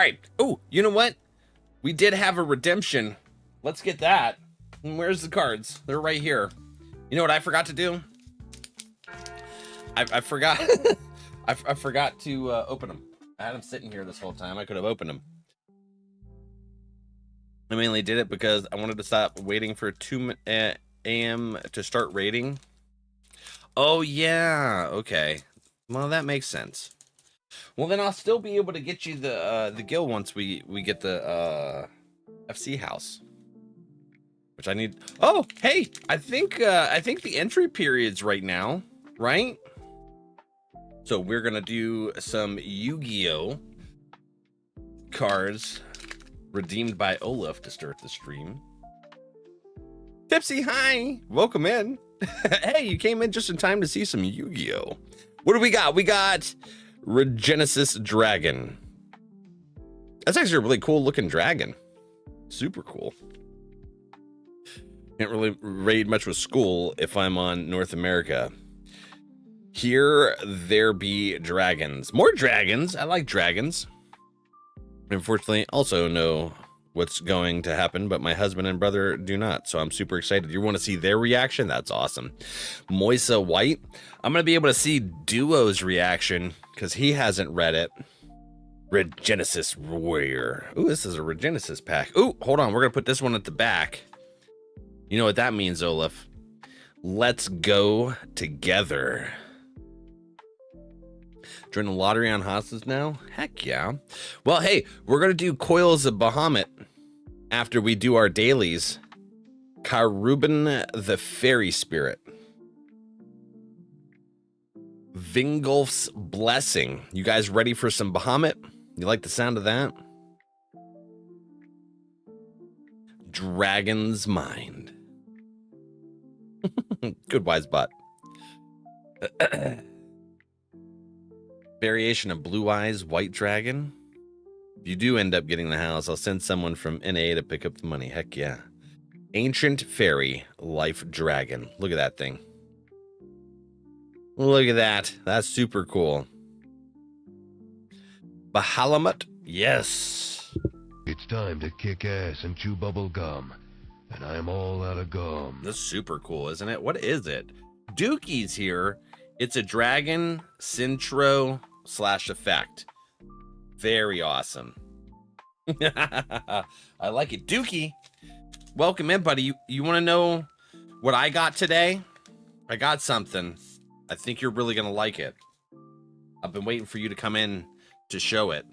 right. Oh, you know what? We did have a redemption. Let's get that. And where's the cards? They're right here. You know what I forgot to do? I forgot. I forgot to open them. I had them sitting here this whole time. I could have opened them. I mainly did it because I wanted to stop waiting for 2 a.m. to start raiding. Oh, yeah. Okay. Well, that makes sense. Well, then I'll still be able to get you the guild once we get the FC house, which I need. Oh, hey, I think the entry period's right now, right? So we're gonna do some Yu-Gi-Oh cards redeemed by Olaf to start the stream. Tipsy, hi, welcome in. Hey, you came in just in time to see some Yu-Gi-Oh. What do we got? We got Regenesis Dragon. That's actually a really cool looking dragon. Super cool. Can't really raid much with school if I'm on North America. Here there be dragons. More dragons. I like dragons. Unfortunately, also know what's going to happen, but my husband and brother do not. So I'm super excited. You want to see their reaction? That's awesome. Moisa White. I'm going to be able to see Duo's reaction because he hasn't read it. Regenesis Warrior. Ooh, this is a Regenesis pack. Ooh, hold on. We're going to put this one at the back. You know what that means, Olaf? Let's go together. Join the lottery on hostas now? Heck yeah. Well, hey, we're going to do Coils of Bahamut after we do our dailies. Karubin the Fairy Spirit. Vingolf's Blessing. You guys ready for some Bahamut? You like the sound of that? Dragon's Mind. Good wise bot. Variation of Blue Eyes White Dragon. If you do end up getting the house, I'll send someone from NA to pick up the money. Heck yeah. Ancient Fairy Life Dragon. Look at that thing. Look at that. That's super cool. Bahamut. Yes. It's time to kick ass and chew bubble gum. And I'm all out of gum. That's super cool, isn't it? What is it? Dookie's here. It's a dragon Centro / effect. Very awesome. I like it. Dookie, welcome in, buddy. You want to know what I got today? I got something. I think you're really going to like it. I've been waiting for you to come in to show it.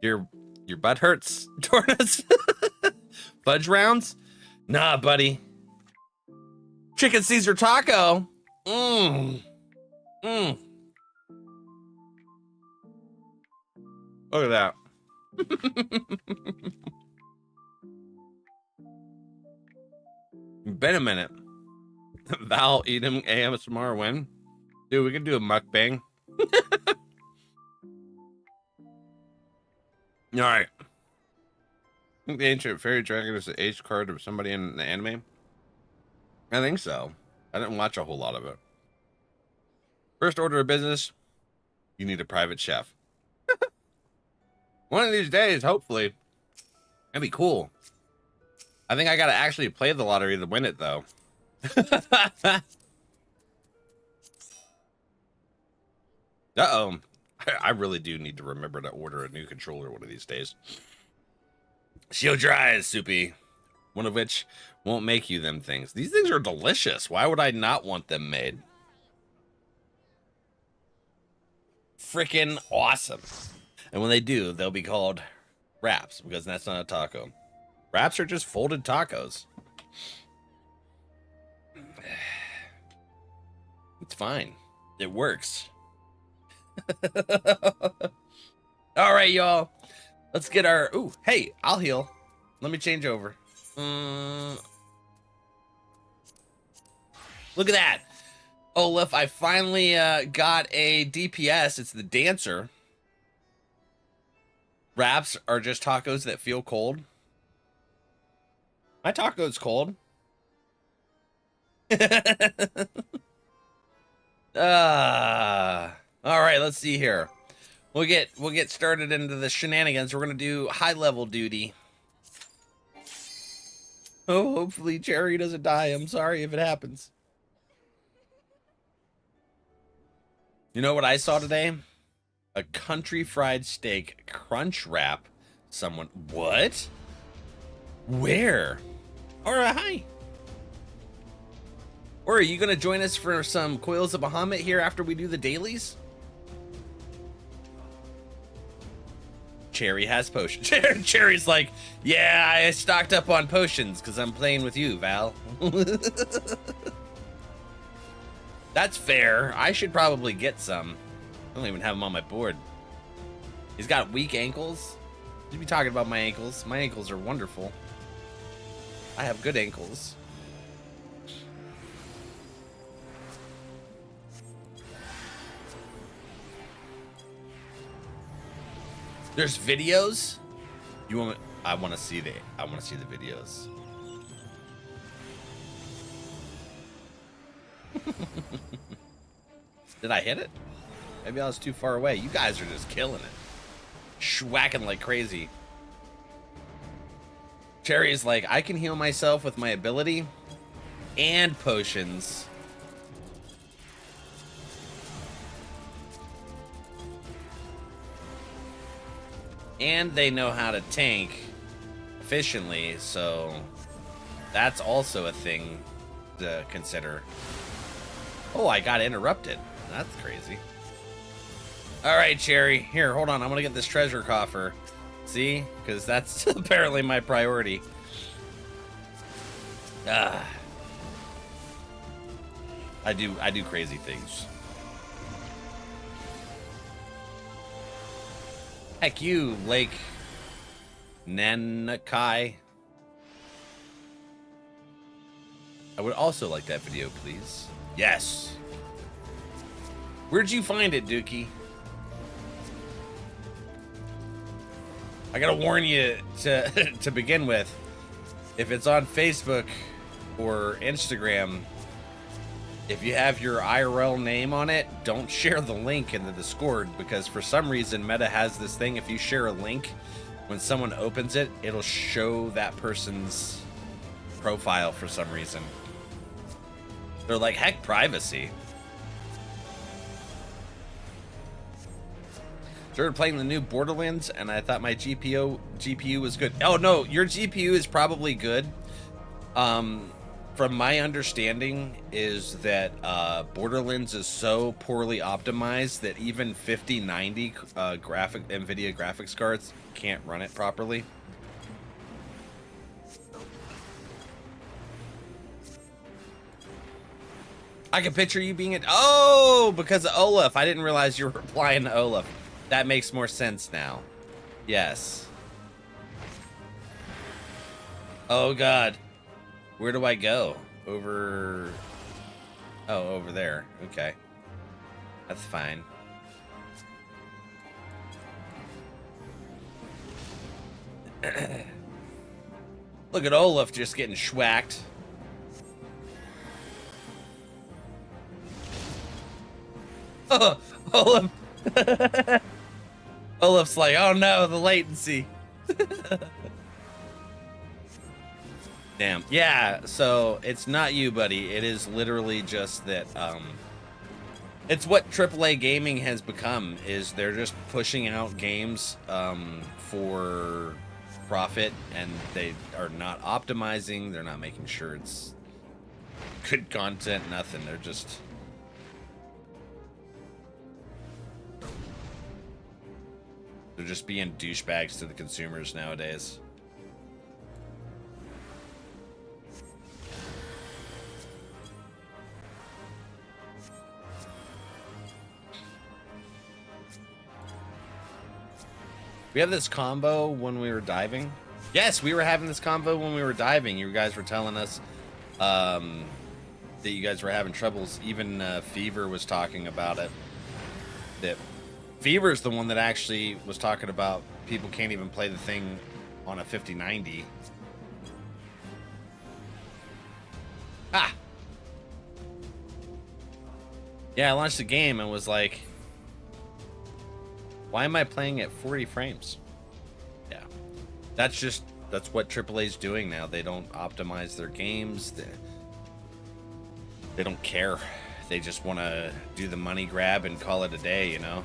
Your butt hurts, Tornus? Fudge rounds? Nah, buddy. Chicken Caesar taco. Mmm. Mmm. Look at that. Been a minute. Val Edom ASMR win. Dude, we can do a mukbang. All right. I think the Ancient Fairy Dragon is the ace card of somebody in the anime. I think so. I didn't watch a whole lot of it. First order of business, you need a private chef. One of these days, hopefully. That'd be cool. I think I gotta actually play the lottery to win it, though. Uh-oh. I really do need to remember to order a new controller one of these days. Shield your eyes, Soupy. One of which won't make you them things. These things are delicious. Why would I not want them made? Freaking awesome. And when they do, they'll be called wraps because that's not a taco. Wraps are just folded tacos. It's fine. It works. All right, y'all. Let's get our... Ooh, hey, I'll heal. Let me change over. Look at that. Olaf, I finally got a DPS. It's the Dancer. Wraps are just tacos that feel cold. My taco's cold. All right, let's see here. We'll get started into the shenanigans. We're gonna do high level duty. Oh, hopefully Cherry doesn't die. I'm sorry if it happens. You know what I saw today? A country fried steak crunch wrap. Someone, what? Where? All right, hi. Or are you gonna join us for some Coils of Bahamut here after we do the dailies? Cherry has potions. Cherry's like, yeah, I stocked up on potions because I'm playing with you, Val. That's fair. I should probably get some. I don't even have them on my board. He's got weak ankles. You be talking about my ankles. My ankles are wonderful. I have good ankles. There's videos. You want? I want to see the videos. Did I hit it? Maybe I was too far away. You guys are just killing it, schwacking like crazy. Cherry is like, I can heal myself with my ability and potions. And they know how to tank efficiently, so that's also a thing to consider. Oh, I got interrupted. That's crazy. All right, Cherry. Here, hold on. I'm going to get this treasure coffer. See? Because that's apparently my priority. I do crazy things. Heck you, Lake Nanakai. I would also like that video, please. Yes. Where'd you find it, Dookie? I gotta warn you to begin with. If it's on Facebook or Instagram, if you have your IRL name on it, don't share the link in the Discord, because for some reason Meta has this thing. If you share a link, when someone opens it, it'll show that person's profile for some reason. They're like, heck, privacy. Started playing the new Borderlands, and I thought my GPU was good. Oh no, your GPU is probably good. From my understanding is that Borderlands is so poorly optimized that even 5090 NVIDIA graphics cards can't run it properly. I can picture you being because of Olaf. I didn't realize you were replying to Olaf. That makes more sense now. Yes. Oh God. Where do I go? Over... Oh, over there. Okay. That's fine. Look at Olaf just getting schwacked. Oh, Olaf. Olaf's like, oh no, the latency. Damn. Yeah, so it's not you, buddy. It is literally just that it's what AAA gaming has become, is they're just pushing out games for profit, and they are not optimizing, they're not making sure it's good content, nothing. They're just being douchebags to the consumers nowadays. We have this combo when we were diving. Yes, we were having this combo when we were diving. You guys were telling us that you guys were having troubles. Even Fever was talking about it. That Fever's the one that actually was talking about people can't even play the thing on a 5090. Ah! Yeah, I launched the game and was like, Why am I playing at 40 frames? Yeah. That's what AAA's doing now. They don't optimize their games. They don't care. They just want to do the money grab and call it a day, you know?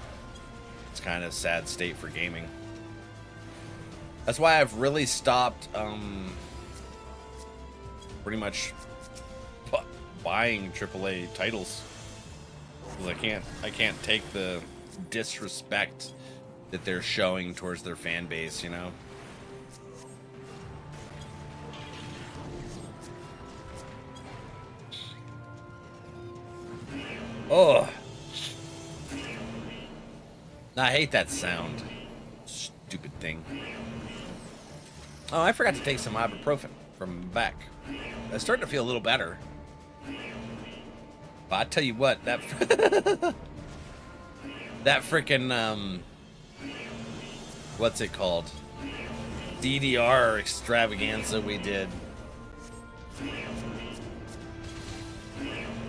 It's kind of a sad state for gaming. That's why I've really stopped pretty much buying AAA titles. Because I can't take the disrespect that they're showing towards their fan base, you know? Oh, I hate that sound. Stupid thing. Oh, I forgot to take some ibuprofen from back. I started to feel a little better. But I tell you what, that that freaking what's it called? DDR extravaganza we did.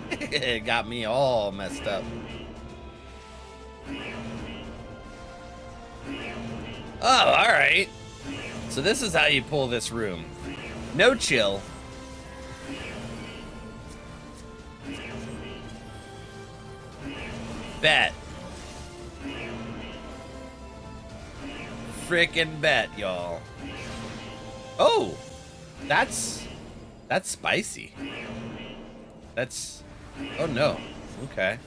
It got me all messed up. Oh, all right. So this is how you pull this room. No chill. Bet. Frickin' bet, y'all. Oh, that's spicy. That's, oh no, okay.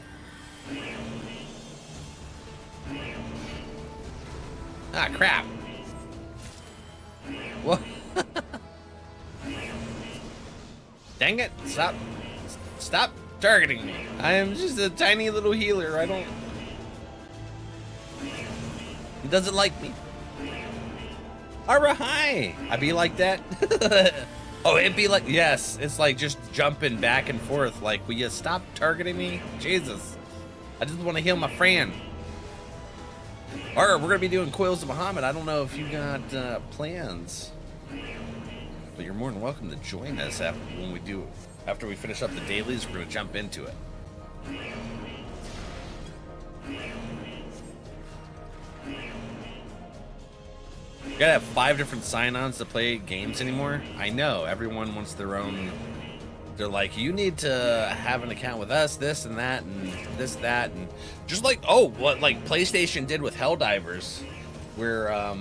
Ah, crap. What? Dang it, stop targeting me. I am just a tiny little healer. He doesn't like me. Ara, hi. I be like that. Oh, it'd be like, yes, it's like just jumping back and forth. Like, will you stop targeting me? Jesus. I just want to heal my friend. All right, we're going to be doing Coils of Bahamut. I don't know if you got plans, but you're more than welcome to join us after we finish up the dailies. We're going to jump into it. You gotta have 5 different sign-ons to play games anymore. I know, everyone wants their own. They're like, you need to have an account with us, this and that, and this, that, and just like, oh, what like PlayStation did with Helldivers, where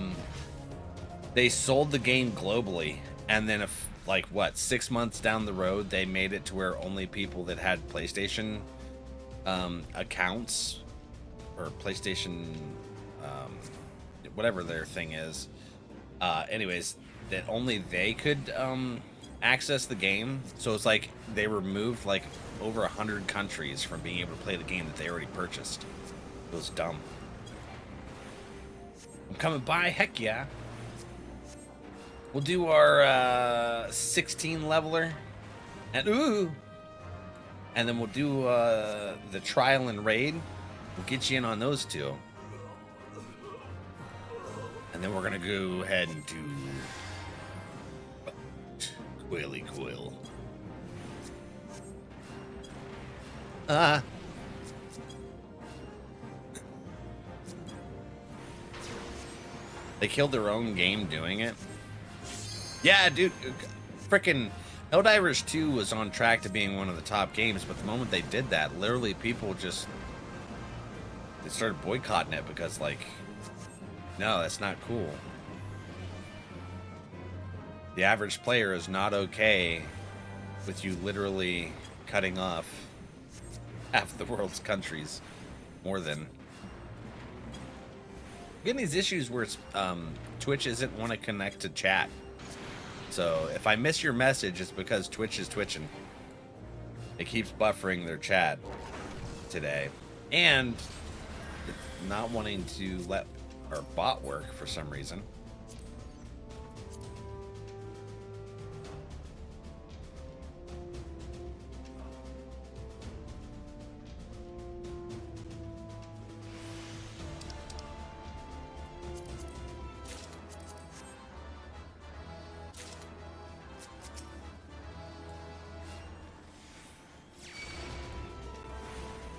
they sold the game globally, and then if like what 6 months down the road, they made it to where only people that had PlayStation accounts or PlayStation whatever their thing is. Anyways, that only they could access the game. So it's like they removed like over 100 countries from being able to play the game that they already purchased. It was dumb. I'm coming by, heck yeah. We'll do our 16 leveler, and and then we'll do the trial and raid. We'll get you in on those two. And then we're gonna go ahead and do Coily Coil. They killed their own game doing it. Yeah, dude, frickin' Helldivers 2 was on track to being one of the top games, but the moment they did that, literally people they started boycotting it because, like, no, that's not cool. The average player is not okay with you literally cutting off half the world's countries, more than. Getting these issues where it's, Twitch isn't want to connect to chat. So if I miss your message, it's because Twitch is twitching. It keeps buffering their chat today. And it's not wanting to let our bot work for some reason.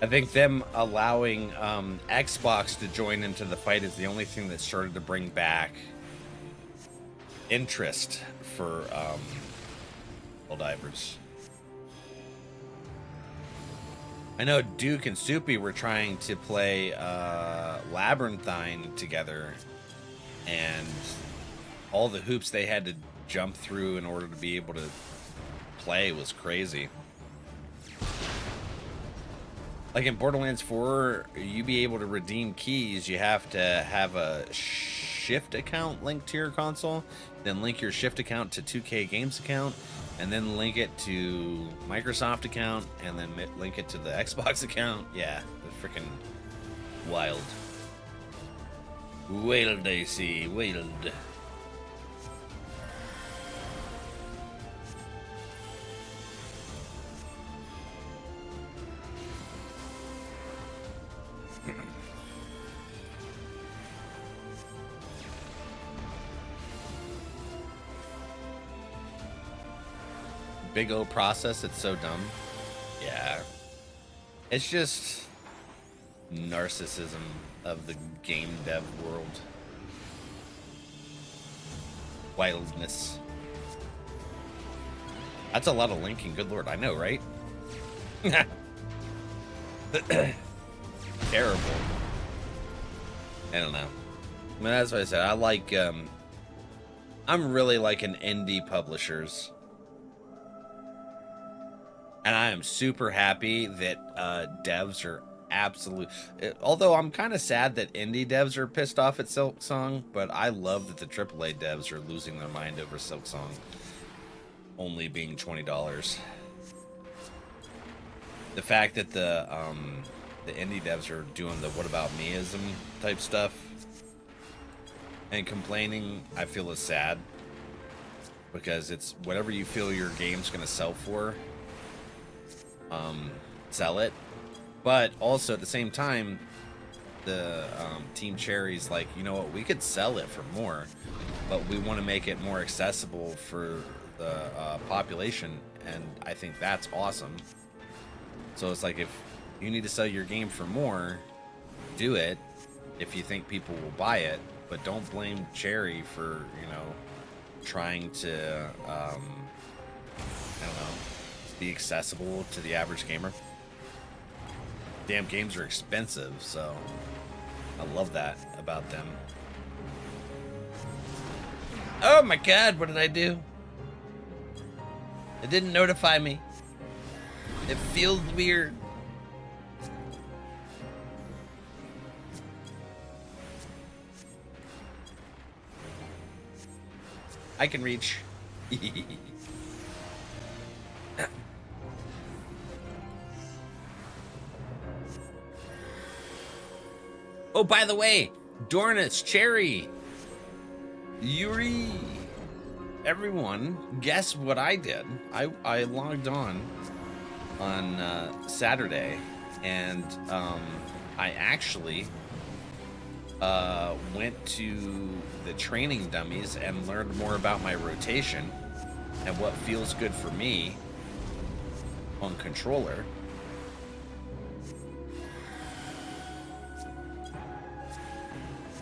I think them allowing Xbox to join into the fight is the only thing that started to bring back interest for divers. I know Duke and Soupy were trying to play Labyrinthine together, and all the hoops they had to jump through in order to be able to play was crazy. Like in Borderlands 4, you be able to redeem keys, you have to have a Shift account linked to your console, then link your Shift account to 2K Games account, and then link it to Microsoft account, and then link it to the Xbox account. Yeah, the freaking wild. Wild, I see, wild. Big O process, it's so dumb. Yeah. It's just narcissism of the game dev world. Wildness. That's a lot of linking, good lord, I know, right? Terrible. I don't know. I mean, that's what I said. I like, I'm really liking indie publishers. And I am super happy that devs are although I'm kind of sad that indie devs are pissed off at Silksong, but I love that the AAA devs are losing their mind over Silksong only being $20. The fact that the indie devs are doing the what about meism type stuff and complaining, I feel is sad, because it's whatever you feel your game's gonna sell for, sell it. But also at the same time, the Team Cherry's like, you know what, we could sell it for more, but we want to make it more accessible for the population, and I think that's awesome. So it's like, if you need to sell your game for more, do it if you think people will buy it, but don't blame Cherry for, you know, trying to I don't know, be accessible to the average gamer. Damn games are expensive, so I love that about them. Oh my god, what did I do? It didn't notify me. It feels weird. I can reach. Oh, by the way, Dornus, Cherry, Yuri, everyone, guess what I did? I logged on Saturday, and I actually went to the training dummies and learned more about my rotation and what feels good for me on controller.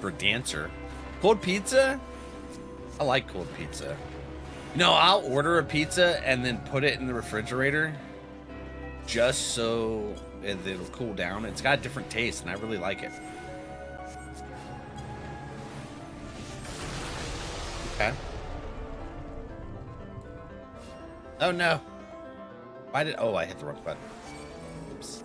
For Dancer. Cold pizza? I like cold pizza. No, I'll order a pizza and then put it in the refrigerator just so it'll cool down. It's got a different taste and I really like it. Okay. Oh no. Why did... Oh, I hit the wrong button. Oops.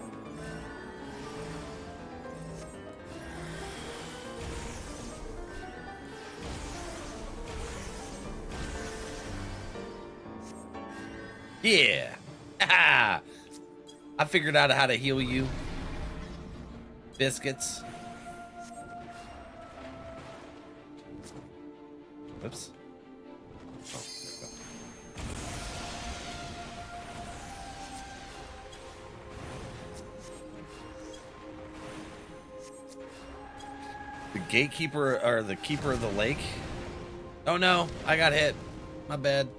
Yeah. I figured out how to heal you. Biscuits. Whoops. Oh, there we go. The gatekeeper, or the keeper of the lake. Oh no, I got hit. My bad.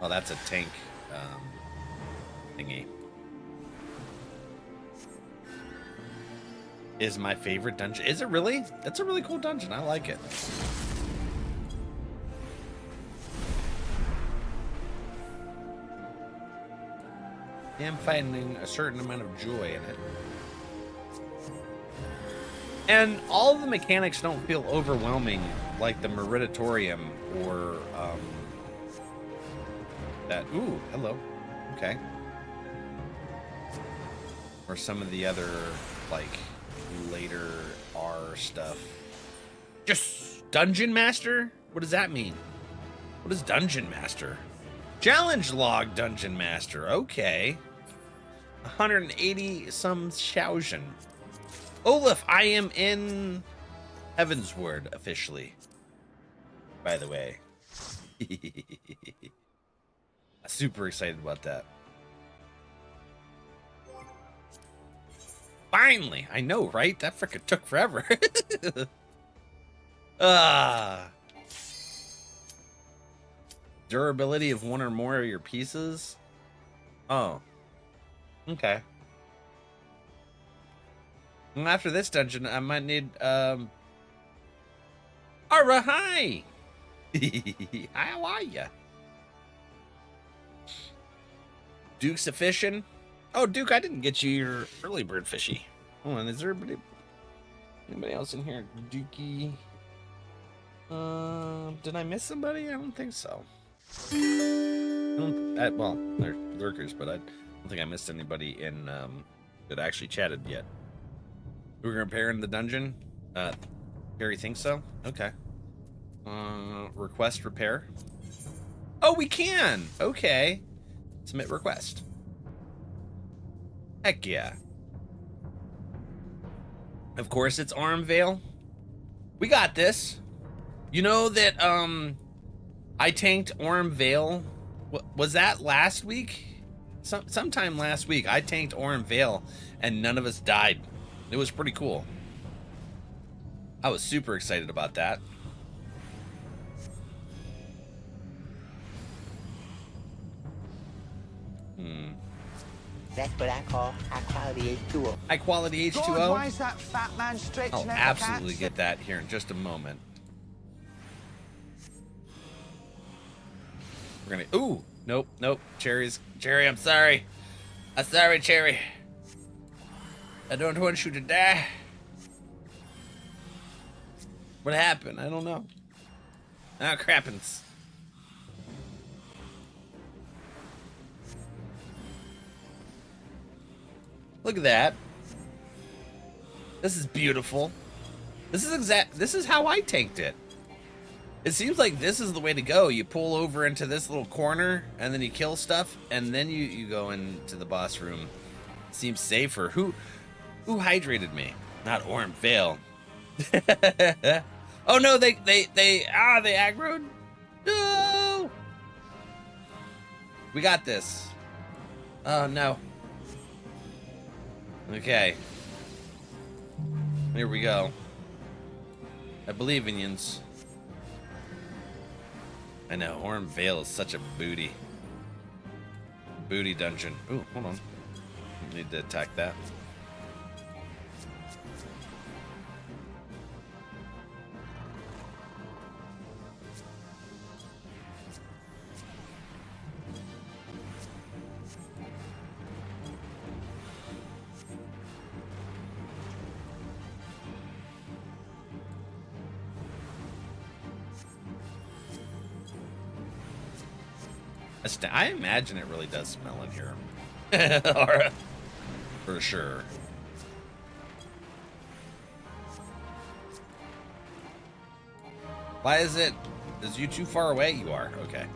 Oh, that's a tank thingy. is my favorite dungeon. Is it really? That's a really cool dungeon. I like it. Yeah, I'm finding a certain amount of joy in it. And all the mechanics don't feel overwhelming like the Meriditorium or that. Ooh, hello. Okay. Or some of the other like later R stuff. Just Dungeon Master? What does that mean? What is Dungeon Master? Challenge log Dungeon Master. Okay. 180 some Shaugen. Olaf, I am in Heavensward officially. By the way. Super excited about that. Finally! I know, right? That frickin' took forever. Durability of one or more of your pieces? Oh. Okay. Well, after this dungeon, I might need, Ara, hi! How are ya? Duke's a fishing? Oh, Duke, I didn't get you your early bird fishy. Hold on, is there anybody else in here? Dookie? Did I miss somebody? I don't think so. Well, they're lurkers, but I don't think I missed anybody in that actually chatted yet. We're repairing the dungeon. Gary thinks so. Okay. Request repair. Oh, we can. Okay. Submit request. Heck yeah. Of course, it's NRValeck. We got this. You know that I tanked NRValeck. Was that last week? Sometime last week, I tanked NRValeck, and none of us died. It was pretty cool. I was super excited about that. That's what I call high quality H2O. High quality H2O? God, why is that fat man stretching I'll out absolutely the get that here in just a moment. We're gonna. Ooh, nope. Cherry, I'm sorry. I'm sorry, Cherry. I don't want you to die. What happened? I don't know. Ah, crappens. Look at that. This is beautiful. This is how I tanked it. It seems like this is the way to go. You pull over into this little corner and then you kill stuff and then you go into the boss room. Seems safer. Who hydrated me? Not NRValeck. Oh no, they aggroed. No. We got this. Oh no. Okay. Here we go. I believe in yins. I know, NRValeck is such a booty dungeon. Ooh, hold on. Need to attack that. I imagine it really does smell in here. For sure. Why is you too far away? You are, okay.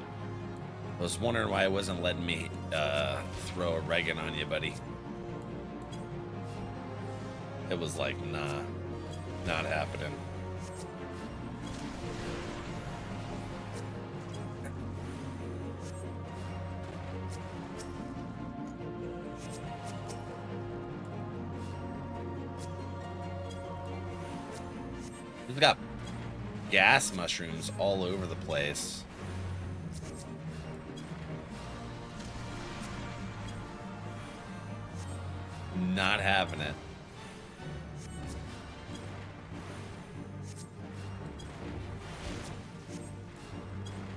I was wondering why it wasn't letting me throw a Regan on you, buddy. It was like, nah, not happening. We've got gas mushrooms all over the place. Not having it.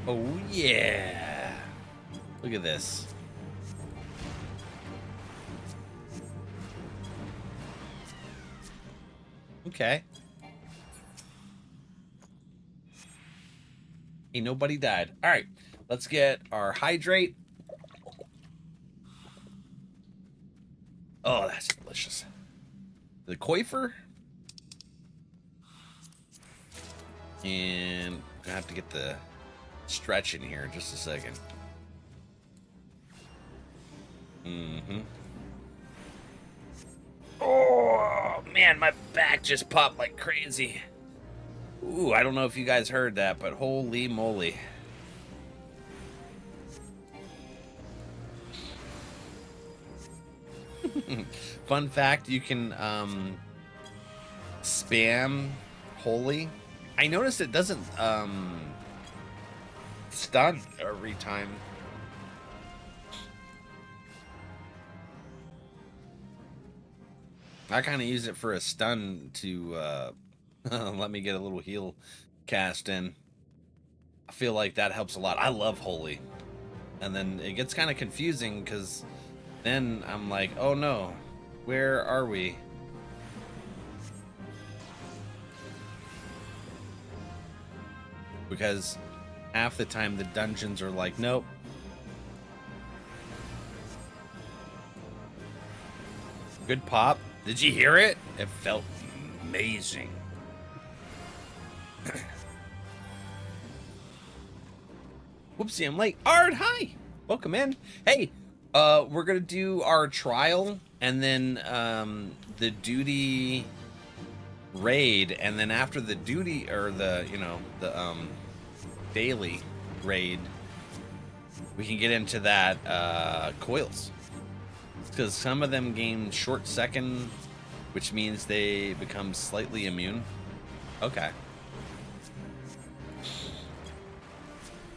Oh, yeah. Look at this. Okay. Ain't nobody died. All right. Let's get our hydrate. Oh, that's delicious. The coifer. And I have to get the stretch in here in just a second. Oh, man, my back just popped like crazy. Ooh, I don't know if you guys heard that, but holy moly. Fun fact, you can spam holy. I noticed it doesn't stun every time. I kind of use it for a stun to let me get a little heal cast in. I feel like that helps a lot. I love holy. And then it gets kind of confusing because then I'm like, oh no, where are we? Because half the time the dungeons are like, nope. Good pop. Did you hear it? It felt amazing. Whoopsie, I'm late. Art, hi. Welcome in. Hey, we're gonna do our trial and then the duty raid, and then after the duty or the daily raid, we can get into that coils. Because some of them gain short second, which means they become slightly immune. Okay.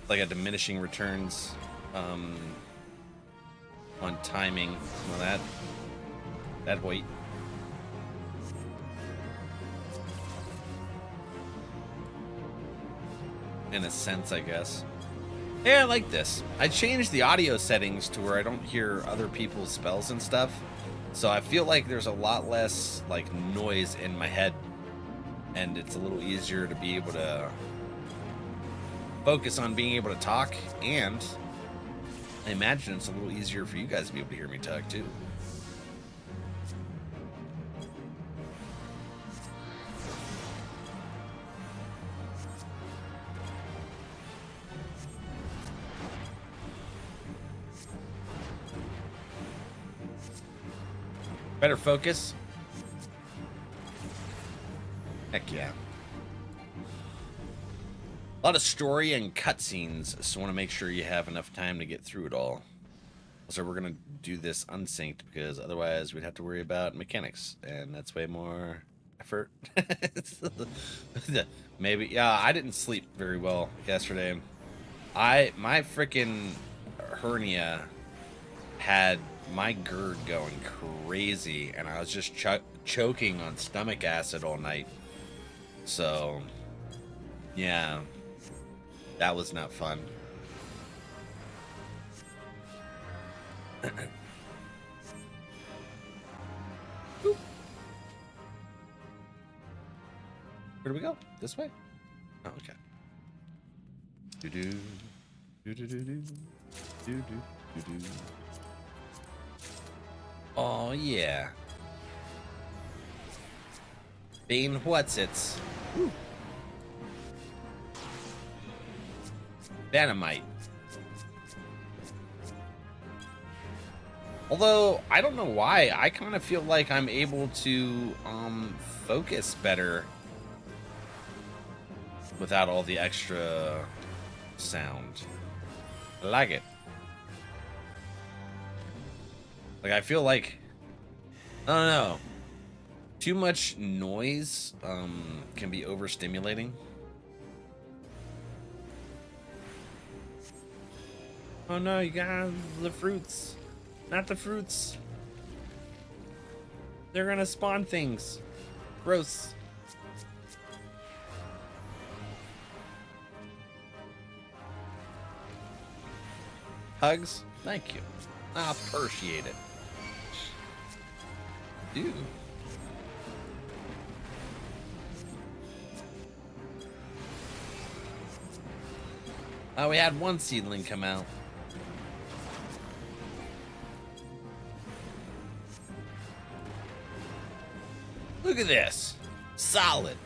Like a diminishing returns on timing. Well, that wait. In a sense, I guess. Yeah, I like this. I changed the audio settings to where I don't hear other people's spells and stuff. So I feel like there's a lot less like noise in my head. And it's a little easier to be able to focus on being able to talk. And I imagine it's a little easier for you guys to be able to hear me talk too. Better focus. Heck yeah. A lot of story and cutscenes, so I want to make sure you have enough time to get through it all. So we're going to do this unsynced because otherwise we'd have to worry about mechanics, and that's way more effort. Maybe, yeah, I didn't sleep very well yesterday. My freaking hernia had my GERD going crazy, and I was just choking on stomach acid all night. So, yeah, that was not fun. Where do we go? This way? Oh, okay. Do-do. Do-do-do-do. Do-do-do-do. Oh, yeah. Bane what's-its. Dynamite. Although, I don't know why, I kind of feel like I'm able to focus better without all the extra sound. I like it. Like, I feel like, I don't know, too much noise can be overstimulating. Oh no, you got the fruits. Not the fruits. They're gonna spawn things. Gross. hugs? Thank you. I appreciate it. Dude. Oh, we had one seedling come out. Look at this. Solid.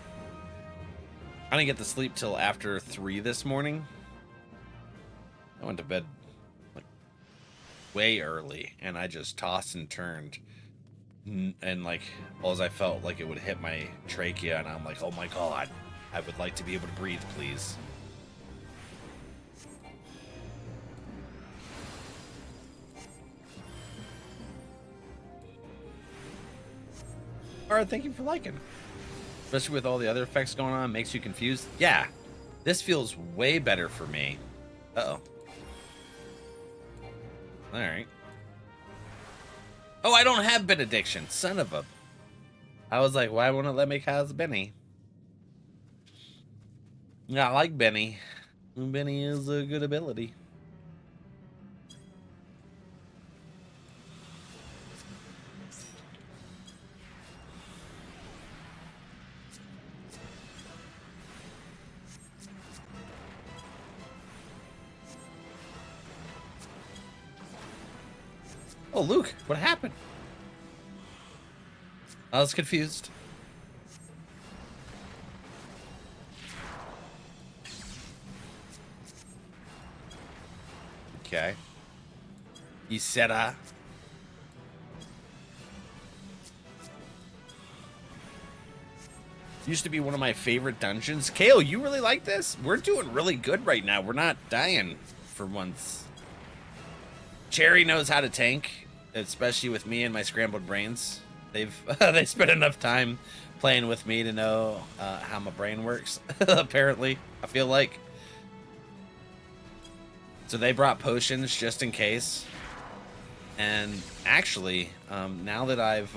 I didn't get to sleep till after 3 this morning. I went to bed like way early, and I just tossed and turned. And like, all I felt like it would hit my trachea, and I'm like, oh my God, I would like to be able to breathe, please. Alright, thank you for liking. Especially with all the other effects going on, makes you confused. Yeah, this feels way better for me. Uh-oh. Alright. Oh, I don't have benediction. Son of a... I was like, why won't it let me cast Benny? Yeah, I like Benny. Benny is a good ability. Oh, Luke, what happened? I was confused. Okay. He said, used to be one of my favorite dungeons. Kale, you really like this? We're doing really good right now. We're not dying for once. Cherry knows how to tank, especially with me and my scrambled brains. They've they spent enough time playing with me to know how my brain works. Apparently, I feel like. So they brought potions just in case. And actually, now that I've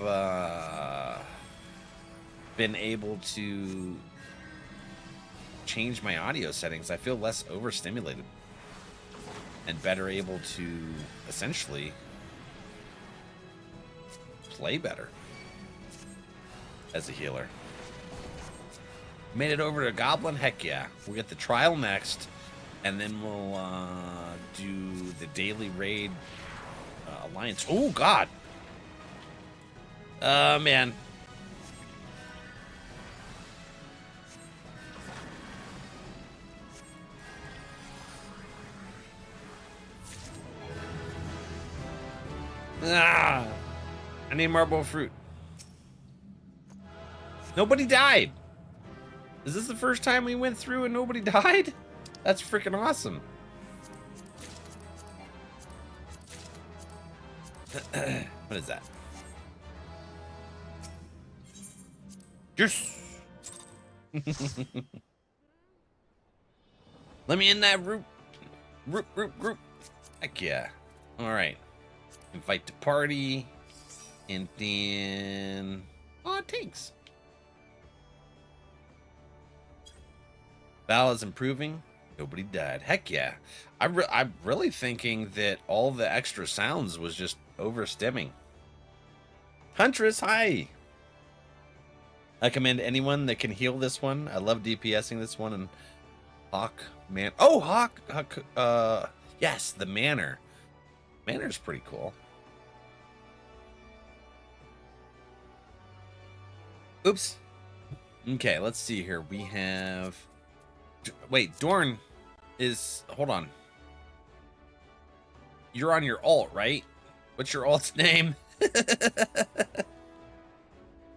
been able to change my audio settings, I feel less overstimulated and better able to essentially play better as a healer. Made it over to Goblin? Heck yeah. We'll get the trial next, and then we'll do the daily raid alliance. Oh, God. Man. Ah, I need marble fruit. Nobody died. Is this the first time we went through and nobody died? That's freaking awesome. What is that? Yes. Let me in that group. Group. Heck yeah. All right. Invite to party. And then... Oh, tanks. Val is improving. Nobody died. Heck yeah. I'm really thinking that all the extra sounds was just overstimming. Huntress, hi. I commend anyone that can heal this one. I love DPSing this one. And Hawk, man. Oh, Hawk. Yes, the Manor. Manor's pretty cool. Oops. Okay, let's see here. We have... Wait, Dorn is... Hold on. You're on your alt, right? What's your alt's name?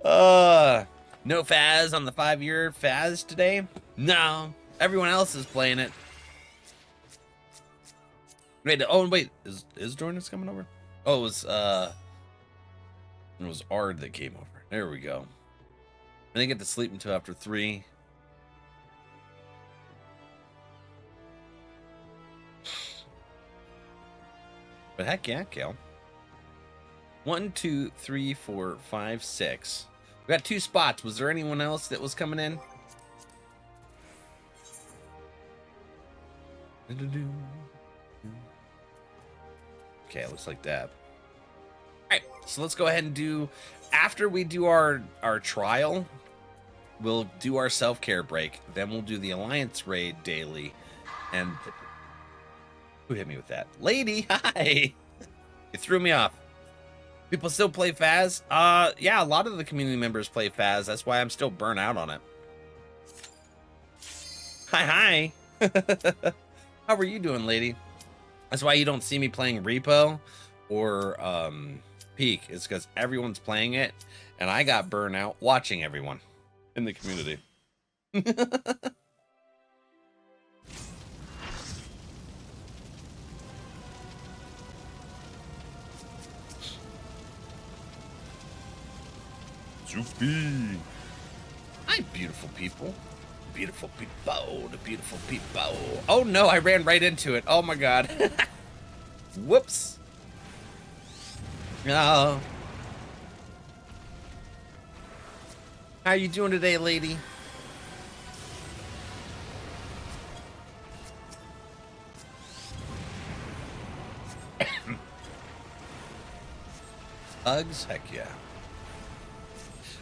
No Faz on the 5-year Faz today? No. Everyone else is playing it. Wait, oh, wait. Is Dorn just coming over? Oh, it was Ard that came over. There we go. I didn't get to sleep until after 3. But heck yeah, Kale. 1, 2, 3, 4, 5, 6. We got 2 spots. Was there anyone else that was coming in? Okay, looks like that. All right, so let's go ahead and do, after we do our trial, we'll do our self-care break. Then we'll do the Alliance raid daily. And who hit me with that? Lady, hi! You threw me off. People still play Faz? Yeah, a lot of the community members play Faz. That's why I'm still burnt out on it. Hi. How are you doing, lady? That's why you don't see me playing Repo or Peak. It's because everyone's playing it, and I got burnt out watching everyone in the community. Sophie. Hi, beautiful people. Beautiful people. The beautiful people. Oh no, I ran right into it. Oh my god. Whoops. No. How you doing today, lady? Hugs? Heck yeah.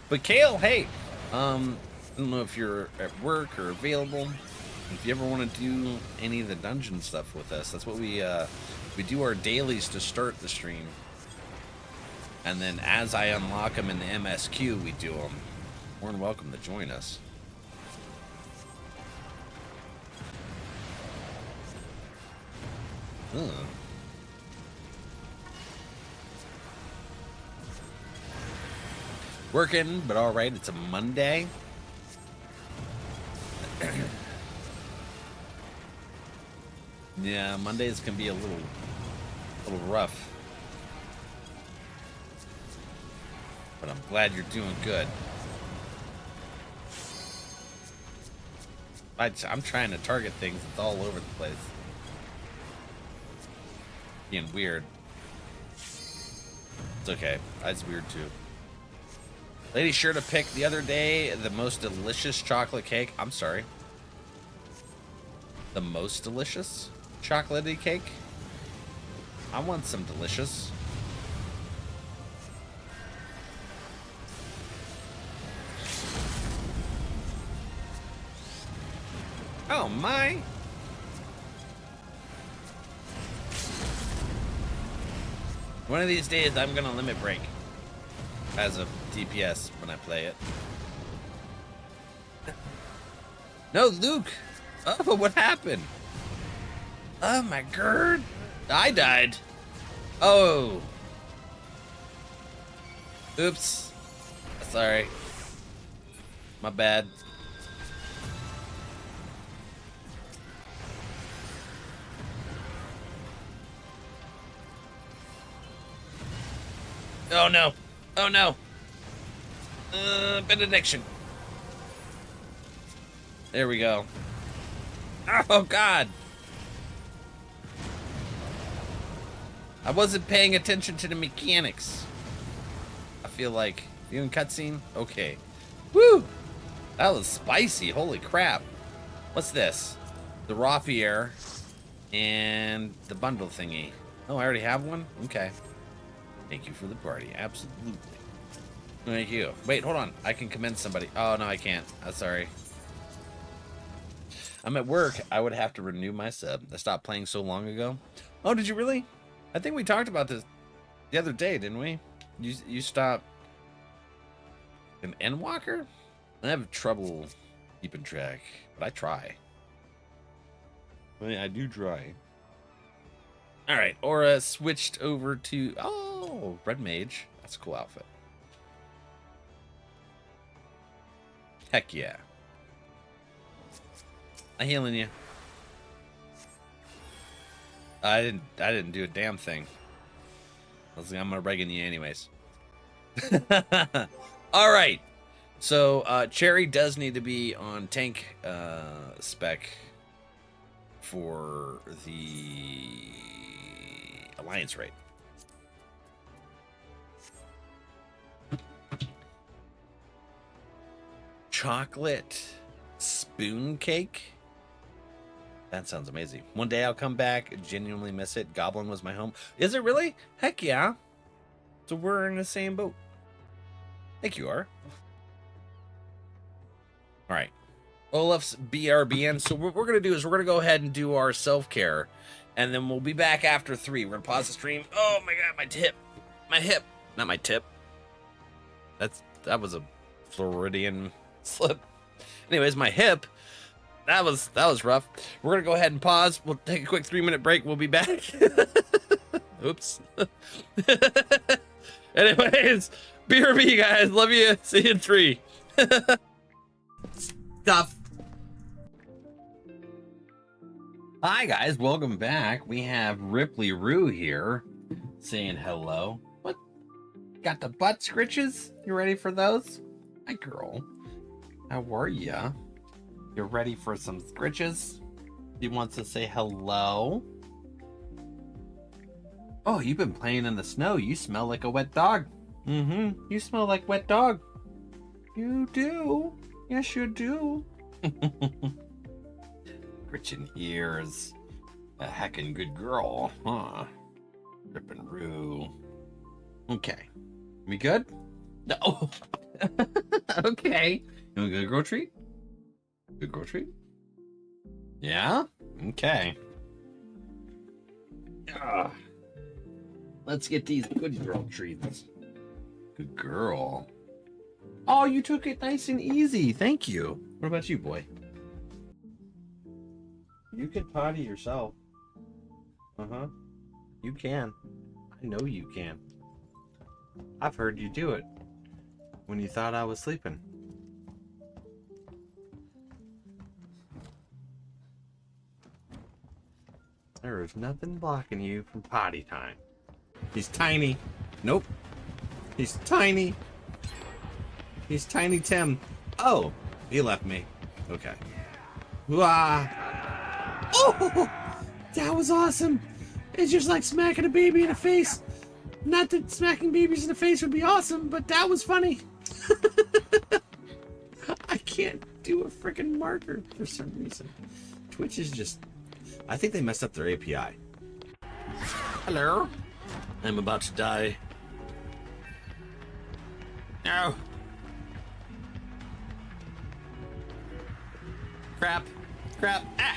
But Kale, hey, I don't know if you're at work or available. If you ever want to do any of the dungeon stuff with us, that's what we do our dailies to start the stream. And then as I unlock them in the MSQ, we do them. More than welcome to join us. Working, but all right. It's a Monday. Yeah, Mondays can be a little rough. But I'm glad you're doing good. I'm trying to target things. It's all over the place. Being weird. It's okay. That's weird too. Lady sure to pick the other day the most delicious chocolate cake. I'm sorry. The most delicious chocolatey cake? I want some delicious. Oh my. One of these days I'm gonna limit break as a DPS when I play it. No, Luke! Oh, what happened? Oh my god! I died. Oh. Oops. Sorry. My bad. Oh no. Oh no. Benediction. There we go. Oh god. I wasn't paying attention to the mechanics. I feel like you in cutscene? Okay. Woo! That was spicy. Holy crap. What's this? The rapier and the bundle thingy. Oh, I already have one? Okay. Thank you for the party. Absolutely. Thank you. Wait, hold on. I can commend somebody. Oh, no, I can't. I'm sorry. I'm at work. I would have to renew my sub. I stopped playing so long ago. Oh, did you really? I think we talked about this the other day, didn't we? You stopped an Endwalker? I have trouble keeping track, but I try. I mean, I do try. All right, Aura switched over to, oh, Red Mage. That's a cool outfit. Heck yeah. I'm healing you. I didn't do a damn thing. I'm gonna regging you anyways. All right. So Cherry does need to be on tank spec for the Alliance raid. Chocolate spoon cake? That sounds amazing. One day I'll come back. Genuinely miss it. Goblin was my home. Is it really? Heck yeah. So we're in the same boat. Thank you, are. All right. Olaf's BRBN. So what we're going to do is we're going to go ahead and do our self-care. And then we'll be back after 3. We're going to pause the stream. Oh my God, my tip. My hip. Not my tip. That was a Floridian slip. Anyways, my hip. That was rough. We're going to go ahead and pause. We'll take a quick 3-minute break. We'll be back. Oops. Anyways, BRB, guys. Love you. See you in 3. Stuff. Hi, guys. Welcome back. We have Ripley Roo here saying hello. What? Got the butt scritches? You ready for those? Hi, girl. How are ya? You ready for some scritches? He wants to say hello. Oh, you've been playing in the snow. You smell like a wet dog. Mm-hmm. You smell like wet dog. You do. Yes, you do. Gretchen here is a heckin' good girl, huh? Rippin' Roo. Okay. We good? No. Okay. You want a good girl treat? Good girl treat? Yeah? Okay. Let's get these good girl treats. Good girl. Oh, you took it nice and easy. Thank you. What about you, boy? You can potty yourself. Uh-huh. You can. I know you can. I've heard you do it when you thought I was sleeping. There is nothing blocking you from potty time. He's tiny. Nope. He's tiny. He's Tiny Tim. Oh, he left me. Okay. Wah. Oh, that was awesome. It's just like smacking a baby in the face. Not that smacking babies in the face would be awesome, but that was funny. I can't do a freaking marker for some reason. Twitch is just... I think they messed up their API. Hello. I'm about to die. No. Crap. Crap. Ah.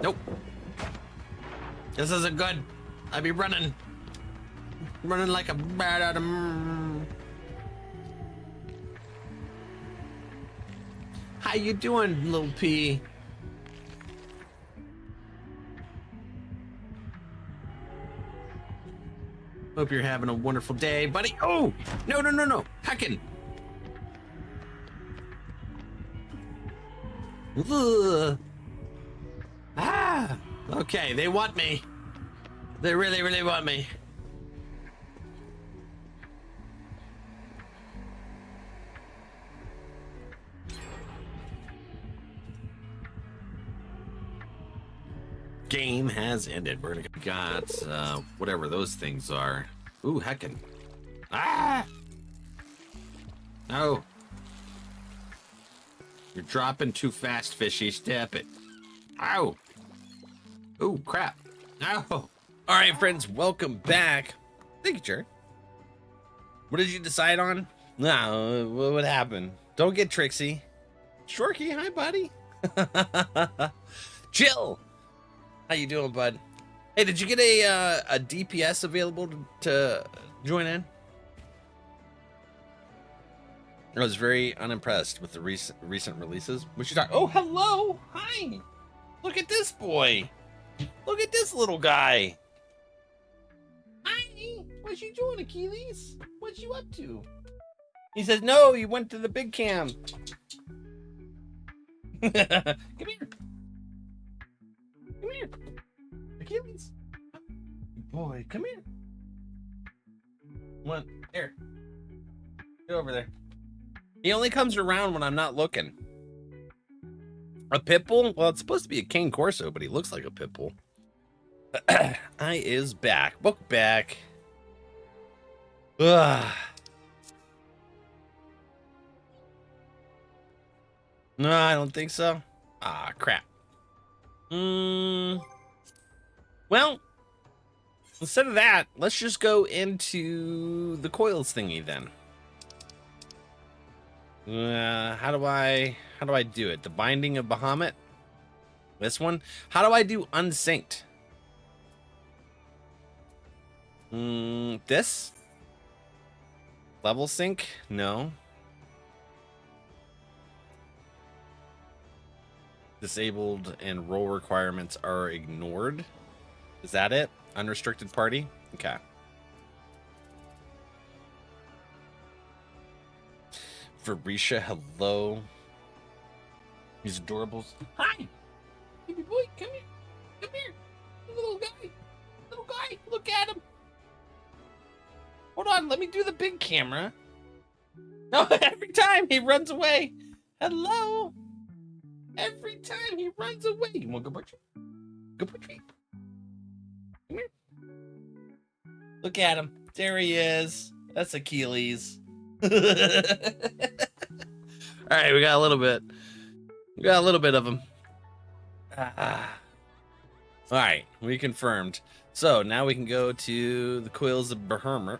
Nope. This isn't good. I be running. Running like a bat out of... How you doing, little P? Hope you're having a wonderful day, buddy. Oh! No, no, no, no. Heckin'. Ugh. Ah! Okay, they want me. They really, really want me. Game has ended. We're gonna got whatever those things are. Ooh, heckin'. Ah! No. You're dropping too fast, fishy. Step it. Ow. Ooh, crap. Ow. All right, friends, welcome back. Thank you, Jared. What did you decide on? No, what happened? Don't get tricksy. Shorky, hi, buddy. Jill. How you doing, bud? Hey, did you get a DPS available to join in? I was very unimpressed with the recent releases. What you talk? Oh, hello! Hi! Look at this boy! Look at this little guy! Hi! What you doing, Achilles? What you up to? He says, no, you went to the big cam. Come here. Come here. Achilles. Boy, come here. Come on, here. Get over there. He only comes around when I'm not looking. A pit bull? Well, it's supposed to be a Cane Corso, but he looks like a pit bull. I is back. Book back. Ugh. No, I don't think so. Ah, crap. Well, instead of that, let's just go into the coils thingy then. How do I do it? The Binding of Bahamut? This one? How do I do unsynced? This? Level sync? No. Disabled and role requirements are ignored. Is that it? Unrestricted party? Okay. Varisha, hello. These adorables. Hi! Baby boy, come here. Come here. Little guy. Little guy. Look at him. Hold on, let me do the big camera. No, every time he runs away. Hello. Every time he runs away. You want to go butcher? Go butcher. Come here. Look at him. There he is. That's Achilles. All right, we got a little bit. We got a little bit of him. All right, we confirmed. So now we can go to the coils of Bahamut.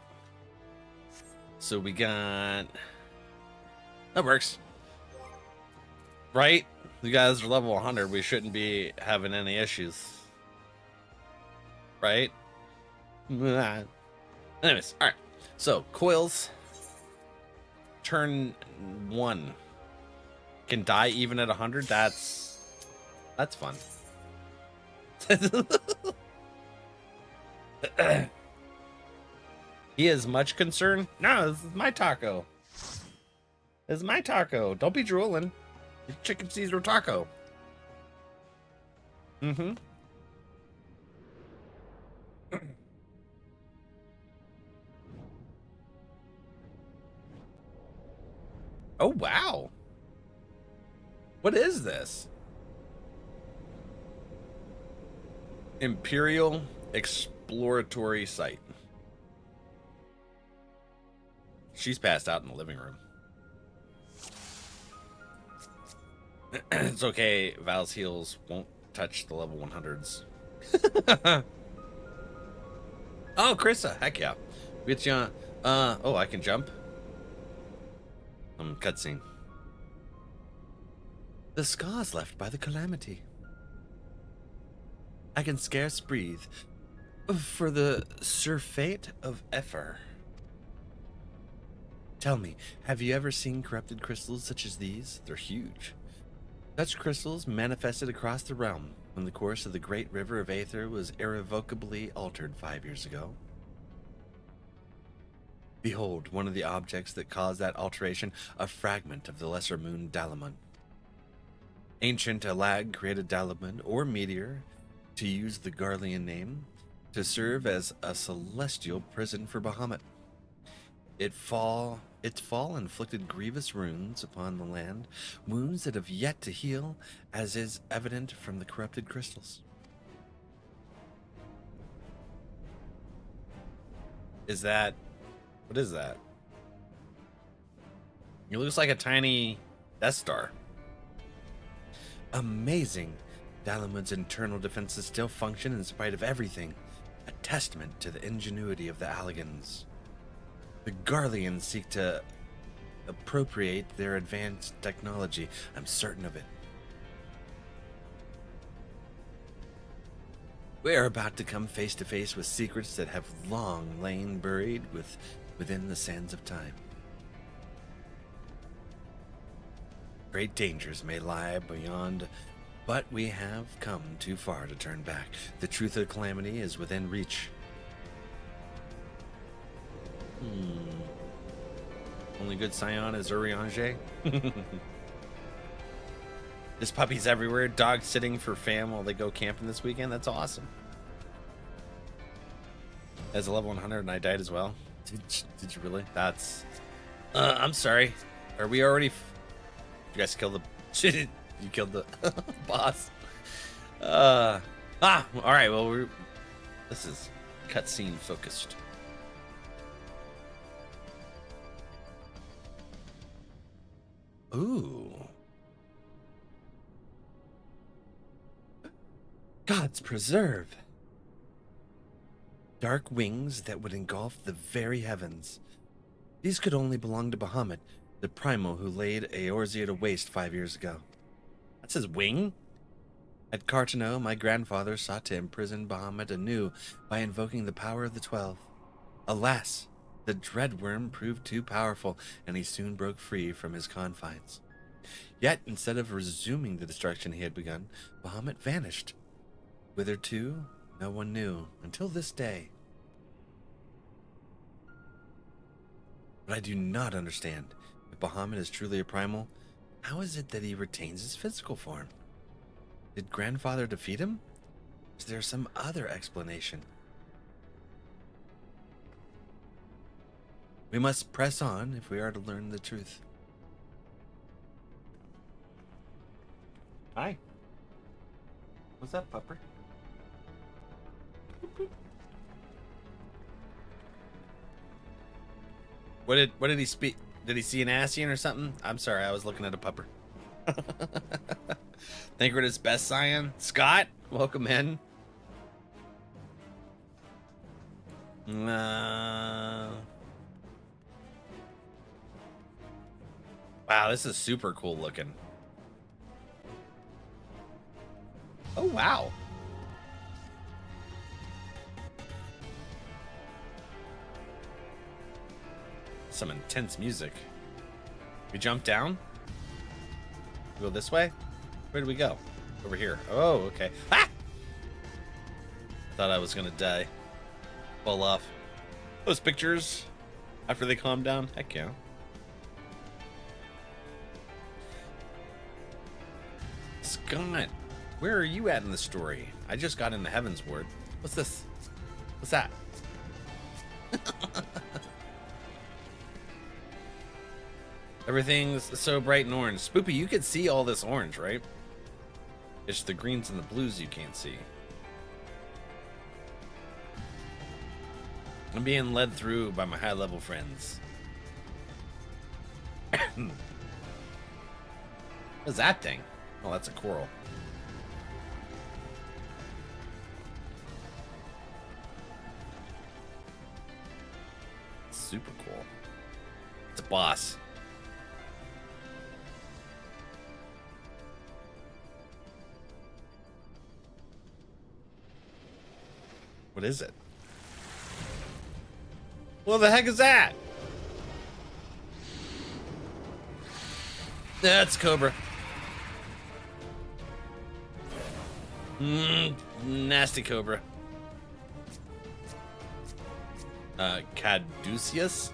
So we got... That works. Right? You guys are level 100. We shouldn't be having any issues. Right? Anyways, alright. So, coils. Turn 1. Can die even at 100? That's fun. He is much concerned. No, this is my taco. This is my taco. Don't be drooling. It's chicken Caesar taco. Mm-hmm. Oh, wow. What is this? Imperial Exploratory Site. She's passed out in the living room. It's okay. Val's heals won't touch the level 100s. Oh, Krissa. Heck yeah. Get you. Oh, I can jump. Cutscene. The scars left by the calamity. I can scarce breathe. For the surfeit of Efer. Tell me, have you ever seen corrupted crystals such as these? They're huge. Such crystals manifested across the realm when the course of the great river of Aether was irrevocably altered 5 years ago. Behold, one of the objects that caused that alteration, a fragment of the lesser moon Dalamud. Ancient Alag created Dalamud, or meteor, to use the Garlean name, to serve as a celestial prison for Bahamut. Its fall inflicted grievous wounds upon the land, wounds that have yet to heal, as is evident from the corrupted crystals. What is that? It looks like a tiny Death Star. Amazing! Dalamud's internal defenses still function in spite of everything. A testament to the ingenuity of the Alligans. The Garleans seek to appropriate their advanced technology. I'm certain of it. We are about to come face to face with secrets that have long lain buried within the sands of time. Great dangers may lie beyond, but we have come too far to turn back. The truth of the calamity is within reach. Only good scion is Eorzea. There's puppies everywhere. Dogs sitting for fam while they go camping this weekend. That's awesome. As a level 100 and I died as well. Did you really? That's... I'm sorry. Are we already... You guys killed the... You killed the boss. Alright, well, this is cutscene focused. Ooh. God's preserve. Dark wings that would engulf the very heavens. These could only belong to Bahamut, the primal who laid Eorzea to waste 5 years ago. That's his wing? At Cartano, my grandfather sought to imprison Bahamut anew by invoking the power of the 12. Alas, the dreadworm proved too powerful, and he soon broke free from his confines. Yet, instead of resuming the destruction he had begun, Bahamut vanished. Whither to, no one knew, until this day. But I do not understand. If Bahamut is truly a primal, how is it that he retains his physical form? Did Grandfather defeat him? Is there some other explanation? We must press on if we are to learn the truth. Hi. What's up, pupper? What did he speak? Did he see an Ascian or something? I'm sorry, I was looking at a pupper. Think we're his best scion. Scott, welcome in. Wow, this is super cool looking. Oh, wow. Some intense music. We jump down? We go this way? Where do we go? Over here. Oh, okay. Ah! Thought I was gonna die. Fall off. Those pictures after they calm down? Heck yeah. Scott, where are you at in the story? I just got into Heavensward. What's this? What's that? Everything's so bright and orange. Spoopy, you can see all this orange, right? It's the greens and the blues you can't see. I'm being led through by my high-level friends. What's that thing? Oh, that's a coral. Super cool. It's a boss. What is it? What the heck is that? That's Cobra. Nasty Cobra. Caduceus?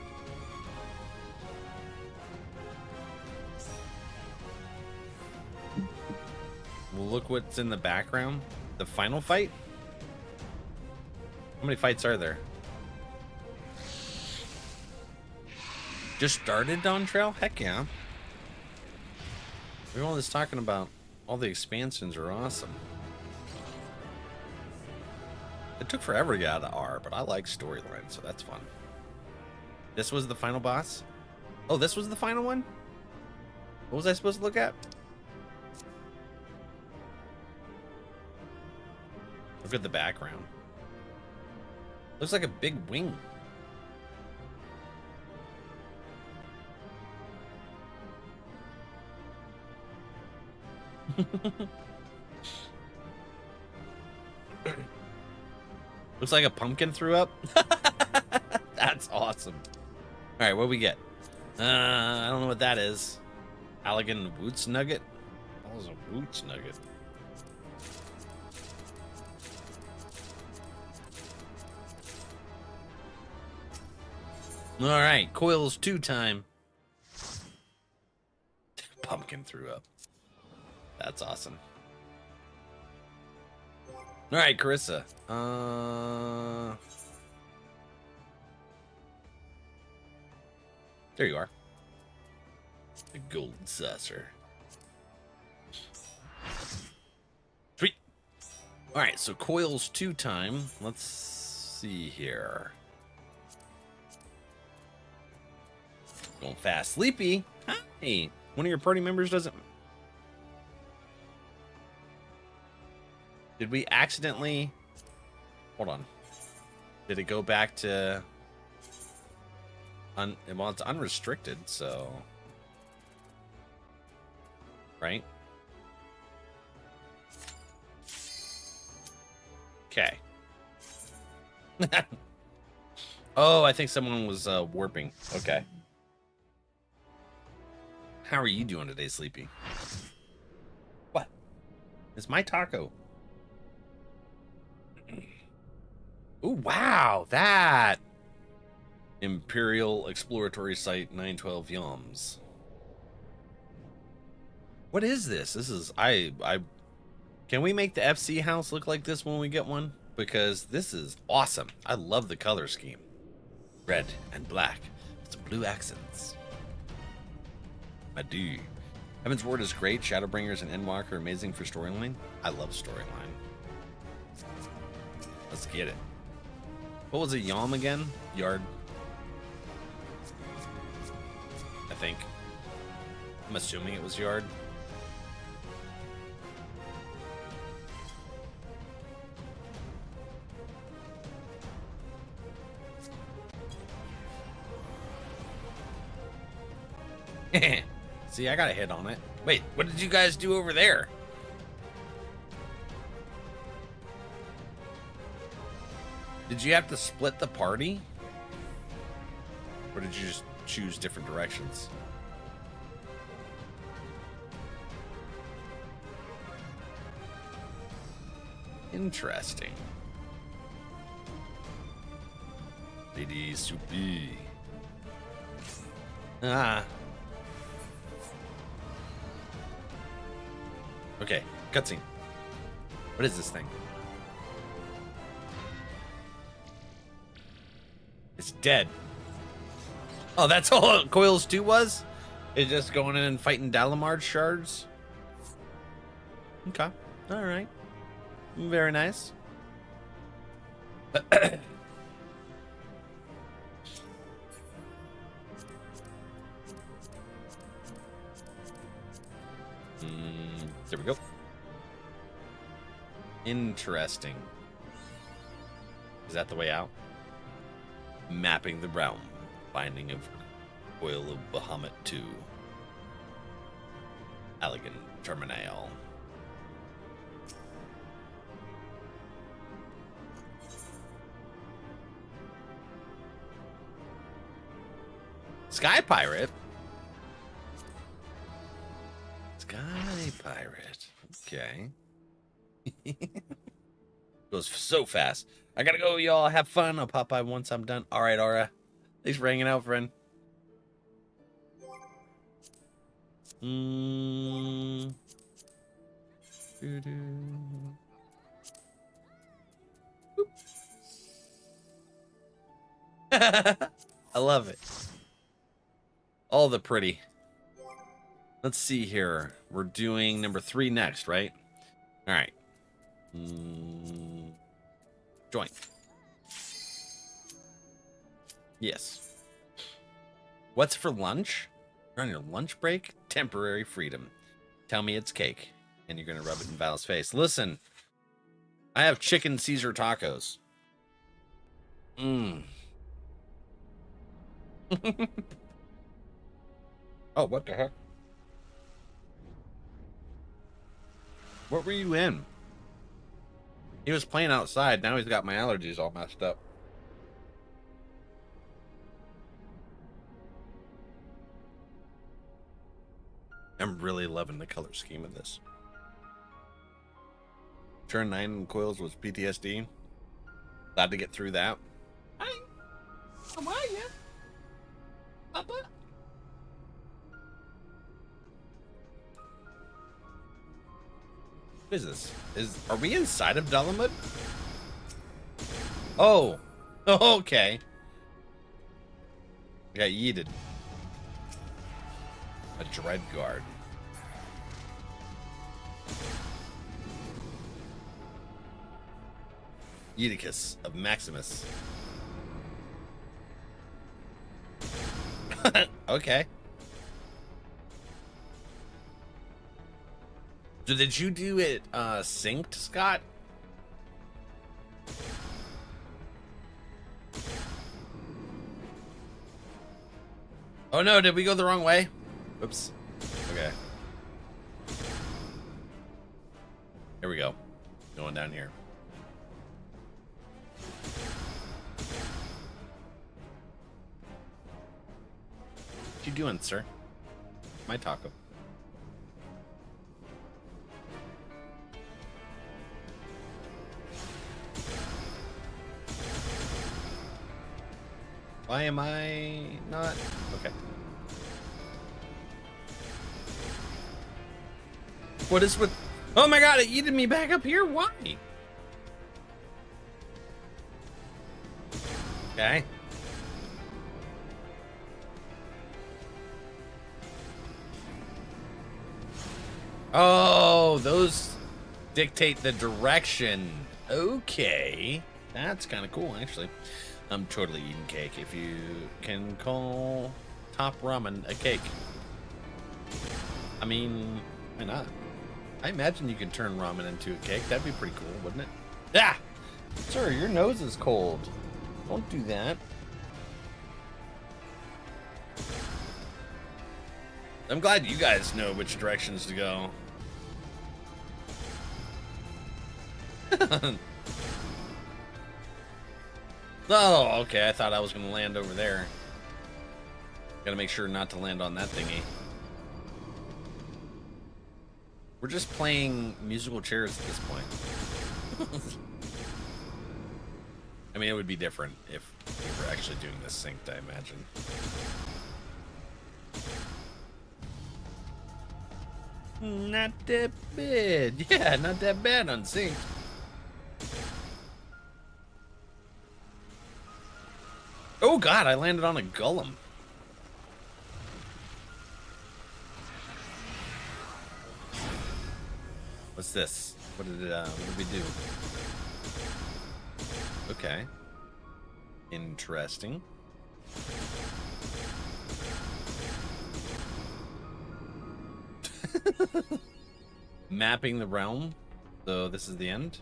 Well, look what's in the background. The final fight? How many fights are there? Just started Dawn Trail? Heck yeah. Everyone is talking about all the expansions are awesome. It took forever to get out of R, but I like storyline, so that's fun. This was the final boss? Oh, this was the final one? What was I supposed to look at? Look at the background. Looks like a big wing. Looks like a pumpkin threw up. That's awesome. All right, what do we get? I don't know what that is. Allegan Woots Nugget? What was a Woots Nugget? All right, Coils 2 time. Pumpkin threw up. That's awesome. All right, Carissa. There you are. The golden saucer. Sweet. All right, so Coils 2 time. Let's see here. Going fast. Sleepy. Hi. One of your party members doesn't... Did we accidentally... Hold on. Did it go back to... Well, it's unrestricted, so... Right? Okay. Oh, I think someone was warping. Okay. How are you doing today, Sleepy? What? It's my taco. Ooh, wow, that Imperial Exploratory Site 912 Yums. What is this? This is I can we make the FC house look like this when we get one? Because this is awesome. I love the color scheme. Red and black with some blue accents. I do. Heavensward is great. Shadowbringers and Endwalker are amazing for storyline. I love storyline. Let's get it. What was a Yom again? Yard. I think. I'm assuming it was Yard. See, I got a hit on it. Wait, what did you guys do over there? Did you have to split the party? Or did you just choose different directions? Interesting. Lady Soupy. Ah. Okay, cutscene. What is this thing? It's dead. Oh, that's all Coils 2 was? It's just going in and fighting Dalamar shards? Okay, alright. Very nice. There we go. Interesting. Is that the way out? Mapping the realm. Finding of Oil of Bahamut 2. Elegant Terminal. Sky Pirate? Sky Pirate. Okay. Goes so fast. I gotta go, y'all. Have fun. I'll pop by once I'm done. All right, Aura. Thanks for hanging out, friend. I love it. All the pretty. Let's see here. We're doing number 3 next, right? All right. Join. Yes. What's for lunch? You're on your lunch break? Temporary freedom. Tell me it's cake. And you're going to rub it in Val's face. Listen. I have chicken Caesar tacos. Oh, what the heck? What were you in? He was playing outside. Now he's got my allergies all messed up. I'm really loving the color scheme of this. Turn 9 in Coils was PTSD. Glad to get through that. Hi. How are you? Papa? What is this? Are we inside of Dalamud? Oh. Oh, okay. Got yeeted. A dread guard. Eutychus of Maximus. Okay. So did you do it synced, Scott? Oh no, did we go the wrong way? Oops. Okay. Here we go. Going down here. What you doing, sir? My taco. Why am I not? Okay. What is with... Oh my god, it yeeted me back up here? Why? Okay. Oh, those dictate the direction. Okay. That's kind of cool, actually. I'm totally eating cake if you can call top ramen a cake. I mean, why not? I imagine you can turn ramen into a cake. That'd be pretty cool, wouldn't it? Ah! Sir, your nose is cold. Don't do that. I'm glad you guys know which directions to go. Oh, okay. I thought I was going to land over there. Gotta make sure not to land on that thingy. We're just playing musical chairs at this point. I mean, it would be different if we were actually doing this synced, I imagine. Not that bad. Yeah, not that bad unsynced. Oh god, I landed on a golem. What's this? What did we do? Okay. Interesting. Mapping the realm. So this is the end.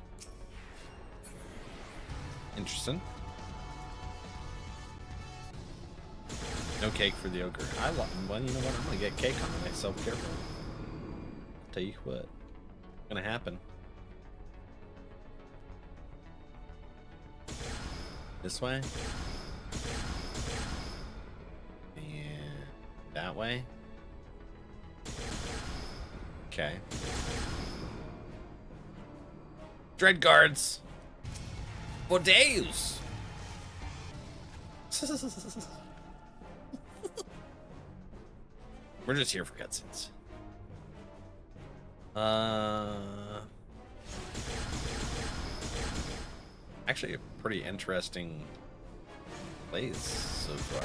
Interesting. No cake for the ogre. I love him. Well, you know what? I'm gonna get cake on myself. Careful. Tell you what. What's gonna happen? This way? And that way? Okay. Dread guards. Bodeus. We're just here for cutscenes. Actually, a pretty interesting place so far.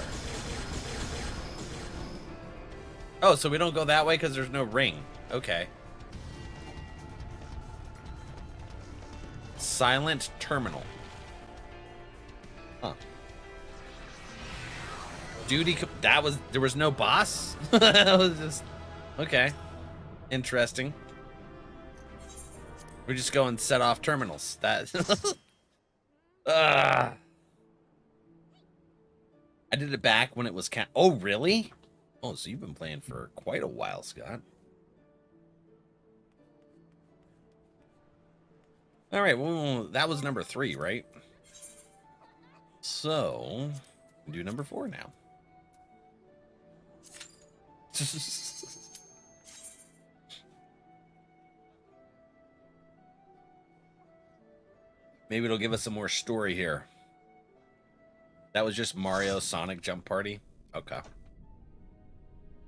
Oh, so we don't go that way because there's no ring. Okay. Silent terminal. Huh. Duty. That was. There was no boss. That was just. Okay. Interesting. We just go and set off terminals. That. I did it back when it was. Oh, really? Oh, so you've been playing for quite a while, Scott. All right, well, that was number 3, right? So, do number 4 now. Maybe it'll give us some more story here. That was just Mario Sonic Jump Party? Okay.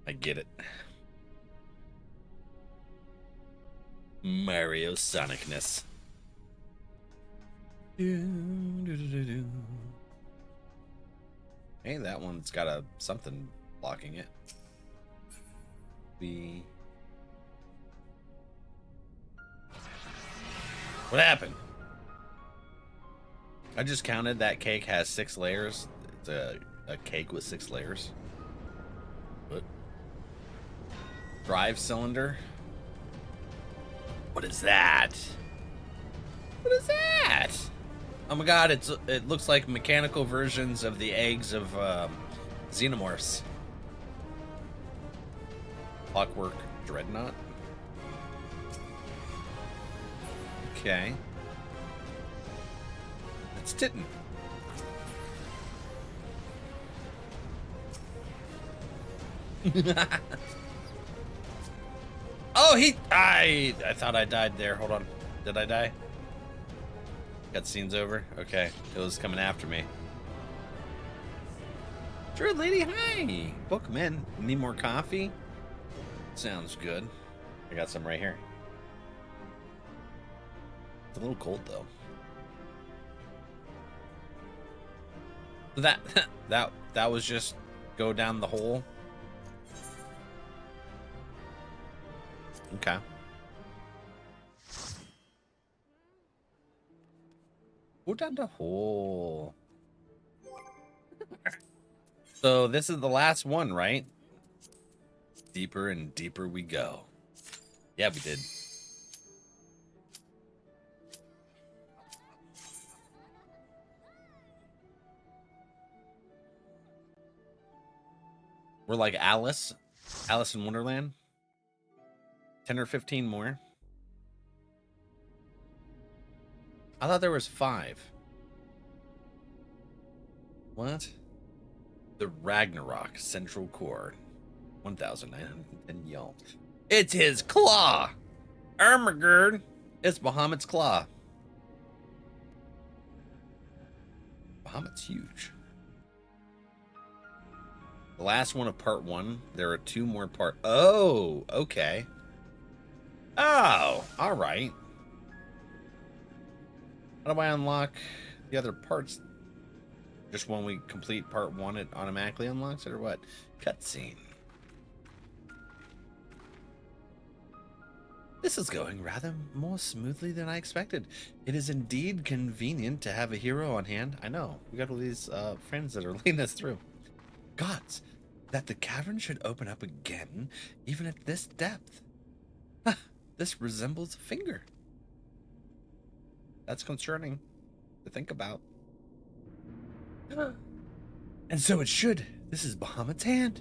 I get it. Mario Sonicness. Hey, that one's got a something blocking it. What happened? I just counted that cake has 6 layers. It's a cake with 6 layers. What? Drive cylinder? What is that? What is that? Oh my god, it looks like mechanical versions of the eggs of xenomorphs. Clockwork Dreadnought. Okay. It's Titten. Oh, I thought I died there. Hold on. Did I die? Cutscene's over? Okay. It was coming after me. Sure, lady, hi. Welcome in. Need more coffee? Sounds good. I got some right here. It's a little cold though. That was just go down the hole. Okay. Go down the hole. So this is the last one, right? Deeper and deeper we go. Yeah, we did. We're like Alice in Wonderland. 10 or 15 more. I thought there was 5. What? The Ragnarok Central Core. 1,910 y'all. It's his claw! Ermagerd! It's Bahamut's claw. Bahamut's huge. The last one of part 1. There are 2 more part. Oh, okay. Oh, all right. How do I unlock the other parts? Just when we complete part 1, it automatically unlocks it, or what? Cutscene. This is going rather more smoothly than I expected. It is indeed convenient to have a hero on hand. I know. We got all these friends that are leading us through. Gods, that the cavern should open up again, even at this depth. This resembles a finger. That's concerning to think about. And so it should. This is Bahamut's hand.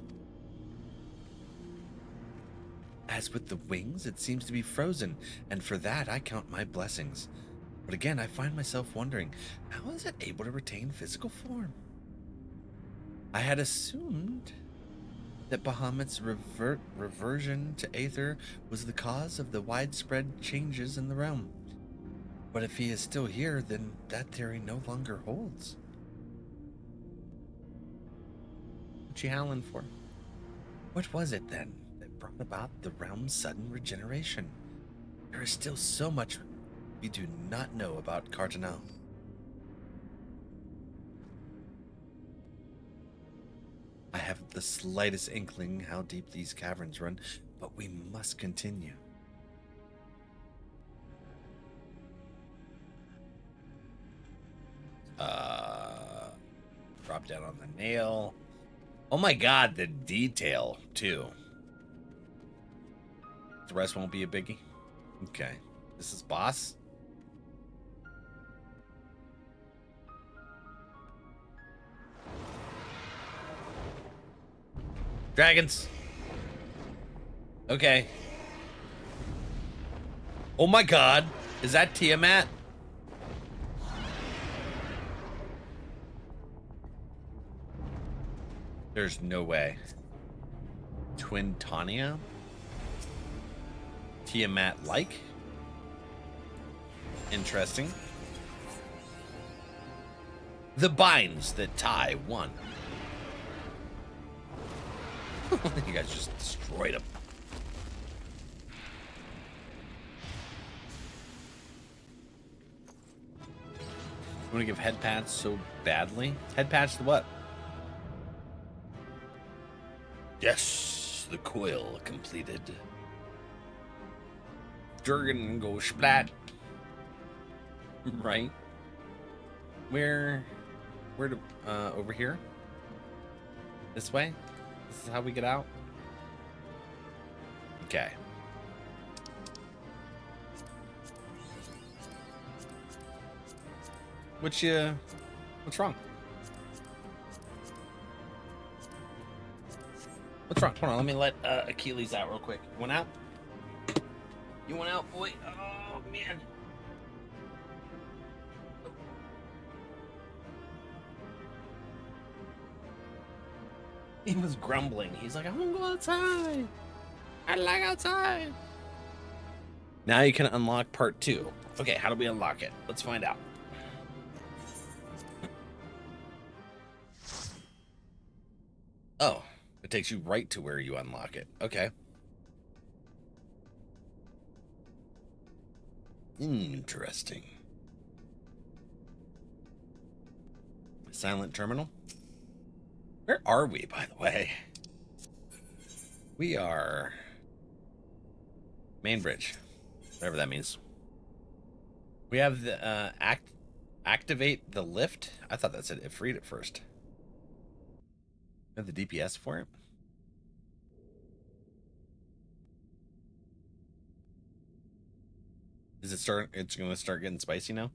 As with the wings, it seems to be frozen, and for that I count my blessings. But again, I find myself wondering, how is it able to retain physical form? I had assumed that Bahamut's reversion to Aether was the cause of the widespread changes in the realm. But if he is still here, then that theory no longer holds. What you howling for? What was it then that brought about the realm's sudden regeneration? There is still so much we do not know about Cardinal. I have the slightest inkling how deep these caverns run, but we must continue. Drop down on the nail. Oh my god, the detail, too. The rest won't be a biggie? Okay. This is boss? Dragons. Okay. Oh my god. Is that Tiamat? There's no way. Twin Tania? Tiamat-like? Interesting. The binds that tie one. You guys just destroyed him. You want to give head pats so badly? Head pats to what? Yes, the coil completed. Jurgen go splat. Right? Where to, over here? This way? This is how we get out? Okay. What's wrong? What's wrong? Hold on, let me let Achilles out real quick. You want out? You want out, boy? Oh, man. He was grumbling. He's like, I want to go outside. I like outside. Now you can unlock part 2. Okay, how do we unlock it? Let's find out. Oh, it takes you right to where you unlock it. Okay. Interesting. Silent terminal? Where are we, by the way? We are main bridge, whatever that means. We have the activate the lift. I thought that said it freed it first. We have the DPS for it. Is it start? It's going to start getting spicy now.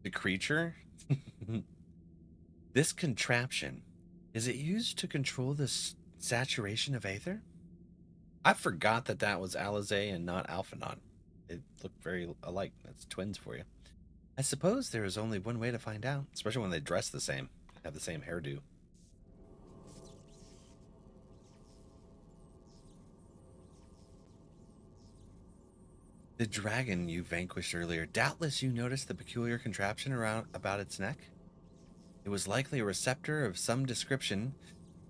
The creature. This contraption, is it used to control the saturation of aether? I forgot that that was Eorzea and not Alphanon. It looked very alike. That's twins for you. I suppose there is only one way to find out, especially when they dress the same, have the same hairdo. The dragon you vanquished earlier, doubtless you noticed the peculiar contraption about its neck. It was likely a receptor of some description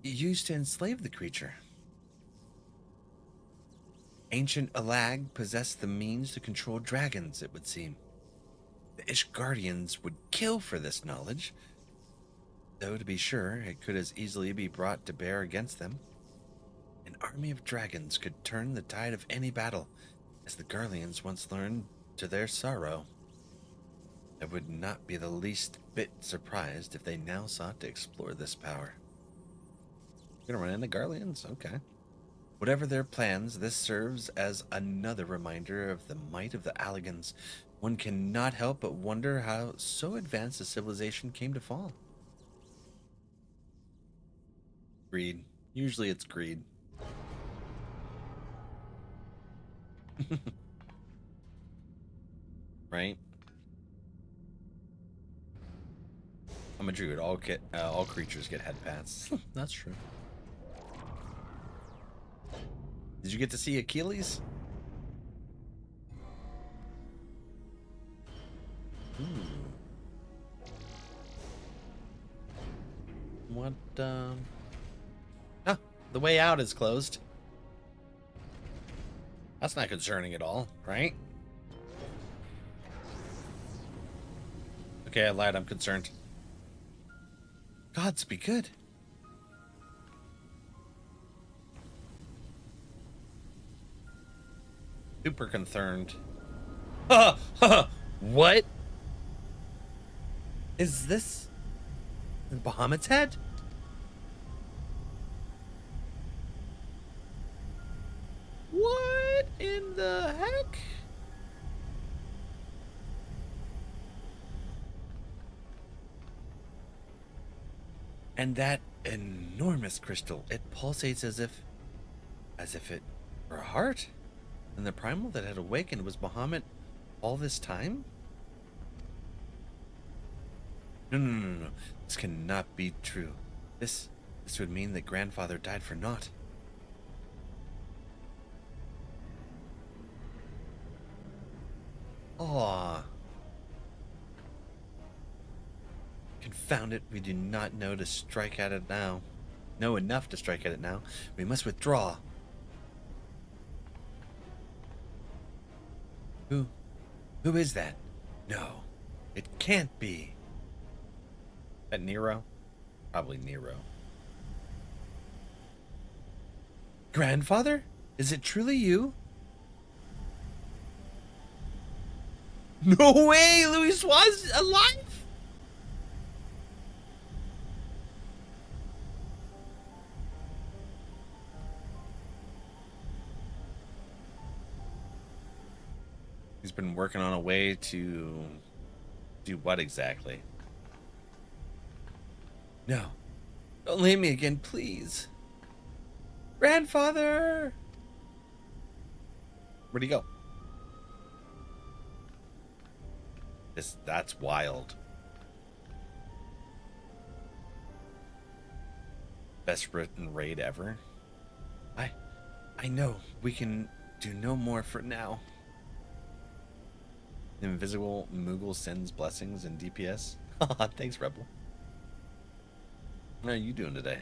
used to enslave the creature. Ancient Alag possessed the means to control dragons, it would seem. The Ishgardians would kill for this knowledge, though to be sure, it could as easily be brought to bear against them. An army of dragons could turn the tide of any battle, as the Garleans once learned to their sorrow. I would not be the least bit surprised if they now sought to explore this power. You're gonna run into Garleans? Okay. Whatever their plans, this serves as another reminder of the might of the Alligans. One cannot help but wonder how so advanced a civilization came to fall. Greed. Usually it's greed. Right? I'm a druid. All creatures get head pats. That's true. Did you get to see Achilles? What, Ah, the way out is closed. That's not concerning at all, right? Okay, I lied. I'm concerned. Gods be good. Super concerned. What? Is this Bahamut's head? What in the heck? And that enormous crystal, it pulsates as if it were a heart. And the primal that had awakened was Bahamut all this time? No. This cannot be true. This would mean that grandfather died for naught. Aw. Confound it, we do not know to strike at it now. Know enough to strike at it now. We must withdraw. Who is that? No, it can't be. That Nero? Probably Nero. Grandfather? Is it truly you? No way! Louis was alive? He's been working on a way to do what exactly? No. Don't leave me again, please. Grandfather! Where'd he go? That's wild. Best written raid ever. I know we can do no more for now. Invisible Moogle sends blessings and DPS. Thanks, Rebel. How are you doing today?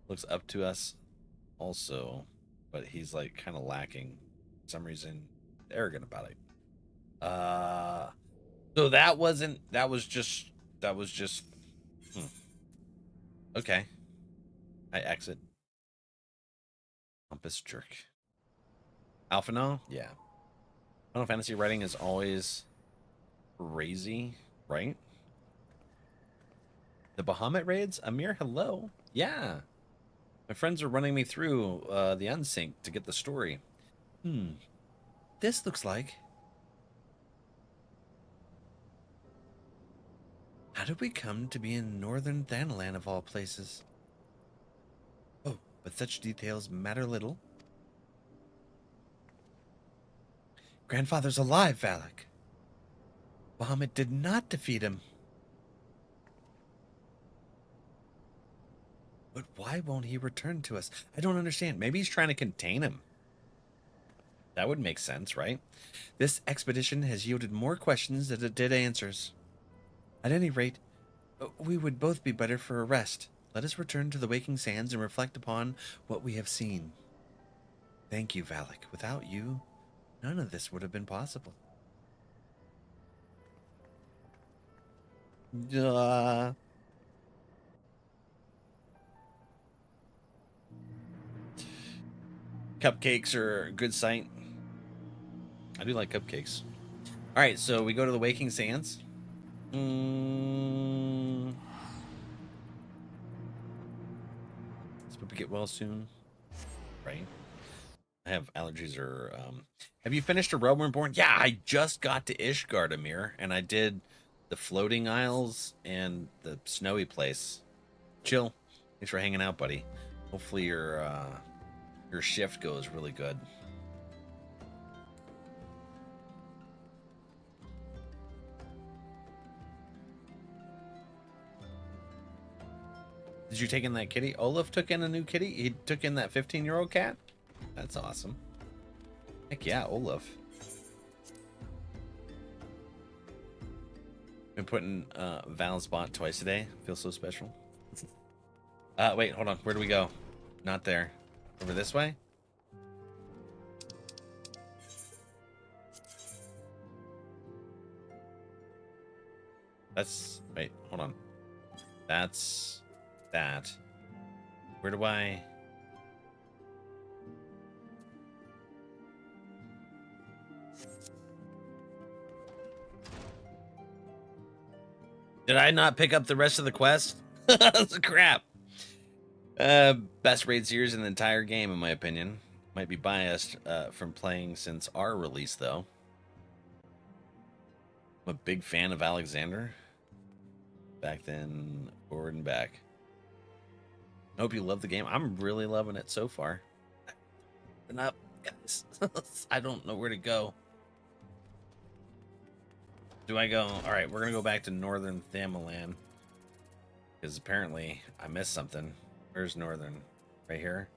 Looks up to us also, but he's like kind of lacking for some reason, arrogant about it. So that was just okay. I exit. Compass jerk. Alpha no? Yeah. Final Fantasy writing is always crazy, right? The Bahamut raids? Amir, hello. Yeah. My friends are running me through the unsync to get the story. This looks like... How did we come to be in northern Thanalan of all places? Oh, but such details matter little. Grandfather's alive, Valak. Bahamut did not defeat him. But why won't he return to us? I don't understand. Maybe he's trying to contain him. That would make sense, right? This expedition has yielded more questions than it did answers. At any rate, we would both be better for a rest. Let us return to the Waking Sands and reflect upon what we have seen. Thank you, Valak. Without you, none of this would have been possible. Cupcakes are a good sight. I do like cupcakes. All right, so we go to the Waking Sands. Let's hope we get well soon. Right? I have allergies or have you finished A Realm Reborn? Yeah, I just got to Ishgard, Amir, and I did the floating isles and the snowy place. Chill. Thanks for hanging out, buddy. Hopefully your shift goes really good. Did you take in that kitty? Olaf took in a new kitty? He took in that 15-year-old cat? That's awesome. Heck yeah, Olaf. Been putting Val's spot twice a day. Feels so special. Wait, hold on. Where do we go? Not there. Over this way? That's... Wait, hold on. That's... that. Where do I... Did I not pick up the rest of the quest? That's crap. Best raid series in the entire game, in my opinion. Might be biased from playing since our release, though. I'm a big fan of Alexander. Back then, forward and back. I hope you love the game. I'm really loving it so far. Open up, guys. I don't know where to go. Do I go? All right, we're going to go back to Northern Thanalan. Because apparently I missed something. Where's Northern? Right here?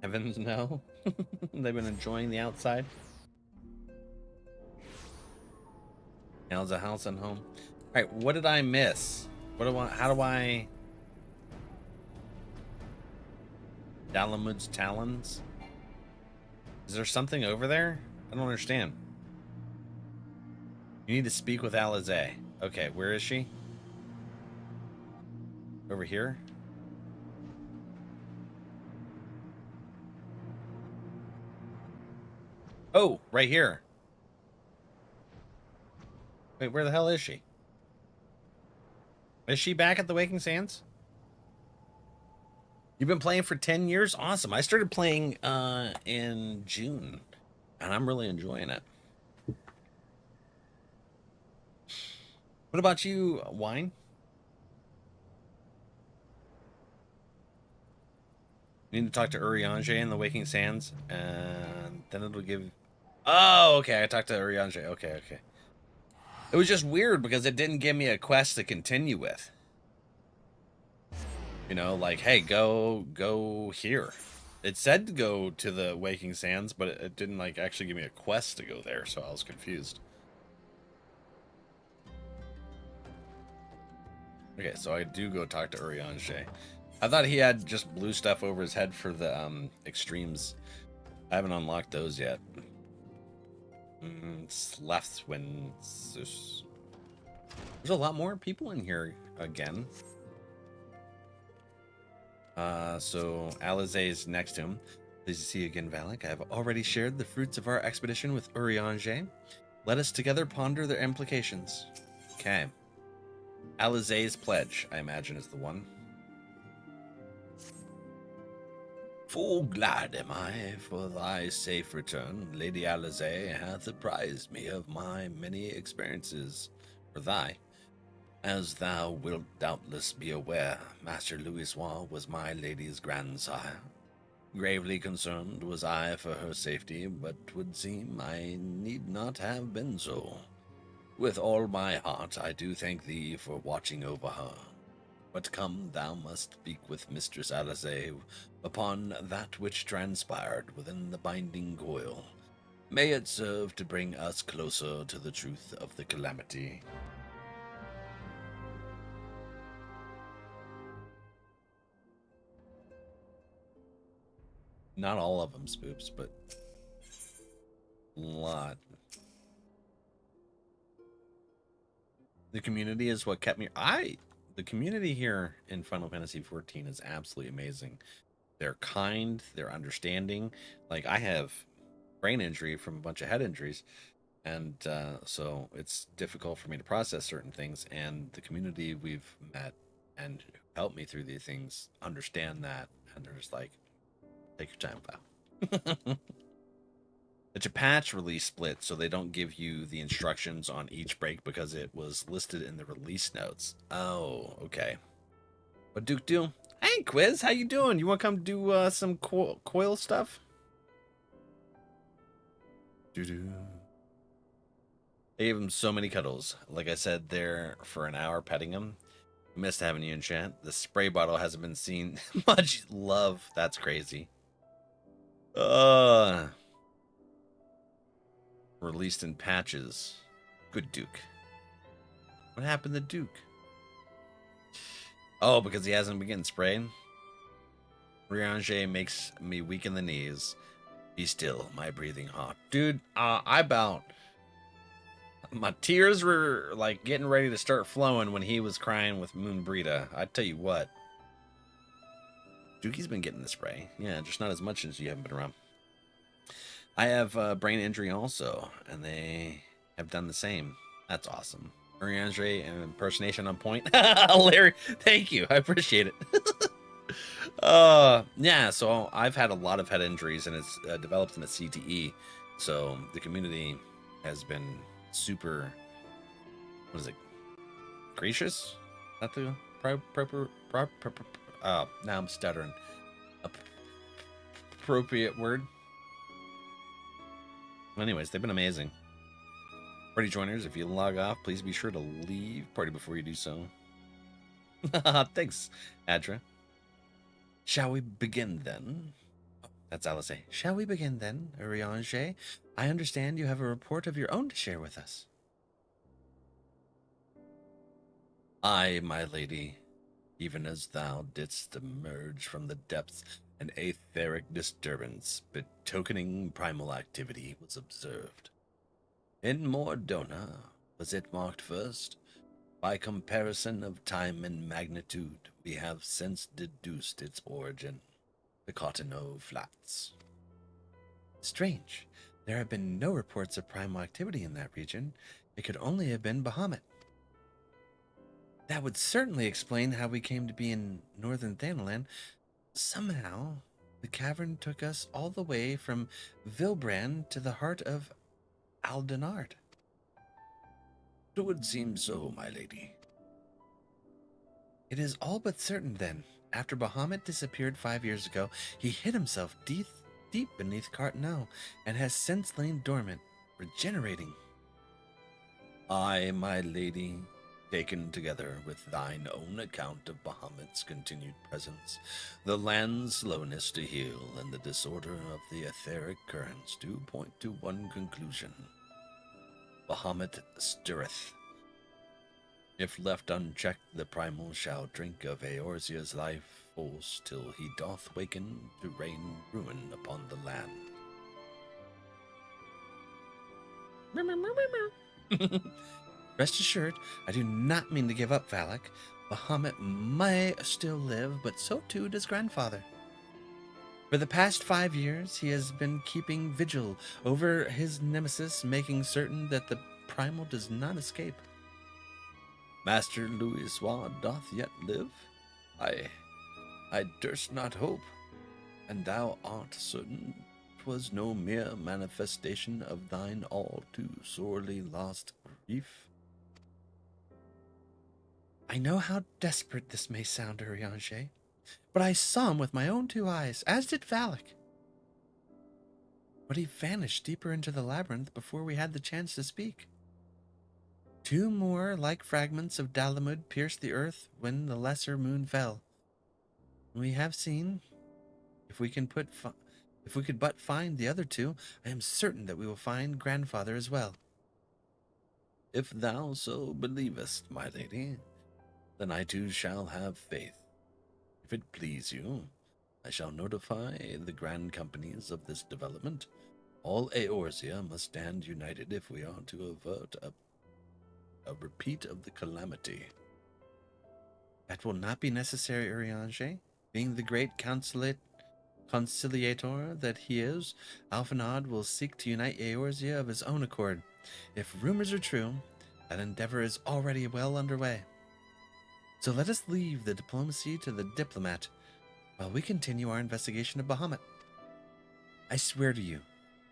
Heavens, no. They've been enjoying the outside. How's a house and home? All right, what did I miss? How do I... Dalamud's Talons? Is there something over there? I don't understand. You need to speak with Eorzea. Okay, where is she? Over here? Oh, right here. Wait, where the hell is she? Is she back at the Waking Sands? You've been playing for 10 years? Awesome. I started playing in June. and I'm really enjoying it. What about you, Wine? You need to talk to Eorzea in the Waking Sands, and then it'll give... Oh, okay, I talked to Eorzea. Okay, okay. It was just weird because it didn't give me a quest to continue with. You know, like, hey, go here. It said to go to the Waking Sands, but it didn't, like, actually give me a quest to go there, so I was confused. Okay, so I do go talk to Eorzea. I thought he had just blue stuff over his head for the extremes. I haven't unlocked those yet. Slefswin. There's a lot more people in here again. So Alizé is next to him. Pleased to see you again, Valak. I have already shared the fruits of our expedition with Eorzea. Let us together ponder their implications. Okay. Alizé's pledge, I imagine, is the one. Full glad am I for thy safe return. Lady Alizé hath apprised me of my many experiences for thy. As thou wilt doubtless be aware, Master Louisoix was my lady's grandsire. Gravely concerned was I for her safety, but 'twould seem I need not have been so. With all my heart I do thank thee for watching over her. But come, thou must speak with Mistress Alizé upon that which transpired within the binding coil. May it serve to bring us closer to the truth of the calamity. Not all of them, Spoops, but a lot. The community is what kept me... The community here in Final Fantasy XIV is absolutely amazing. They're kind, they're understanding. Like, I have brain injury from a bunch of head injuries, and so it's difficult for me to process certain things, and the community we've met and helped me through these things understand that, and they're just like, take your time, pal. It's a patch release split, so they don't give you the instructions on each break because it was listed in the release notes. Oh, okay. What Duke do? Hey, Quiz, how you doing? You want to come do some coil stuff? Doo-doo. I gave him so many cuddles. Like I said there for an hour petting him. Missed having you in chat. The spray bottle hasn't been seen. Much love. That's crazy. Released in patches. Good Duke. What happened to Duke? Oh, because he hasn't been getting sprayed? Eorzea makes me weak in the knees. Be still, my breathing heart. Dude, I about... My tears were, like, getting ready to start flowing when he was crying with Moon Brita. I tell you what. Dukey's been getting the spray. Yeah, just not as much as you haven't been around. I have brain injury also, and they have done the same. That's awesome. Eorzea and impersonation on point. Larry, thank you. I appreciate it. Yeah, so I've had a lot of head injuries, and it's developed in a CTE. So the community has been super, what is it, gracious? Not the proper, now I'm stuttering. Appropriate word. Anyways, they've been amazing. Party joiners, if you log off, please be sure to leave party before you do so. Thanks, Adra. Shall we begin then? Oh, that's Alizé. Shall we begin then, Eorzea? I understand you have a report of your own to share with us. Aye, my lady, even as thou didst emerge from the depths, an etheric disturbance betokening primal activity was observed. In Mordona was it marked first? By comparison of time and magnitude, we have since deduced its origin, the Cotonou Flats. Strange. There have been no reports of primal activity in that region. It could only have been Bahamut. That would certainly explain how we came to be in northern Thanalan. Somehow, The cavern took us all the way from Vilbrand to the heart of Aldenard. It would seem so, my lady. It is all but certain, then. After Bahamut disappeared 5 years ago, he hid himself deep beneath Cartnell, and has since lain dormant, regenerating. I, my lady, taken together with thine own account of Bahamut's continued presence, the land's slowness to heal, and the disorder of the etheric currents do point to one conclusion. Bahamut stirreth. If left unchecked, the primal shall drink of Eorzea's life force till he doth waken to rain ruin upon the land. Rest assured, I do not mean to give up Valak. Bahamut may still live, but so too does grandfather. For the past 5 years, he has been keeping vigil over his nemesis, making certain that the primal does not escape. Master Louis doth yet live? I durst not hope, and thou art certain 'twas no mere manifestation of thine all too sorely lost grief? I know how desperate this may sound, Eorzea, but I saw him with my own 2 eyes, as did Valak. But he vanished deeper into the labyrinth before we had the chance to speak. 2 more like fragments of Dalamud pierced the earth when the lesser moon fell. We have seen. If we could but find the other 2, I am certain that we will find grandfather as well. If thou so believest, my lady, then I too shall have faith. If it please you, I shall notify the grand companies of this development. All Eorzea must stand united if we are to avert a repeat of the calamity. That will not be necessary, Eorzea. Being the great conciliator that he is, Alphanod will seek to unite Eorzea of his own accord. If rumors are true, that endeavor is already well underway. So let us leave the diplomacy to the diplomat, while we continue our investigation of Bahamut. I swear to you,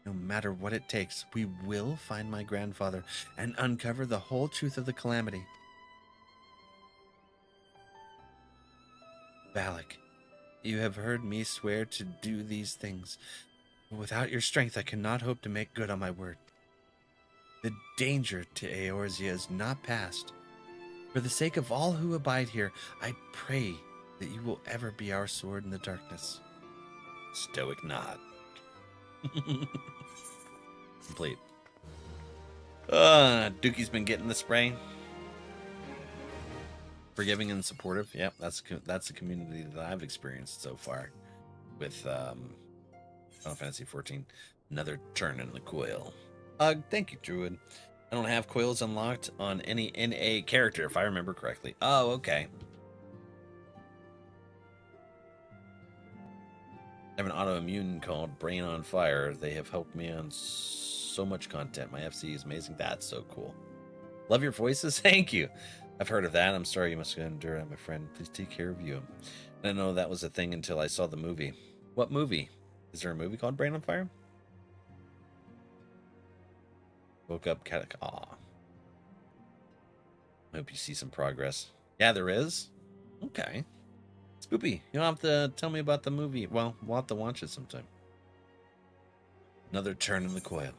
no matter what it takes, we will find my grandfather and uncover the whole truth of the calamity. Valak, you have heard me swear to do these things, but without your strength I cannot hope to make good on my word. The danger to Eorzea is not past. For the sake of all who abide here, I pray that you will ever be our sword in the darkness. Stoic nod. Complete. Dookie's been getting the spray. Forgiving and supportive. Yep, that's the community that I've experienced so far with Final Fantasy XIV. Another turn in the coil. Thank you, Druid. I don't have coils unlocked on any NA character, if I remember correctly. Oh, okay. I have an autoimmune called Brain on Fire. They have helped me on so much content. My FC is amazing. That's so cool. Love your voices. Thank you. I've heard of that. I'm sorry you must endure that, my friend. Please take care of you. I didn't know that was a thing until I saw the movie. What movie? Is there a movie called Brain on Fire? Woke up, aw. I hope you see some progress. Yeah, there is? Okay. Spoopy, you don't have to tell me about the movie. Well, we'll have to watch it sometime. Another turn in the coil.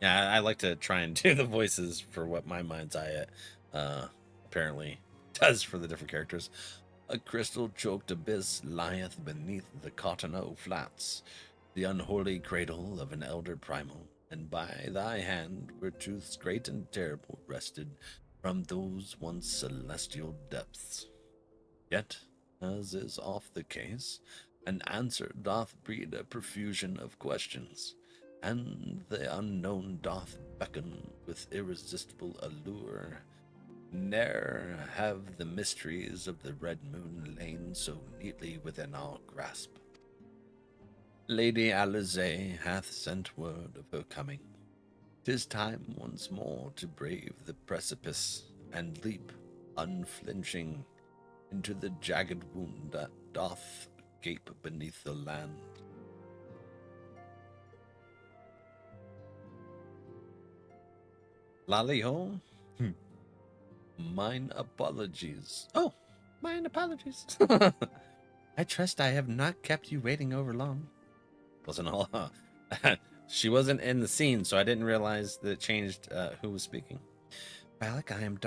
Yeah, I like to try and do the voices for what my mind's eye apparently does for the different characters. A crystal-choked abyss lieth beneath the Cotonou flats, the unholy cradle of an elder primal, and by thy hand where truths great and terrible rested from those once celestial depths. Yet, as is oft the case, an answer doth breed a profusion of questions, and the unknown doth beckon with irresistible allure. Ne'er have the mysteries of the red moon lain so neatly within our grasp. Lady Eorzea hath sent word of her coming. 'Tis time once more to brave the precipice and leap, unflinching, into the jagged wound that doth gape beneath the land. Lally-ho? Mine apologies. Oh, mine apologies. I trust I have not kept you waiting over long. Wasn't all. She wasn't in the scene, so I didn't realize that it changed who was speaking. Valak, I am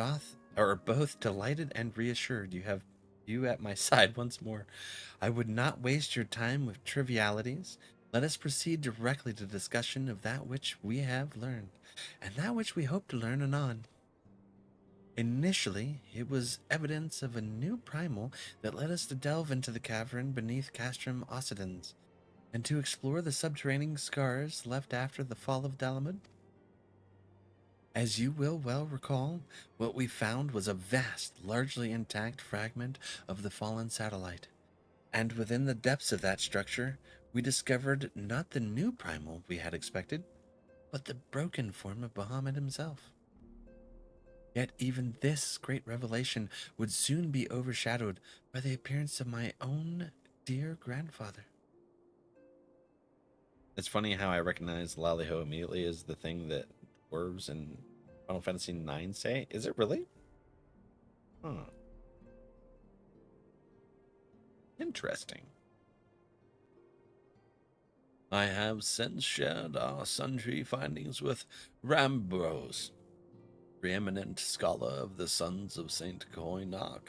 both delighted and reassured you have you at my side once more. I would not waste your time with trivialities. Let us proceed directly to discussion of that which we have learned, and that which we hope to learn anon. Initially, it was evidence of a new primal that led us to delve into the cavern beneath Castrum Occidens, and to explore the subterranean scars left after the fall of Dalamud. As you will well recall, what we found was a vast, largely intact fragment of the fallen satellite, and within the depths of that structure, we discovered not the new primal we had expected, but the broken form of Bahamut himself. Yet even this great revelation would soon be overshadowed by the appearance of my own dear grandfather. It's funny how I recognize Lally-ho immediately as the thing that dwarves in Final Fantasy IX say. Is it really? Huh. Interesting. I have since shared our sundry findings with Rambros, preeminent scholar of the Sons of Saint Koinak,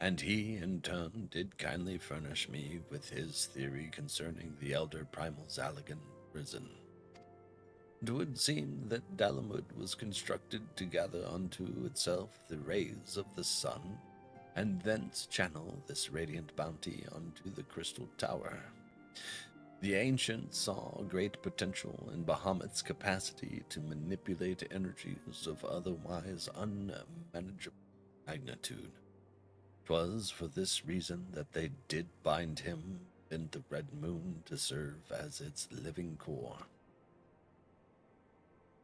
and he, in turn, did kindly furnish me with his theory concerning the Elder Primal's Allagan prison. It would seem that Dalamud was constructed to gather unto itself the rays of the sun, and thence channel this radiant bounty unto the Crystal Tower. The ancients saw great potential in Bahamut's capacity to manipulate energies of otherwise unmanageable magnitude. 'Twas for this reason that they did bind him in the Red Moon to serve as its living core.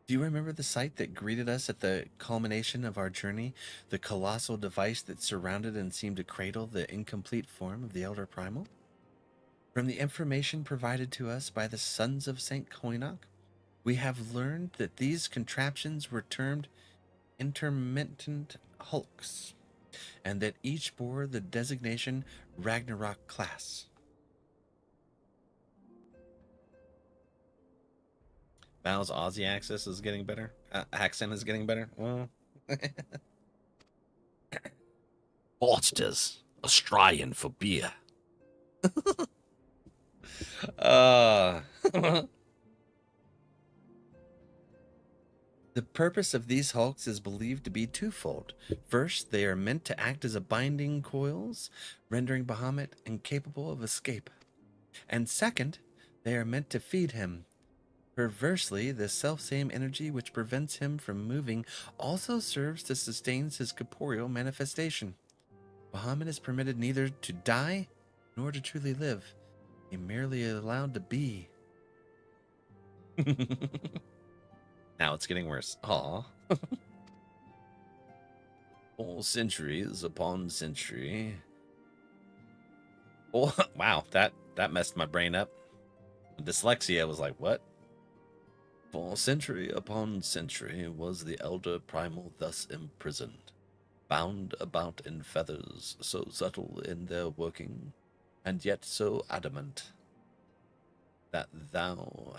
Do you remember the sight that greeted us at the culmination of our journey? The colossal device that surrounded and seemed to cradle the incomplete form of the Elder Primal? From the information provided to us by the Sons of St. Koinak, we have learned that these contraptions were termed intermittent hulks, and that each bore the designation Ragnarok class. Val's Aussie accent is getting better. Accent is getting better. Well, Forsters, Australian for beer. the purpose of these hulks is believed to be twofold. First, they are meant to act as a binding coils, rendering Bahamut incapable of escape. And second, they are meant to feed him. Perversely, the selfsame energy which prevents him from moving also serves to sustain his corporeal manifestation. Bahamut is permitted neither to die nor to truly live. He merely allowed to be. Now it's getting worse. Aw. For centuries upon century. Oh, wow, that messed my brain up. Dyslexia was like, what? For century upon century was the Elder Primal thus imprisoned, bound about in feathers so subtle in their working, and yet so adamant, that thou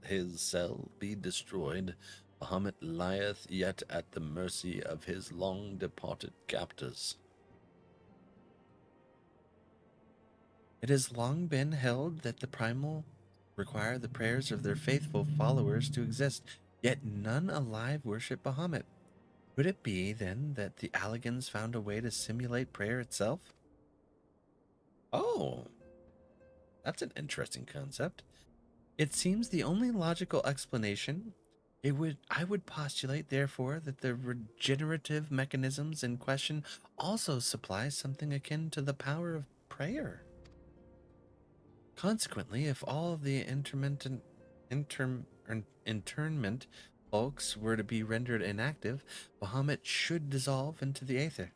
his cell be destroyed, Bahamut lieth yet at the mercy of his long-departed captors. It has long been held that the primal require the prayers of their faithful followers to exist, yet none alive worship Bahamut. Could it be, then, that the Allagans found a way to simulate prayer itself? Oh, that's an interesting concept. It seems the only logical explanation. I would postulate, therefore, that the regenerative mechanisms in question also supply something akin to the power of prayer. Consequently, if all of the internment hulks were to be rendered inactive, Bahamut should dissolve into the aether.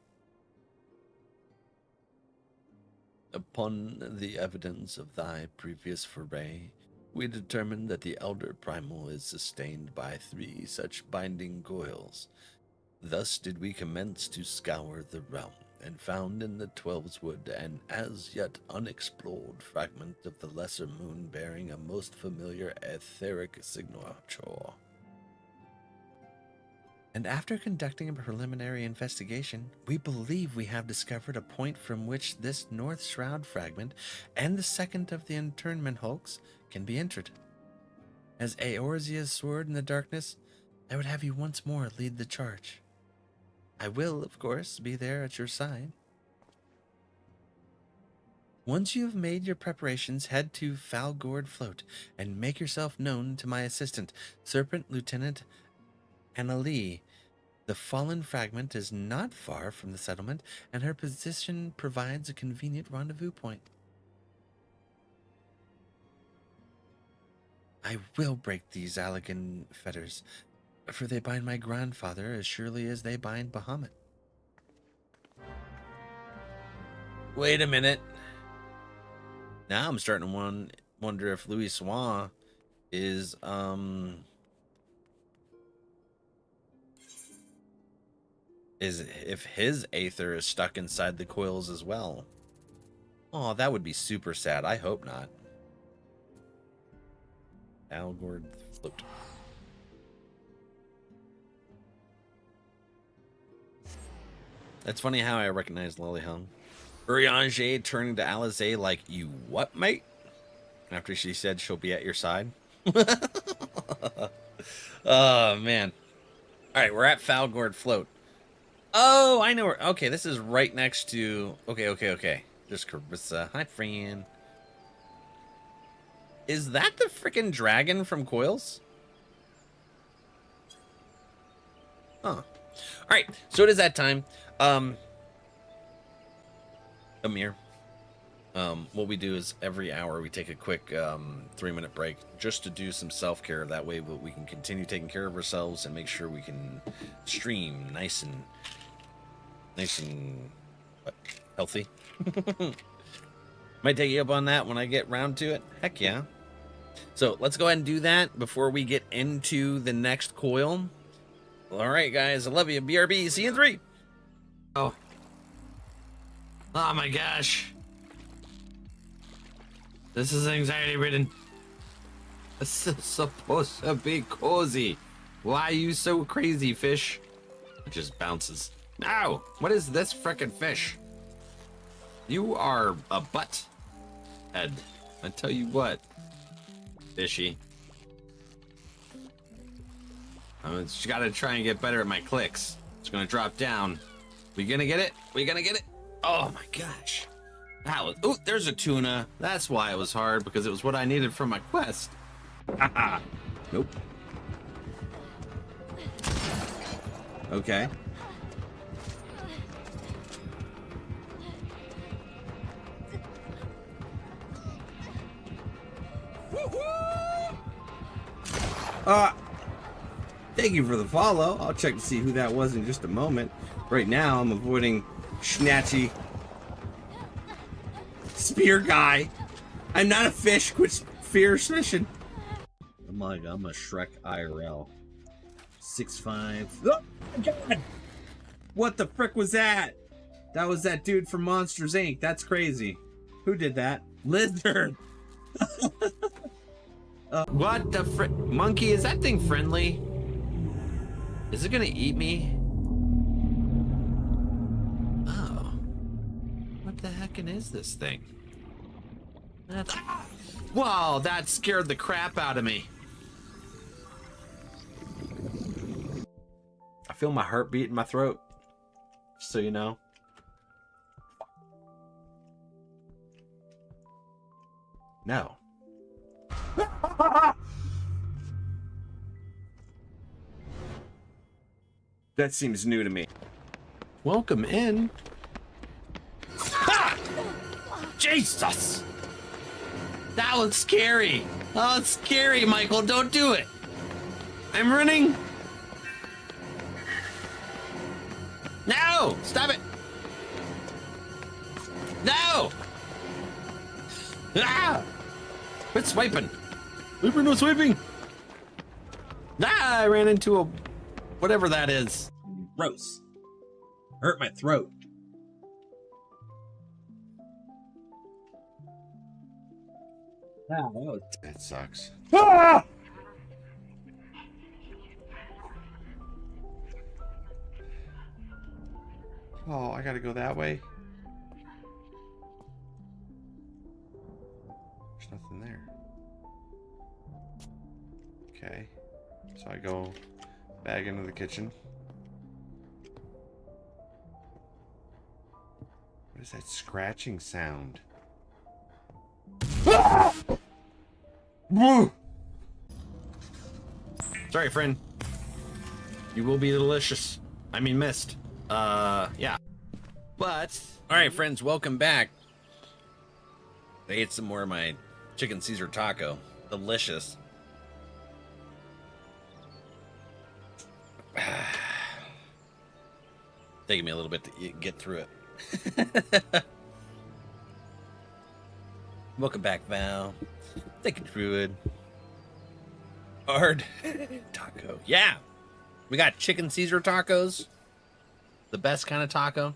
Upon the evidence of thy previous foray, we determined that the Elder Primal is sustained by 3 such binding coils. Thus did we commence to scour the realm, and found in the Twelveswood an as yet unexplored fragment of the Lesser Moon bearing a most familiar etheric signature. And after conducting a preliminary investigation, we believe we have discovered a point from which this North Shroud fragment and the second of the internment hulks can be entered. As Eorzea's sword in the darkness, I would have you once more lead the charge. I will, of course, be there at your side. Once you have made your preparations, head to Falgord Float and make yourself known to my assistant, Serpent Lieutenant Annalee. The fallen fragment is not far from the settlement, and her position provides a convenient rendezvous point. I will break these Allegan fetters, for they bind my grandfather as surely as they bind Bahamut. Wait a minute. Now I'm starting to wonder if Louis Swan is if his aether is stuck inside the coils as well. Oh, that would be super sad. I hope not. Falgord Float. That's funny how I recognize Lily Hung. Urianger turning to Alizé like, "You what, mate?" After she said she'll be at your side. Oh, man. All right, we're at Falgord Float. Oh, I know where. Okay, this is right next to. Okay. There's Carissa. Hi, friend. Is that the freaking dragon from Coils? Huh. All right, so it is that time. Amir. What we do is every hour we take a quick 3-minute break just to do some self-care. That way we can continue taking care of ourselves and make sure we can stream nice and what, healthy. Might take you up on that when I get round to it. Heck yeah. So let's go ahead and do that before we get into the next coil. All right, guys. I love you. BRB. See you in 3. Oh my gosh. This is anxiety ridden. This is supposed to be cozy. Why are you so crazy, fish? It just bounces. No! What is this frickin' fish? You are a butt head. I tell you what, fishy. I just gotta try and get better at my clicks. It's gonna drop down. We gonna get it? We gonna get it? Oh my gosh. That was. Oh, there's a tuna. That's why it was hard, because it was what I needed for my quest. Haha. Nope. Okay. Thank you for the follow. I'll check to see who that was in just a moment. Right now, I'm avoiding Schnatchy Spear Guy. I'm not a fish. Quit fear fishing. I'm a Shrek IRL. 6'5". Oh my god! What the frick was that? That was that dude from Monsters Inc. That's crazy. Who did that? Lizard. What the frick? Monkey, is that thing friendly? Is it gonna eat me? Oh. What the heckin' is this thing? Whoa, that scared the crap out of me. I feel my heartbeat in my throat. Just so you know. No. That seems new to me. Welcome in. Ha! Jesus! That was scary. Oh, it's scary, Michael. Don't do it. I'm running. No! Stop it! No! Ah! Quit swiping. Leave no swiping. Ah, I ran into a whatever that is. Gross. Hurt my throat. That sucks. Ah! Oh, I gotta go that way. There's nothing there. Okay. So I go back into the kitchen. What is that scratching sound? Ah! Woo! Sorry, friend. You will be delicious. I mean, missed. Yeah. But, all right, friends, welcome back. I ate some more of my chicken Caesar taco. Delicious. Taking me a little bit to get through it. Welcome back, Val. Take it through it. Hard taco. Yeah. We got chicken Caesar tacos. The best kind of taco.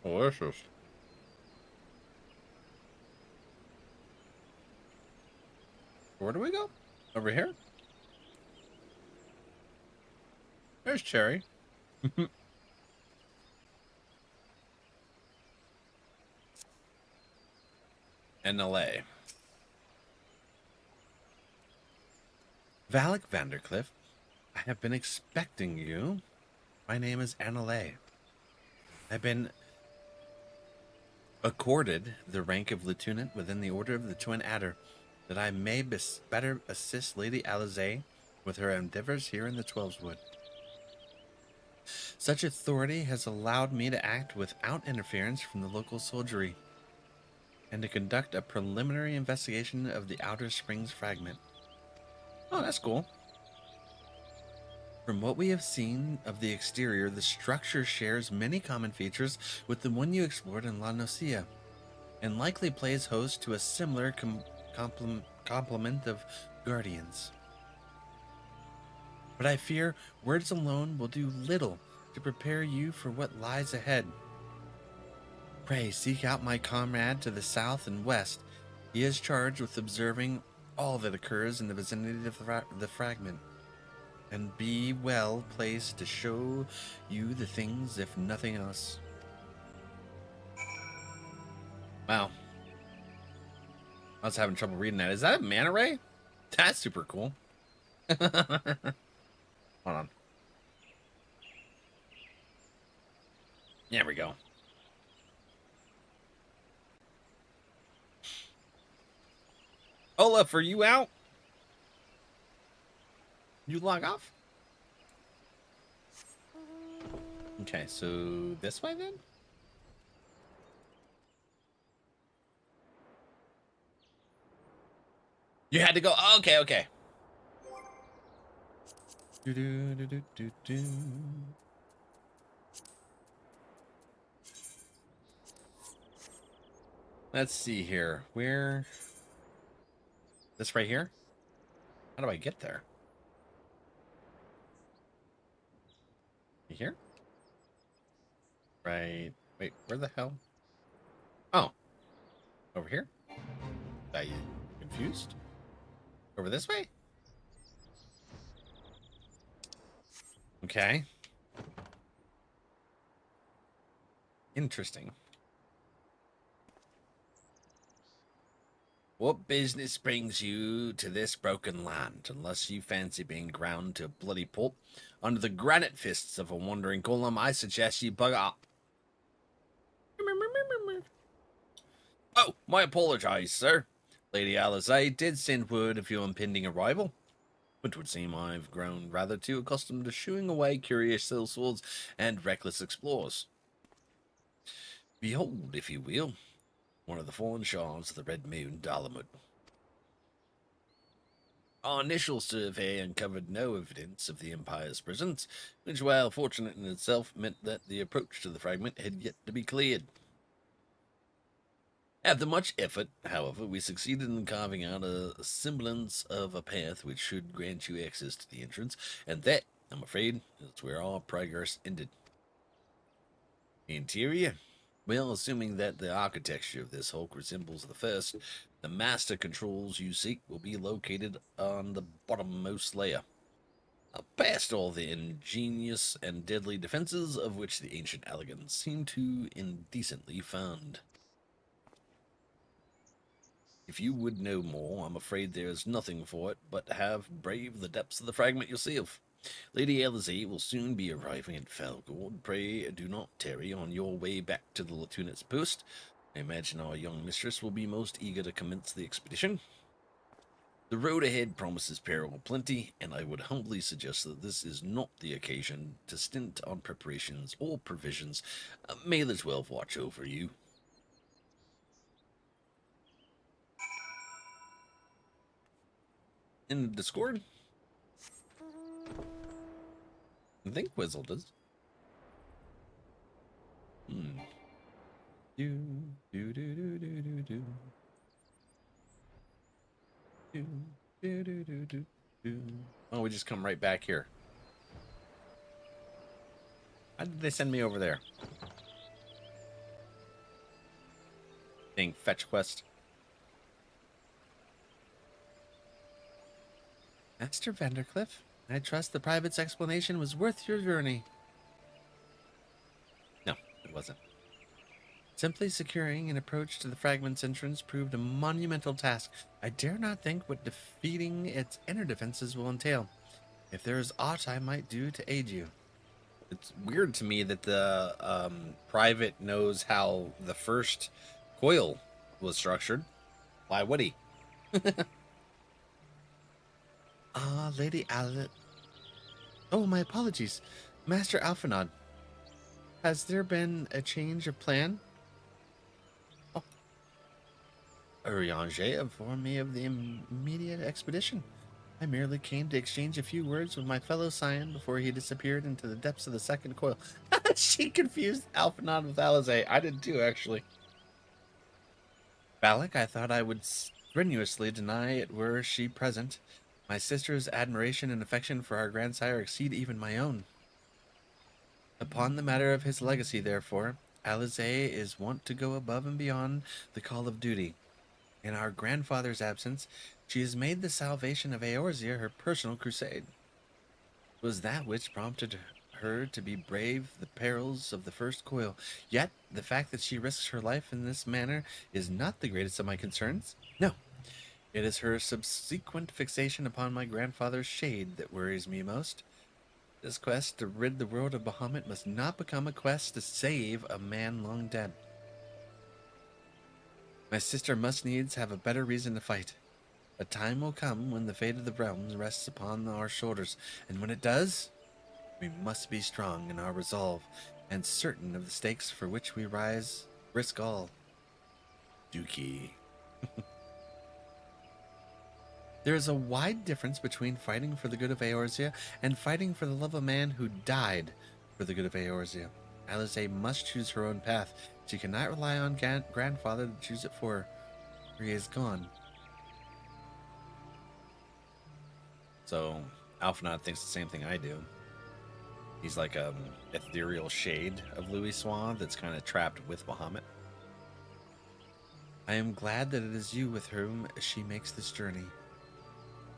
Delicious. Where do we go? Over here? There's Cherry. NLA. Valak Vandercliff, I have been expecting you. My name is NLA. I've been accorded the rank of lieutenant within the Order of the Twin Adder, that I may better assist Lady Eorzea with her endeavors here in the Twelveswood. Such authority has allowed me to act without interference from the local soldiery, and to conduct a preliminary investigation of the Outer Springs fragment. Oh, that's cool. From what we have seen of the exterior, the structure shares many common features with the one you explored in La Nocia, and likely plays host to a similar complement of guardians. But I fear words alone will do little to prepare you for what lies ahead. Pray seek out my comrade to the south and west. He is charged with observing all that occurs in the vicinity of the fragment, and be well placed to show you the things, if nothing else. Wow. I was having trouble reading that. Is that a manta ray? That's super cool. Hold on. There we go. Olaf, are you out? You log off? Okay, so this way then? You had to go. Oh, okay, okay. Let's see here. Where? This right here? How do I get there? Here? Right. Wait, where the hell? Oh. Over here? Are you confused? Over this way? Okay. Interesting. What business brings you to this broken land, unless you fancy being ground to a bloody pulp under the granite fists of a wandering golem? I suggest you bug up. Oh, my apologies, sir. Lady Eorzea did send word of your impending arrival. It would seem I've grown rather too accustomed to shooing away curious sellswords and reckless explorers. Behold, if you will, one of the fallen shards of the Red Moon Dalamud. Our initial survey uncovered no evidence of the Empire's presence, which, while fortunate in itself, meant that the approach to the fragment had yet to be cleared. After much effort, however, we succeeded in carving out a semblance of a path which should grant you access to the entrance, and that, I'm afraid, is where our progress ended. The interior? Well, assuming that the architecture of this hulk resembles the first, the master controls you seek will be located on the bottommost layer. Past all the ingenious and deadly defenses of which the ancient elegans seem to indecently fond. If you would know more, I'm afraid there is nothing for it but have brave the depths of the fragment yourself. Lady Eorzea will soon be arriving at Falgord. Pray do not tarry on your way back to the lieutenant's post. I imagine our young mistress will be most eager to commence the expedition. The road ahead promises peril plenty, and I would humbly suggest that this is not the occasion to stint on preparations or provisions. May the 12 watch over you. In the Discord? I think Whistle does. Do, do, do, do, do, do, do. Do, do, do, do, do, do. Oh, we just come right back here. How did they send me over there? Dang, fetch quest. Master Vandercliff, I trust the private's explanation was worth your journey. No, it wasn't. Simply securing an approach to the fragment's entrance proved a monumental task. I dare not think what defeating its inner defenses will entail. If there is aught I might do to aid you. It's weird to me that the private knows how the first coil was structured. Why would he? Lady Alet. Oh, my apologies. Master Alphanod. Has there been a change of plan? Eorzea informed me of the Immediate expedition. I merely came to exchange a few words with my fellow scion before he disappeared into the depths of the second coil. She confused Alphanod with Alizé. I did too, actually. Valak, I thought I would strenuously deny it were she present. My sister's admiration and affection for our grandsire exceed even my own. Upon the matter of his legacy, therefore, Alizé is wont to go above and beyond the call of duty. In our grandfather's absence, she has made the salvation of Eorzea her personal crusade. It was that which prompted her to be brave the perils of the first coil. Yet, the fact that she risks her life in this manner is not the greatest of my concerns. No, it is her subsequent fixation upon my grandfather's shade that worries me most. This quest to rid the world of Bahamut must not become a quest to save a man long dead. My sister must needs have a better reason to fight. A time will come when the fate of the realms rests upon our shoulders, and when it does, we must be strong in our resolve, and certain of the stakes for which we rise, risk all. Dookie. There is a wide difference between fighting for the good of Eorzea and fighting for the love of a man who died for the good of Eorzea. Alizé must choose her own path. She cannot rely on grandfather to choose it for her, for he is gone. So, Alphanod thinks the same thing I do. He's like a ethereal shade of Louisoix that's kind of trapped with Bahamut. I am glad that it is you with whom she makes this journey.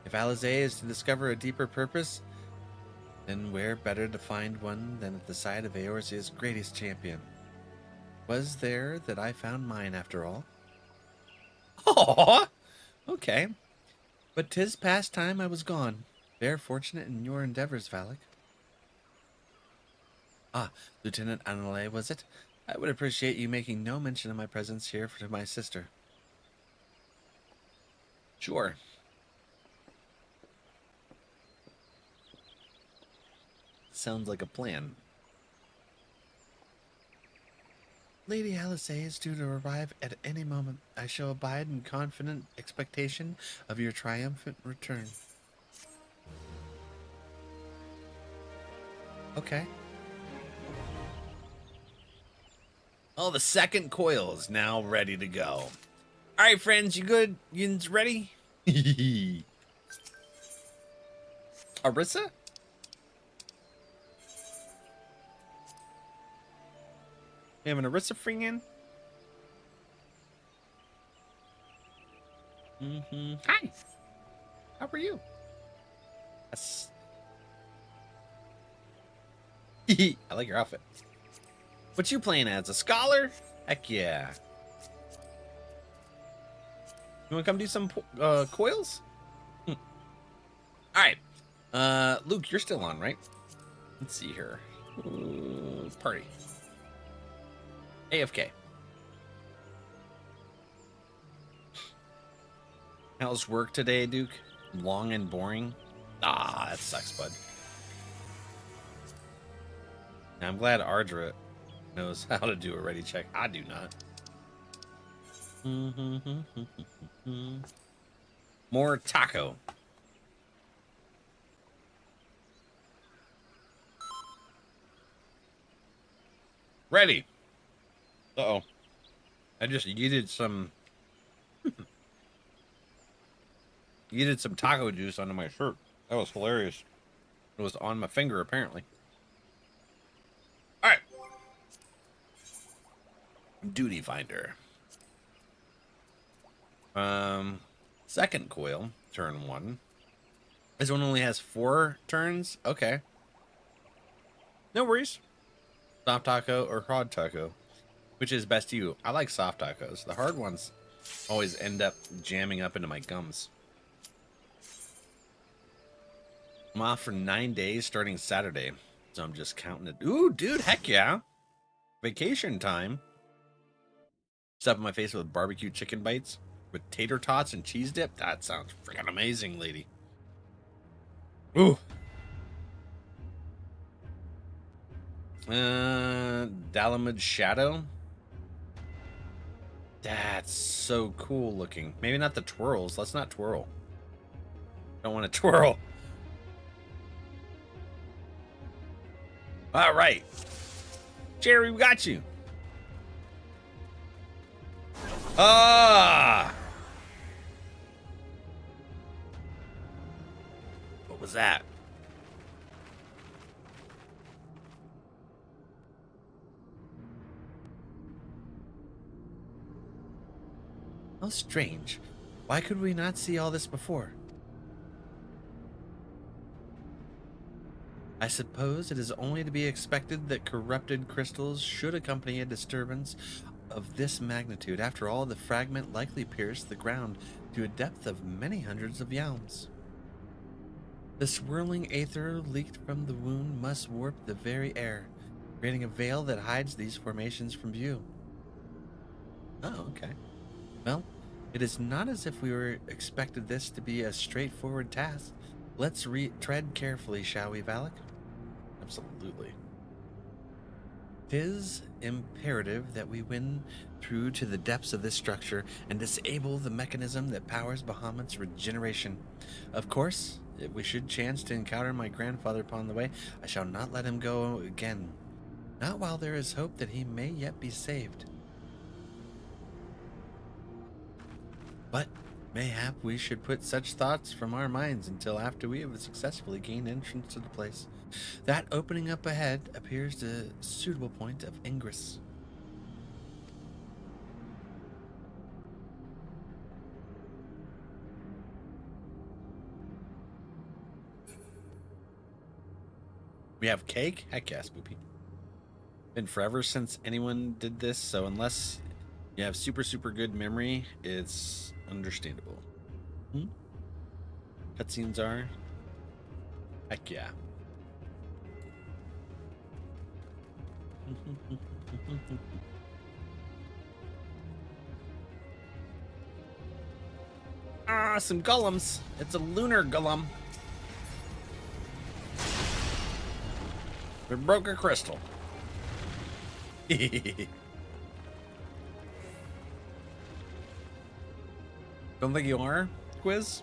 If Alizé is to discover a deeper purpose, then where better to find one than at the side of Eorzea's greatest champion? Was there that I found mine after all? Oh, okay. But 'tis past time I was gone. Bear fortunate in your endeavors, Valak. Ah, Lieutenant Annalay, was it? I would appreciate you making no mention of my presence here to my sister. Sure. Sounds like a plan. Lady Alizé is due to arrive at any moment. I shall abide in confident expectation of your triumphant return. Okay. Oh, the second coil is now ready to go. All right, friends, you good? You ready? Arissa? We have an Arissa friend? Hi. How are you? That's... I like your outfit. What you playing as? A scholar? Heck yeah. You want to come do some coils? All right. Luke, you're still on, right? Let's see here. Party. AFK. How's work today, Duke? Long and boring? Ah, that sucks, bud. I'm glad Ardra knows how to do a ready check. I do not. More taco. Ready. Uh-oh. I just yeeted some... yeeted some taco juice onto my shirt. That was hilarious. It was on my finger, apparently. All right. Duty finder. Second coil, turn 1. This one only has 4 turns. Okay. No worries. Soft taco or hard taco? Which is best to you? I like soft tacos. The hard ones always end up jamming up into my gums. I'm off for 9 days starting Saturday, so I'm just counting it. Ooh, dude, heck yeah. Vacation time. Stuffing my face with barbecue chicken bites with tater tots and cheese dip. That sounds freaking amazing, lady. Ooh. Dalamud Shadow. That's so cool looking. Maybe not the twirls. Let's not twirl. Don't want to twirl. All right. Jerry, we got you. Ah! What was that? How strange. Why could we not see all this before? I suppose it is only to be expected that corrupted crystals should accompany a disturbance of this magnitude. After all, the fragment likely pierced the ground to a depth of many hundreds of yalms. The swirling aether leaked from the wound must warp the very air, creating a veil that hides these formations from view. Oh, okay. Well, it is not as if we were expected this to be a straightforward task. Let's tread carefully, shall we, Valak? Absolutely. 'Tis imperative that we win through to the depths of this structure and disable the mechanism that powers Bahamut's regeneration. Of course, if we should chance to encounter my grandfather upon the way, I shall not let him go again. Not while there is hope that he may yet be saved. But mayhap we should put such thoughts from our minds until after we have successfully gained entrance to the place. That opening up ahead appears the suitable point of ingress. We have cake? Heck yes, Boopy. Been forever since anyone did this, so unless you have super good memory, it's understandable. Cutscenes are? Heck yeah. Ah, some golems. It's a lunar golem. We broke a crystal. Don't think you are, Quiz?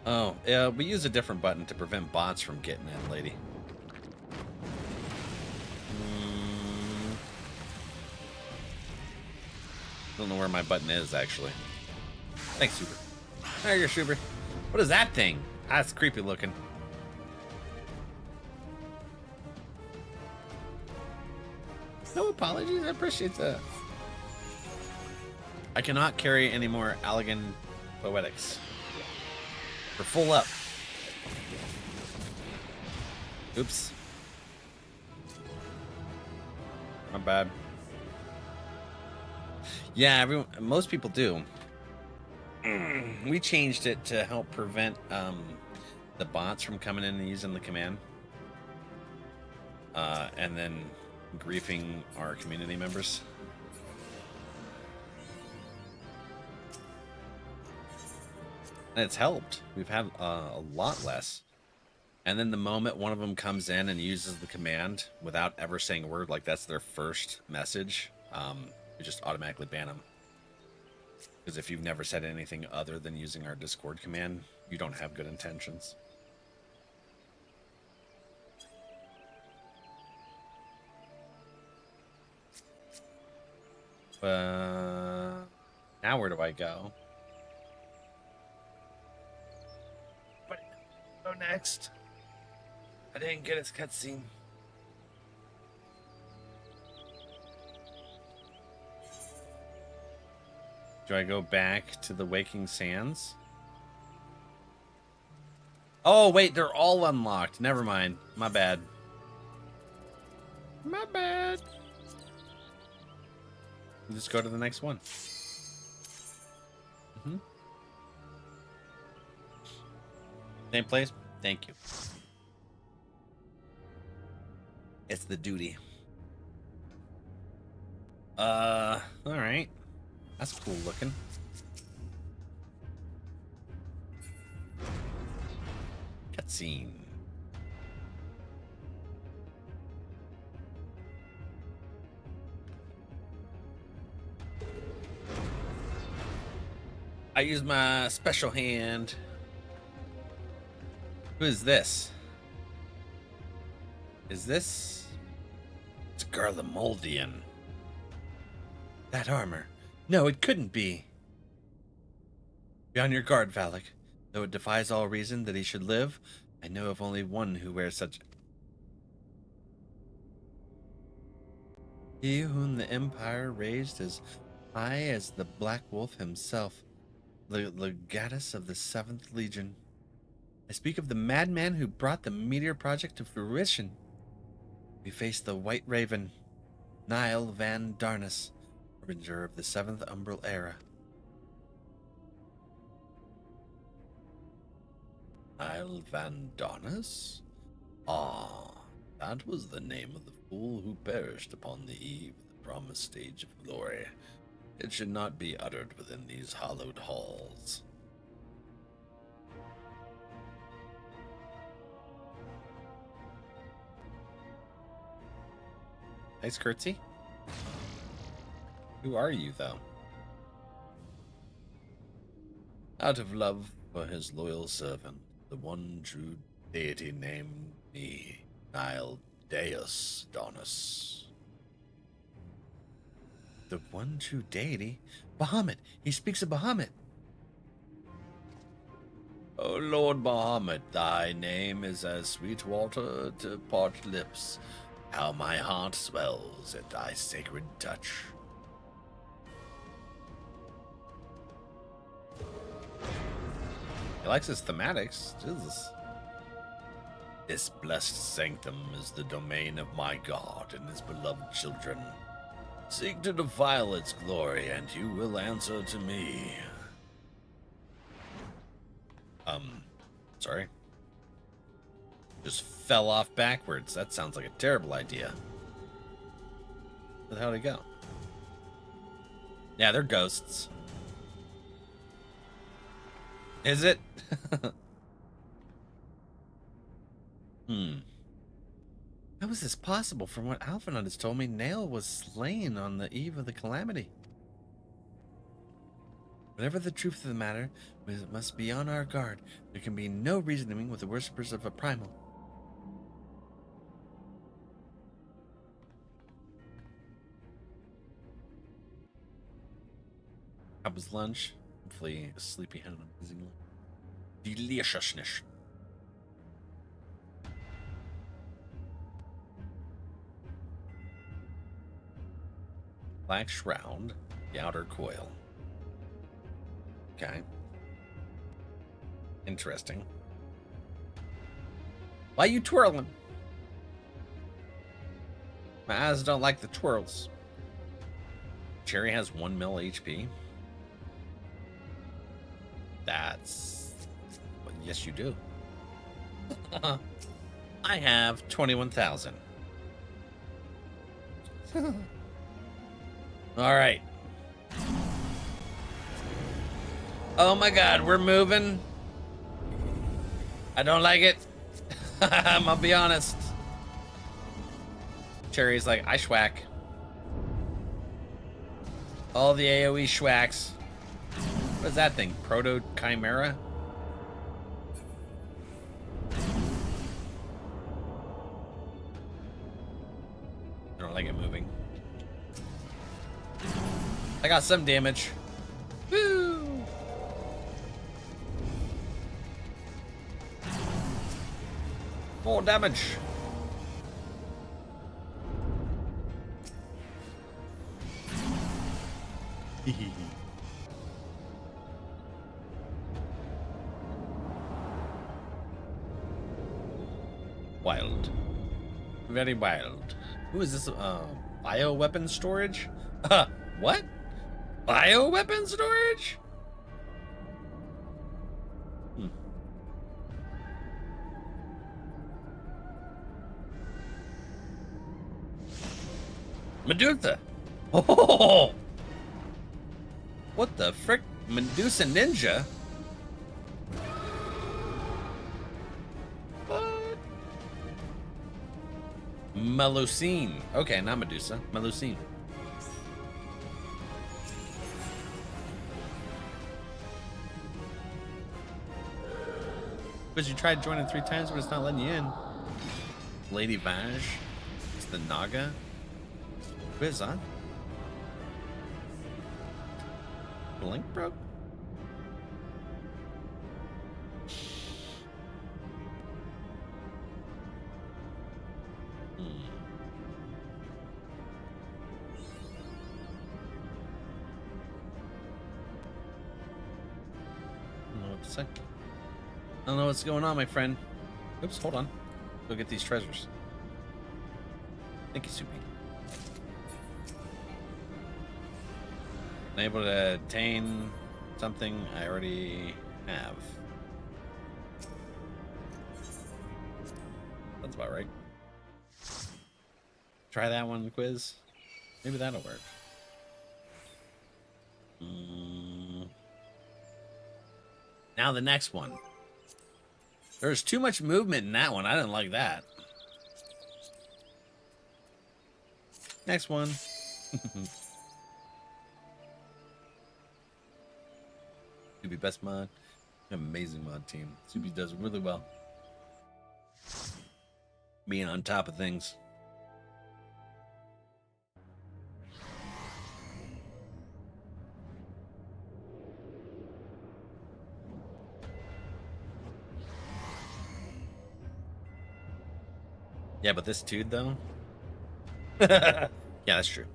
Oh, yeah, we use a different button to prevent bots from getting in, lady. Don't know where my button is, actually. Thanks, Super. There you go, Super. What is that thing? That's creepy looking. No apologies. I appreciate that. I cannot carry any more Allegan Poetics. We're full up. Oops. My bad. Yeah, most people do. We changed it to help prevent the bots from coming in and using the command. And then griefing our community members. And it's helped. We've had a lot less. And then the moment one of them comes in and uses the command without ever saying a word, like that's their first message, we just automatically ban them. Because if you've never said anything other than using our Discord command, you don't have good intentions. Now where do I go? What go next? I didn't get his cutscene. Do I go back to the Waking Sands? Oh, wait, they're all unlocked. Never mind. My bad. My bad. Just go to the next one. Same place? Thank you. It's the duty. Alright. That's cool looking. Cutscene. I use my special hand. Who is this? Is this? It's Garlemoldian. That armor. No, it couldn't be. Be on your guard, Valak. Though it defies all reason that he should live, I know of only one who wears such. He whom the Empire raised as high as the Black Wolf himself, the legatus of the 7th Legion. I speak of the madman who brought the Meteor Project to fruition. We face the White Raven, Niall Van Darnus, harbinger of the 7th Umbral Era. Niall Van Darnus? Ah, that was the name of the fool who perished upon the eve of the promised stage of glory. It should not be uttered within these hallowed halls. Nice curtsy. Who are you, though? Out of love for his loyal servant, the one true deity named me, Niall Deus Donus. The one true deity? Bahamut! He speaks of Bahamut! O Lord Bahamut, thy name is as sweet water to parched lips. How my heart swells at thy sacred touch. He likes his thematics. Jesus. This blessed sanctum is the domain of my God and his beloved children. Seek to defile its glory, and you will answer to me. Sorry. Just fell off backwards. That sounds like a terrible idea. Where the hell did he go? Yeah, they're ghosts. Is it? How is this possible? From what Alphanut has told me, Nail was slain on the eve of the calamity. Whatever the truth of the matter, we must be on our guard. There can be no reasoning with the worshippers of a primal. How was lunch? Hopefully, Sleepy had an amazing lunch. Deliciousness. Black shroud, the outer coil. Okay. Interesting. Why you twirling? My eyes don't like the twirls. Cherry has 1 mil HP. That's... well, yes, you do. I have 21,000. All right. Oh my god, we're moving. I don't like it. I'm gonna be honest. Cherry's like, I schwack. All the AoE schwacks. What is that thing? Proto Chimera? I don't like it moving. I got some damage. Woo! More damage. Wild. Very wild. Who is this? Bioweapon storage? What? Bioweapon storage? Medusa. Oh! What the frick? Medusa Ninja? What? Melusine. Okay, not Medusa. Melusine. Because you tried joining 3 times, but it's not letting you in. Lady Vaj. It's the Naga. Quiz, huh? The link broke? I don't know what to say. I don't know what's going on, my friend. Oops, hold on. Go get these treasures. Thank you, Soupy. Able to attain something I already have. That's about right. Try that one, quiz. Maybe that'll work. Now the next one. There's too much movement in that one. I didn't like that. Next one. Subi best mod. Amazing mod team. Subi does really well. Being on top of things. Yeah, but this dude though. Yeah, that's true.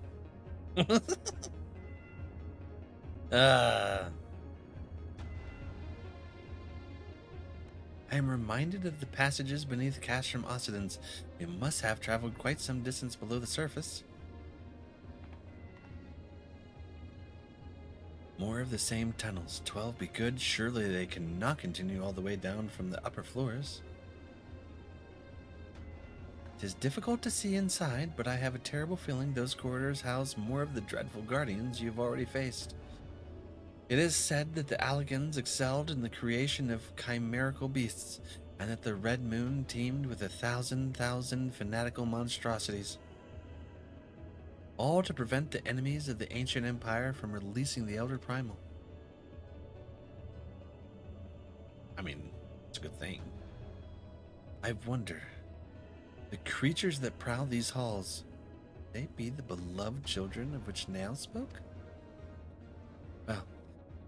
I am reminded of the passages beneath Castrum Occidens. We must have traveled quite some distance below the surface. More of the same tunnels. 12 be good. Surely they cannot continue all the way down from the upper floors. It is difficult to see inside, but I have a terrible feeling those corridors house more of the dreadful guardians you've already faced. It is said that the Alligans excelled in the creation of chimerical beasts, and that the Red Moon teemed with 1,000 fanatical monstrosities. All to prevent the enemies of the ancient empire from releasing the Elder Primal. I mean, it's a good thing. I wonder, the creatures that prowl these halls, they be the beloved children of which Nail spoke? Well,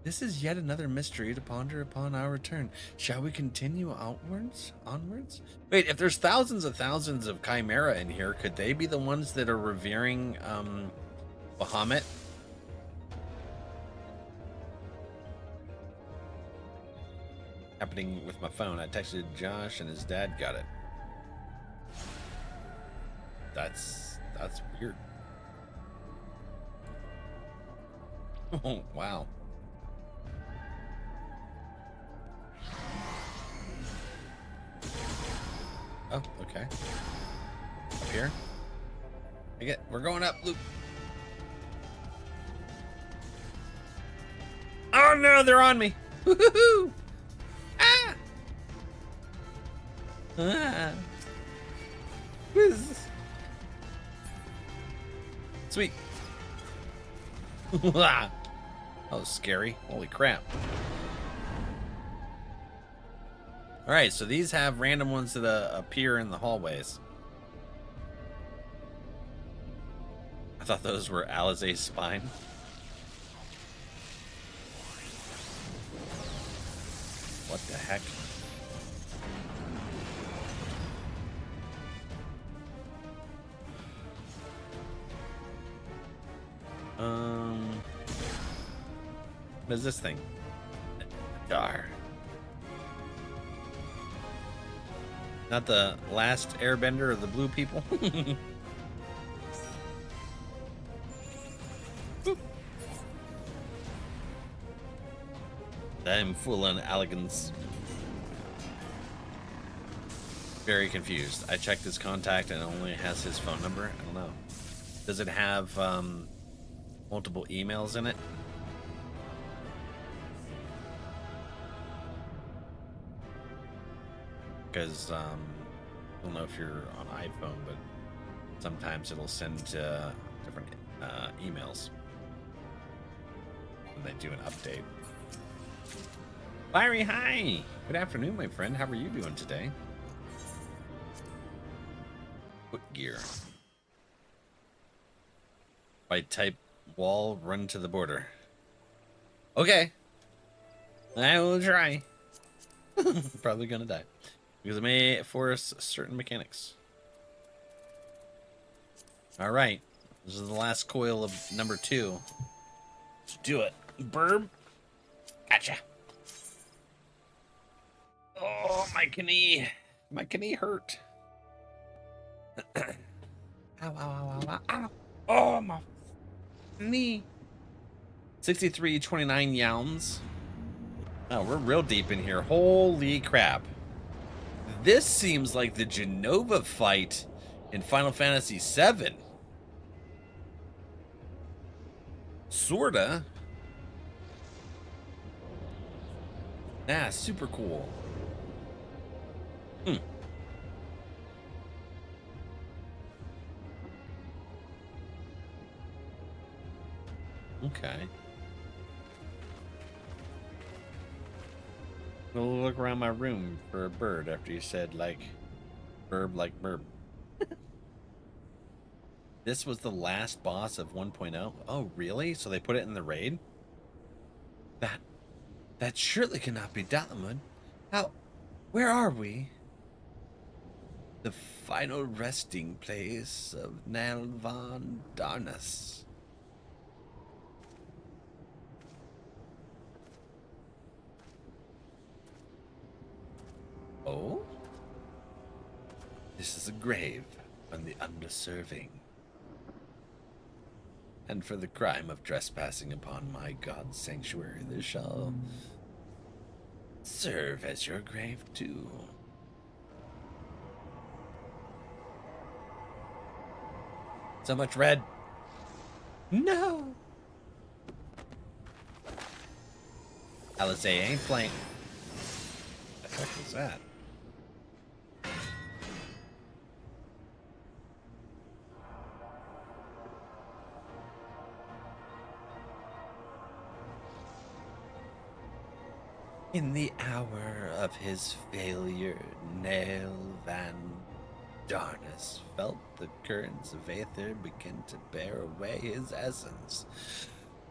This is yet another mystery to ponder upon our return. Shall we continue outwards? Onwards? Wait, if there's thousands of Chimera in here, could they be the ones that are revering Bahamut? Happening with my phone. I texted Josh and his dad got it. That's weird. Oh, wow. Oh, okay. Up here. We're going up, Luke. Oh no, they're on me. Woohoo! Ah! Ah! Whiz. Sweet. That was scary. Holy crap. Alright, so these have random ones that appear in the hallways. I thought those were Alize's spine. What the heck? What is this thing? Dar. Not the last airbender of the blue people? I'm full on elegance. Very confused. I checked his contact and it only has his phone number. I don't know. Does it have multiple emails in it? Because I don't know if you're on iPhone, but sometimes it'll send different emails when they do an update. Larry, hi! Good afternoon, my friend. How are you doing today? Footgear. By type wall, run to the border. Okay. I will try. Probably gonna die. Because it may force certain mechanics. Alright. This is the last coil of number 2. Let's do it. Burb. Gotcha. Oh, my knee. My knee hurt. Ow, ow, ow, ow, ow. Oh, my knee. 6329 yowns. Oh, we're real deep in here. Holy crap. This seems like the Genova fight in Final Fantasy VII. Sorta. Yeah, super cool. Okay. We'll look around my room for a bird after you said, like, burb like burb. This was the last boss of 1.0? Oh, really? So they put it in the raid? That surely cannot be Dalamud. Where are we? The final resting place of Nalvan Darnus. Oh? This is a grave on the undeserving. And for the crime of trespassing upon my god's sanctuary, this shall serve as your grave too. So much red. No. Alize ain't playing. What the heck was that? In the hour of his failure, Nail Van Darnus felt the currents of aether begin to bear away his essence.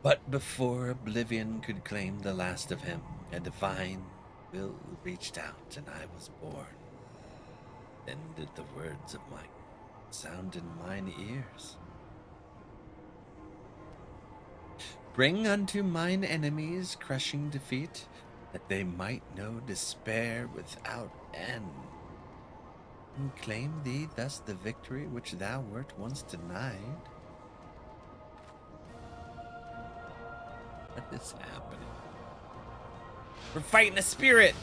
But before oblivion could claim the last of him, a divine will reached out and I was born. Then did the words of my sound in mine ears. Bring unto mine enemies crushing defeat, that they might know despair without end. And claim thee thus the victory which thou wert once denied. What is happening? We're fighting a spirit.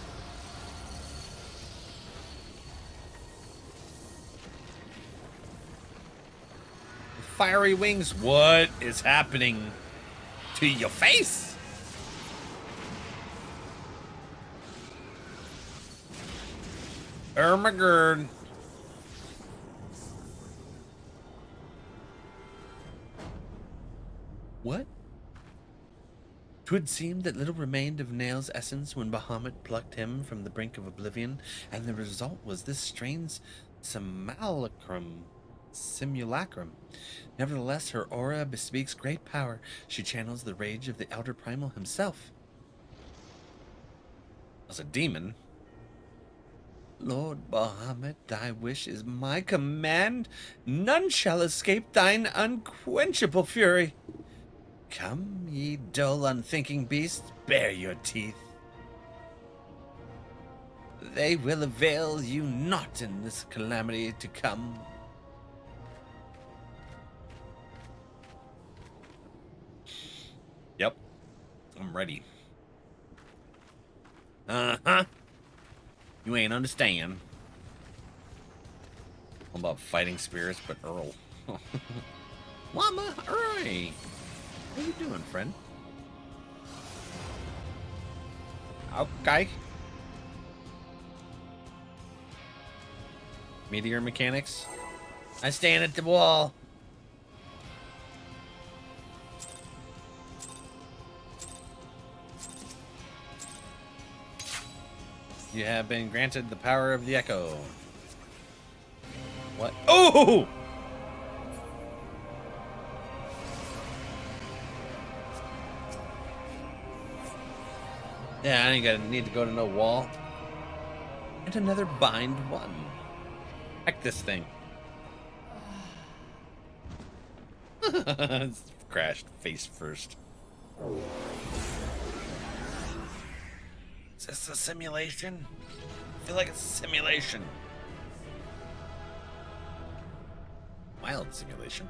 With fiery wings. What is happening to your face? Oh my god. What? 'Twould seem that little remained of Nail's essence when Bahamut plucked him from the brink of oblivion, and the result was this strange simulacrum. Nevertheless, her aura bespeaks great power. She channels the rage of the Elder Primal himself. As a demon. Lord Bahamut, thy wish is my command. None shall escape thine unquenchable fury. Come, ye dull, unthinking beasts, bare your teeth. They will avail you not in this calamity to come. Yep. I'm ready. Uh-huh. You ain't understand. I'm about fighting spirits, but Earl. Mama, hurry! What are you doing, friend? Okay. Meteor mechanics. I stand at the wall. You have been granted the power of the echo. What? Oh! Yeah, I ain't need to go to no wall. And another bind one. Heck this thing. Crashed face first. Is this a simulation? I feel like it's a simulation. Wild simulation.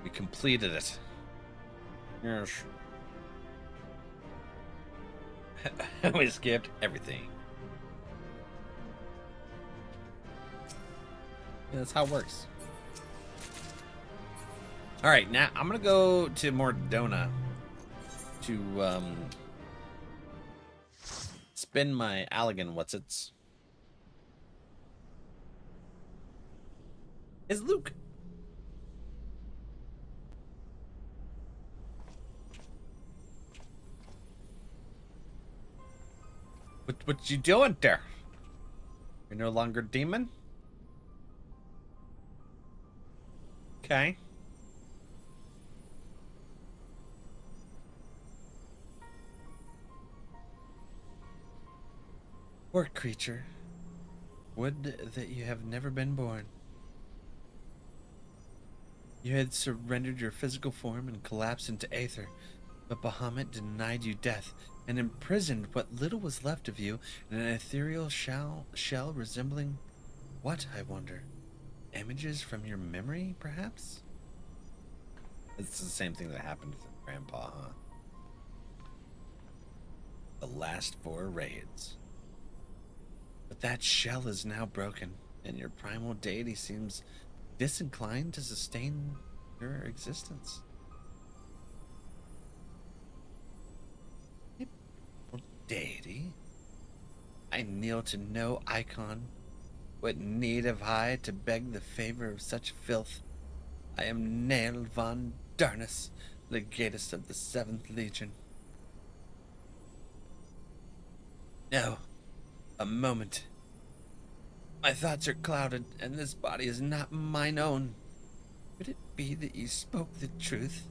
We completed it. Yes. We skipped everything. Yeah, that's how it works. All right, now I'm gonna go to Mordona to spin my Allegan whatsits. Is Luke? What you doing there? You're no longer demon? Okay. Poor creature. Would that you have never been born. You had surrendered your physical form and collapsed into aether, but Bahamut denied you death and imprisoned what little was left of you in an ethereal shell resembling what, I wonder? Images from your memory, perhaps? It's the same thing that happened to Grandpa, huh? The last 4 raids. But that shell is now broken, and your primal deity seems disinclined to sustain your existence. Deity? I kneel to no icon. What need have I to beg the favor of such filth? I am Nail von Darnus, legatus of the 7th Legion. No, a moment. My thoughts are clouded, and this body is not mine own. Could it be that you spoke the truth?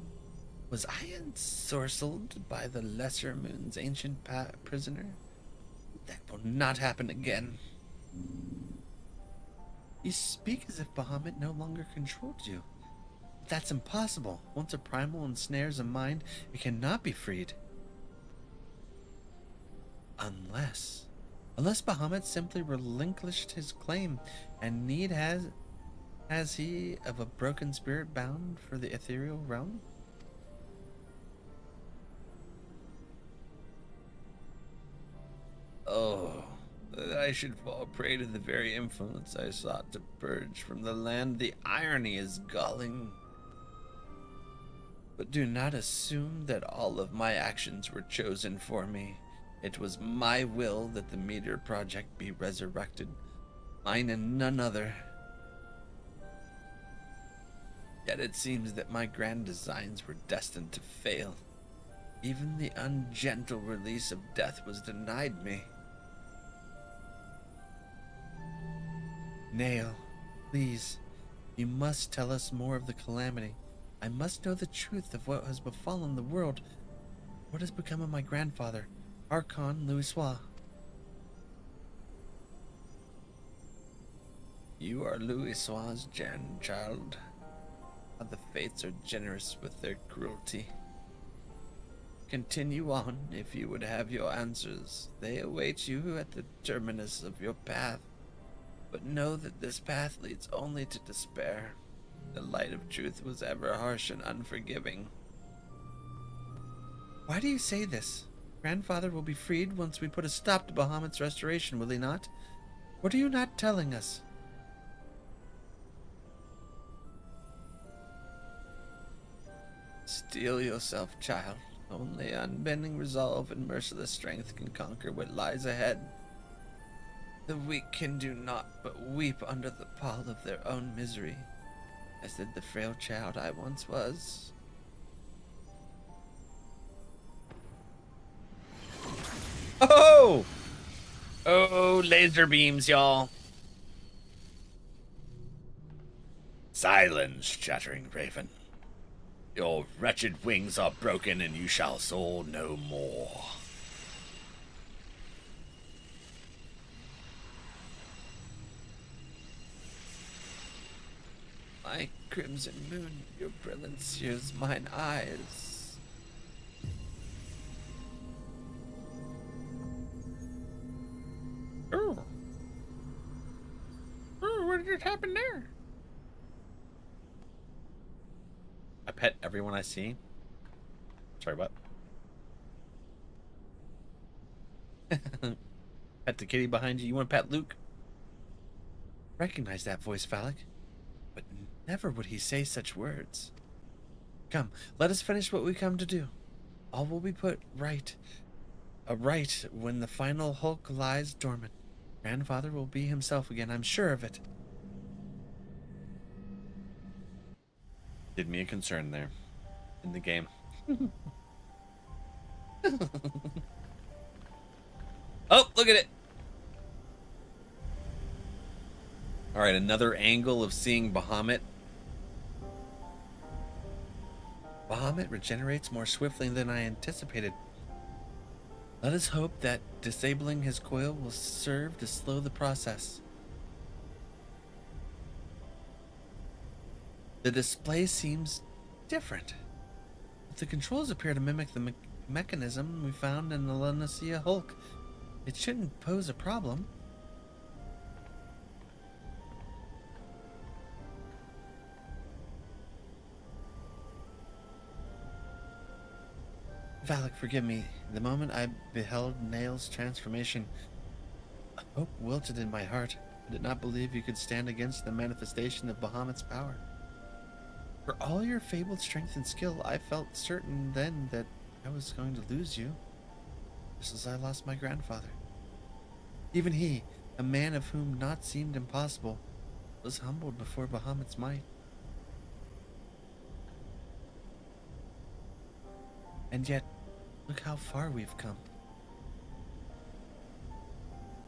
Was I ensorcelled by the lesser moon's ancient prisoner? That will not happen again. You speak as if Bahamut no longer controlled you. That's impossible. Once a primal ensnares a mind, it cannot be freed. Unless Bahamut simply relinquished his claim, and need has he of a broken spirit bound for the ethereal realm? Oh, that I should fall prey to the very influence I sought to purge from the land. The irony is galling. But do not assume that all of my actions were chosen for me. It was my will that the Meteor Project be resurrected, mine and none other. Yet it seems that my grand designs were destined to fail. Even the ungentle release of death was denied me. Nail, please, you must tell us more of the calamity. I must know the truth of what has befallen the world. What has become of my grandfather, Archon Louisoix? You are Louisoix's grandchild. How the fates are generous with their cruelty. Continue on if you would have your answers. They await you at the terminus of your path. But know that this path leads only to despair. The light of truth was ever harsh and unforgiving. Why do you say this? Grandfather will be freed once we put a stop to Bahamut's restoration, will he not? What are you not telling us? Steel yourself, child. Only unbending resolve and merciless strength can conquer what lies ahead. The weak can do naught but weep under the pall of their own misery, as did the frail child I once was. Oh! Oh, laser beams, y'all. Silence, chattering raven. Your wretched wings are broken, and you shall soar no more. My crimson moon, your brilliance sears mine eyes. Oh. Oh, what did happen there? I pet everyone I see. Sorry, what? Pet the kitty behind you. You want to pet Luke? Recognize that voice, Valak. But never would he say such words. Come, let us finish what we come to do. All will be put right. Right when the final hulk lies dormant. Grandfather will be himself again, I'm sure of it. Did me a concern there in the game. Oh, look at it. All right, another angle of seeing Bahamut. Bahamut regenerates more swiftly than I anticipated. Let us hope that disabling his coil will serve to slow the process. The display seems different. But the controls appear to mimic the mechanism we found in the Eorzea Hulk. It shouldn't pose a problem. Valak, forgive me. The moment I beheld Nail's transformation, hope wilted in my heart. I did not believe you could stand against the manifestation of Bahamut's power. For all your fabled strength and skill, I felt certain then that I was going to lose you, just as I lost my grandfather. Even he, a man of whom naught seemed impossible, was humbled before Bahamut's might. And yet, look how far we've come.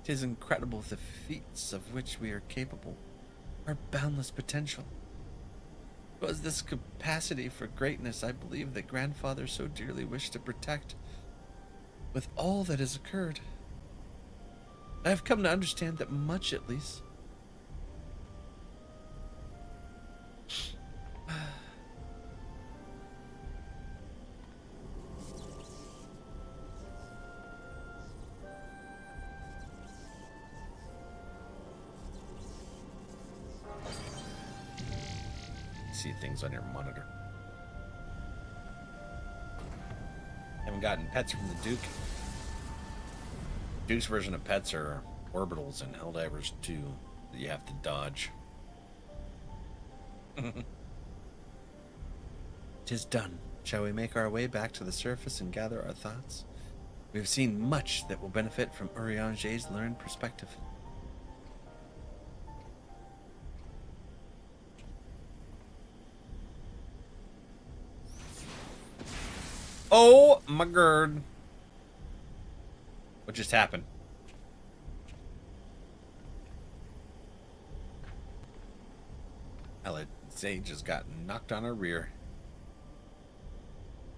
'Tis incredible the feats of which we are capable, our boundless potential. 'Twas this capacity for greatness I believe that grandfather so dearly wished to protect. With all that has occurred, I have come to understand that much, at least. See things on your monitor. Haven't gotten pets from the Duke. Duke's version of pets are orbitals in Helldivers 2 that you have to dodge. 'Tis done. Shall we make our way back to the surface and gather our thoughts? We have seen much that will benefit from Eorzea learned perspective. Oh my god. What just happened? Eorzea just got knocked on her rear.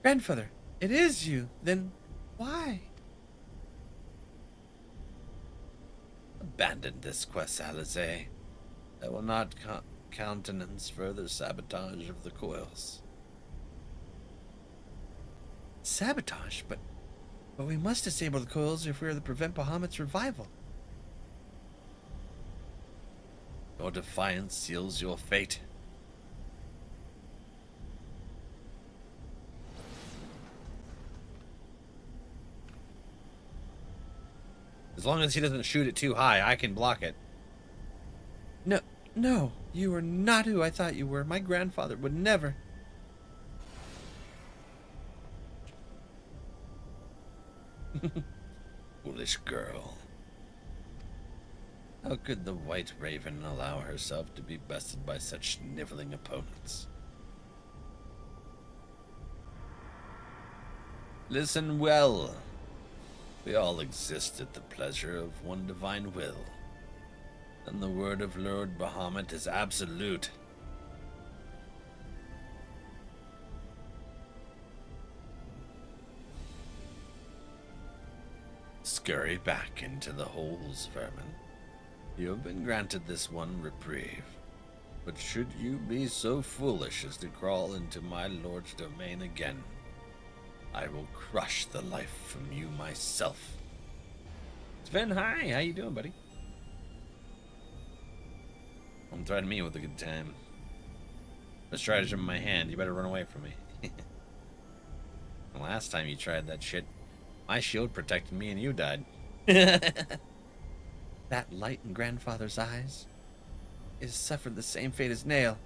Grandfather, it is you. Then why? Abandon this quest, Eorzea. I will not countenance further sabotage of the coils. Sabotage? But we must disable the coils if we are to prevent Bahamut's revival. Your defiance seals your fate. As long as he doesn't shoot it too high, I can block it. No, you are not who I thought you were. My grandfather would never. Foolish girl. How could the White Raven allow herself to be bested by such sniveling opponents? Listen well. We all exist at the pleasure of one divine will, and the word of Lord Bahamut is absolute. Scurry back into the holes, vermin. You have been granted this one reprieve, but should you be so foolish as to crawl into my lord's domain again, I will crush the life from you myself. Sven, hi. How you doing, buddy? Don't threaten me with a good time. Let's try to jump in my hand. You better run away from me. The last time you tried that shit, my shield protected me and you died. That light in grandfather's eyes is suffered the same fate as Nail.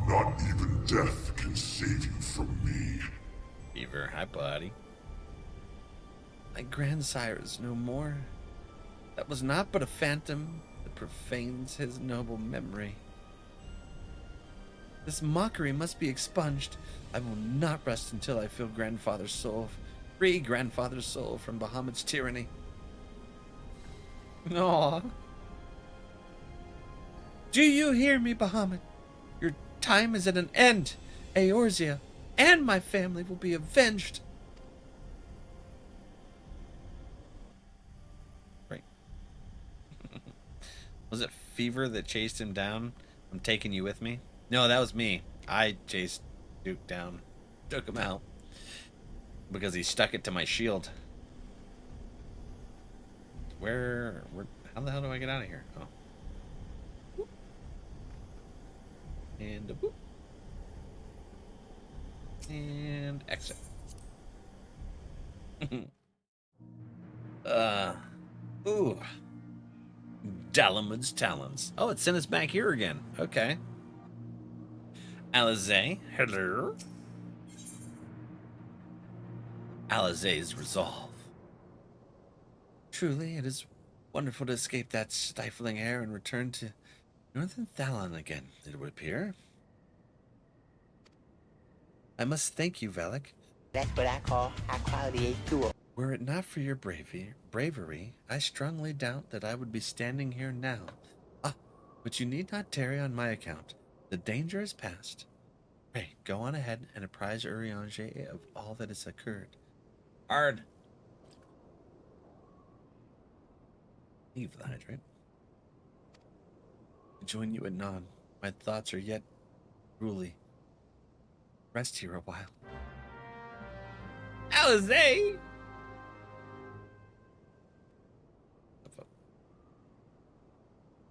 Not even death can save you from me. Beaver, hi, buddy. My grandsire is no more. That was not but a phantom that profanes his noble memory. This mockery must be expunged. I will not rest until I feel grandfather's soul, free grandfather's soul from Bahamut's tyranny. Aww. Do you hear me, Bahamut? Your time is at an end. Eorzea and my family will be avenged. Right. Was it Fever that chased him down? I'm taking you with me? No, that was me. I chased Duke down. Took him out. Because he stuck it to my shield. Where how the hell do I get out of here? Oh. Whoop. And a boop. And exit. Ooh. Dalamud's Talons. Oh, it sent us back here again. Okay. Eorzea, hello. Eorzea's resolve. Truly, it is wonderful to escape that stifling air and return to Northern Thalon again, it would appear. I must thank you, Valak. That's what I call high quality H2O. Were it not for your bravery, I strongly doubt that I would be standing here now. Ah, but you need not tarry on my account. The danger is past. Pray, go on ahead and apprise Eorzea of all that has occurred. Hard. Leave the hydrant. I join you at Non. My thoughts are yet truly. Rest here a while. Alizé!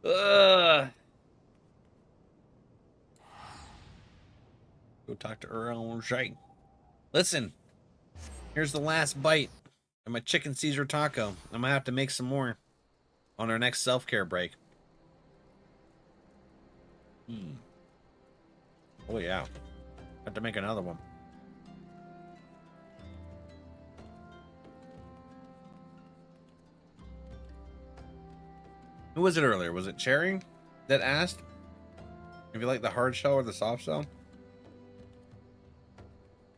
Ugh. Go talk to Eorzea. Listen, here's the last bite of my chicken Caesar taco. I might have to make some more on our next self-care break. Oh yeah, have to make another one. Who was it earlier? Was it Cherry that asked if you like the hard shell or the soft shell?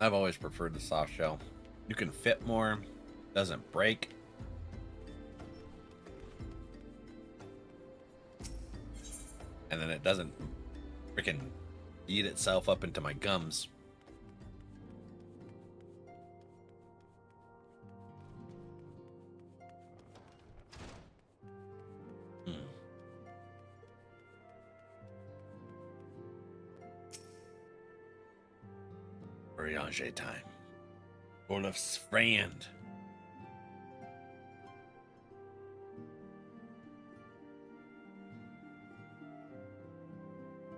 I've always preferred the soft shell. You can fit more, doesn't break. And then it doesn't freaking eat itself up into my gums. Eorzea time. Olaf's friend.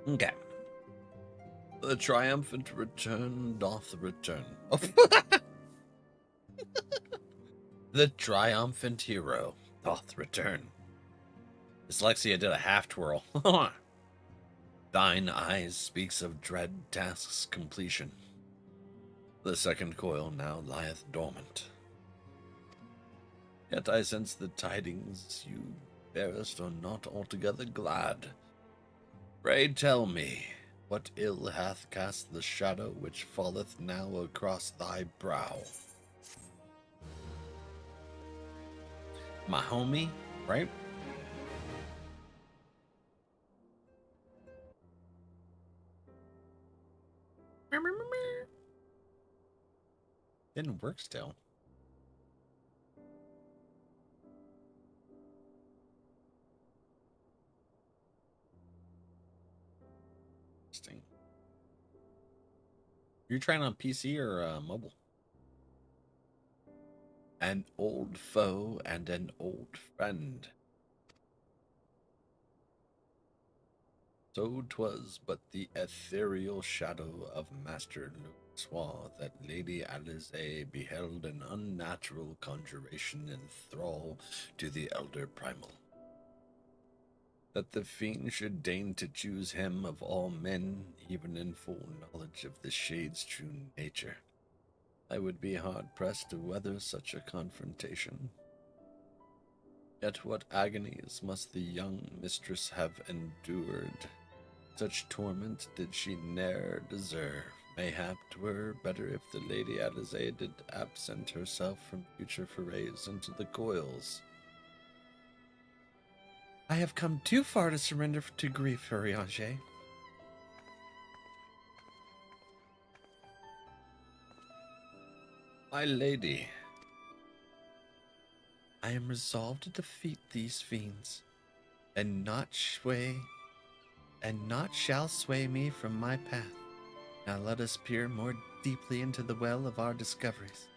Okay. The triumphant return doth return. Oh. The triumphant hero doth return. Dyslexia did a half twirl. Thine eyes speaks of dread tasks' completion. The second coil now lieth dormant. Yet I sense the tidings you bearest are not altogether glad. Pray tell me, what ill hath cast the shadow which falleth now across thy brow? My homie, right? Didn't work still. Interesting. You're trying on PC or mobile? An old foe and an old friend. So 'twas but the ethereal shadow of Master Luxois that Lady Alizé beheld an unnatural conjuration in thrall to the elder primal. That the fiend should deign to choose him of all men, even in full knowledge of the shade's true nature. I would be hard-pressed to weather such a confrontation. Yet what agonies must the young mistress have endured? Such torment did she ne'er deserve. Mayhap 'twere better if the Lady Alizé did absent herself from future forays into the coils. I have come too far to surrender to grief, Eorzea. My lady, I am resolved to defeat these fiends, and not shall sway me from my path. Now let us peer more deeply into the well of our discoveries.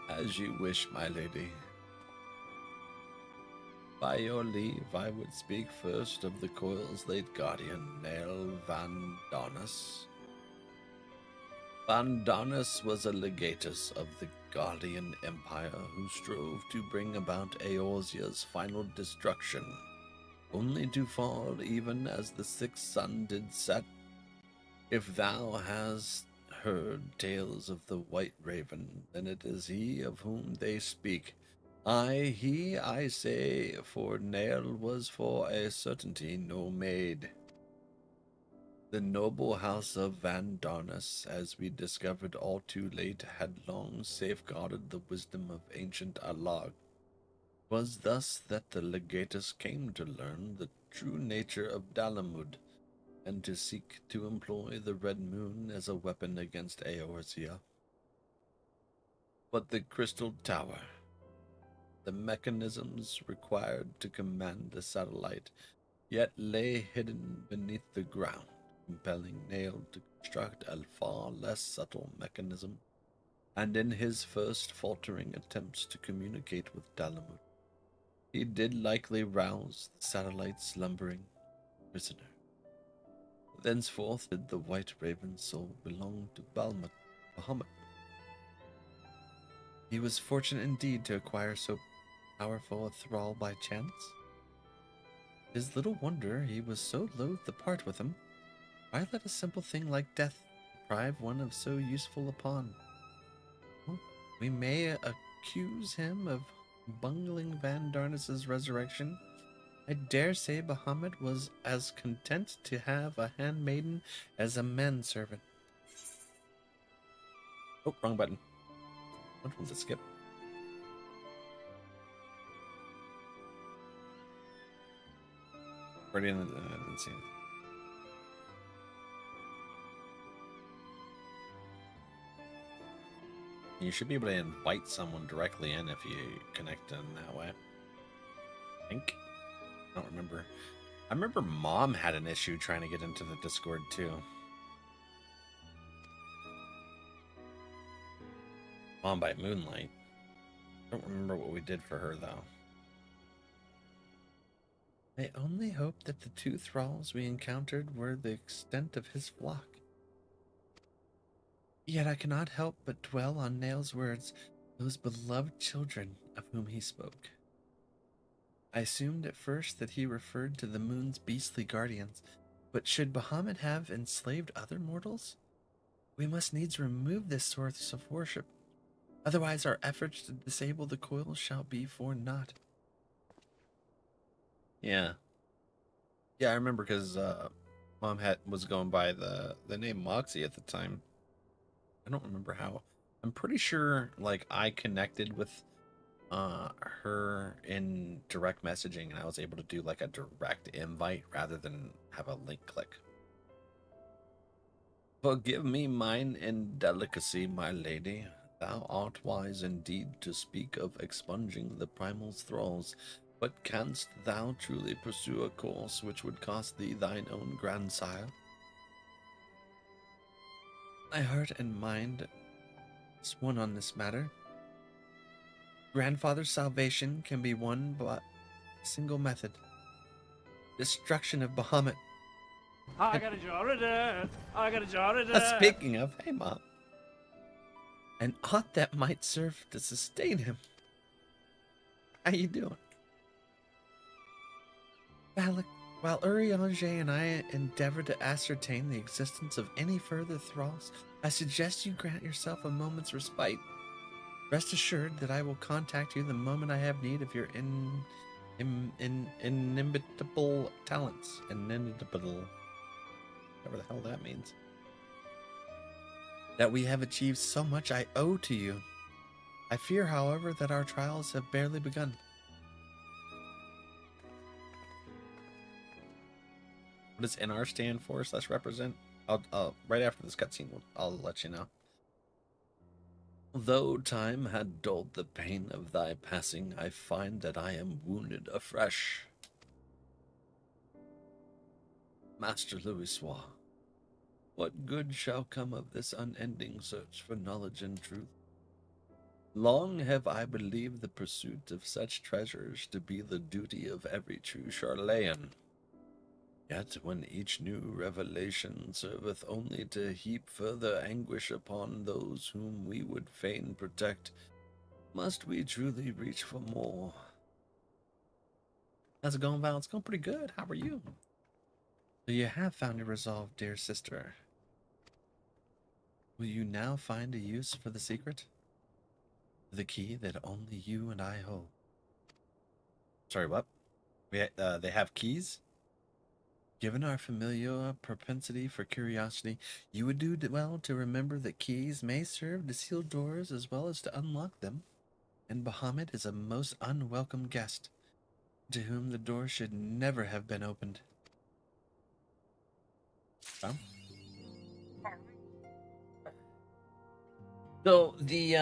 as you wish, my lady. By your leave, I would speak first of the coil's late guardian, Nael Van Donus. Van Donus was a legatus of the Guardian Empire who strove to bring about Eorzea's final destruction, only to fall even as the sixth sun did set. If thou hast heard tales of the White Raven, then it is he of whom they speak. He, I say, for Nael was for a certainty no maid. The noble house of Van Darnus, as we discovered all too late, had long safeguarded the wisdom of ancient Alag. 'Twas thus that the legatus came to learn the true nature of Dalamud, and to seek to employ the Red Moon as a weapon against Eorzea. But the Crystal Tower, the mechanisms required to command the satellite, yet lay hidden beneath the ground, compelling Nail to construct a far less subtle mechanism, and in his first faltering attempts to communicate with Dalamud, he did likely rouse the satellite's slumbering prisoner. Thenceforth did the White Raven's soul belong to Bahamut. He was fortunate indeed to acquire so powerful a thrall by chance. Tis little wonder he was so loath to part with him. Why let a simple thing like death deprive one of so useful a pawn? Well, we may accuse him of bungling Van Darnus's resurrection. I dare say Bahamut was as content to have a handmaiden as a manservant. Oh, wrong button. Which one's a skip? Already in the didn't see him. You should be able to invite someone directly in if you connect them that way. I think. I don't remember. I remember Mom had an issue trying to get into the Discord too. Mom by Moonlight. I don't remember what we did for her though. I only hope that the two thralls we encountered were the extent of his flock. Yet I cannot help but dwell on Nail's words, those beloved children of whom he spoke. I assumed at first that he referred to the moon's beastly guardians, but should Bahamut have enslaved other mortals? We must needs remove this source of worship. Otherwise our efforts to disable the coil shall be for naught. Yeah. Yeah, I remember because Mom was going by the name Moxie at the time. I don't remember how. I'm pretty sure like I connected with her in direct messaging and I was able to do like a direct invite rather than have a link click. Forgive me mine indelicacy, my lady. Thou art wise indeed to speak of expunging the primal's thralls, but canst thou truly pursue a course which would cost thee thine own grandsire? My heart and mind is one on this matter. Grandfather's salvation can be won by a single method. Destruction of Bahamut. I got a jar of that. I got a jar of that. Speaking of, hey Mom. And aught that might serve to sustain him. How you doing? Valak, while Eorzea and I endeavor to ascertain the existence of any further thralls, I suggest you grant yourself a moment's respite. Rest assured that I will contact you the moment I have need of your inimitable talents. Inimitable, whatever the hell that means. That we have achieved so much I owe to you. I fear, however, that our trials have barely begun. What does NR stand for / represent? I'll right after this cutscene, I'll let you know. Though time had dulled the pain of thy passing, I find that I am wounded afresh. Master Louisoix, what good shall come of this unending search for knowledge and truth? Long have I believed the pursuit of such treasures to be the duty of every true Charlayan. Yet when each new revelation serveth only to heap further anguish upon those whom we would fain protect, must we truly reach for more? How's it going, Val? It's going pretty good. How are you? So you have found your resolve, dear sister. Will you now find a use for the secret? The key that only you and I hold. Sorry, what? They have keys? Given our familial propensity for curiosity, you would do well to remember that keys may serve to seal doors as well as to unlock them, and Bahamut is a most unwelcome guest, to whom the door should never have been opened. Well, So the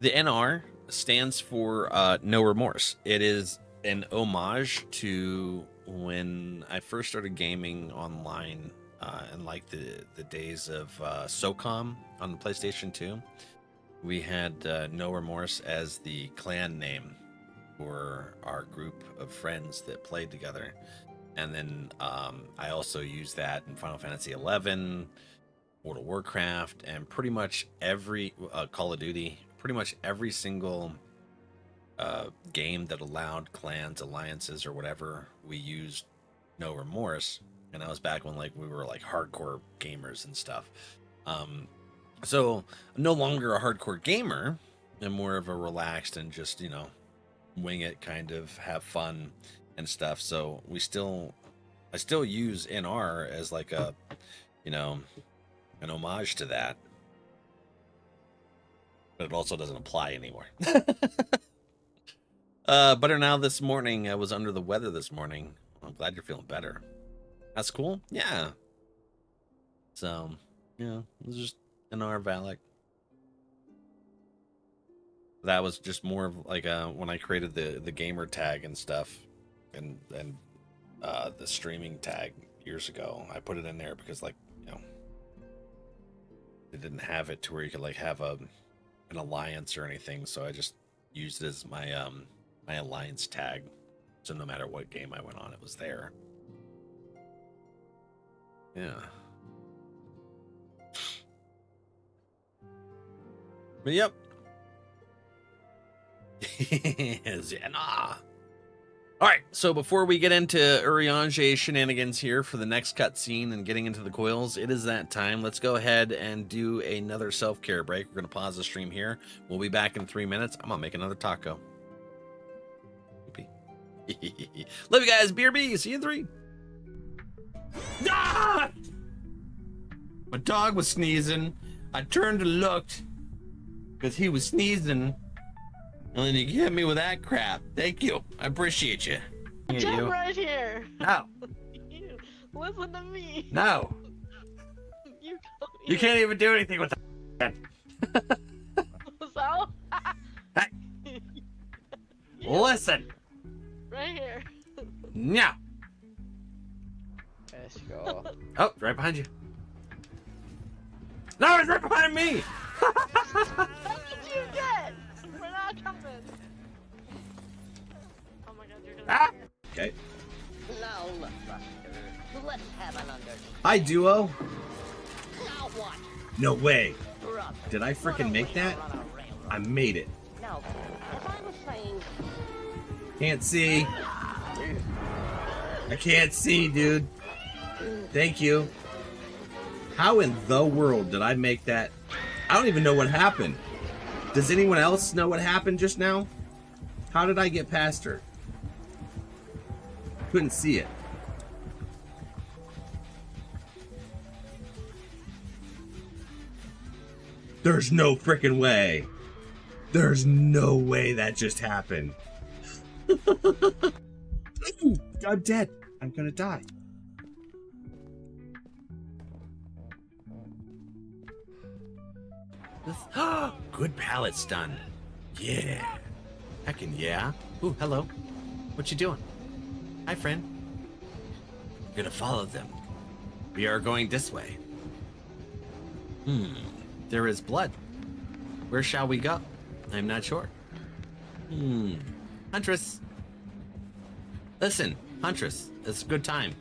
NR stands for no remorse. It is an homage to when I first started gaming online in like the days of SOCOM on the PlayStation 2. We had no remorse as the clan name for our group of friends that played together. And then I also used that in Final Fantasy 11, World of Warcraft, and pretty much every Call of Duty, pretty much every single game that allowed clans, alliances, or whatever, we used no remorse. And that was back when like we were like hardcore gamers and stuff. So I'm no longer a hardcore gamer. I'm more of a relaxed and just, you know, wing it, kind of have fun and stuff. So I still use NR as like a, you know, an homage to that, but it also doesn't apply anymore. Better now this morning. I was under the weather this morning. I'm glad you're feeling better. That's cool. Yeah. So, yeah, it was just NRValeck. That was just more of like when I created the gamer tag and stuff, and the streaming tag years ago. I put it in there because, like, you know, it didn't have it to where you could like have an alliance or anything, so I just used it as my my alliance tag, so no matter what game I went on, it was there. Yeah. But yep. Xena. All right, so before we get into Eorzea shenanigans here for the next cutscene and getting into the coils, it is that time. Let's go ahead and do another self-care break. We're going to pause the stream here. We'll be back in 3 minutes. I'm going to make another taco. Love you guys. BRB. See you in 3. Ah! My dog was sneezing. I turned and looked because he was sneezing. And then you hit me with that crap. Thank you. I appreciate you. Jump right here. No. You, listen to me. No. You can't even do anything with that. So? Hey. Listen. Right here. No. Let's go. Oh, right behind you. No, it's right behind me. That's what you get. We're not coming. Oh my god, you're gonna. Ah. Okay. Now look, Buster. Let's have an understanding. Hi, duo. Now what? No way. Brother, Did I freaking make that? run a railroad. I made it. Now, as I was saying, Can't see. I can't see, dude. Thank you. How in the world did I make that? I don't even know what happened. Does anyone else know what happened just now? How did I get past her? Couldn't see it. There's no freaking way. There's no way that just happened. I'm dead. I'm gonna die. Good palette stun. Yeah. Heckin' yeah. Ooh, hello. What you doing? Hi, friend. You're gonna follow them. We are going this way. There is blood. Where shall we go? I'm not sure. Huntress. Listen, Huntress, it's a good time.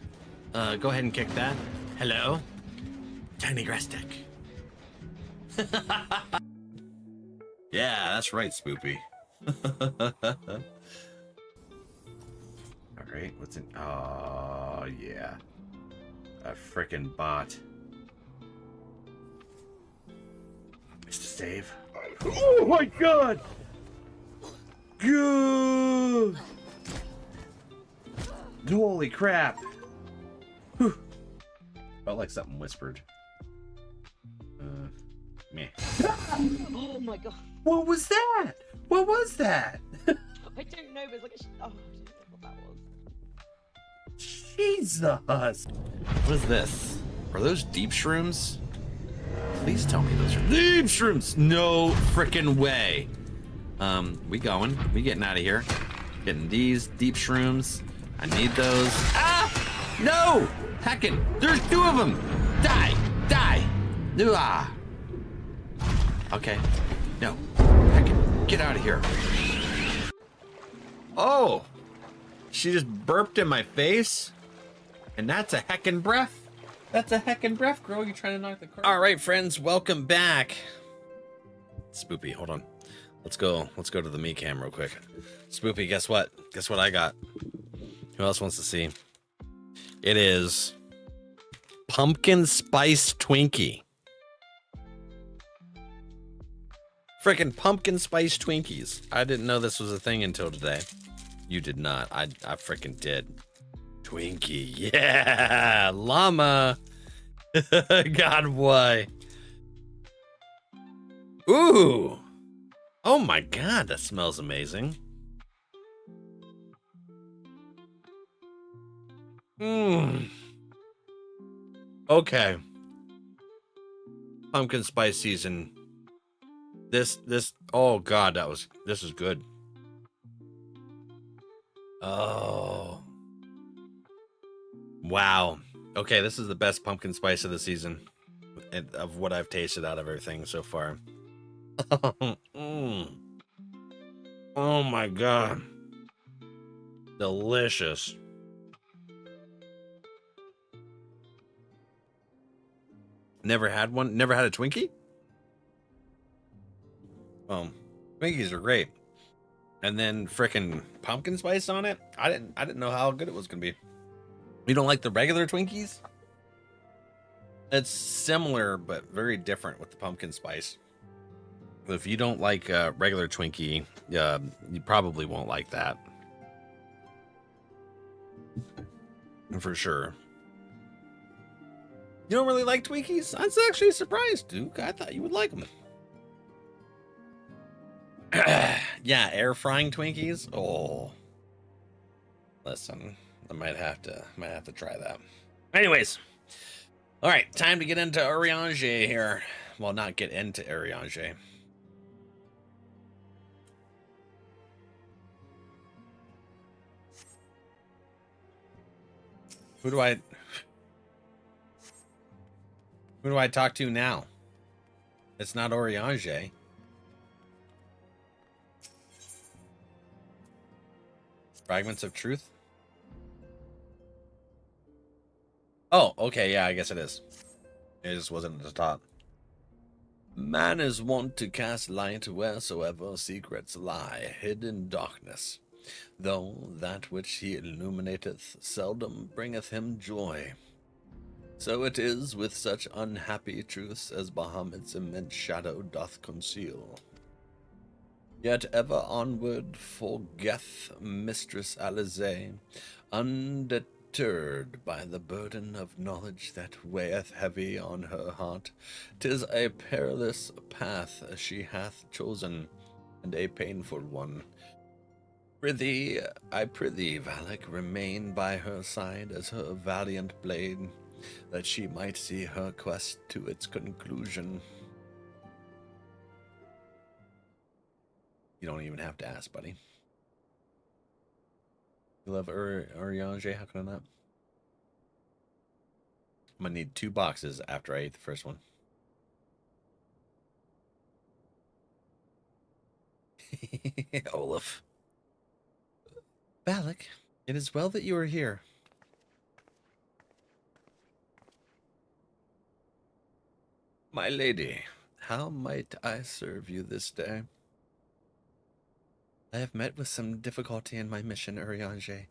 Go ahead and kick that. Hello? Tiny grass deck. Yeah, that's right, Spoopy. Alright, what's in... Oh, yeah. A frickin' bot. Mr. Save. Oh my god! Good! Holy crap. Whew. Felt like something whispered. Meh. Oh my god. What was that? What was that? I don't know, but it's like oh, I don't know what that was. Jesus. What is this? Are those deep shrooms? Please tell me those are deep shrooms. No frickin' way. We going. We getting out of here. Getting these deep shrooms. I need those. Ah! No! Heckin'! There's 2 of them! Die! Die! Ah! Okay. No. Heckin'. Get out of here. Oh! She just burped in my face? And that's a heckin' breath. That's a heckin' breath, girl. You trying to knock the car? All right, friends, welcome back. Spoopy, hold on. Let's go to the me cam real quick. Spoopy, guess what? Guess what I got? Who else wants to see? It is pumpkin spice Twinkie. Freaking pumpkin spice Twinkies. I didn't know this was a thing until today. You did not. I freaking did. Twinkie, yeah, llama. God, why? Ooh. Oh my God, that smells amazing. Mmm. Okay. Pumpkin spice season. This, oh God, this is good. Oh. Wow. Okay, this is the best pumpkin spice of the season, of what I've tasted out of everything so far. Mm. Oh my God. Delicious. Never had one? Never had a Twinkie? Twinkies are great. And then frickin' pumpkin spice on it? I didn't know how good it was gonna be. You don't like the regular Twinkies? It's similar, but very different with the pumpkin spice. If you don't like regular Twinkie, you probably won't like that. For sure. You don't really like Twinkies? I was actually surprised, Duke. I thought you would like them. Yeah, air frying Twinkies? Oh. Listen, I might have to try that. Anyways. All right, time to get into Eorzea here. Well, not get into Eorzea. Who do I talk to now? It's not Eorzea. Fragments of Truth? Oh, okay, yeah, I guess it is. It just wasn't at the top. Man is wont to cast light wheresoever secrets lie, hid in darkness, though that which he illuminateth seldom bringeth him joy. So it is with such unhappy truths as Bahamut's immense shadow doth conceal. Yet ever onward forgeth Mistress Eorzea, undeterred by the burden of knowledge that weigheth heavy on her heart. 'Tis a perilous path she hath chosen, and a painful one. I prithee, Valak, remain by her side as her valiant blade, that she might see her quest to its conclusion. You don't even have to ask, buddy. You love Eorzea? How can I not? I'm gonna need 2 boxes after I eat the first one. Olaf. Valak, it is well that you are here. My lady, how might I serve you this day? I have met with some difficulty in my mission, Eorzea,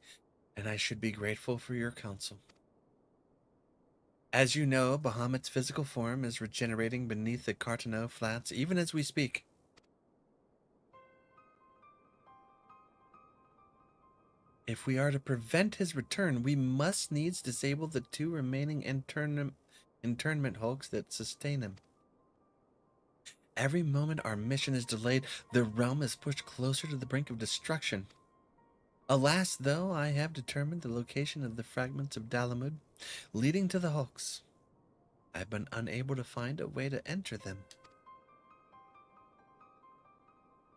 and I should be grateful for your counsel. As you know, Bahamut's physical form is regenerating beneath the Cartano Flats even as we speak. If we are to prevent his return, we must needs disable the 2 remaining internment hulks that sustain him. Every moment our mission is delayed, the realm is pushed closer to the brink of destruction. Alas, though, I have determined the location of the fragments of Dalamud leading to the hulks. I've been unable to find a way to enter them.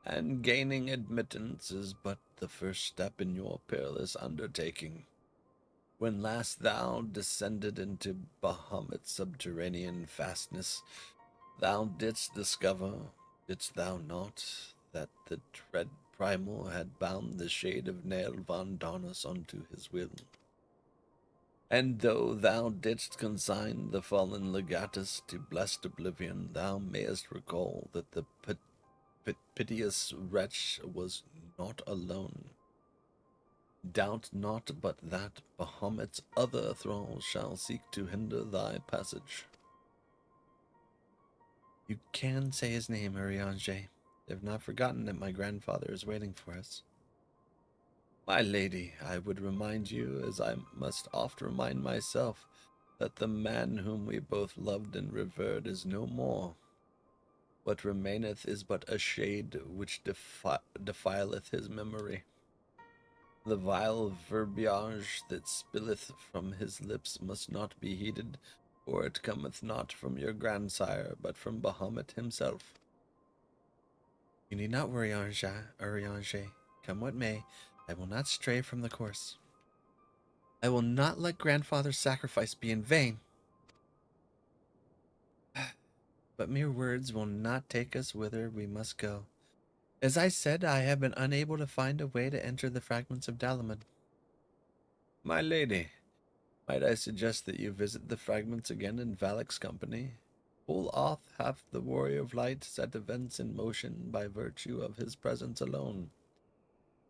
And gaining admittance is but the first step in your perilous undertaking. When last thou descended into Bahamut's subterranean fastness, thou didst discover, didst thou not, that the dread primal had bound the shade of Nail von Darnus unto his will? And though thou didst consign the fallen legatus to blessed oblivion, thou mayest recall that the piteous wretch was not alone. Doubt not but that Bahamut's other thralls shall seek to hinder thy passage. You can say his name, Eorzea. They have not forgotten that my grandfather is waiting for us. My lady, I would remind you, as I must oft remind myself, that the man whom we both loved and revered is no more. What remaineth is but a shade which defileth his memory. The vile verbiage that spilleth from his lips must not be heeded, for it cometh not from your grandsire, but from Bahamut himself. You need not worry, Eorzea. Come what may, I will not stray from the course. I will not let grandfather's sacrifice be in vain. But mere words will not take us whither we must go. As I said, I have been unable to find a way to enter the fragments of Dalamud. My lady, might I suggest that you visit the fragments again in Valak's company? Full oft hath the warrior of light set events in motion by virtue of his presence alone.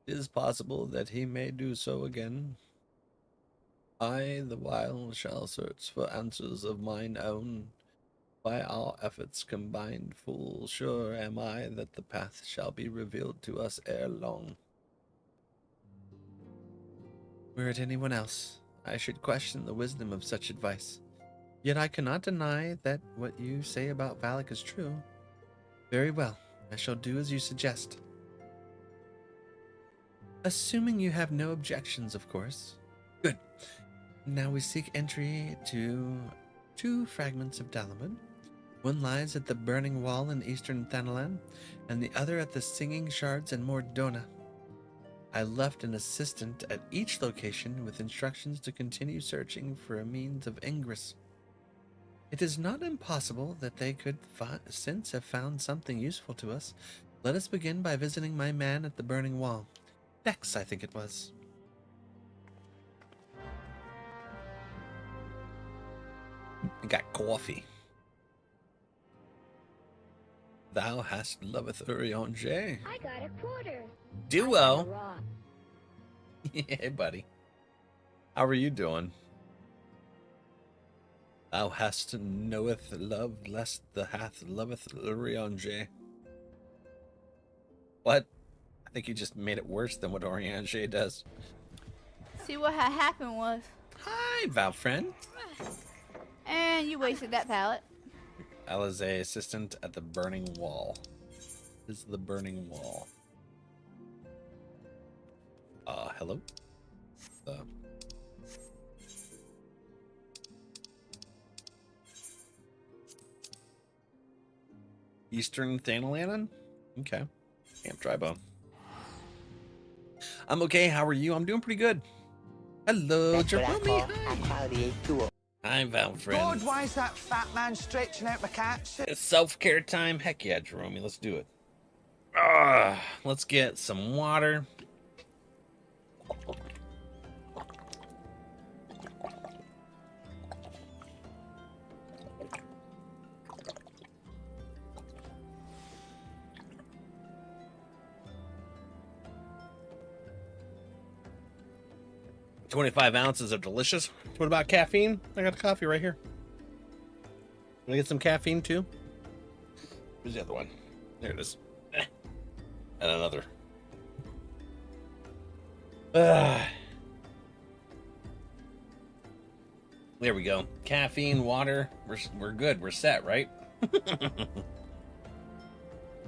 'Tis possible that he may do so again. I, the while, shall search for answers of mine own. By our efforts combined, full sure am I that the path shall be revealed to us ere long. Were it anyone else, I should question the wisdom of such advice. Yet I cannot deny that what you say about Valak is true. Very well, I shall do as you suggest. Assuming you have no objections, of course. Good. Now we seek entry to 2 fragments of Dalamud. One lies at the Burning Wall in eastern Thanalan, and the other at the Singing Shards in Mordona. I left an assistant at each location with instructions to continue searching for a means of ingress. It is not impossible that they could since have found something useful to us. Let us begin by visiting my man at the Burning Wall. Dex, I think it was. I got coffee. Thou hast loveth Eorzea. I got a quarter. Duo. Raw. Yeah, buddy. How are you doing? Thou hast knoweth love, lest the hath loveth Eorzea. What? I think you just made it worse than what Eorzea does. See what had happened was, Hi, Val friend. and you wasted that pallet. Eorzea, assistant at the Burning Wall. This is the Burning Wall. Hello? Eastern Thanalan? Okay. Camp Drybone. I'm okay. How are you? I'm doing pretty good. Hello, That's what I Jerome. call a duo. Hi, Val friend. God, why is that fat man stretching out my cat suit? It's self-care time. Heck yeah, Jerome. Let's do it. Let's get some water. $25 ounces of delicious. What about caffeine? I got a coffee right here. Can I get some caffeine too? Where's the other one? There it is. And another. There we go. Caffeine, water. We're good. We're set, right?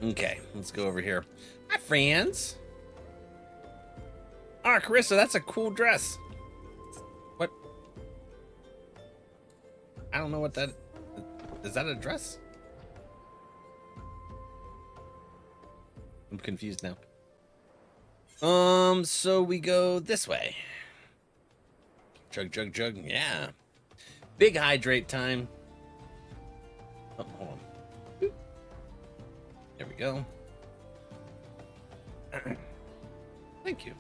Okay, let's go over here. Hi, friends. Ah, Carissa, that's a cool dress. What? I don't know what that is. That a dress? I'm confused now. So we go this way. Chug, chug, chug. Yeah. Big hydrate time. Oh, hold on. Boop. There we go. Thank you.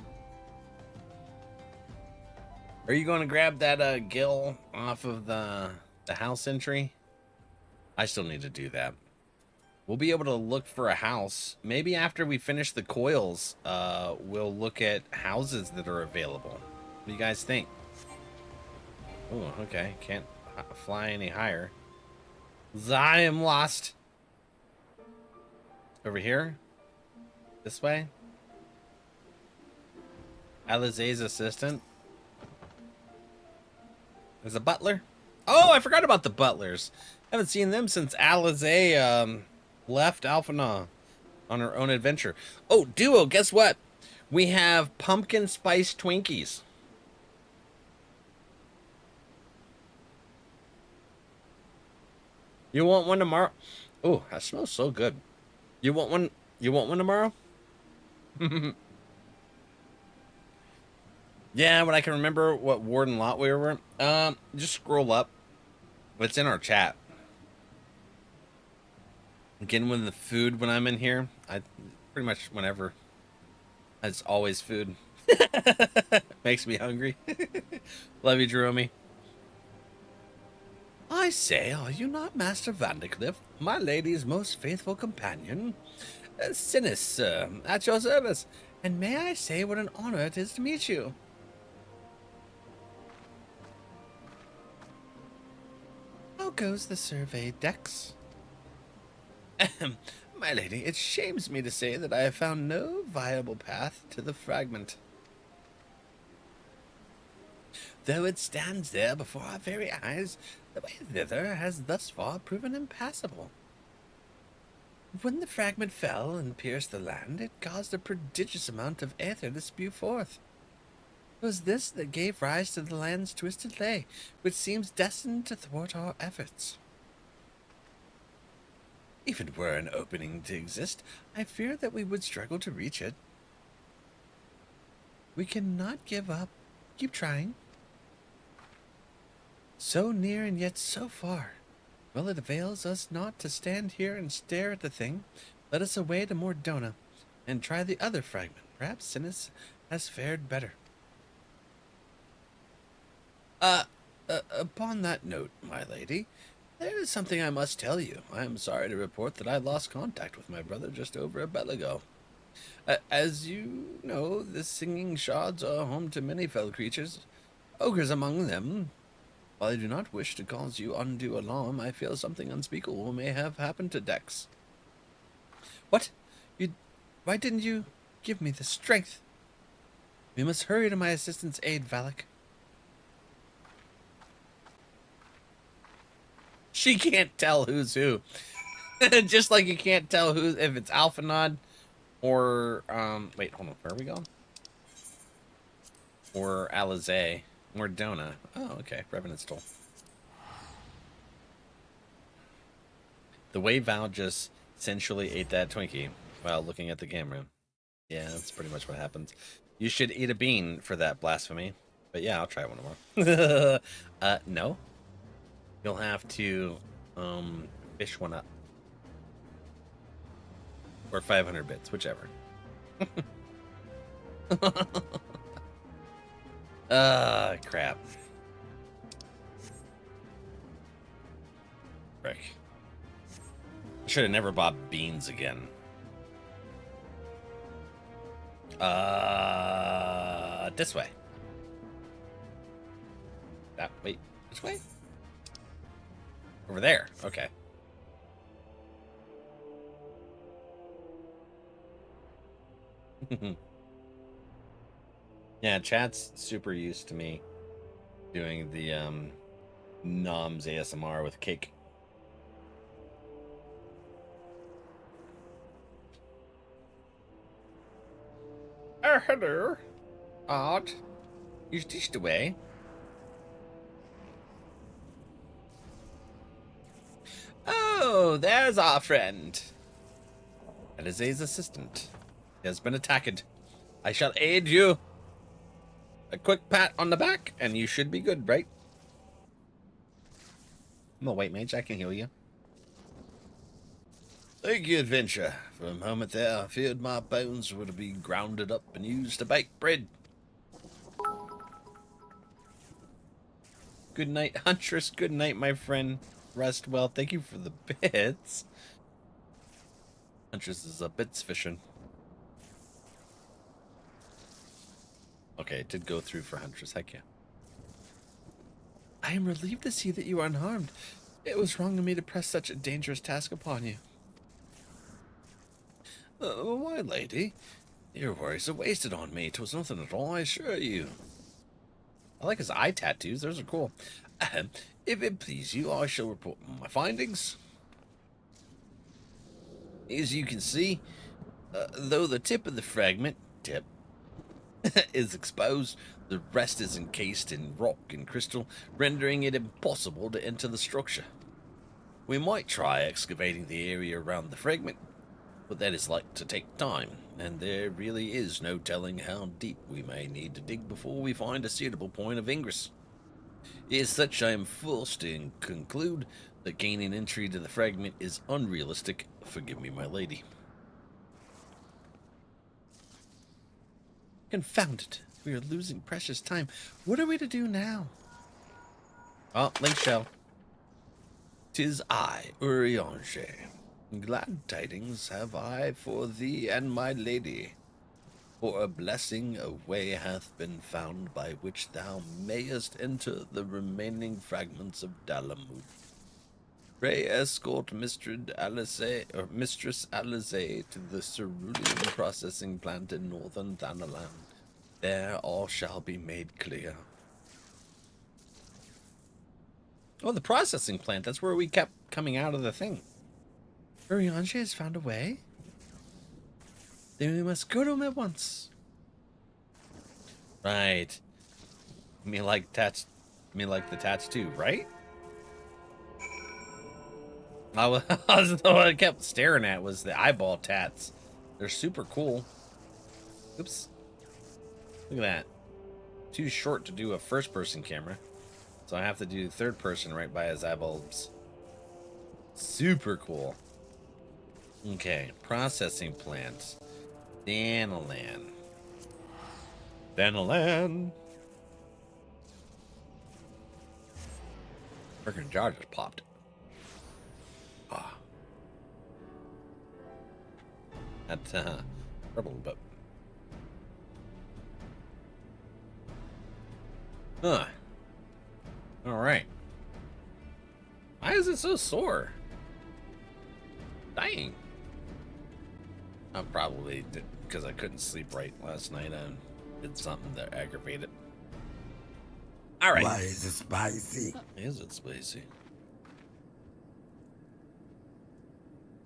Are you going to grab that gill off of the house entry? I still need to do that. We'll be able to look for a house. Maybe after we finish the coils, we'll look at houses that are available. What do you guys think? Oh, okay. Can't fly any higher. I am lost. Over here? This way? Alize's assistant? There's a butler? Oh, I forgot about the butlers. Haven't seen them since Alize left Alphana on her own adventure. Oh, Duo, guess what? We have pumpkin spice Twinkies. You want one tomorrow? Oh, that smells so good. You want one? You want one tomorrow? Yeah, when I can remember what ward and lot we were. Just scroll up. It's in our chat. Again, with the food when I'm in here, I pretty much whenever. It's always food. Makes me hungry. Love you, Jerome. I say, are you not Master Vandercliff, my lady's most faithful companion? Sinis, sir, at your service. And may I say what an honor it is to meet you? How goes the survey, Dex? My lady, it shames me to say that I have found no viable path to the fragment. Though it stands there before our very eyes, the way thither has thus far proven impassable. When the fragment fell and pierced the land, it caused a prodigious amount of aether to spew forth. It was this that gave rise to the land's twisted lay, which seems destined to thwart our efforts. Even were an opening to exist, I fear that we would struggle to reach it. We cannot give up. Keep trying. So near and yet so far. Well, it avails us not to stand here and stare at the thing. Let us away to Mordona and try the other fragment. Perhaps Sinis has fared better. Upon that note, my lady, there is something I must tell you. I am sorry to report that I lost contact with my brother just over a bell ago. As you know, the singing shards are home to many fell creatures, ogres among them. While I do not wish to cause you undue alarm, I feel something unspeakable may have happened to Dex. What? Why didn't you give me the strength? We must hurry to my assistant's aid, Valak. She can't tell who's who. Just like you can't tell who, if it's Alphanod or, wait, hold on, where are we going? Or Alize. Mordona. Oh, okay. Revenant's Toll. The way Val just sensually ate that Twinkie while looking at the camera. Yeah, that's pretty much what happens. You should eat a bean for that blasphemy. But yeah, I'll try one more. No. You'll have to, fish one up. Or 500 bits, whichever. Crap. Frick. I should have never bought beans again. This way. That, wait, which way? Over there, okay. Yeah, chat's super used to me doing the Noms ASMR with cake. Oh, hello. Odd. Is this the way? Oh, there's our friend. Elise's assistant. He has been attacked. I shall aid you. A quick pat on the back, and you should be good, right? I'm a white mage. I can heal you. Thank you, adventure. For a moment there, I feared my bones would be grounded up and used to bake bread. Good night, Huntress. Good night, my friend. Rest well. Thank you for the bits. Huntress is a bits fishing. Okay, it did go through for Huntress. Heck yeah. I am relieved to see that you are unharmed. It was wrong of me to press such a dangerous task upon you. Why, lady? Your worries are wasted on me. 'Twas nothing at all, I assure you. I like his eye tattoos. Those are cool. If it please you, I shall report my findings. As you can see, though the tip of the fragment is exposed, the rest is encased in rock and crystal, rendering it impossible to enter the structure. We might try excavating the area around the fragment, but that is like to take time, and there really is no telling how deep we may need to dig before we find a suitable point of ingress. As such, I am forced to conclude that gaining entry to the fragment is unrealistic. Forgive me, my lady. Confound it. We are losing precious time. What are we to do now? Oh, link shell. 'Tis I, Eorzea. Glad tidings have I for thee and my lady. For a blessing, a way hath been found by which thou mayest enter the remaining fragments of Dalamud. Pray escort Mistress Eorzea to the cerulean processing plant in northern Thanalan. There all shall be made clear. Oh, the processing plant. That's where we kept coming out of the thing. Eorzea has found a way? Then we must go to him at once. Right. Me like the tats too, right? What I kept staring at was the eyeball tats. They're super cool. Oops. Look at that. Too short to do a first-person camera. So I have to do third person right by his eyeballs. Super cool. Okay, processing plants. Thanalan. Thanalan. Freaking jaw just popped. Ah. That's purple, but. Huh. Alright. Why is it so sore? Dang. I probably did because I couldn't sleep right last night and did something that aggravated. Alright. Why is it spicy? Is it spicy?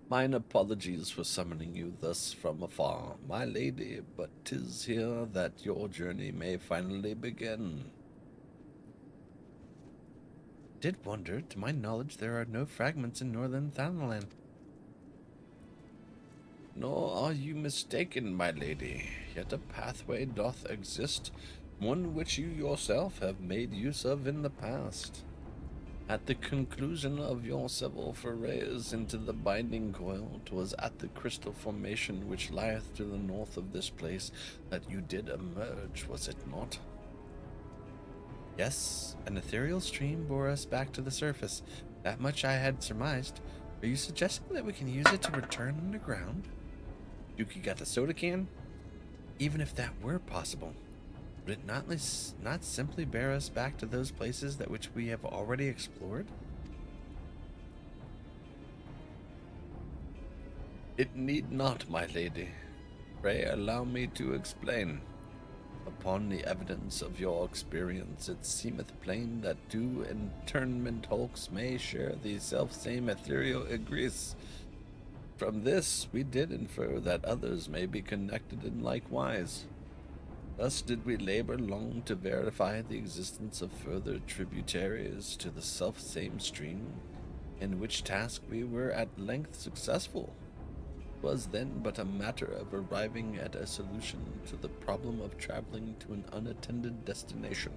Mine apologies for summoning you thus from afar, my lady, but 'tis here that your journey may finally begin. Did wonder, to my knowledge, there are no fragments in northern Thanalan. Nor are you mistaken, my lady, yet a pathway doth exist, one which you yourself have made use of in the past. At the conclusion of your several forays into the binding coil, 'twas at the crystal formation which lieth to the north of this place that you did emerge, was it not? Yes, an ethereal stream bore us back to the surface. That much I had surmised. Are you suggesting that we can use it to return underground? Yuki got the soda can? Even if that were possible, would it not simply bear us back to those places that which we have already explored? It need not, my lady. Pray allow me to explain. Upon the evidence of your experience, it seemeth plain that two internment hulks may share the self-same ethereal egress. From this, we did infer that others may be connected in like wise. Thus did we labor long to verify the existence of further tributaries to the self-same stream, in which task we were at length successful. 'Twas then but a matter of arriving at a solution to the problem of traveling to an unattended destination,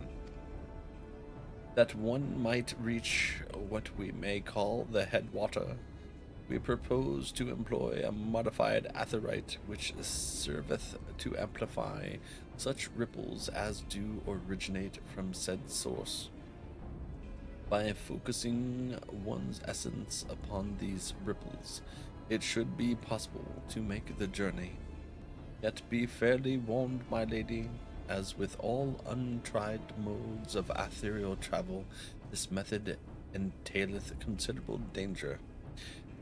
that one might reach what we may call the headwater. We propose to employ a modified aetherite which serveth to amplify such ripples as do originate from said source. By focusing one's essence upon these ripples, it should be possible to make the journey. Yet be fairly warned, my lady, as with all untried modes of ethereal travel, this method entaileth considerable danger.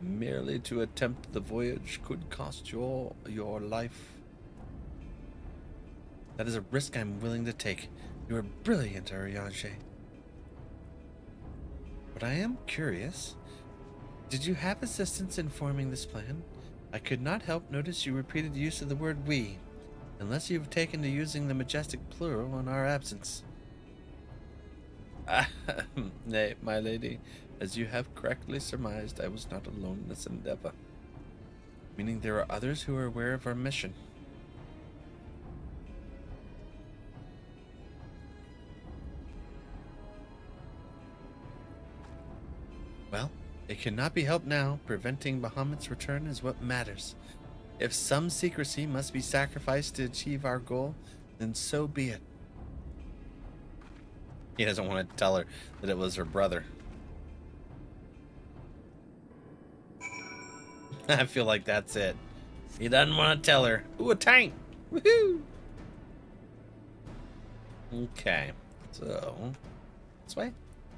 Merely to attempt the voyage could cost your life. That is a risk I'm willing to take. You are brilliant, Eorzea. But I am curious. Did you have assistance in forming this plan? I could not help notice your repeated use of the word we, unless you've taken to using the majestic plural in our absence. Nay, my lady, as you have correctly surmised, I was not alone in this endeavor. Meaning there are others who are aware of our mission. Well, it cannot be helped now. Preventing Bahamut's return is what matters. If some secrecy must be sacrificed to achieve our goal, then so be it. He doesn't want to tell her that it was her brother. I feel like that's it. He doesn't want to tell her. Ooh, a tank! Woohoo! Okay, so this way.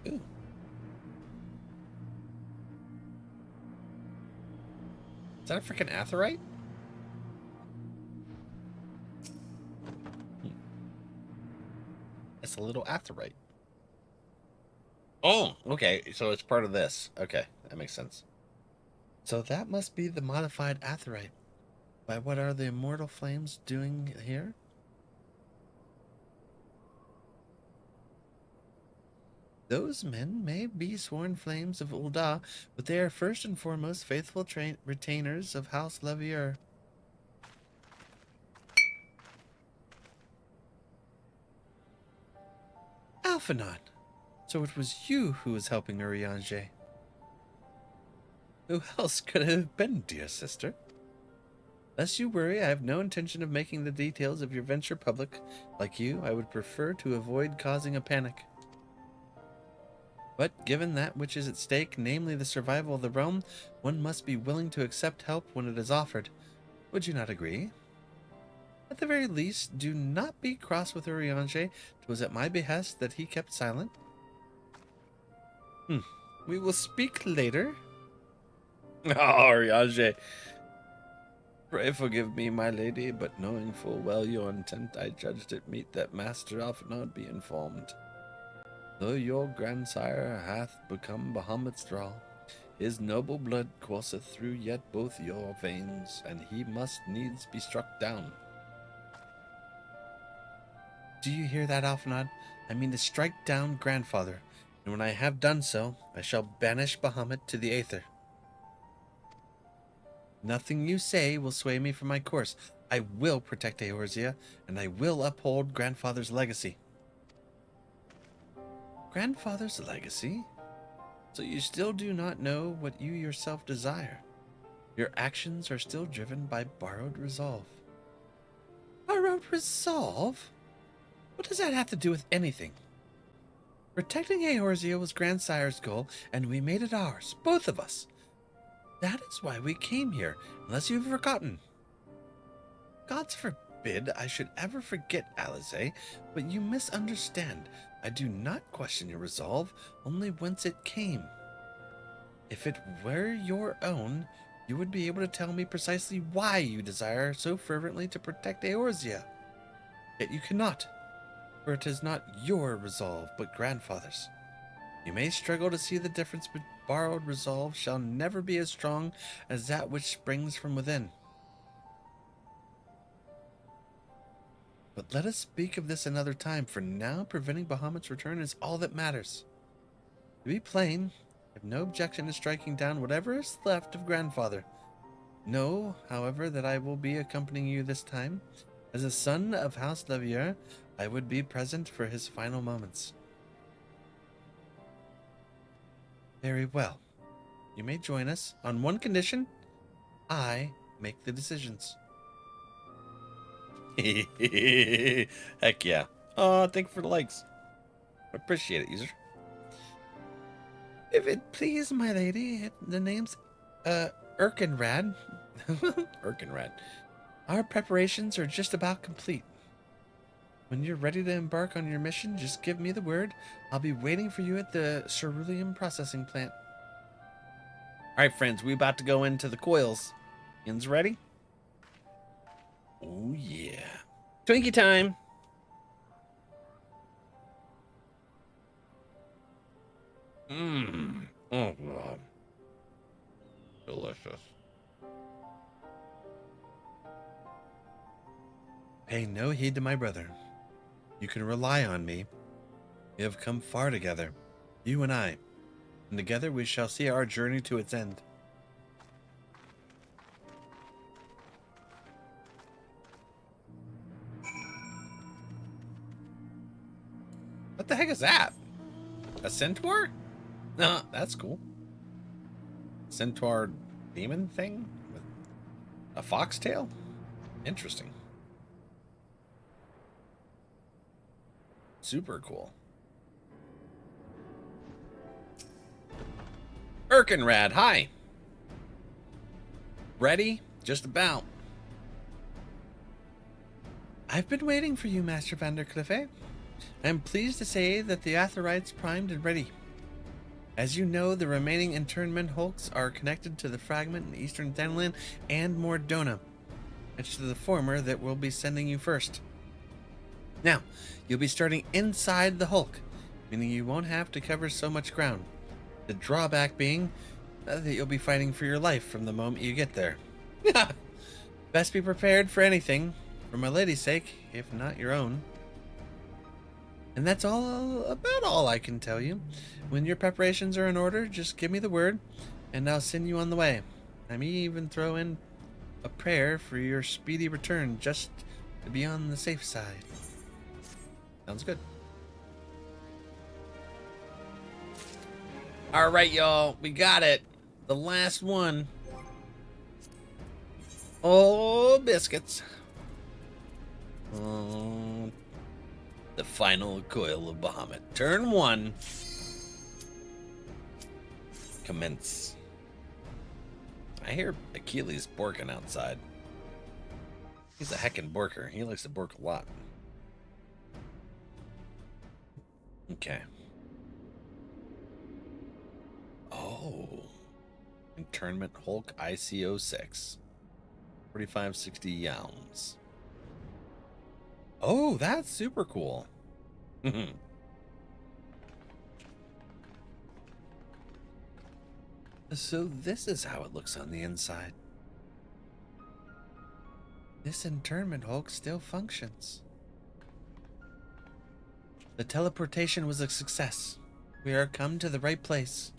Ooh. Is that a freaking aetherite? It's a little aetherite. Oh, okay. So it's part of this. Okay, that makes sense. So that must be the modified aetherite. By what are the immortal flames doing here? Those men may be sworn flames of Ul'dah, but they are first and foremost faithful retainers of House Levier. Alphinaud! So it was you who was helping Eorzea. Who else could it have been, dear sister? Lest you worry, I have no intention of making the details of your venture public. Like you, I would prefer to avoid causing a panic. But given that which is at stake, namely the survival of the realm, one must be willing to accept help when it is offered. Would you not agree? At the very least, do not be cross with Eorzea. 'Twas at my behest that he kept silent. We will speak later. Oh, Eorzea. Pray forgive me, my lady, but knowing full well your intent, I judged it meet that Master Alphinaud be informed. Though your grandsire hath become Bahamut's thrall, his noble blood courseth through yet both your veins, and he must needs be struck down. Do you hear that, Alphinaud? I mean to strike down grandfather, and when I have done so, I shall banish Bahamut to the Aether. Nothing you say will sway me from my course. I will protect Eorzea, and I will uphold grandfather's legacy. Grandfather's legacy? So you still do not know what you yourself desire. Your actions are still driven by borrowed resolve. Borrowed resolve? What does that have to do with anything? Protecting Eorzea was grandsire's goal, and we made it ours, both of us. That is why we came here, unless you've forgotten. Gods forbid I should ever forget, Alize, but you misunderstand. I do not question your resolve, only whence it came. If it were your own, you would be able to tell me precisely why you desire so fervently to protect Eorzea. Yet you cannot. for it is not your resolve, but grandfather's. You may struggle to see the difference, but borrowed resolve shall never be as strong as that which springs from within. But let us speak of this another time, for now preventing Bahamut's return is all that matters. To be plain, I have no objection to striking down whatever is left of grandfather. Know, however, that I will be accompanying you this time. As a son of House Levier, I would be present for his final moments. Very well. You may join us on one condition. I make the decisions. Heck yeah. Oh, thank you for the likes. Appreciate it, user. If it please my lady, the name's Erkenrad. Erkenrad. Our preparations are just about complete. When you're ready to embark on your mission, just give me the word. I'll be waiting for you at the cerulean processing plant. All right, friends, we about to go into the coils. Yins ready? Oh, yeah. Twinkie time. Mmm. Oh, God. Delicious. Pay no heed to my brother. You can rely on me. We have come far together, you and I, and together we shall see our journey to its end. What the heck is that? A centaur? No, that's cool. Centaur demon thing with a foxtail? Interesting. Super cool. Erkenrad, hi. Ready? Just about. I've been waiting for you, Master Vandercliffe. I'm pleased to say that the Aetheryte's primed and ready. As you know, the remaining internment hulks are connected to the fragment in Eastern Thanalan and Mordona. It's to the former that we'll be sending you first. Now, you'll be starting inside the hulk, meaning you won't have to cover so much ground. The drawback being that you'll be fighting for your life from the moment you get there. Best be prepared for anything, for my lady's sake, if not your own. And that's about all I can tell you. When your preparations are in order, just give me the word, and I'll send you on the way. I may even throw in a prayer for your speedy return, just to be on the safe side. Sounds good. All right, y'all. We got it. The last one. Oh, biscuits. The final coil of Bahamut. Turn 1. Commence. I hear Achilles borking outside. He's a heckin' borker. He likes to bork a lot. Okay. Oh. Internment Hulk ICO6. 4560 yowns. Oh, that's super cool. So this is how it looks on the inside. This internment hulk still functions. The teleportation was a success. We are come to the right place.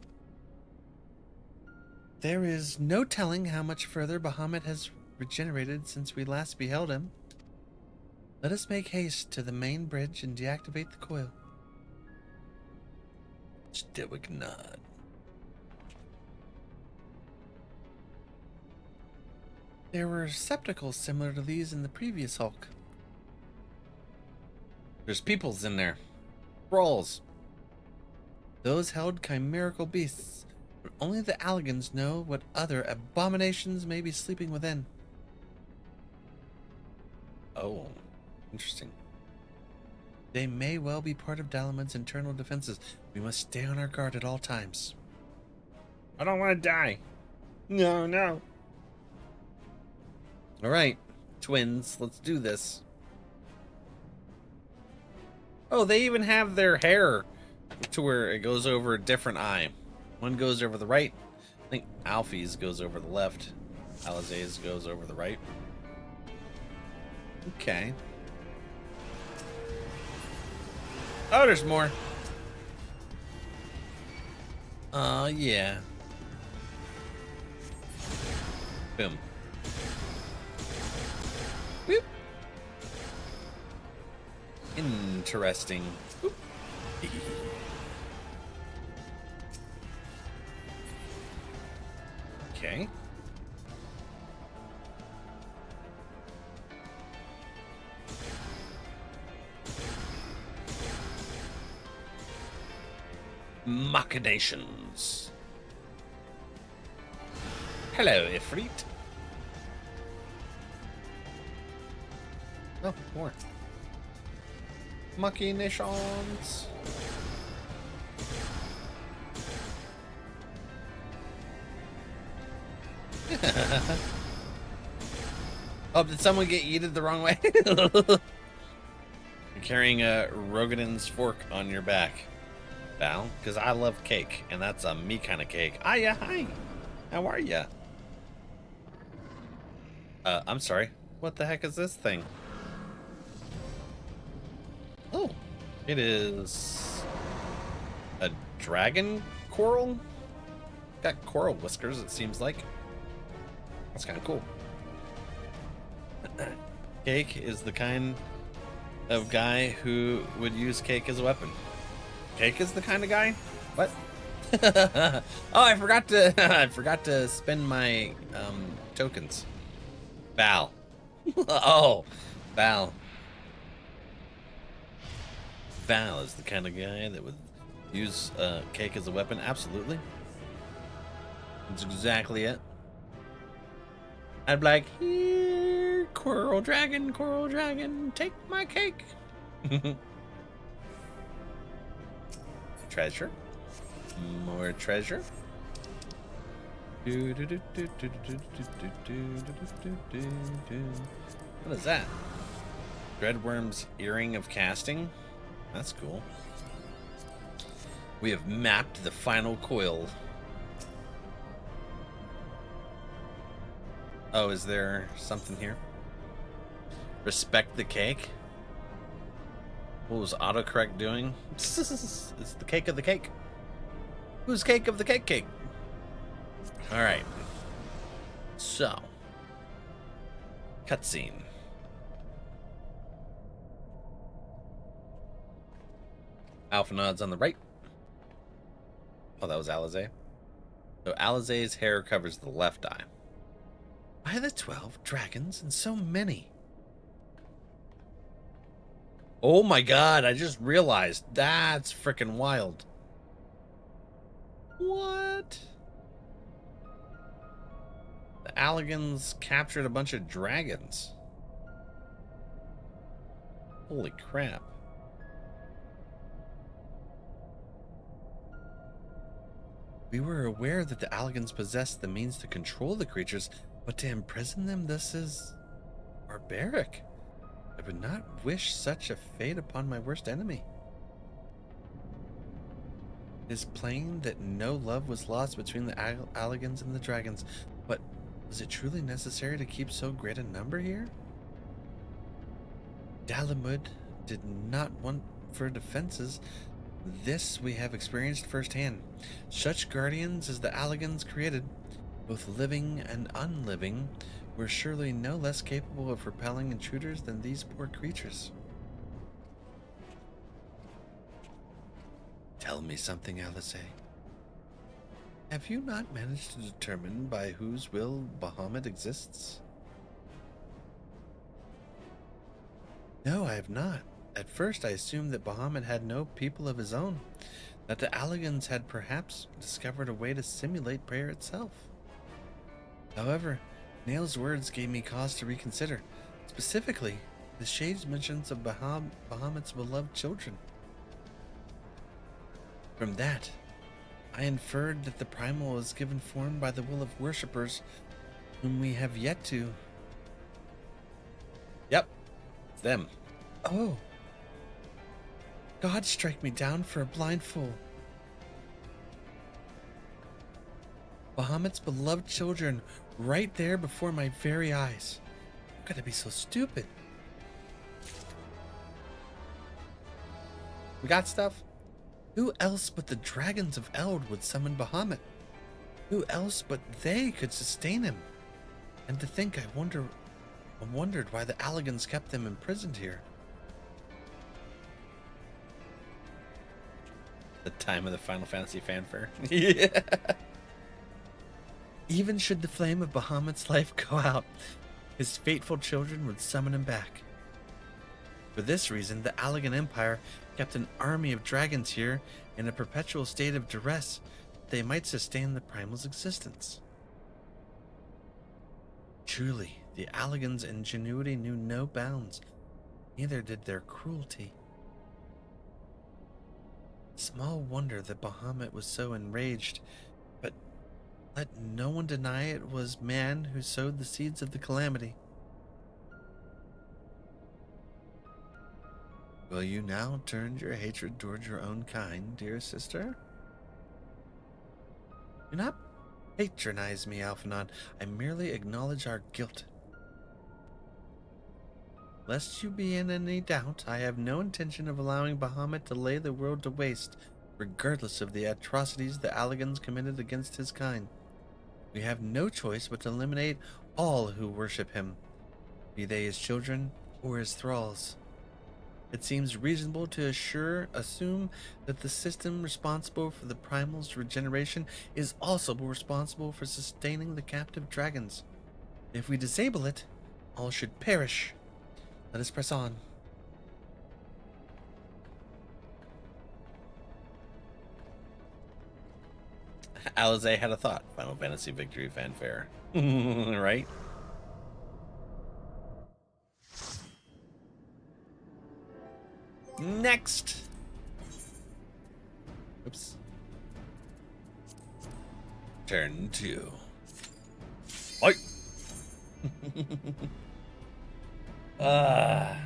There is no telling how much further Bahamut has regenerated since we last beheld him. Let us make haste to the main bridge and deactivate the coil. Stoic nod. There were receptacles similar to these in the previous hulk. There's peoples in there. Brawls. Those held chimerical beasts, but only the Alligans know what other abominations may be sleeping within. Oh, interesting. They may well be part of Dalamud's internal defenses. We must stay on our guard at all times. I don't want to die. No. All right, twins, let's do this. Oh, they even have their hair to where it goes over a different eye. One goes over the right. I think Alfie's goes over the left. Alize's goes over the right. Okay. Oh, there's more. Yeah. Boom. Whoop. Interesting. Whoop. Okay. Machinations. Hello, Ifrit. Oh, more. Machinations. Oh, did someone get yeeted the wrong way? You're carrying a Rogadin's fork on your back, Val, because I love cake, and that's a me kind of cake. Hiya, hi. How are ya? I'm sorry. What the heck is this thing? Oh, it is a dragon coral. Got coral whiskers, it seems like. That's kind of cool. Cake is the kind of guy who would use cake as a weapon. Cake is the kind of guy? What? Oh, I forgot to spend my tokens. Val. Oh, Val. Val is the kind of guy that would use cake as a weapon. Absolutely. That's exactly it. I'd be like, here, coral dragon, take my cake. Treasure. More treasure. What is that? Dreadworm's earring of casting? That's cool. We have mapped the final coil. Oh, is there something here? Respect the cake? What was autocorrect doing? It's the cake of the cake. Who's cake of the cake? Alright. So. Cutscene. Alpha nods on the right. Oh, that was Alize. So Alize's hair covers the left eye. Why are there 12 dragons and so many? Oh my god, I just realized. That's freaking wild. What? The Alligans captured a bunch of dragons. Holy crap. We were aware that the Alligans possessed the means to control the creatures, but to imprison them, this is barbaric. I would not wish such a fate upon my worst enemy. It is plain that no love was lost between the Alligans and the dragons, but was it truly necessary to keep so great a number here? Dalamud did not want for defenses. This we have experienced firsthand. Such guardians as the Alligans created, both living and unliving, were surely no less capable of repelling intruders than these poor creatures. Tell me something, Alice. Have you not managed to determine by whose will Bahamut exists? No, I have not. At first I assumed that Bahamut had no people of his own, that the Alligans had perhaps discovered a way to simulate prayer itself. However, Nail's words gave me cause to reconsider. Specifically, the Shade's mentions of Bahamut's beloved children. From that, I inferred that the primal was given form by the will of worshippers whom we have yet to... Yep, it's them. Oh. God strike me down for a blind fool. Bahamut's beloved children right there before my very eyes. I've got to be so stupid. We got stuff? Who else but the dragons of Eld would summon Bahamut? Who else but they could sustain him? And to think I wondered why the Alligans kept them imprisoned here. The time of the Final Fantasy fanfare. Yeah. Even should the flame of Bahamut's life go out, his fateful children would summon him back. For this reason, the Allagan Empire kept an army of dragons here in a perpetual state of duress that they might sustain the Primal's existence. Truly, the Allagans' ingenuity knew no bounds, neither did their cruelty. Small wonder that Bahamut was so enraged, but let no one deny it was man who sowed the seeds of the calamity. Will you now turn your hatred towards your own kind, dear sister? Do not patronize me, Alphinaud. I merely acknowledge our guilt. Lest you be in any doubt, I have no intention of allowing Bahamut to lay the world to waste, regardless of the atrocities the Allagans committed against his kind. We have no choice but to eliminate all who worship him, be they his children or his thralls. It seems reasonable to assume that the system responsible for the Primal's regeneration is also responsible for sustaining the captive dragons. If we disable it, all should perish. Let us press on. Alizé had a thought. Final Fantasy Victory fanfare. Right? Next. Oops. Turn 2. Oi. Ah.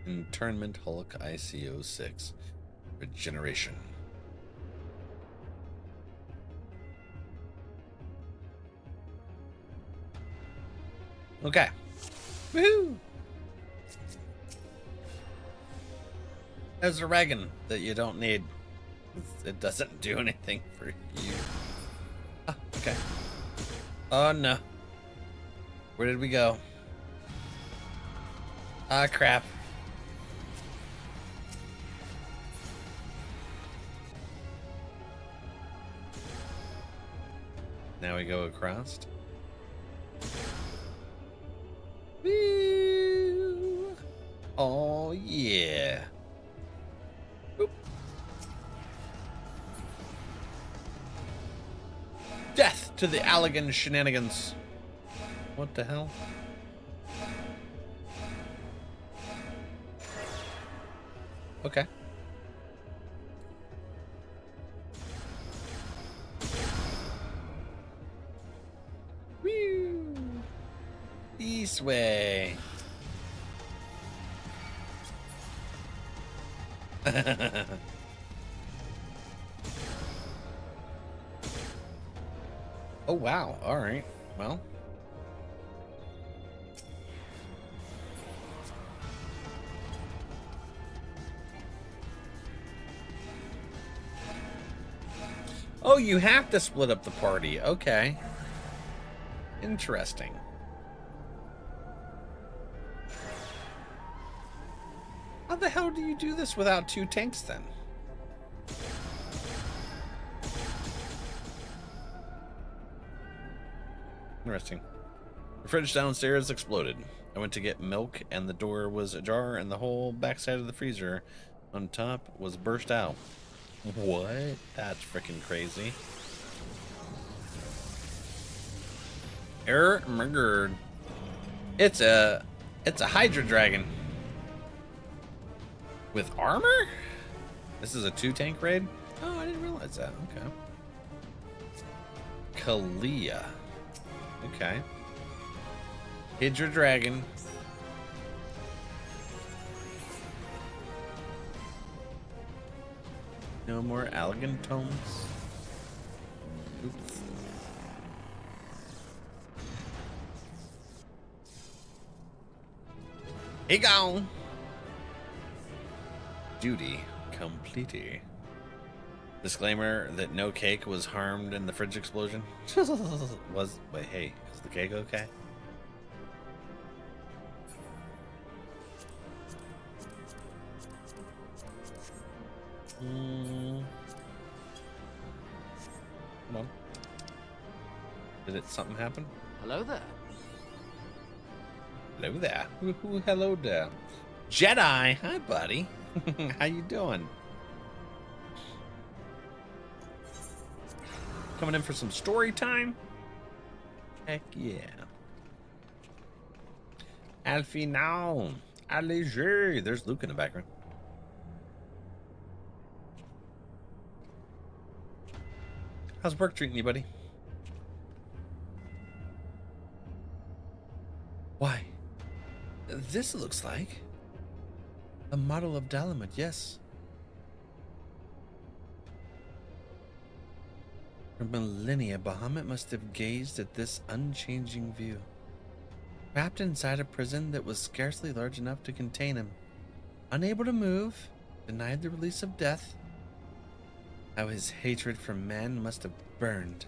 Internment Hulk ICO6. Regeneration. Okay. Woohoo! There's a Regan that you don't need. It doesn't do anything for you. Ah, okay. Oh no. Where did we go? Ah, crap. Now we go across. Woo! Oh yeah. Boop. Death to the Allagan shenanigans. What the hell? Okay. Woo! This way. Oh wow, alright. Well. Oh, you have to split up the party. Okay. Interesting. How the hell do you do this without 2 tanks then? Interesting. The fridge downstairs exploded. I went to get milk and the door was ajar and the whole backside of the freezer on top was burst out. What? That's freaking crazy. Murdered. It's a Hydra dragon. With armor? This is a 2-tank raid? Oh, I didn't realize that. Okay. Kalia. Okay. Hydra Dragon. No more Allegan tomes. Oops. He gone. Duty completed. Disclaimer that no cake was harmed in the fridge explosion. Wait, hey, is the cake okay? Come on. Did something happen? Hello there. Hello there. Ooh, hello there. Jedi, hi buddy. How you doing? Coming in for some story time? Heck yeah. Alfie now. Allégé. There's Luke in the background. How's work treating you, buddy? Why, this looks like a model of Dalamud, yes. For millennia, Bahamut must have gazed at this unchanging view. Trapped inside a prison that was scarcely large enough to contain him. Unable to move, denied the release of death. How his hatred for man must have burned.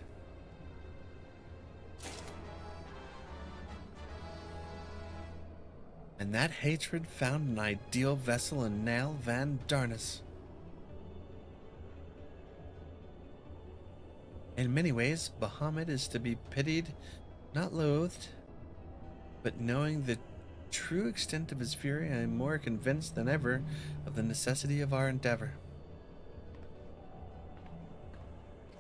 And that hatred found an ideal vessel in Nal Van Darnus. In many ways, Bahamut is to be pitied, not loathed, but knowing the true extent of his fury, I am more convinced than ever of the necessity of our endeavor.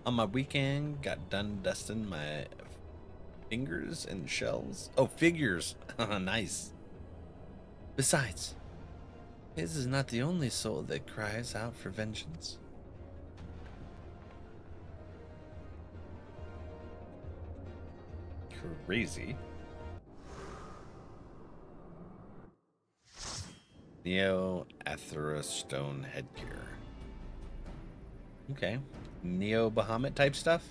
On my weekend, got done dusting my fingers and shells. Oh, figures. Nice. Besides, his is not the only soul that cries out for vengeance. Crazy. Neo Aethera Stone headgear. Okay. Neo Bahamut type stuff.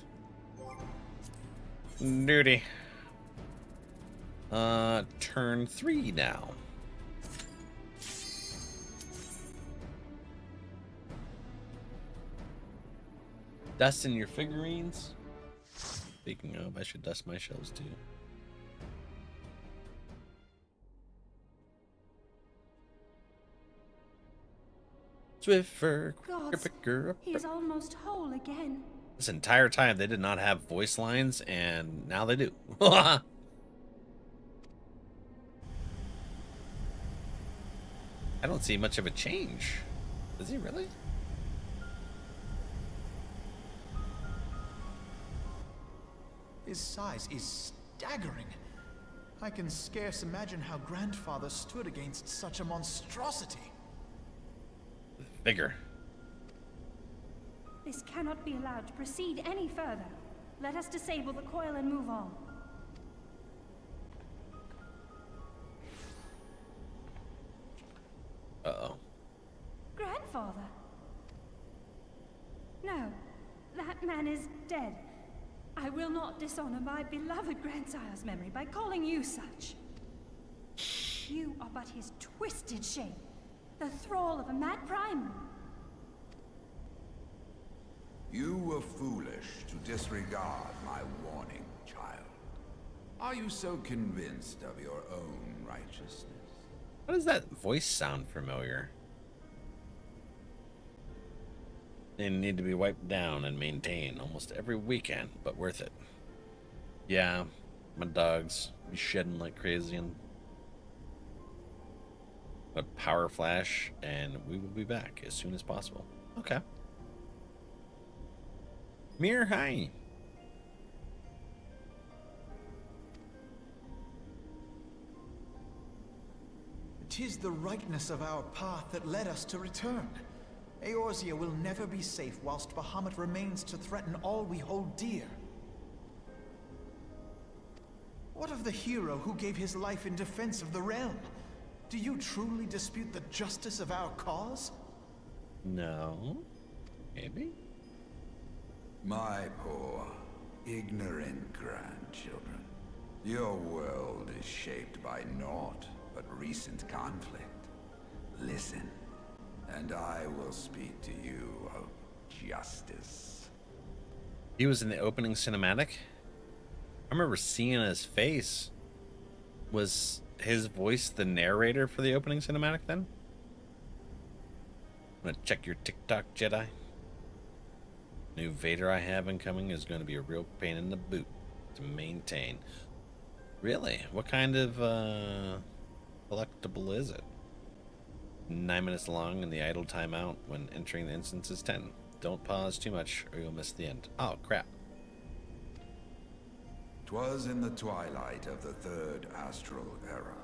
Duty. Turn 3 now. Dusting your figurines. Speaking of, I should dust my shelves too. Swiffer, quicker, He's almost whole again. This entire time they did not have voice lines, and now they do. I don't see much of a change. Does he really? His size is staggering. I can scarce imagine how Grandfather stood against such a monstrosity. Bigger. This cannot be allowed to proceed any further. Let us disable the coil and move on. Uh-oh. Grandfather? No, that man is dead. I will not dishonor my beloved grandsire's memory by calling you such. You are but his twisted shape, the thrall of a mad primal. You were foolish to disregard my warning, child. Are you so convinced of your own righteousness? Why does that voice sound familiar? They need to be wiped down and maintained almost every weekend, but worth it. Yeah, my dogs be shedding like crazy, and a power flash, and we will be back as soon as possible. Okay. Mir, hi. 'Tis the rightness of our path that led us to return. Eorzea will never be safe whilst Bahamut remains to threaten all we hold dear. What of the hero who gave his life in defense of the realm? Do you truly dispute the justice of our cause? No. Maybe? My poor, ignorant grandchildren. Your world is shaped by naught but recent conflict. Listen, and I will speak to you of justice. He was in the opening cinematic? I remember seeing his face. Was his voice the narrator for the opening cinematic then? I'm gonna check your TikTok, Jedi. New Vader I have incoming is going to be a real pain in the boot to maintain. Really? What kind of collectible is it? 9 minutes long and the idle timeout when entering the instance is 10. Don't pause too much or you'll miss the end. Oh, crap. 'Twas in the twilight of the third astral era.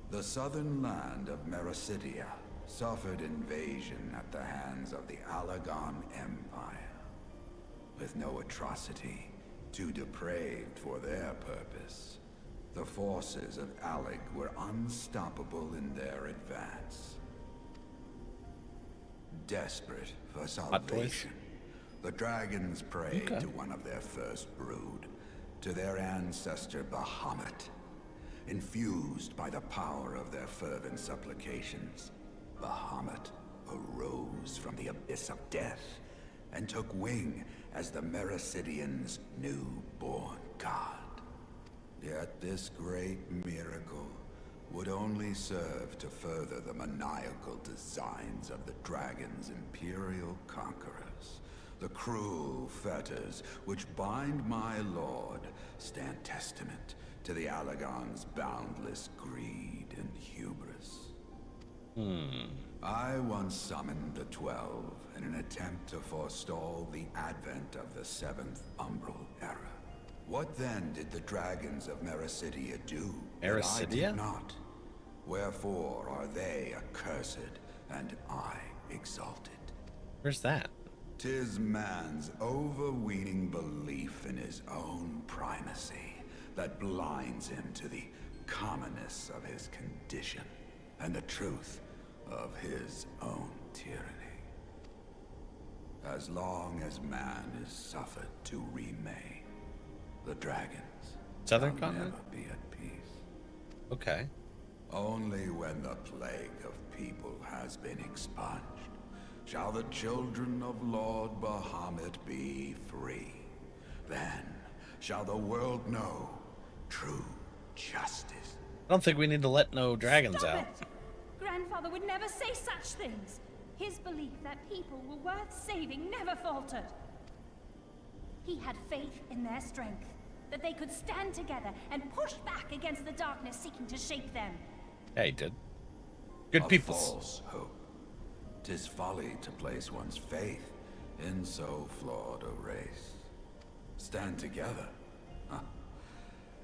The southern land of Mericidia suffered invasion at the hands of the Alagon Empire. With no atrocity too depraved for their purpose, the forces of Alec were unstoppable in their advance. Desperate for salvation, the dragons prayed to one of their first brood, to their ancestor Bahamut. Infused by the power of their fervent supplications, Bahamut arose from the abyss of death and took wing as the Mericidians' newborn god. Yet this great miracle would only serve to further the maniacal designs of the dragon's imperial conquerors. The cruel fetters which bind my lord stand testament to the Alagon's boundless greed and hubris. I once summoned the 12 in an attempt to forestall the advent of the 7th Umbral Era. What then did the dragons of Mericidia do? Mericidia? I did not. Wherefore are they accursed and I exalted? Where's that? 'Tis man's overweening belief in his own primacy that blinds him to the commonness of his condition and the truth of his own tyranny. As long as man is suffered to remain, the dragons Southern shall continent? never be at peace. Okay. Only when the plague of people has been expunged shall the children of Lord Bahamut be free. Then shall the world know true justice. I don't think we need to let no dragons Stop out. it! Grandfather would never say such things. His belief that people were worth saving never faltered. He had faith in their strength, that they could stand together and push back against the darkness seeking to shape them. Yeah, he did. Good A people. false hope. 'Tis folly to place one's faith in so flawed a race. Stand together? Huh.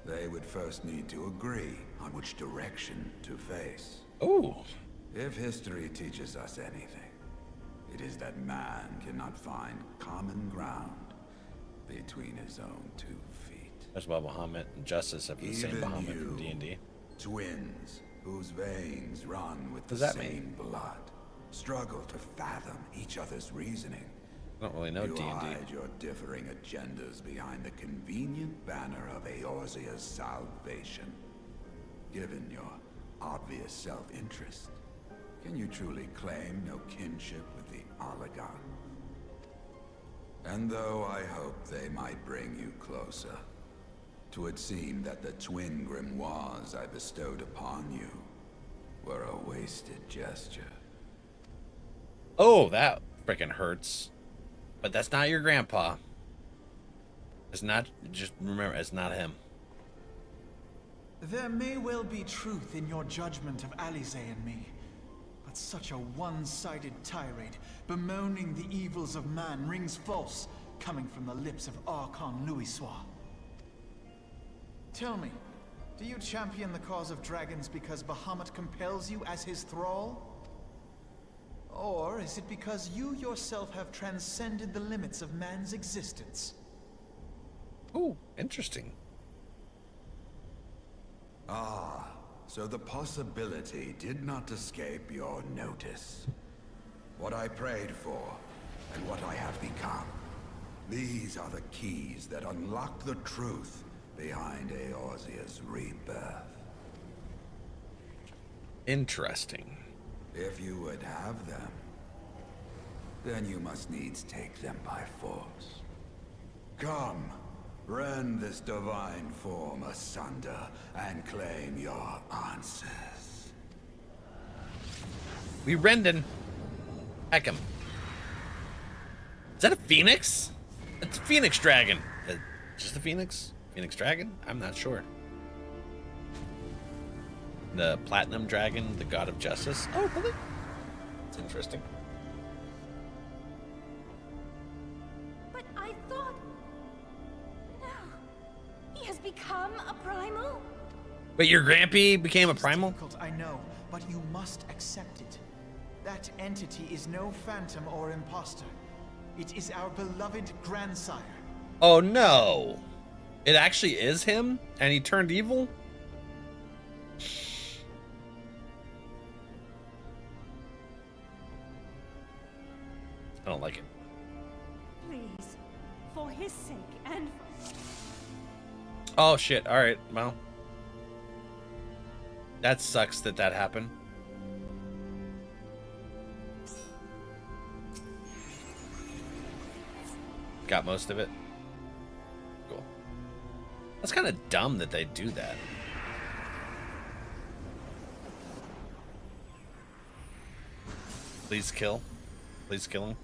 They would first need to agree on which direction to face. Ooh. If history teaches us anything, it is that man cannot find common ground between his own 2 feet. That's why Bahamut and Justice have the same Even Bahamut you, from D&D. twins whose veins run with What does the that same blood, struggle to fathom each other's reasoning. I don't really know You D&D. hide your differing agendas behind the convenient banner of Eorzea's salvation. Given your obvious self-interest, can you truly claim no kinship with the Alagon? And though I hope they might bring you closer, 'twould seem that the twin grimoires I bestowed upon you were a wasted gesture. Oh, that freaking hurts. But that's not your grandpa. It's not, just remember, it's not him. There may well be truth in your judgment of Alize and me, but such a one-sided tirade bemoaning the evils of man rings false, coming from the lips of Archon Louisoix. Tell me, Do you champion the cause of dragons because Bahamut compels you as his thrall? Or is it because you yourself have transcended the limits of man's existence? Ooh, interesting. Ah, so the possibility did not escape your notice. What I prayed for, and what I have become. These are the keys that unlock the truth behind Eorzea's rebirth. Interesting. If you would have them, then you must needs take them by force. Come, rend this divine form asunder and claim your answers. We rendin'. Heck him. Is that a phoenix? It's a phoenix dragon. Just a phoenix? Phoenix dragon? I'm not sure. The platinum dragon, the god of justice. Oh, really? It's interesting. But I thought... No. He has become a primal? But your Grampy became a primal? Difficult, I know, but you must accept it. That entity is no phantom or imposter. It is our beloved grandsire. Oh no. It actually is him? And he turned evil? I don't like it. Please, for his sake and for... Oh shit, alright, well. That sucks that happened. Got most of it. Cool. That's kind of dumb that they do that. Please kill. Please kill him.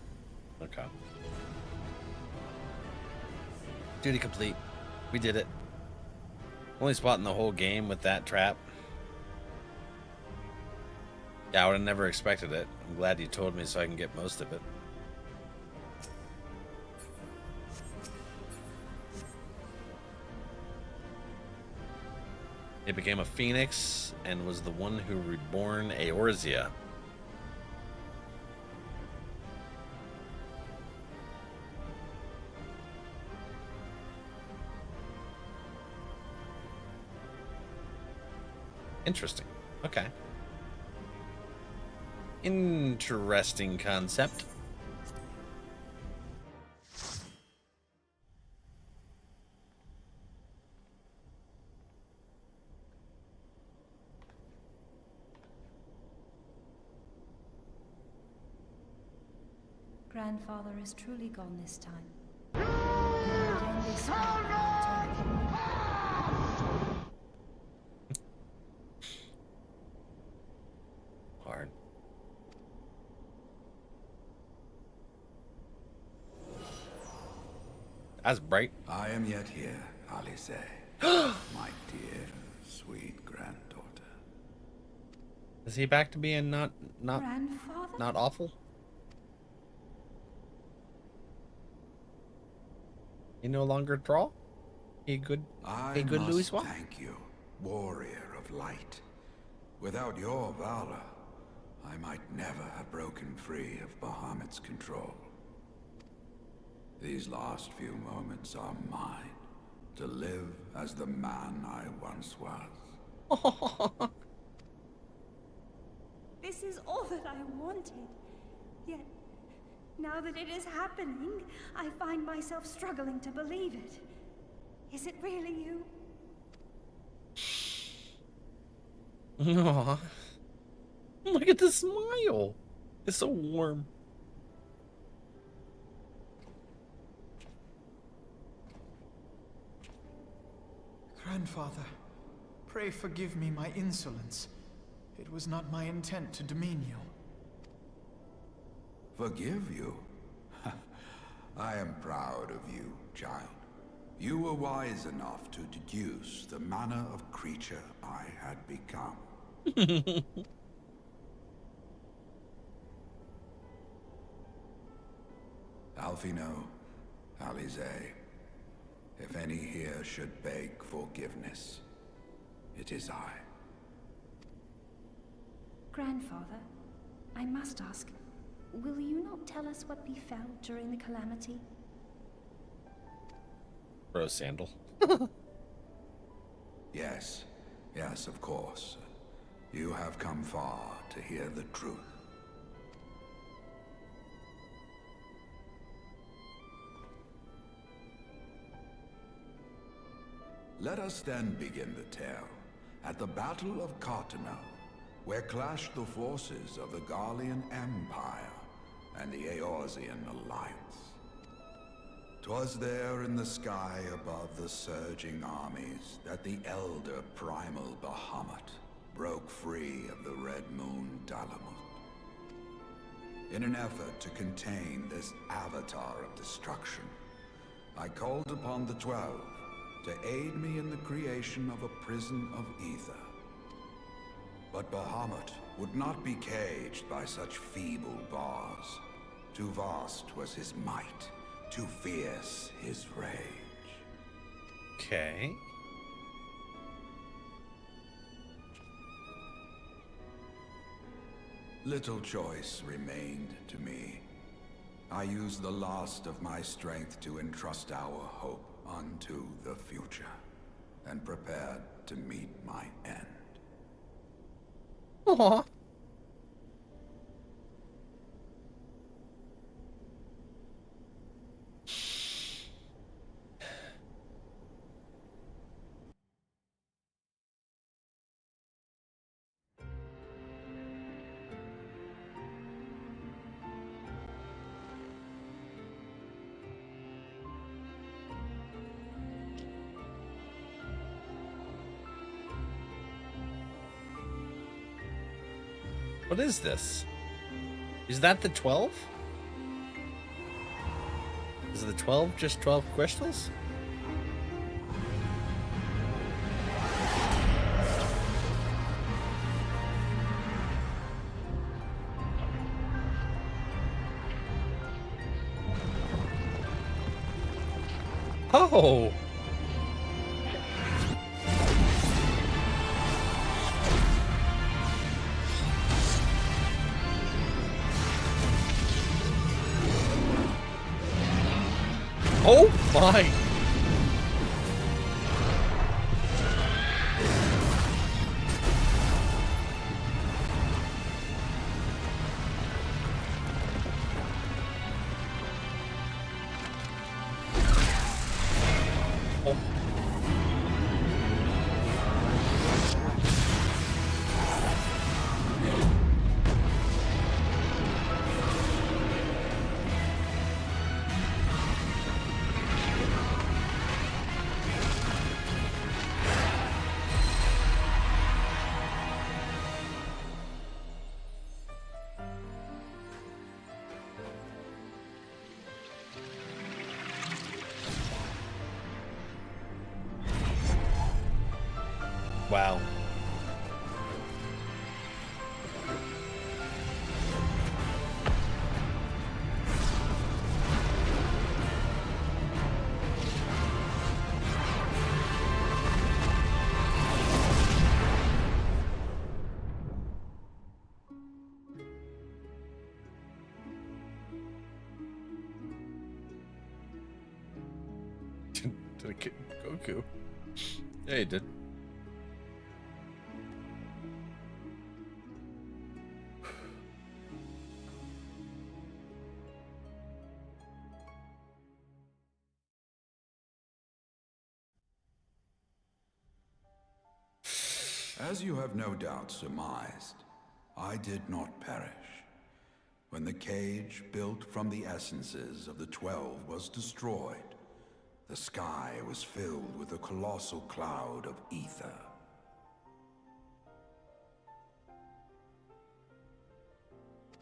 Okay. Duty complete. We did it. Only spot in the whole game with that trap. Yeah, I would have never expected it. I'm glad you told me so I can get most of it. It became a phoenix and was the one who reborn Eorzea. Interesting. Okay. Interesting concept. Grandfather is truly gone this time. Again, they swore that they would take him. Hard. That's bright. I am yet here, Alice, my dear, sweet granddaughter. Is he back to being not Grandfather? not awful? He no longer draw? He good Louis Swap? Thank you, warrior of light. Without your valor, I might never have broken free of Bahamut's control. These last few moments are mine, to live as the man I once was. This is all that I wanted. Yet, now that it is happening, I find myself struggling to believe it. Is it really you? Aww. Look at the smile. It's so warm. Grandfather, pray forgive me my insolence. It was not my intent to demean you. Forgive you? I am proud of you, child. You were wise enough to deduce the manner of creature I had become. Alfino, Alize, if any here should beg forgiveness, it is I. Grandfather, I must ask, will you not tell us what befell during the calamity? Bro sandal. Yes, yes, of course. You have come far to hear the truth. Let us then begin the tale at the Battle of Cartano, where clashed the forces of the Garlean Empire and the Eorzean Alliance. 'Twas there in the sky above the surging armies that the elder primal Bahamut broke free of the Red Moon Dalamut. In an effort to contain this avatar of destruction, I called upon the 12 to aid me in the creation of a prison of ether. But Bahamut would not be caged by such feeble bars. Too vast was his might, too fierce his rage. Okay. Little choice remained to me. I used the last of my strength to entrust our hope unto the future, and prepared to meet my end. Aww. What is this? Is that the 12? Is the 12 just 12 crystals? Oh! Oh my! Oh. Wow. Did it get Goku? Yeah, he did. As you have no doubt surmised, I did not perish. When the cage built from the essences of the 12 was destroyed, the sky was filled with a colossal cloud of ether.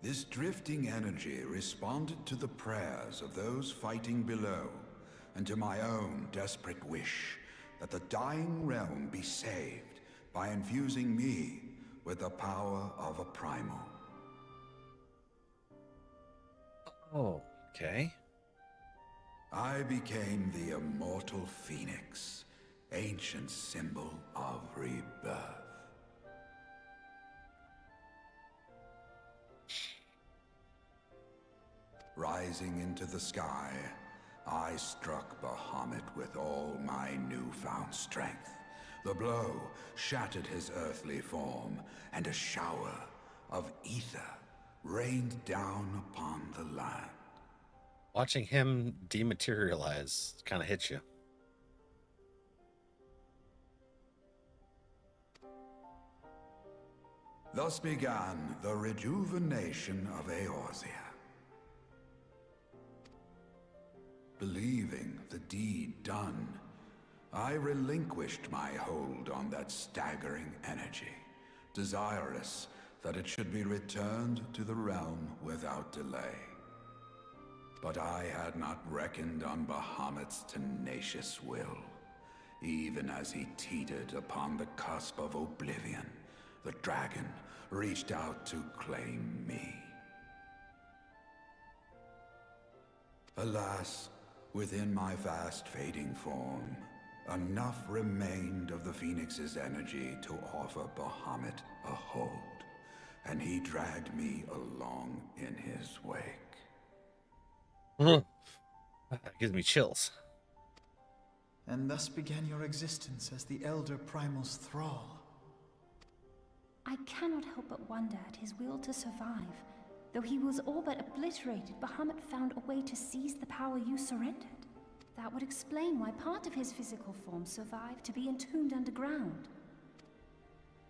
This drifting energy responded to the prayers of those fighting below, and to my own desperate wish that the dying realm be saved by infusing me with the power of a primal. Oh, okay. I became the immortal phoenix, ancient symbol of rebirth. Rising into the sky, I struck Bahamut with all my newfound strength. The blow shattered his earthly form, and a shower of ether rained down upon the land. Watching him dematerialize kind of hits you. Thus began the rejuvenation of Eorzea. Believing the deed done, I relinquished my hold on that staggering energy, desirous that it should be returned to the realm without delay. But I had not reckoned on Bahamut's tenacious will. Even as he teetered upon the cusp of oblivion, the dragon reached out to claim me. Alas, within my fast fading form, enough remained of the Phoenix's energy to offer Bahamut a hold, and he dragged me along in his wake. That gives me chills. And thus began your existence as the Elder Primal's thrall. I cannot help but wonder at his will to survive. Though he was all but obliterated, Bahamut found a way to seize the power you surrendered. That would explain why part of his physical form survived to be entombed underground.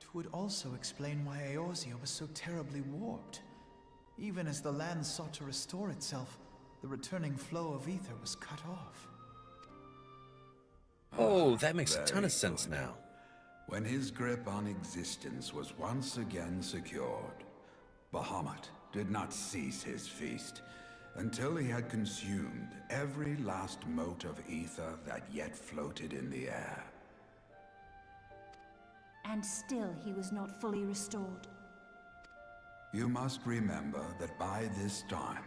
It would also explain why Eorzea was so terribly warped. Even as the land sought to restore itself, the returning flow of ether was cut off. Oh, that makes a ton of sense now. When his grip on existence was once again secured, Bahamut did not cease his feast until he had consumed every last mote of ether that yet floated in the air. And still he was not fully restored. You must remember that by this time,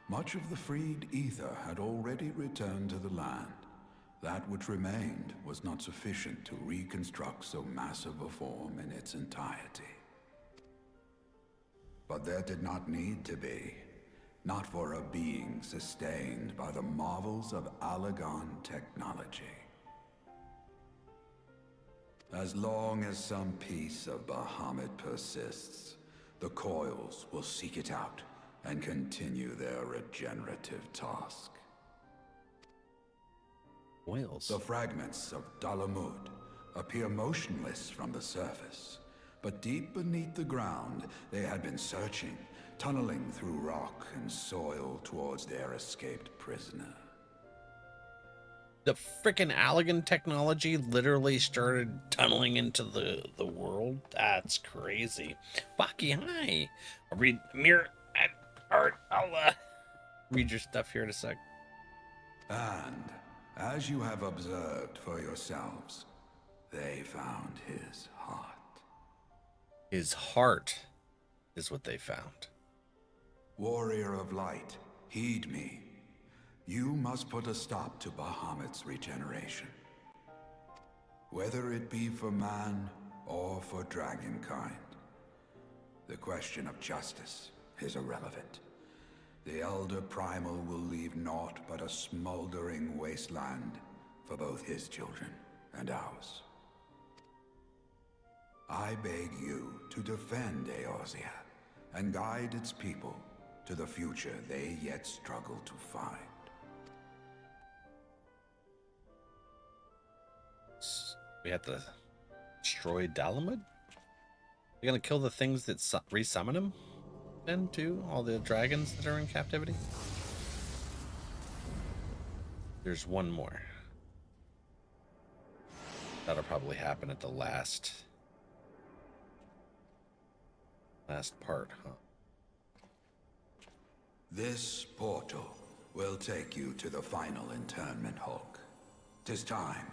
much of the freed ether had already returned to the land. That which remained was not sufficient to reconstruct so massive a form in its entirety. But there did not need to be. Not for a being sustained by the marvels of Allagan technology. As long as some piece of Bahamut persists, the coils will seek it out and continue their regenerative task. Whales. The fragments of Dalamud appear motionless from the surface, but deep beneath the ground they had been searching, tunneling through rock and soil towards their escaped prisoner. The frickin' Allagan technology literally started tunneling into the world. That's crazy. Baki, hi. I'll read Mirror and Art. I'll read your stuff here in a sec. And as you have observed for yourselves, they found his heart. His heart is what they found. Warrior of Light, heed me. You must put a stop to Bahamut's regeneration. Whether it be for man or for dragonkind. The question of justice is irrelevant. The Elder Primal will leave naught but a smoldering wasteland for both his children and ours. I beg you to defend Eorzea and guide its people to the future they yet struggle to find. We have to destroy Dalamud? We're gonna kill the things that resummon him? Then too? All the dragons that are in captivity? There's one more. That'll probably happen at the last part, huh? This portal will take you to the final internment hulk. 'Tis time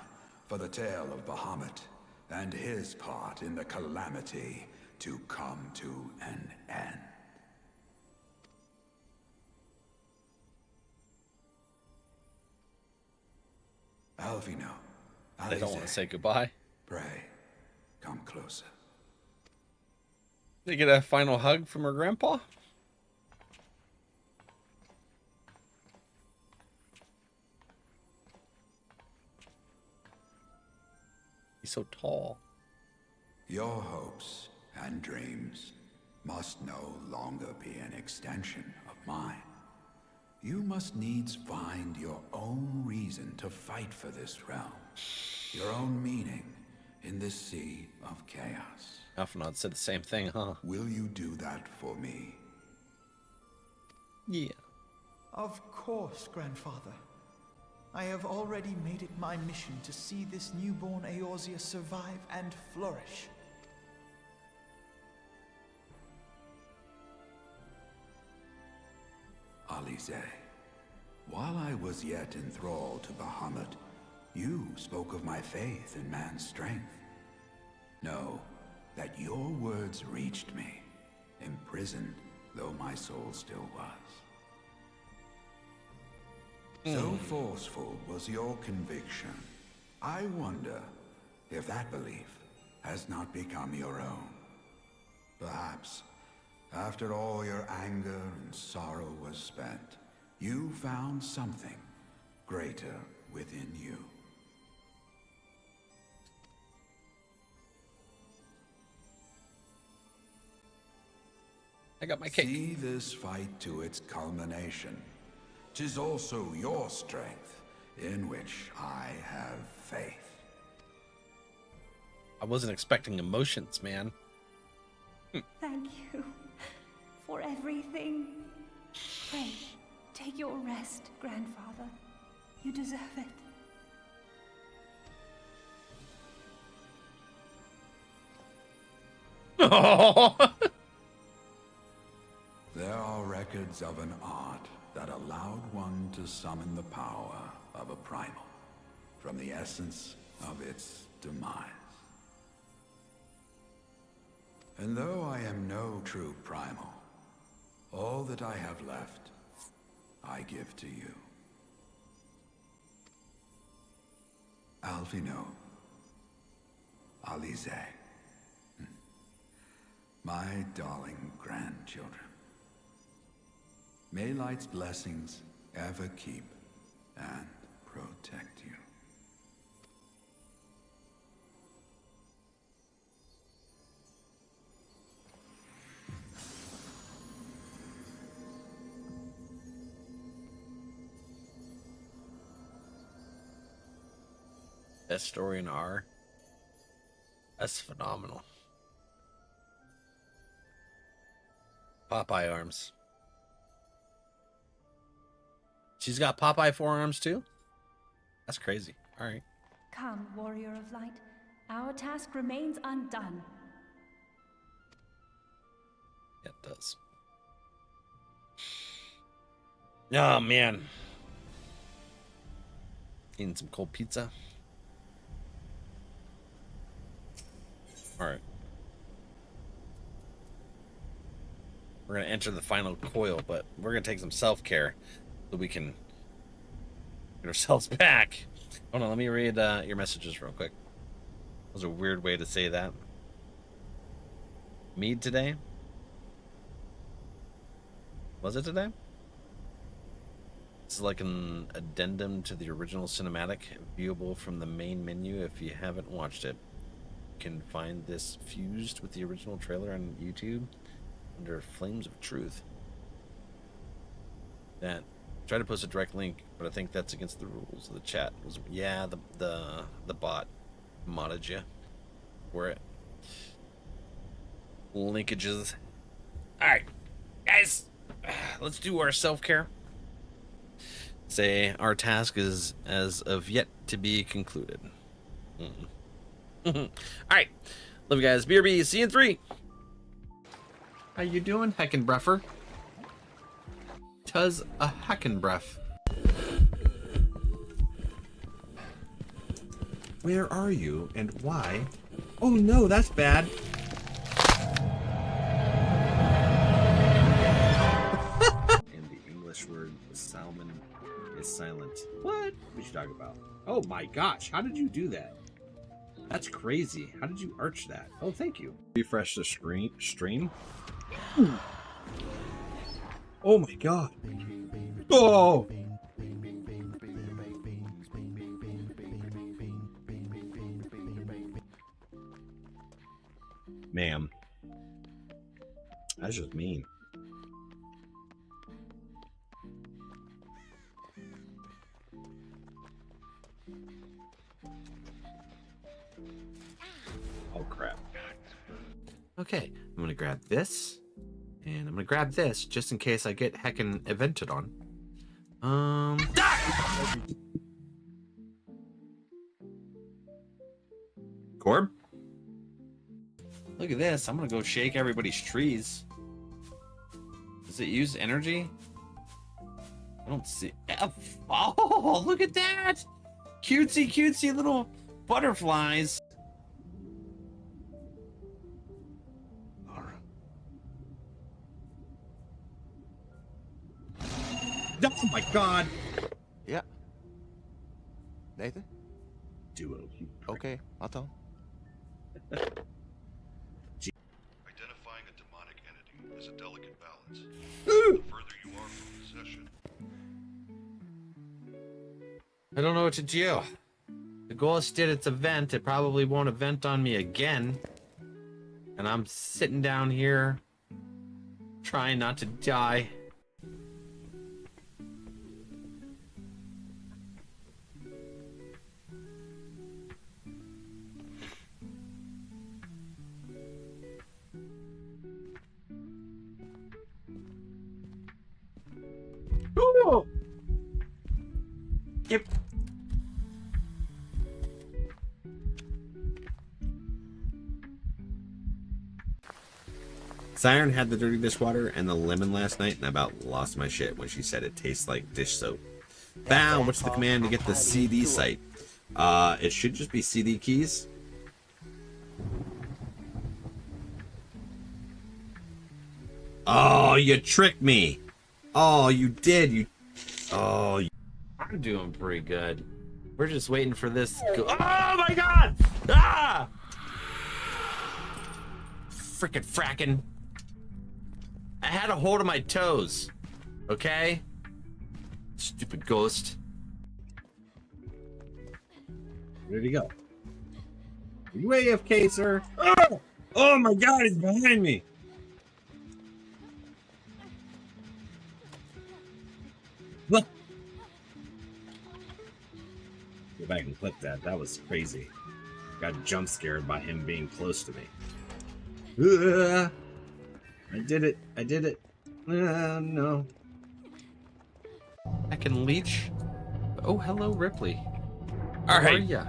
for the tale of Bahamut and his part in the calamity to come to an end. Alvino, They don't want to say goodbye. Pray, come closer. They get a final hug from her grandpa. He's so tall. Your hopes and dreams must no longer be an extension of mine. You must needs find your own reason to fight for this realm, your own meaning in this sea of chaos. Alphanod said the same thing, huh? Will you do that for me? Yeah. Of course, Grandfather. I have already made it my mission to see this newborn Eorzea survive and flourish. Alize, while I was yet enthralled to Bahamut, you spoke of my faith in man's strength. Know that your words reached me, imprisoned though my soul still was. So forceful was your conviction, I wonder if that belief has not become your own. Perhaps, after all your anger and sorrow was spent, you found something greater within you. I got my cake. See this fight to its culmination. 'Tis also your strength, in which I have faith. I wasn't expecting emotions, man. Thank you for everything. Pray, take your rest, Grandfather. You deserve it. There are records of an art that allowed one to summon the power of a primal from the essence of its demise. And though I am no true primal, all that I have left, I give to you. Alphino, Alize, my darling grandchildren. May light's blessings ever keep and protect you. Best story in R. That's phenomenal. Popeye arms. She's got Popeye forearms too? That's crazy. All right. Come, warrior of light. Our task remains undone. Yeah, it does. Oh, man. Eating some cold pizza. All right. We're going to enter the final coil, but we're going to take some self-care so we can get ourselves back. Hold on, let me read your messages real quick. That was a weird way to say that. Mead today? Was it today? This is like an addendum to the original cinematic, viewable from the main menu if you haven't watched it. You can find this fused with the original trailer on YouTube under Flames of Truth. That try to post a direct link, but I think that's against the rules of the chat. It was, yeah, the bot modded you for it. Linkages. All right, guys, let's do our self-care. Say our task is as of yet to be concluded. All right, love you guys. BRB, see you in 3. How you doing, Heckenbreffer? Tuz a Heckenbref. Where are you and why? Oh no, that's bad. And the English word salmon is silent. What? What you talking about? Oh my gosh, how did you do that? That's crazy. How did you arch that? Oh, thank you. Refresh the stream. Oh my god. Oh! Ma'am. That's just mean. Oh crap. Okay, I'm gonna grab this, and I'm gonna grab this just in case I get heckin' evented on. Corb? Look at this. I'm gonna go shake everybody's trees. Does it use energy? I don't see. Oh, look at that! Cutesy, cutesy little butterflies. Oh my god! Yeah. Nathan? Duo. Okay, I'll tell him. Identifying a demonic entity is a delicate balance. The further you are from possession. I don't know what to do. The ghost did its event. It probably won't event on me again. And I'm sitting down here trying not to die. Ooh. Yep. Siren had the dirty dishwater and the lemon last night, and I about lost my shit when she said it tastes like dish soap. Bow, what's the command to get the CD site? It should just be CD keys. Oh, you tricked me. Oh, you did. I'm doing pretty good. We're just waiting for this. Oh my god! Ah! Frickin' frackin'. I had a hold of my toes. Okay? Stupid ghost. Where'd he go? Are you AFK, sir? Oh! Oh my god, he's behind me! Look! Go back and clip that. That was crazy. Got jump scared by him being close to me. I did it. I did it. No. I can leech. Oh, hello, Ripley. All right. Yeah.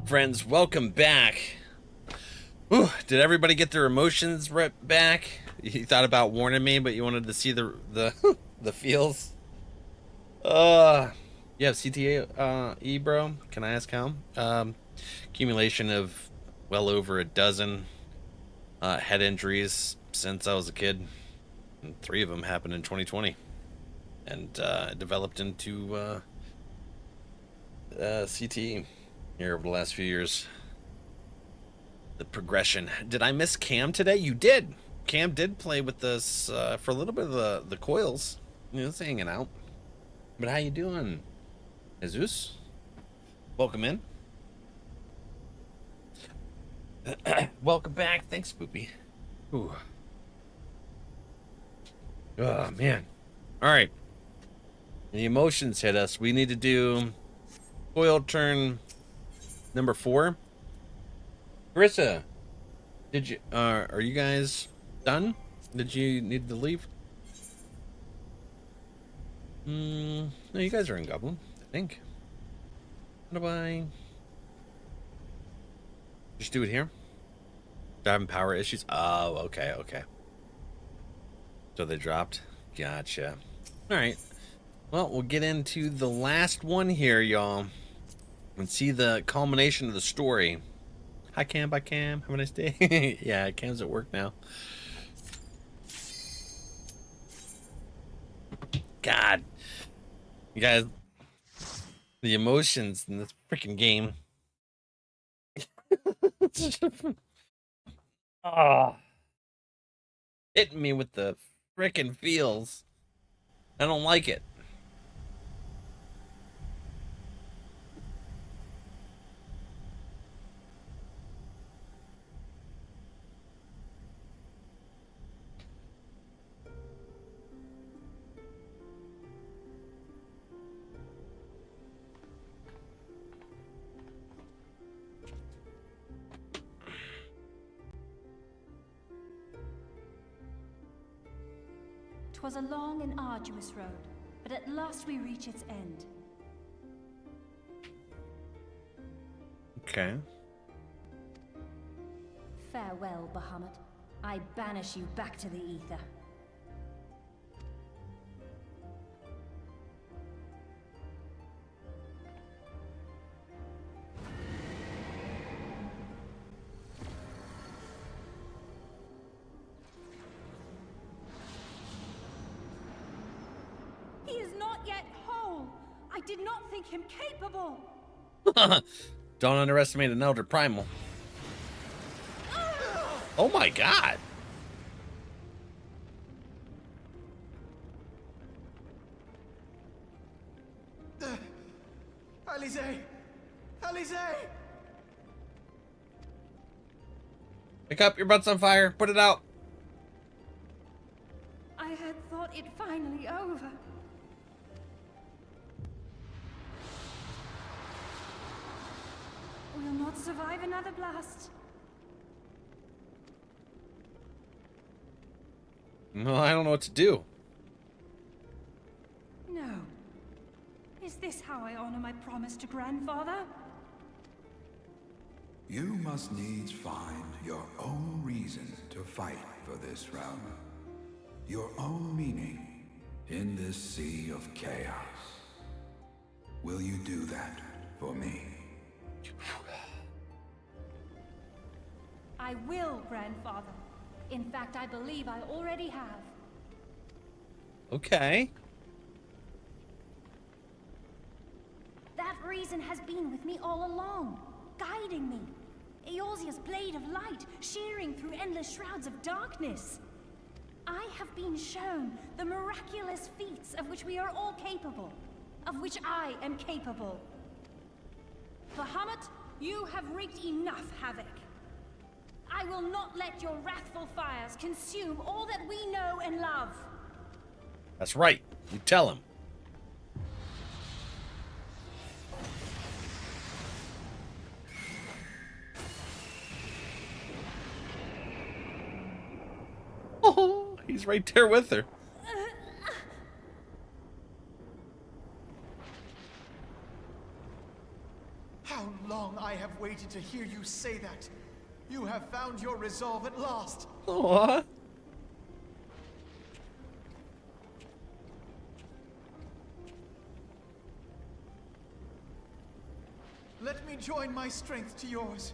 Friends, welcome back. Whew, did everybody get their emotions back? You thought about warning me, but you wanted to see the the feels. You have CTA, bro? Can I ask how? Accumulation of well over a dozen head injuries since I was a kid. And 3 of them happened in 2020. And it developed into CTE here over the last few years. The progression. Did I miss Cam today? You did. Cam did play with us for a little bit of the coils. You know, it's hanging out. But how you doing, Jesus? Welcome in. Welcome back. Thanks, Spoopy. Ooh. Oh, man. All right. The emotions hit us. We need to do coil turn number 4. Carissa, did you are you guys done? Did you need to leave? No, you guys are in Goblin, I think. How do I just do it here? Having power issues? Oh, okay. So they dropped. Gotcha. All right. Well, we'll get into the last one here, y'all, and see the culmination of the story. Hi, Cam. Bye, Cam. Have a nice day. Yeah, Cam's at work now. God. You guys, The emotions in this freaking game. Ah, hitting me with the freaking feels. I don't like it. "'Twas a long and arduous road, but at last we reach its end. Okay. Farewell, Bahamut. I banish you back to the ether." He is not yet whole. I did not think him capable. Don't underestimate an elder primal. Oh my god. Eorzea! Eorzea! Pick up, your butt's on fire. Put it out. I had thought it finally over. We'll not survive another blast. No, I don't know what to do. No. Is this how I honor my promise to Grandfather? You must needs find your own reason to fight for this realm. Your own meaning in this sea of chaos. Will you do that for me? I will, Grandfather. In fact, I believe I already have. Okay. That reason has been with me all along, guiding me. Eorzea's blade of light, shearing through endless shrouds of darkness. I have been shown the miraculous feats of which we are all capable, of which I am capable. Bahamut, you have wreaked enough havoc. I will not let your wrathful fires consume all that we know and love. That's right. You tell him. Oh, he's right there with her. How long I have waited to hear you say that. You have found your resolve at last. Aww. Let me join my strength to yours.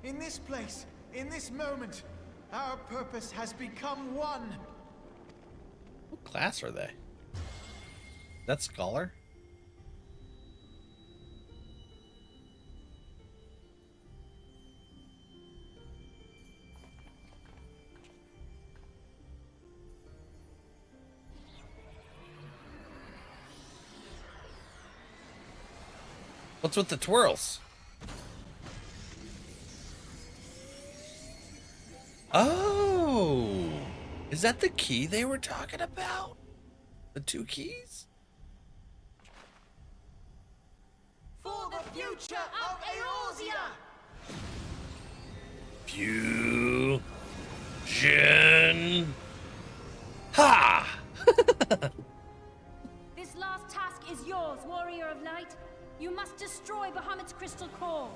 In this place, in this moment, our purpose has become one. What class are they? That Scholar? What's with the twirls? Oh, is that the key they were talking about? The two keys? For the future of Eorzea! Fusion. Ha! This last task is yours, Warrior of Light. You must destroy Bahamut's crystal core.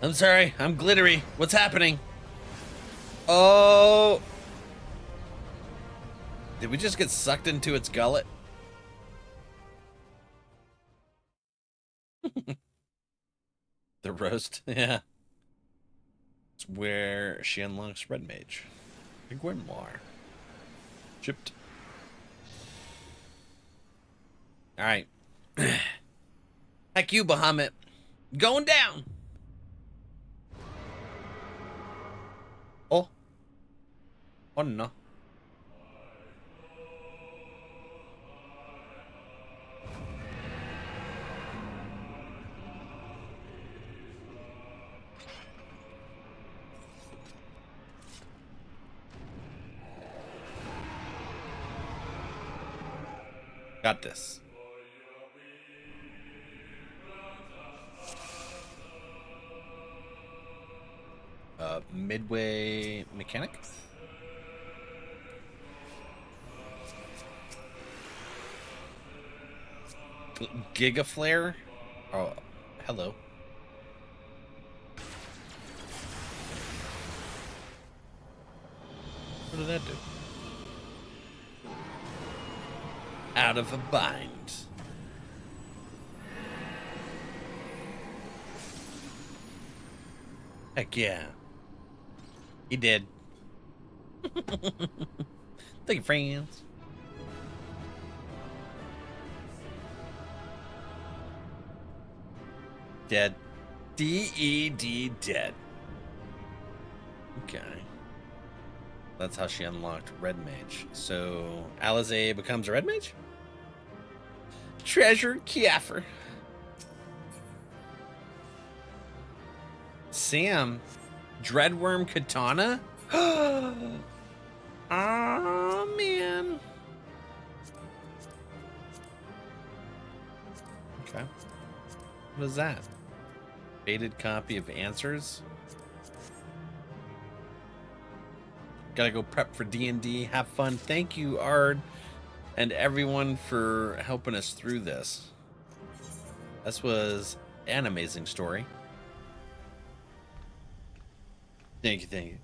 I'm sorry, I'm glittery. What's happening? Oh. Did we just get sucked into its gullet? The roast, yeah. It's where she unlocks Red Mage. The Grimoire. Chipped. Alright. Heck you, Bahamut. Going down. Oh. Oh no. Got this. Midway mechanic. Giga Flare. Oh, hello. What did that do? Out of a bind. Heck yeah. He did. Thank you, friends. Dead. D-E-D dead. Okay. That's how she unlocked Red Mage. So Eorzea becomes a Red Mage? Treasure Kiaffer. Sam. Dreadworm Katana? Oh, man. Okay. What is that? Faded copy of Answers? Gotta go prep for D&D. Have fun. Thank you, Ard, and everyone for helping us through this. This was an amazing story. Thank you, thank you.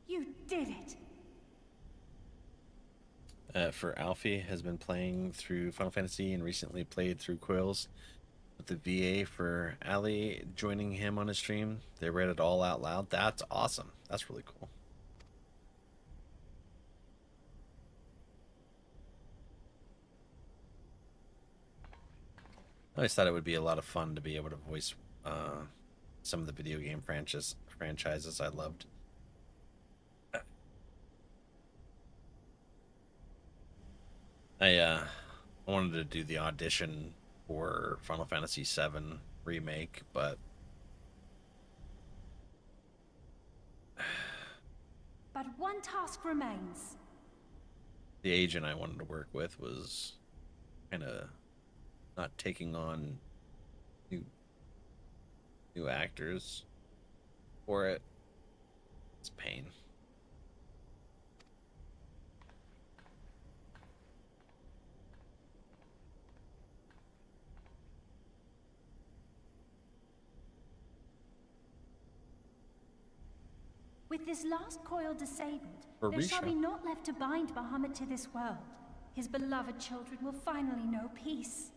You did it. For Alfie has been playing through Final Fantasy and recently played through Coils with the VA for Ali joining him on his stream. They read it all out loud. That's awesome. That's really cool. I always thought it would be a lot of fun to be able to voice some of the video game franchises I loved. I wanted to do the audition for Final Fantasy VII Remake, but one task remains. the agent I wanted to work with was kind of not taking on new actors for it. It's pain. With this last coil disabled, For there shall Risha. be naught left to bind Bahamut to this world. His beloved children will finally know peace.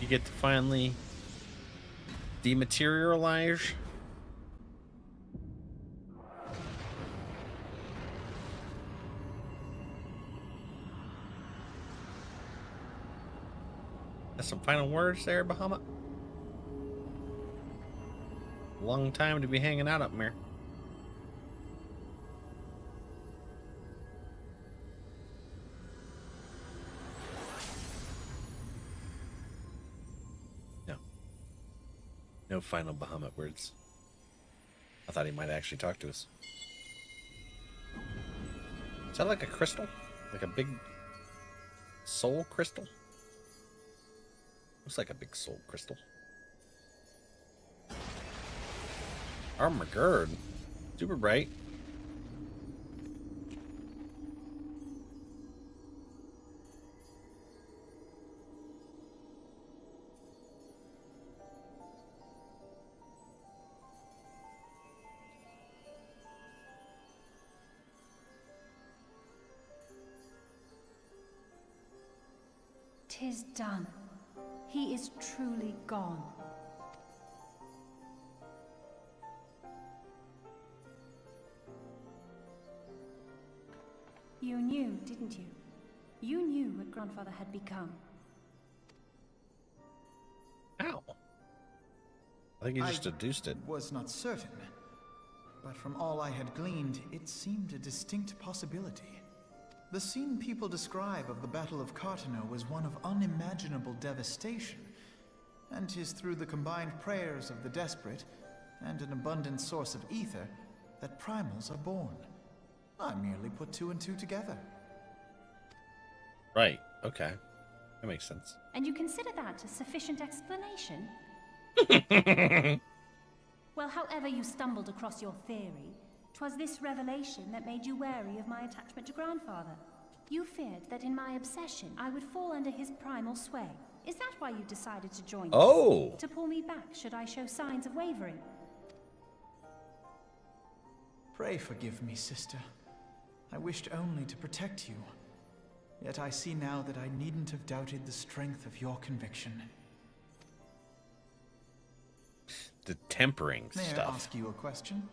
You get to finally dematerialize. That's some final words there, Bahamut. Long time to be hanging out up there. No final Bahamut words. I thought he might actually talk to us. Is that like a crystal? Like a big soul crystal? Looks like a big soul crystal. Oh my god. Super bright. "'Tis done. He is truly gone." You knew, didn't you? You knew what Grandfather had become. Ow. I think you just deduced it. Was not certain, but from all I had gleaned, it seemed a distinct possibility. The scene people describe of the Battle of Cartano was one of unimaginable devastation, and 'tis through the combined prayers of the desperate and an abundant source of ether that primals are born. I merely put two and two together. Right. Okay. That makes sense. And you consider that a sufficient explanation? Well, however you stumbled across your theory, 'twas this revelation that made you wary of my attachment to Grandfather. You feared that in my obsession, I would fall under his primal sway. Is that why you decided to join us? Oh! To pull me back should I show signs of wavering? Pray forgive me, sister. I wished only to protect you. Yet I see now that I needn't have doubted the strength of your conviction. The tempering May I stuff. ask you a question?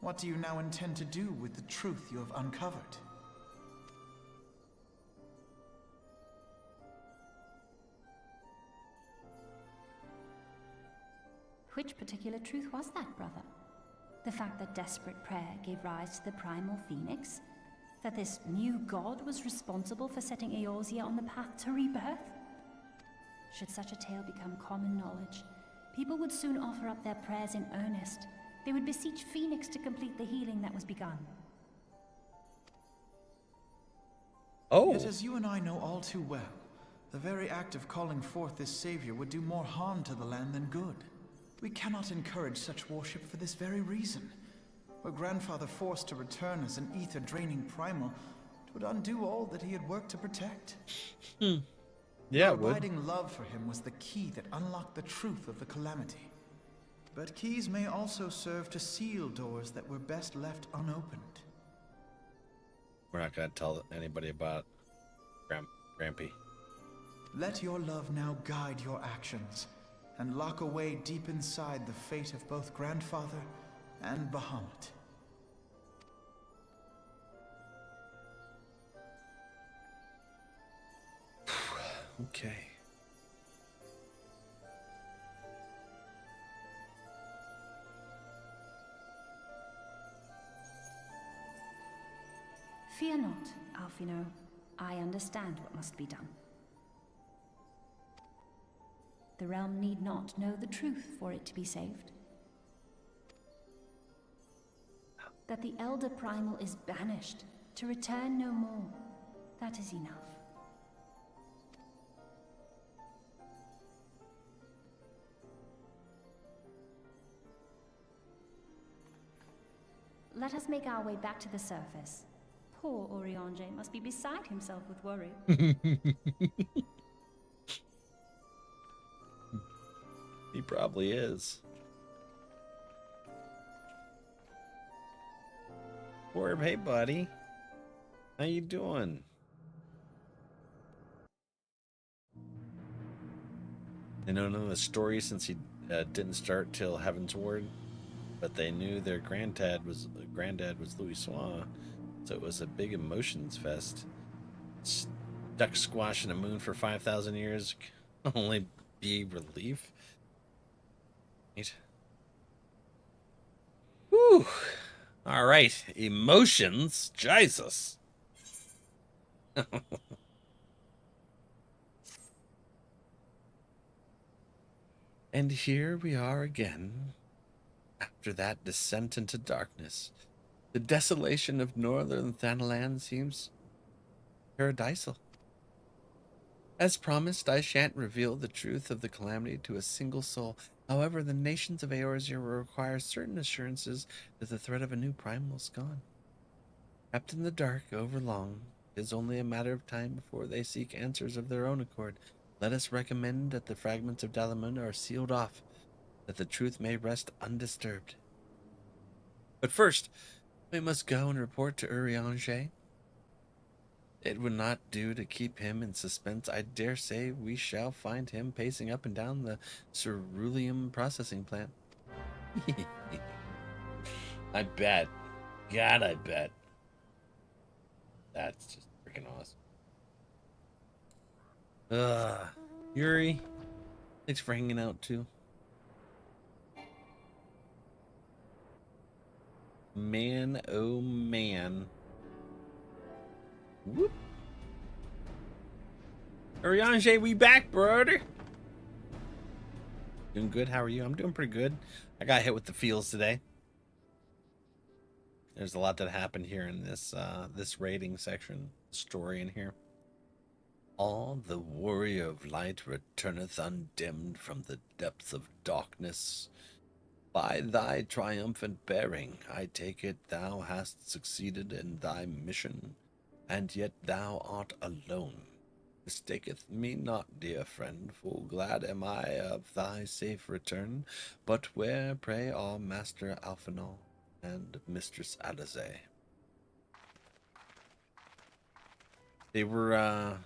What do you now intend to do with the truth you have uncovered? Which particular truth was that, brother? The fact that desperate prayer gave rise to the primal phoenix? That this new god was responsible for setting Eorzea on the path to rebirth? Should such a tale become common knowledge, people would soon offer up their prayers in earnest. They would beseech Phoenix to complete the healing that was begun. Oh! Yet as you and I know all too well, the very act of calling forth this savior would do more harm to the land than good. We cannot encourage such worship for this very reason. Were Grandfather forced to return as an ether-draining primal, it would undo all that he had worked to protect. Yeah, Your it would. abiding love for him was the key that unlocked the truth of the calamity. But keys may also serve to seal doors that were best left unopened. We're not gonna tell anybody about Grampy. Let your love now guide your actions, and lock away deep inside the fate of both Grandfather and Bahamut. Okay. Fear not, Alfino. I understand what must be done. The realm need not know the truth for it to be saved. That the Elder Primal is banished, to return no more. That is enough. Let us make our way back to the surface. Poor Eorzea must be beside himself with worry. He probably is. Orb, hey buddy. How you doing? They don't know the story since he didn't start till Heavensward, but they knew their granddad was Louis Swan, so it was a big emotions fest. Stuck squashing a moon for 5,000 years, only be relief. Right. Whew. All right, emotions, Jesus. And here we are again, after that descent into darkness. The desolation of northern Thanalan seems paradisal. As promised, I shan't reveal the truth of the calamity to a single soul. However, the nations of Eorzea will require certain assurances that the threat of a new primal is gone. Kept in the dark over long, it is only a matter of time before they seek answers of their own accord. Let us recommend that the fragments of Dalamud are sealed off, that the truth may rest undisturbed. But first, we must go and report to Eorzea. It would not do to keep him in suspense. I dare say we shall find him pacing up and down the ceruleum processing plant. I bet. God, I bet. That's just freaking awesome. Yuri, thanks for hanging out too. Man, oh man. Whoop. Eorzea, we back, brother. Doing good. How are you? I'm doing pretty good. I got hit with the feels today. There's a lot that happened here in this this rating section story in here. All the warrior of light returneth undimmed from the depths of darkness. By thy triumphant bearing, I take it thou hast succeeded in thy mission, and yet thou art alone. Mistaketh me not, dear friend, full glad am I of thy safe return. But where, pray, are Master Alphinaud and Mistress Eorzea? They were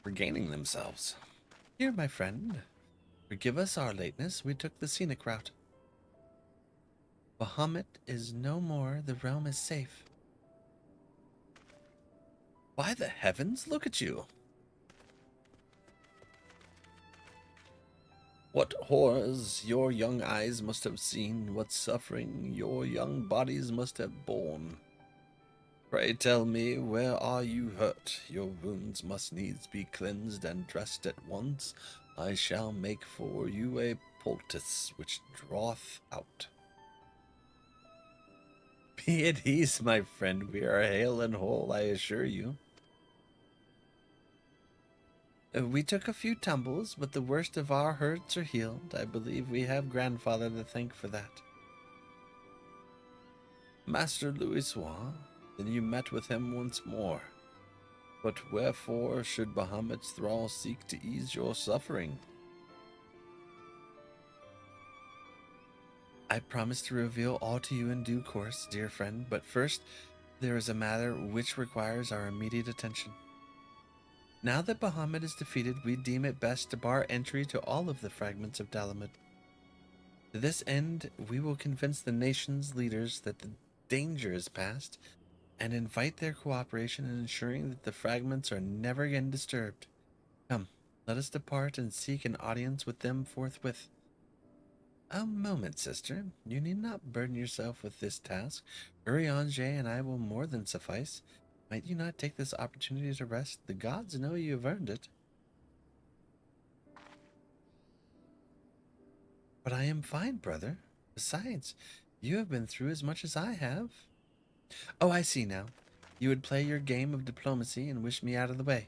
regaining themselves. Here, my friend, forgive us our lateness. We took the scenic route. Bahamut is no more. The realm is safe. By the heavens, look at you. What horrors your young eyes must have seen, what suffering your young bodies must have borne. Pray tell me, where are you hurt? Your wounds must needs be cleansed and dressed at once. I shall make for you a poultice which draweth out. Be at ease, my friend. We are hale and whole, I assure you. We took a few tumbles, but the worst of our hurts are healed. I believe we have grandfather to thank for that. Master Louisoix, then you met with him once more. But wherefore should Bahamut's thrall seek to ease your suffering? I promise to reveal all to you in due course, dear friend, but first there is a matter which requires our immediate attention. Now that Bahamut is defeated, we deem it best to bar entry to all of the fragments of Dalamud. To this end, we will convince the nation's leaders that the danger is past and invite their cooperation in ensuring that the fragments are never again disturbed. Come, let us depart and seek an audience with them forthwith. A moment, sister. You need not burden yourself with this task. Eorzea and I will more than suffice. Might you not take this opportunity to rest? The gods know you have earned it. But I am fine, brother. Besides, you have been through as much as I have. Oh, I see now. You would play your game of diplomacy and wish me out of the way.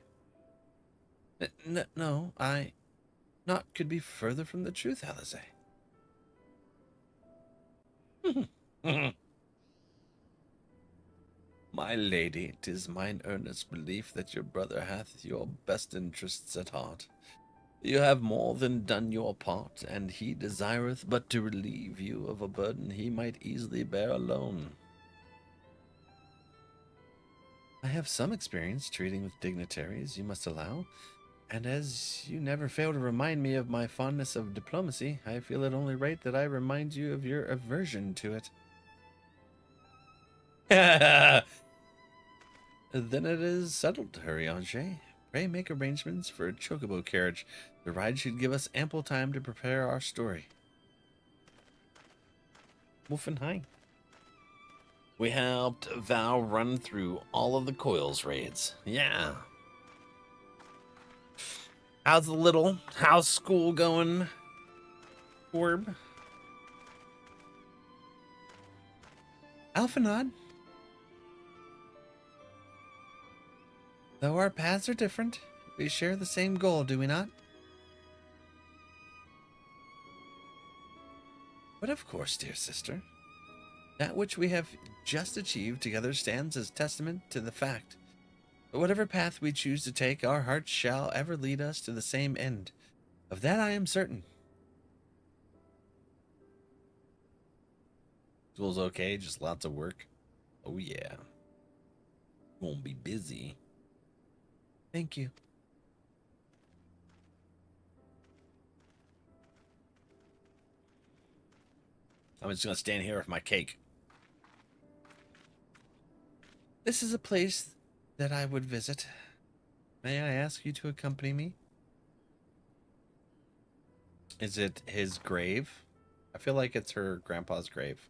No, I... Naught could be further from the truth, Eorzea. My lady, 'tis mine earnest belief that your brother hath your best interests at heart. You have more than done your part, and he desireth but to relieve you of a burden he might easily bear alone. I have some experience treating with dignitaries, you must allow, and as you never fail to remind me of my fondness of diplomacy, I feel it only right that I remind you of your aversion to it. Then it is settled, Eorzea. Pray make arrangements for a chocobo carriage. The ride should give us ample time to prepare our story. Wolfenheim. We helped Val run through all of the Coils raids. Yeah. How's the little house school going, Orb? Alphinaud. Though our paths are different, we share the same goal, do we not? But of course, dear sister, that which we have just achieved together stands as testament to the fact. But whatever path we choose to take, our hearts shall ever lead us to the same end. Of that I am certain. School's okay, just lots of work. Oh yeah. Won't be busy. Thank you. I'm just gonna stand here with my cake. This is a place that I would visit. May I ask you to accompany me? Is it his grave? I feel like it's her grandpa's grave.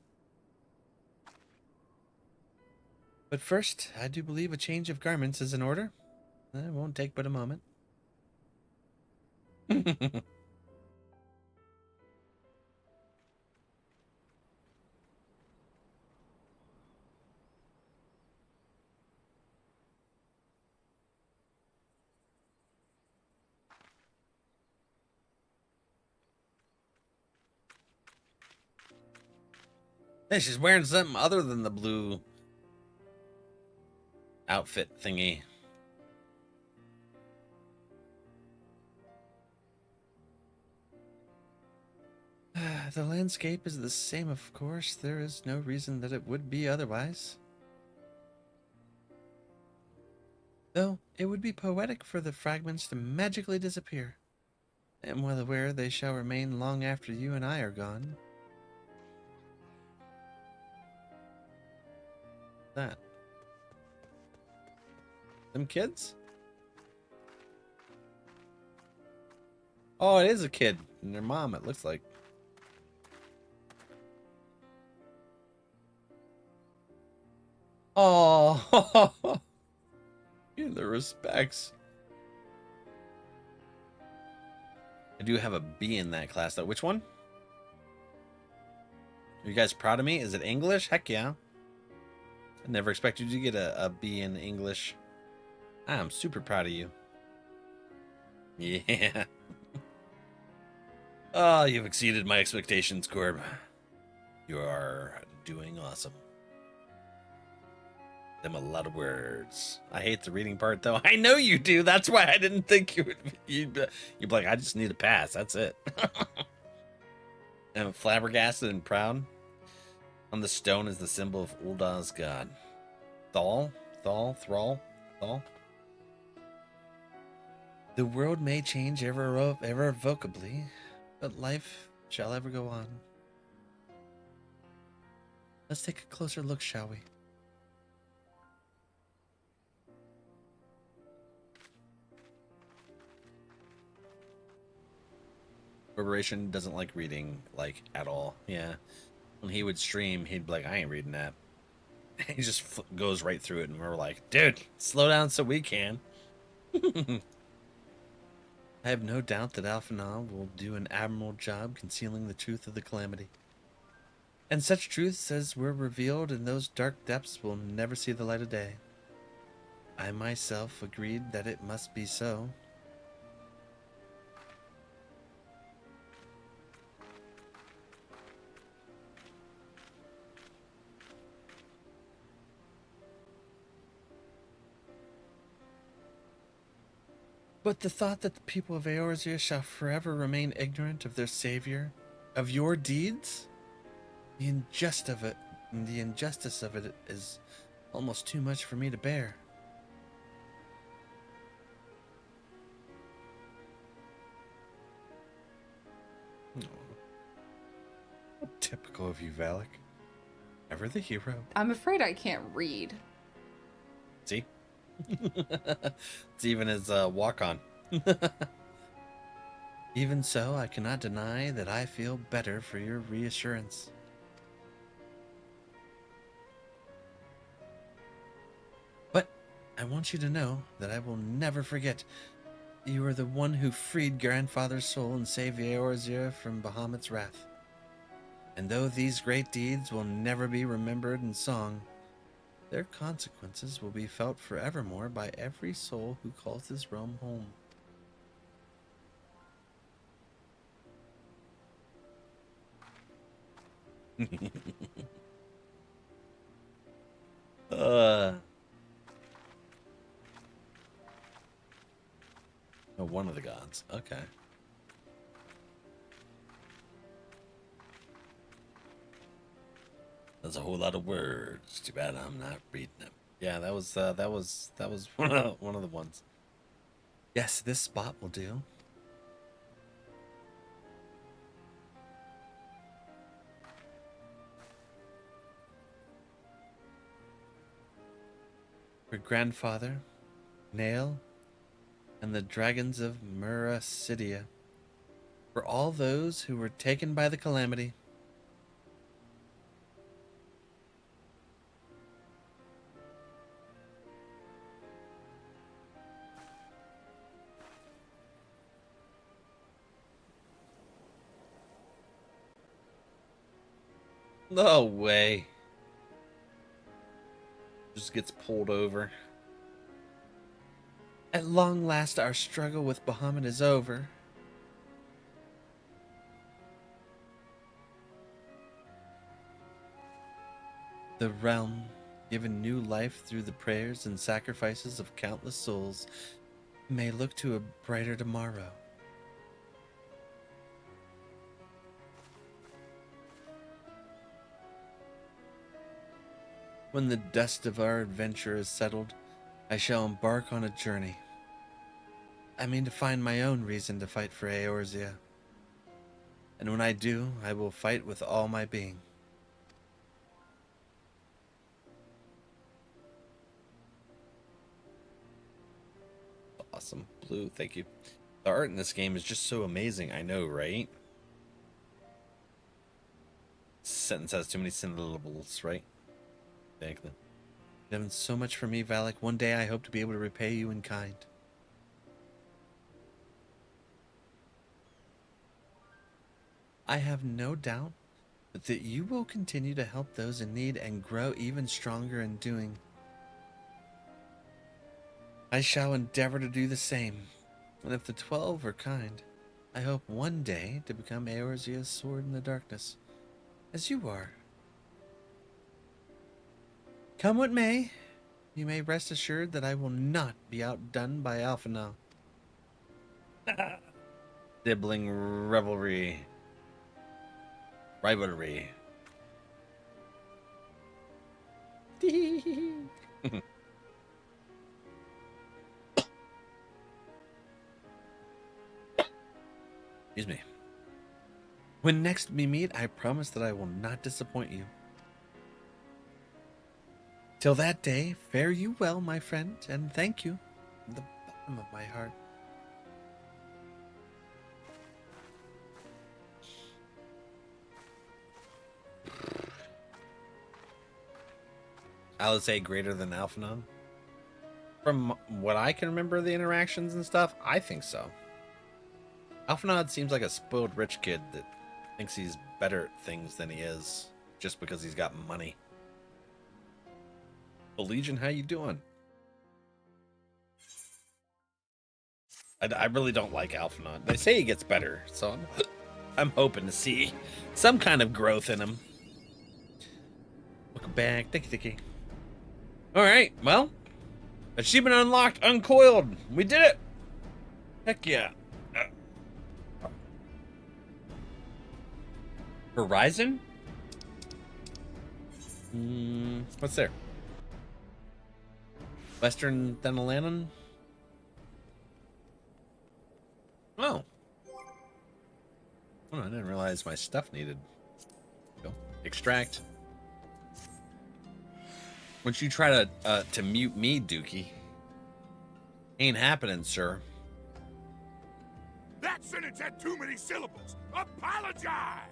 But first, I do believe a change of garments is in order. It won't take but a moment. Hey, she's wearing something other than the blue outfit thingy. The landscape is the same, of course. There is no reason that it would be otherwise. Though it would be poetic for the fragments to magically disappear. I am well aware they shall remain long after you and I are gone. That. Them kids? Oh, it is a kid. And their mom, it looks like. Oh, in the respects. I do have a B in that class, though. Which one? Are you guys proud of me? Is it English? Heck yeah. I never expected you to get a B in English. I'm super proud of you. Yeah. Oh, you've exceeded my expectations, Corb. You are doing awesome. Them a lot of words. I hate the reading part, though. I know you do. That's why I didn't think you would. You'd be like, I just need a pass. That's it. I'm flabbergasted and proud. On the stone is the symbol of Ulda's god. Thrall? The world may change ever irrevocably, but life shall ever go on. Let's take a closer look, shall we? Reverberation doesn't like reading, like, at all. Yeah. When he would stream, he'd be like, I ain't reading that. He just goes right through it, and we're like, dude, slow down so we can. I have no doubt that Alphanal will do an admirable job concealing the truth of the calamity. And such truths as were revealed in those dark depths will never see the light of day. I myself agreed that it must be so. But the thought that the people of Eorzea shall forever remain ignorant of their savior, of your deeds, the injustice of it is almost too much for me to bear. Typical of you, Valak. Ever the hero. I'm afraid I can't read. See? It's even his walk-on. Even so, I cannot deny that I feel better for your reassurance. But I want you to know that I will never forget you are the one who freed Grandfather's soul and saved Eorzea from Bahamut's wrath. And though these great deeds will never be remembered in song, Their consequences will be felt forevermore by every soul who calls this realm home. Oh, one of the gods. Okay. That's a whole lot of words. Too bad I'm not reading them. Yeah, that was one of the ones. Yes, this spot will do. Her grandfather, Nail, and the dragons of Murasidia, for all those who were taken by the calamity. No way. Just gets pulled over. At long last, our struggle with Bahamut is over. The realm, given new life through the prayers and sacrifices of countless souls, may look to a brighter tomorrow. When the dust of our adventure is settled, I shall embark on a journey. I mean to find my own reason to fight for Eorzea. And when I do, I will fight with all my being. Awesome. Blue, thank you. The art in this game is just so amazing, I know, right? Sentence has too many syllables, right? Exactly. You've done so much for me, Valak. One day I hope to be able to repay you in kind. I have no doubt that you will continue to help those in need and grow even stronger in doing. I shall endeavor to do the same, and if the 12 are kind, I hope one day to become Eorzea's sword in the darkness, as you are. Come what may, you may rest assured that I will not be outdone by Alphinaud. Sibling rivalry. Excuse me. When next we meet, I promise that I will not disappoint you. Till that day, fare you well, my friend, and thank you from the bottom of my heart. I would say greater than Alphinaud. From what I can remember of the interactions and stuff, I think so. Alphinaud seems like a spoiled rich kid that thinks he's better at things than he is just because he's got money. Legion, how you doing? I really don't like Alphinaud. They say he gets better, so I'm hoping to see some kind of growth in him. Welcome back. Thank you. Alright, well. Achievement unlocked, uncoiled. We did it. Heck yeah. Horizon? What's there? Western Thanalannon? Oh. Oh, I didn't realize my stuff needed. Go. Extract. Once you try to mute me, Dookie. Ain't happening, sir. That sentence had too many syllables. Apologize!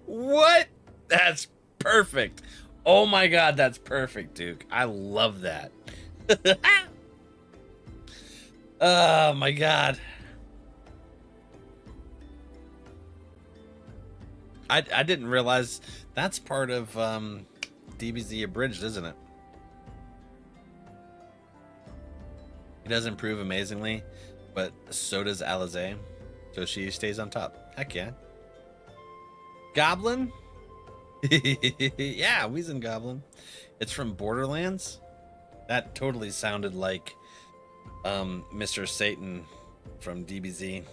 What? That's perfect. Oh my god, that's perfect, Duke. I love that. Oh my god. I didn't realize that's part of DBZ abridged, isn't it? He does improve amazingly, but so does Alize. So she stays on top. Heck yeah. Goblin? Yeah, Weezin Goblin. It's from Borderlands. That totally sounded like Mr. Satan from DBZ.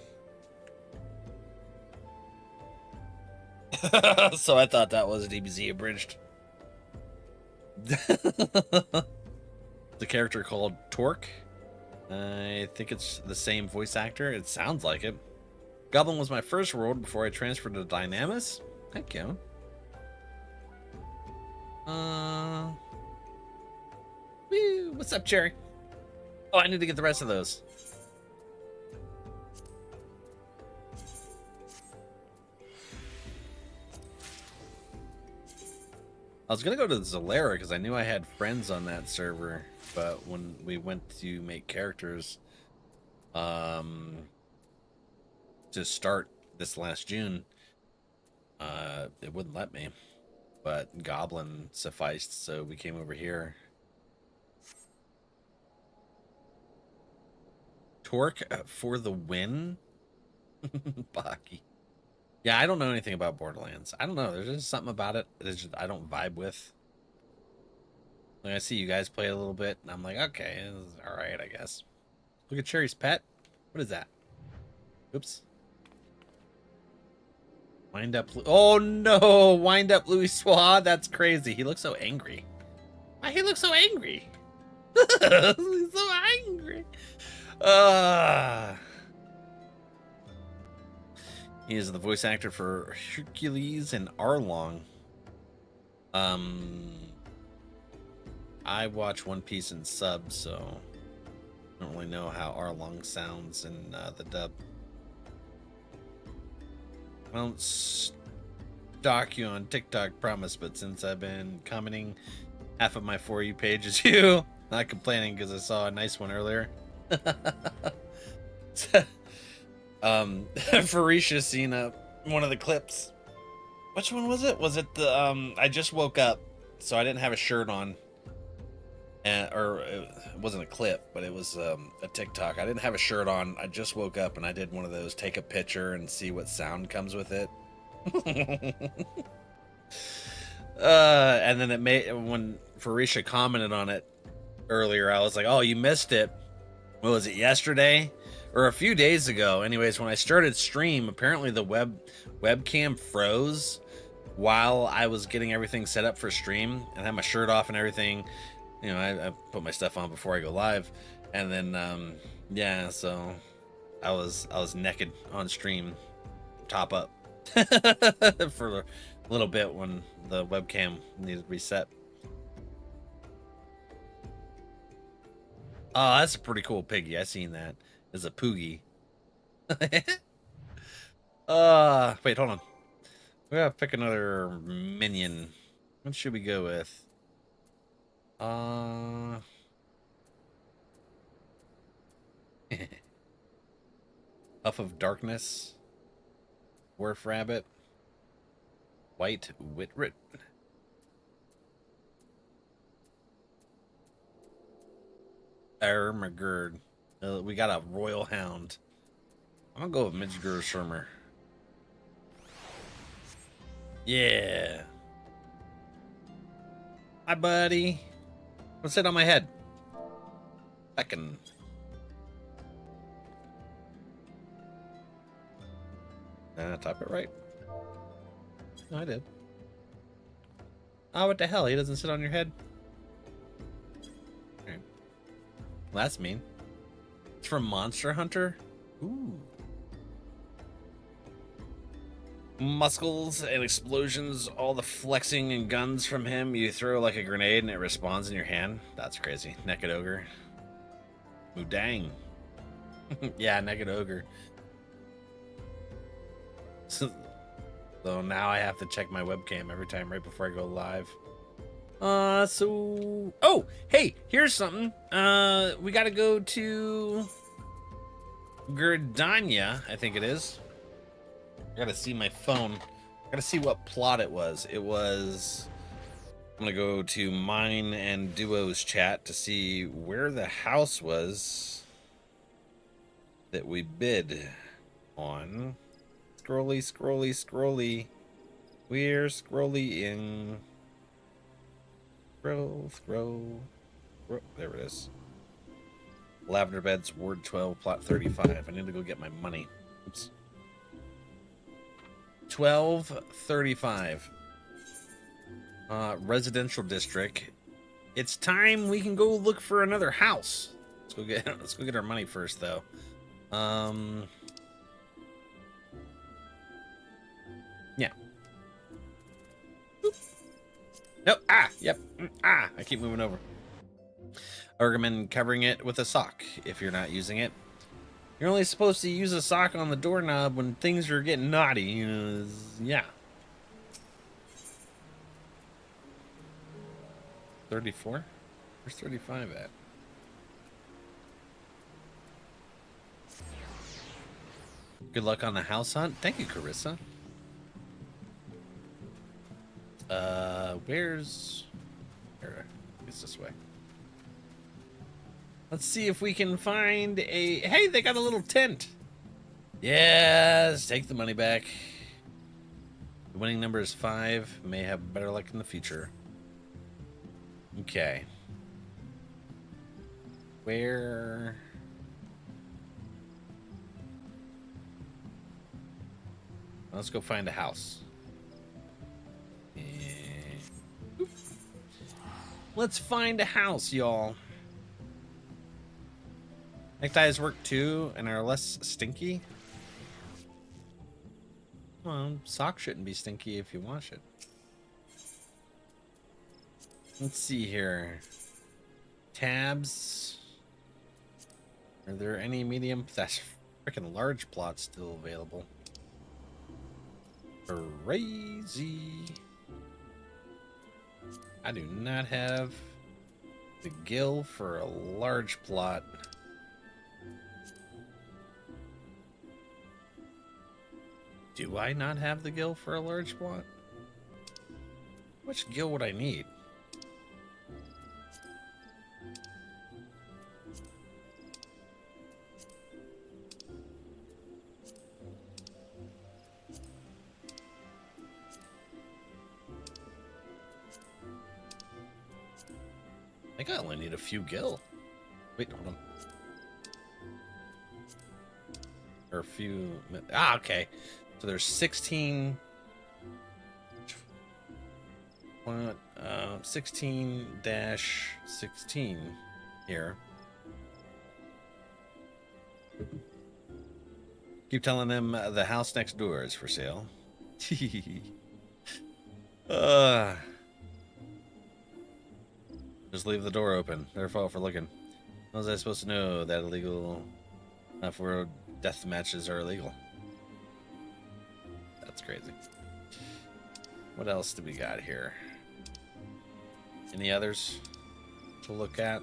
So I thought that was DBZ abridged. The character called Torque. I think it's the same voice actor. It sounds like it. Goblin was my first world before I transferred to Dynamis. Heck yeah. Woo, what's up, Cherry? Oh, I need to get the rest of those. I was gonna go to Zalera because I knew I had friends on that server, but when we went to make characters, to start this last June, it wouldn't let me. But Goblin sufficed, so we came over here. Torque for the win? Baki. Yeah, I don't know anything about Borderlands. I don't know. There's just something about it that just, I don't vibe with. Like, I see you guys play it a little bit, and I'm like, okay, it's all right, I guess. Look at Cherry's pet. What is that? Oops. Wind up. Oh no! Wind up, Louis Swad. That's crazy. He looks so angry. Why he looks so angry? He's so angry. He is the voice actor for Hercules and Arlong. I watch One Piece in sub, so I don't really know how Arlong sounds in the dub. I don't stalk you on TikTok, promise, but since I've been commenting half of my For You page is you, not complaining because I saw a nice one earlier. Farisha seen one of the clips. Which one was it? Was it the I just woke up, so I didn't have a shirt on, or it wasn't a clip, but it was a TikTok. I didn't have a shirt on. I just woke up and I did one of those take a picture and see what sound comes with it. And then it made, when Farisha commented on it earlier, I was like, oh, you missed it. What was it, yesterday or a few days ago? Anyways, when I started stream, apparently the webcam froze while I was getting everything set up for stream and had my shirt off and everything. You know, I put my stuff on before I go live, and then yeah, so I was naked on stream, top up for a little bit when the webcam needed reset. Oh, that's a pretty cool piggy. I seen that. It's a poogie. Wait, hold on. We gotta pick another minion. What should we go with? Puff of Darkness, Dwarf Rabbit, White Whitrit. Ermagerd. We got a Royal Hound. I'm gonna go with Midgard Shurmer. Yeah. Hi, buddy. What's it on my head? Feckin'. Type it right. No, I did. Oh, what the hell? He doesn't sit on your head? Right. Well, that's mean. It's from Monster Hunter? Ooh. Muscles and explosions, all the flexing and guns from him. You throw like a grenade and it respawns in your hand. That's crazy. Naked Ogre. Ooh, dang. Yeah, Naked Ogre. So now I have to check my webcam every time right before I go live. Oh, hey, here's something. We gotta go to Gerdania, I think it is. I gotta see my phone. I gotta see what plot it was. It was I'm gonna go to mine and Duo's chat to see where the house was that we bid on. Scrolly, scrolly, scrolly. We're scrolling. Scroll. There it is. Lavender Beds, Ward 12, Plot 35. I need to go get my money. Oops. 1235. Residential district. It's time we can go look for another house. Let's go get our money first, though. Yeah. Oop. Nope. Yep. I keep moving over. I recommend covering it with a sock if you're not using it. You're only supposed to use a sock on the doorknob when things are getting naughty. Yeah. 34? Where's 35 at? Good luck on the house hunt. Thank you, Carissa. Where's... Here, it's this way. Let's see if we can find a... Hey, they got a little tent. Yes, take the money back. The winning number is 5. May have better luck in the future. Okay. Where... Let's go find a house. Let's find a house, y'all. Neckties work too and are less stinky. Well, socks shouldn't be stinky if you wash it. Let's see here. Tabs. Are there any medium? That's freaking large plots still available. Crazy. I do not have the gill for a large plot. Do I not have the gill for a large plot? How much gill would I need? I think I only need a few gill. Wait, hold on. Or a few... okay. So there's 16... 16-16 here. Keep telling them the house next door is for sale. Just leave the door open. Their fault for looking. How was I supposed to know that illegal off-world death matches are illegal? That's crazy. What else do we got here? Any others to look at?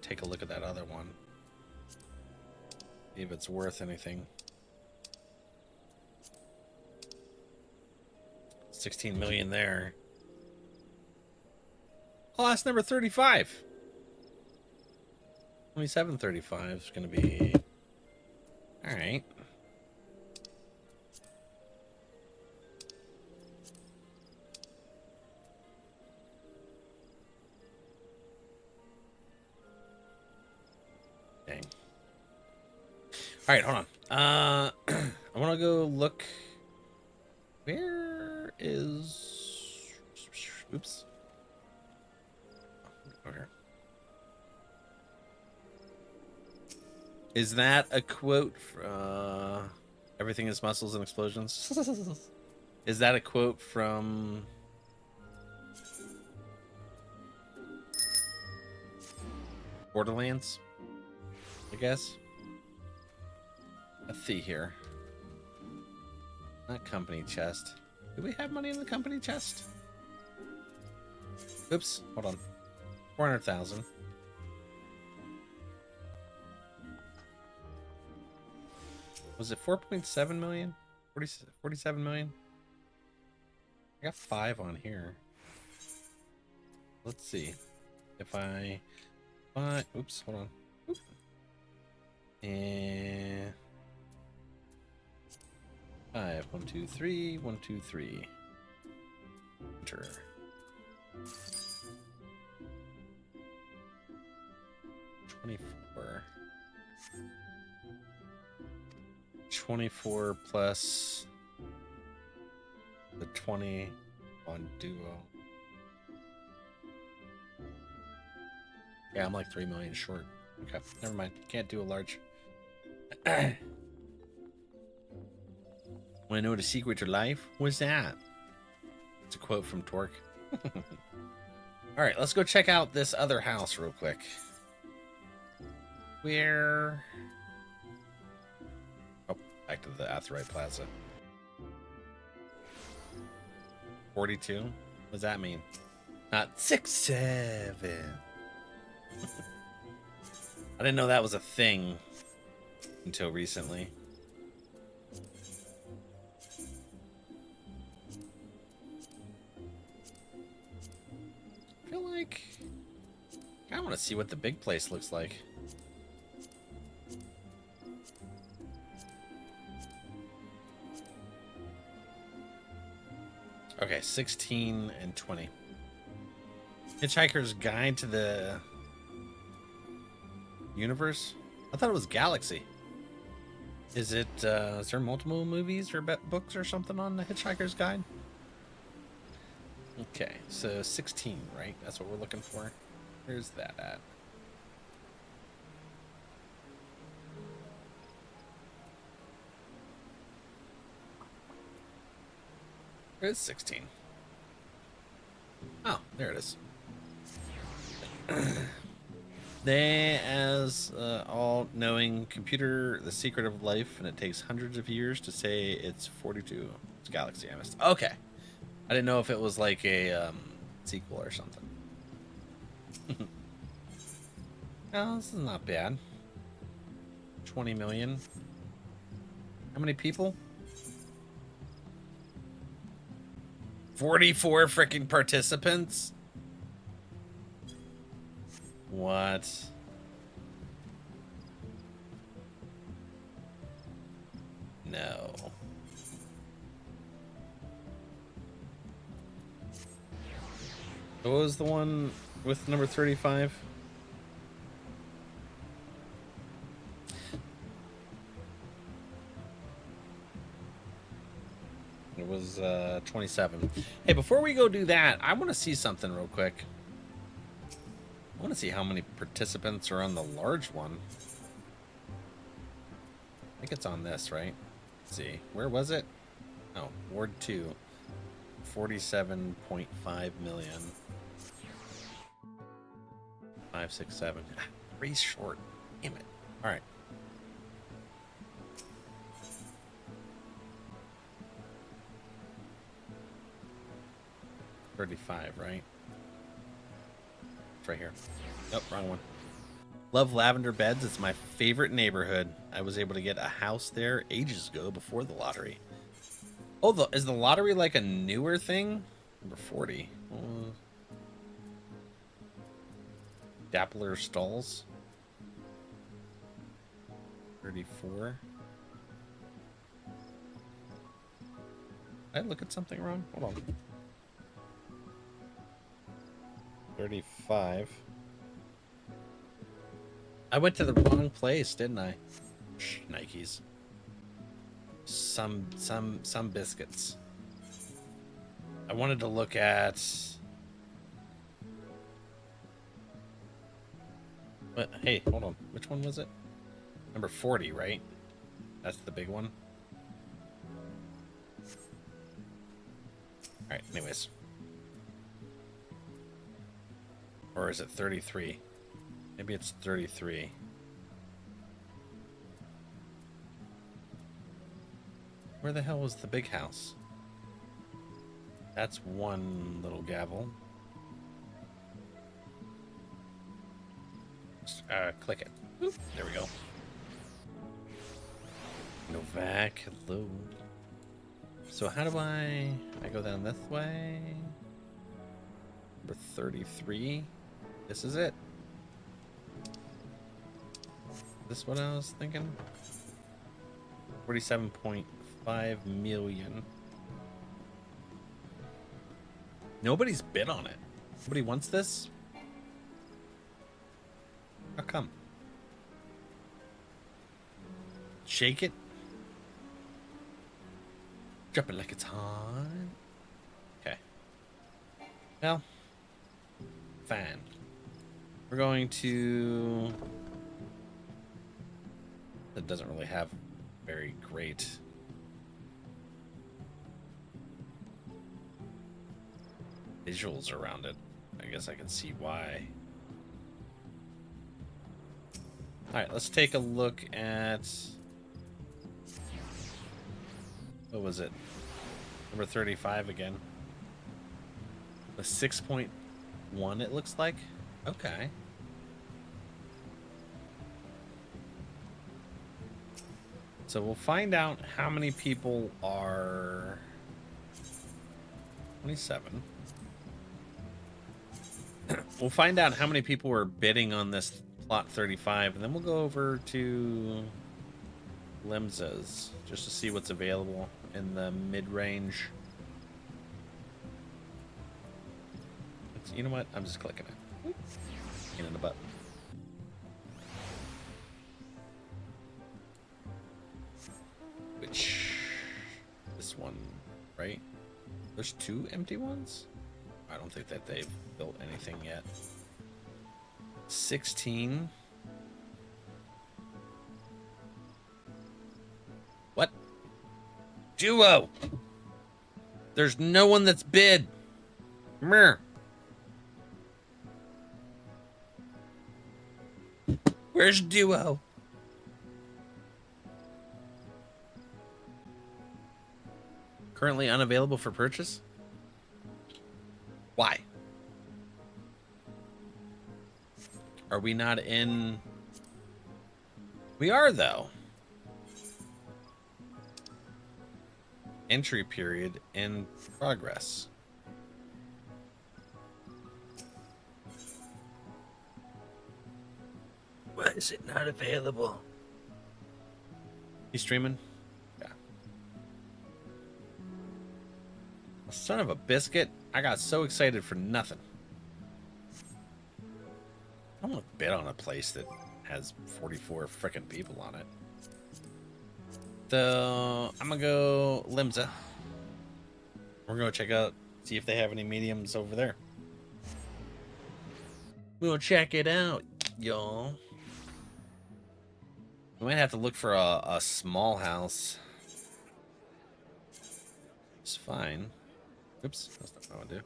Take a look at that other one. See if it's worth anything. 16 million there. Oh, that's number 35. 2735 is going to be... All right. Dang. All right, hold on. I want to go look. Where is... Oops. Okay. Is that a quote from Everything is Muscles and Explosions? Is that a quote from Borderlands? I guess. Let's see here. Not company chest. Do we have money in the company chest? Oops, hold on. 400,000. Was it 4.7 million? 47 million? I got 5 on here. Let's see. If I buy, oops, hold on. Oop. And 5, 1, 2, 3, 1, 2, 3. Enter. $24 plus the 20 on Duo. Yeah, I'm like 3 million short. Okay, never mind. Can't do a large. Want to know the secret to life? What's that? It's a quote from Torque. All right, let's go check out this other house real quick. Where? Oh, back to the Atheroid Plaza. 42? What does that mean? Not 6, 7. I didn't know that was a thing until recently. I feel like I want to see what the big place looks like. Okay, 16 and 20. Hitchhiker's Guide to the Universe? I thought it was Galaxy. Is it, is there multiple movies or books or something on the Hitchhiker's Guide? Okay, so 16, right? That's what we're looking for. Where's that at? Where's 16? Oh, there it is. They, as all-knowing computer, the secret of life, and it takes hundreds of years to say it's 42. It's Galaxy, I missed. Okay. I didn't know if it was like a sequel or something. Oh, this is not bad. 20 million. How many people? 44 freaking participants? What? No. What was the one with number 35? It was 27. Hey, before we go do that, I want to see something real quick. I want to see how many participants are on the large one. I think it's on this, right? Let's see. Where was it? Oh, Ward 2. 47.5 million. 5, 6, 7. Ah, 3 short. Damn it. All right. $35, right? It's right here. Nope, wrong one. Love Lavender Beds. It's my favorite neighborhood. I was able to get a house there ages ago before the lottery. Oh, is the lottery like a newer thing? Number 40. Dappler Stalls. 34. Did I look at something wrong? Hold on. 35. I went to the wrong place, didn't I? Nikes. Some biscuits. I wanted to look at. But hey, hold on. Which one was it? Number 40, right? That's the big one. All right. Anyways. Or is it 33? Maybe it's 33. Where the hell was the big house? That's one little gavel. Click it. Oop, there we go. Vac load. So how do I go down this way? Number 33. This is it. This what I was thinking? 47.5 million. Nobody's bid on it. Nobody wants this? How come? Shake it. Drop it like it's hot. Okay. Well, fine. We're going to... That doesn't really have very great... visuals around it. I guess I can see why. Alright, let's take a look at... What was it? Number 35 again. A 6.1 it looks like. Okay. So we'll find out how many people are 27. We'll find out how many people were bidding on this plot 35, and then we'll go over to Limsa's just to see what's available in the mid-range. You know what? I'm just clicking it. In the butt. Which... This one, right? There's 2 empty ones? I don't think that they've built anything yet. 16. What? Duo! There's no one that's bid. Mer. Where's Duo? Currently unavailable for purchase? Why? Are we not in... We are, though. Entry period in progress. Why is it not available? You streaming? Yeah. Son of a biscuit. I got so excited for nothing. I don't want to bid on a place that has 44 frickin' people on it. So, I'm gonna go Limsa. We're gonna check out, see if they have any mediums over there. We'll check it out, y'all. We might have to look for a small house. It's fine. Oops, that's not what I want to do.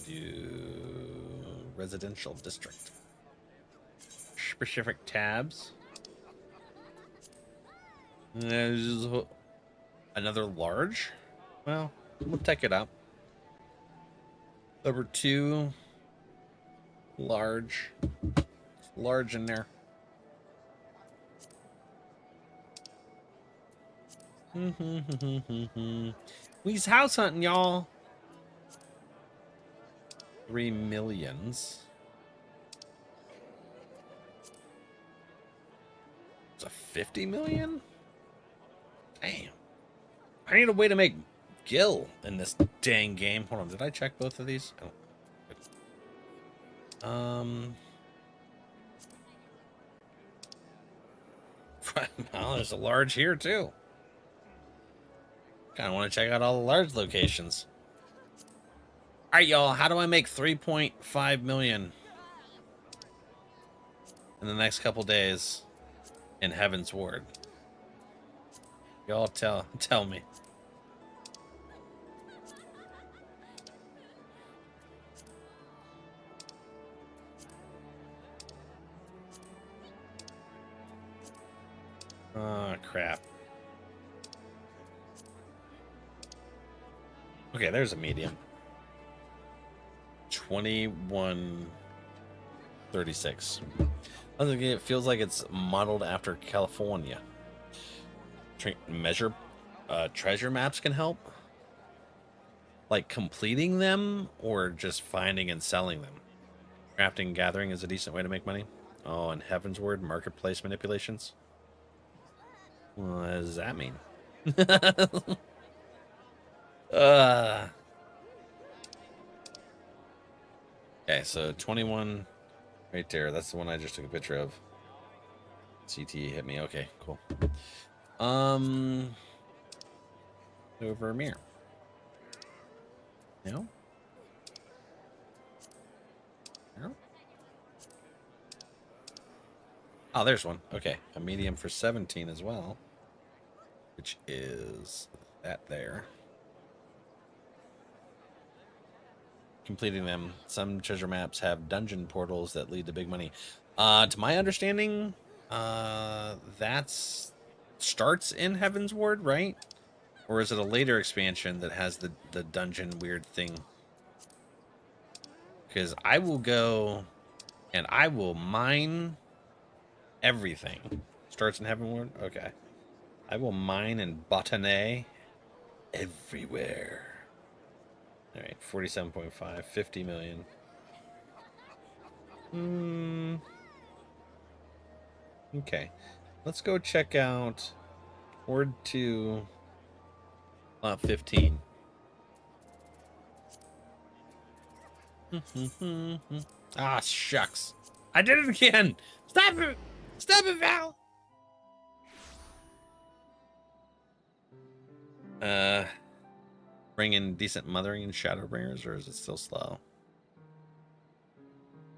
Do residential district. Specific tabs. There's another large. Well, we'll check it out. Number 2. Large. It's large in there. We's house hunting, y'all. 3 millions. It's a 50 million? Damn. I need a way to make Gil in this dang game. Hold on, did I check both of these? Oh. Well, there's a large here too. Kind of want to check out all the large locations. All right, y'all. How do I make 3.5 million in the next couple days in Heavensward? Y'all tell me. Oh, crap. Okay, there's a medium. 2136. It feels like it's modeled after California. measure treasure maps can help? Like completing them or just finding and selling them? Crafting and gathering is a decent way to make money. Oh, and Heavensward marketplace manipulations. What does that mean? Okay, so 21 right there. That's the one I just took a picture of. CT hit me. Okay, cool. Over mirror. No? No? Oh, there's one. Okay, a medium for 17 as well, which is that there. Completing them. Some treasure maps have dungeon portals that lead to big money. To my understanding, that's starts in Heavensward, right? Or is it a later expansion that has the dungeon weird thing? Because I will go and I will mine everything. Starts in Heavenward? Okay. I will mine and botany everywhere. All right, 47.5, 50 million. Okay. Let's go check out Ward 2, 15. Ah, shucks. I did it again. Stop it. Stop it, Val. Bring in decent mothering and Shadowbringers, or is it still slow?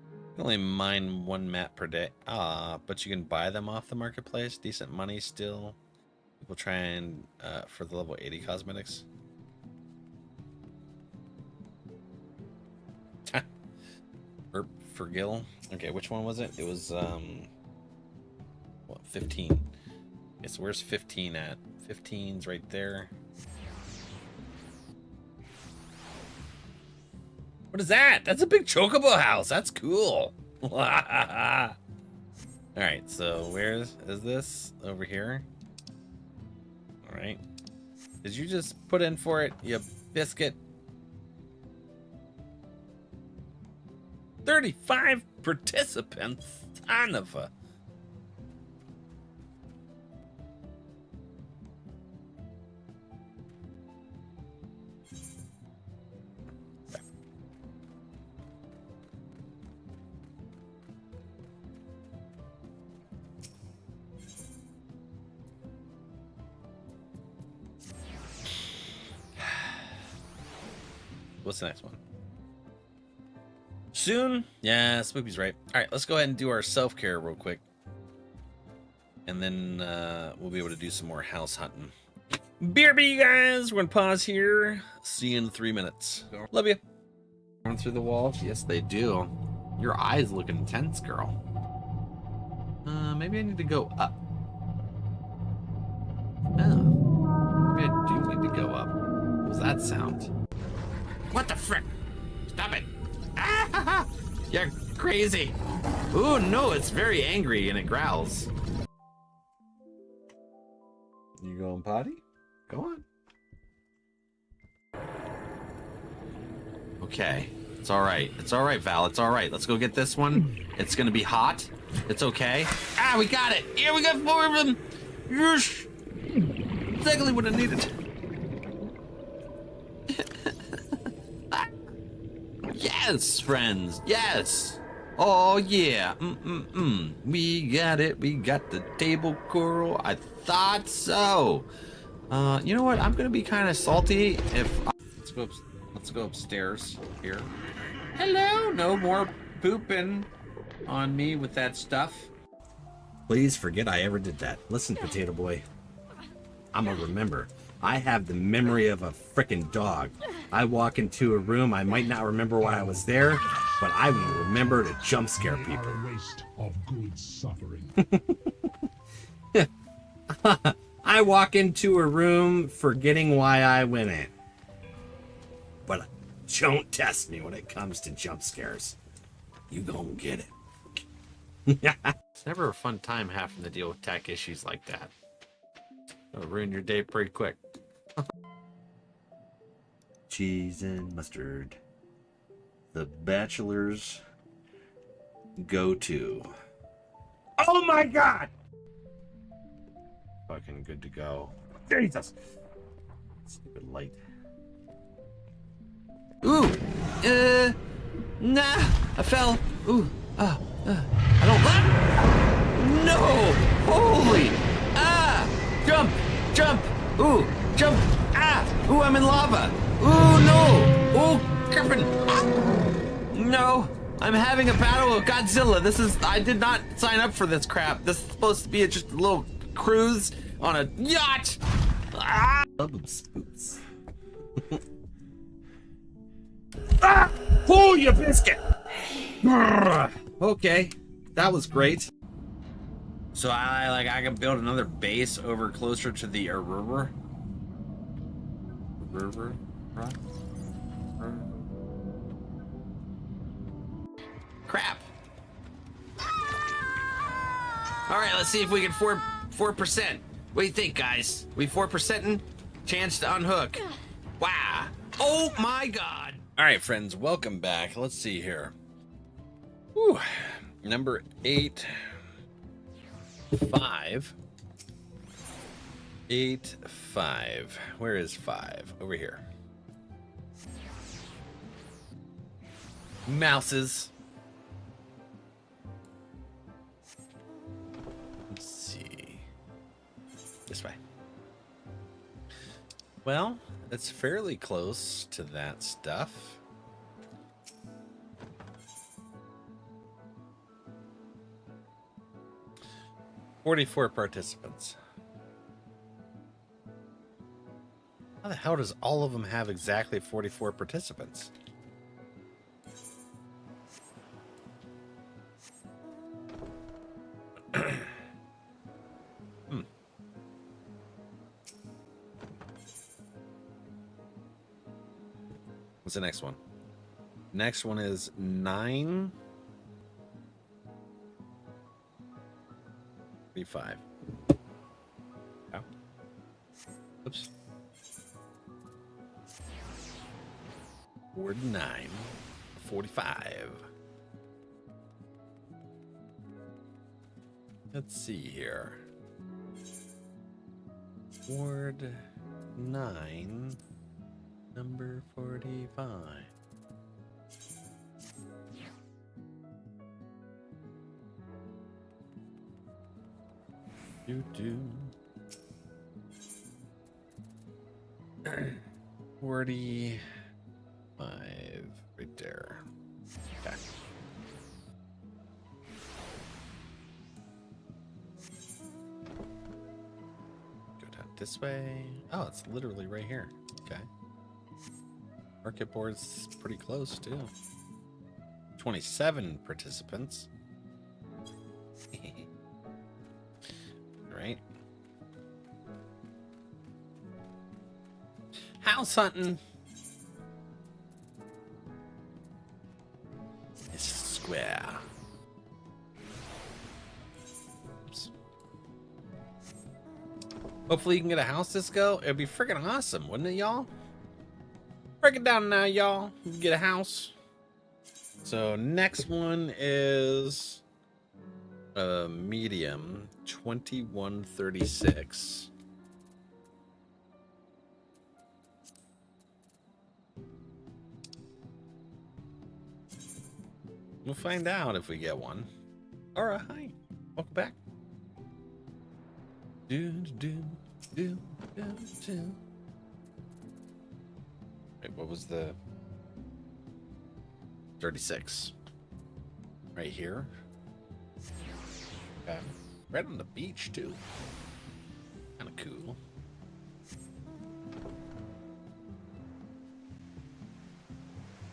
You can only mine one map per day. Ah, but you can buy them off the marketplace. Decent money still. People try and for the level 80 cosmetics. For Gil. Okay, which one was it? It was what, 15. Okay, so where's 15 at? 15's right there. What is that? That's a big chocobo house. That's cool. All right, so where is this? Over here. All right. Did you just put in for it, you biscuit? 35 participants. Son of a... What's the next one? Soon? Yeah, Spoopy's right. All right, let's go ahead and do our self-care real quick. And then we'll be able to do some more house hunting. BRB, you guys. We're going to pause here. See you in 3 minutes. Love you. Going through the walls? Yes, they do. Your eyes look intense, girl. Maybe I need to go up. Oh. Maybe I do need to go up. What was that sound? What the frick? Stop it. Ah, you're crazy. Ooh, no, it's very angry and it growls. You going potty? Go on. Okay. It's all right. It's all right, Val. It's all right. Let's go get this one. It's going to be hot. It's okay. Ah, we got it. Yeah, we got 4 of them. Yes. Exactly what I needed. Yes, friends. Yes. Oh, yeah. We got it. We got the table coral. I thought so. You know what? I'm going to be kind of salty if... Let's go upstairs here. Hello. No more pooping on me with that stuff. Please forget I ever did that. Listen, Potato Boy. I'm gonna remember. I have the memory of a frickin' dog. I walk into a room, I might not remember why I was there, but I will remember to jump scare people. A waste of good suffering. I walk into a room forgetting why I went in. But don't test me when it comes to jump scares. You gon' get it. It's never a fun time having to deal with tech issues like that. It'll ruin your day pretty quick. Cheese and mustard. The bachelor's go-to. Oh my god! Fucking good to go. Jesus! Stupid light. Ooh! Nah! I fell! Ooh! I don't let. No! Holy! Ah! Jump! Jump! Ooh! Jump! Ah! Ooh, I'm in lava! Ooh, no! Ooh, Griffin! Ah. No! I'm having a battle with Godzilla. I did not sign up for this crap. This is supposed to be just a little cruise on a yacht! Ah! Spoots. Ah! Pull your biscuit! Okay, that was great. So I can build another base over closer to the Eorzea. Crap. All right, let's see if we can 4%. What do you think, guys? We 4%ing? Chance to unhook. Wow. Oh my God. All right, friends, welcome back. Let's see here. Whew. Number 8. 5. 8, 5. Where is 5? Over here. Mouses. Let's see. This way. Well, it's fairly close to that stuff. "44 participants. How the hell does all of them have exactly 44 participants? What's the next one? Next one is 9. 35. Oh. Oops. 49. 45. Let's see here. Ward 9. Number 45. Do 45 right there. Okay. Go down this way. Oh, it's literally right here. Okay. Market board's pretty close too. 27 participants. Right. House hunting. It's square. Oops. Hopefully you can get a house this go. It'd be freaking awesome, wouldn't it, y'all? Break it down now, y'all. You can get a house. So next one is a medium, 2136. We'll find out if we get one. All right, hi, welcome back. Do. Wait, what was the 36? Right here. Okay. Right on the beach too. Kind of cool.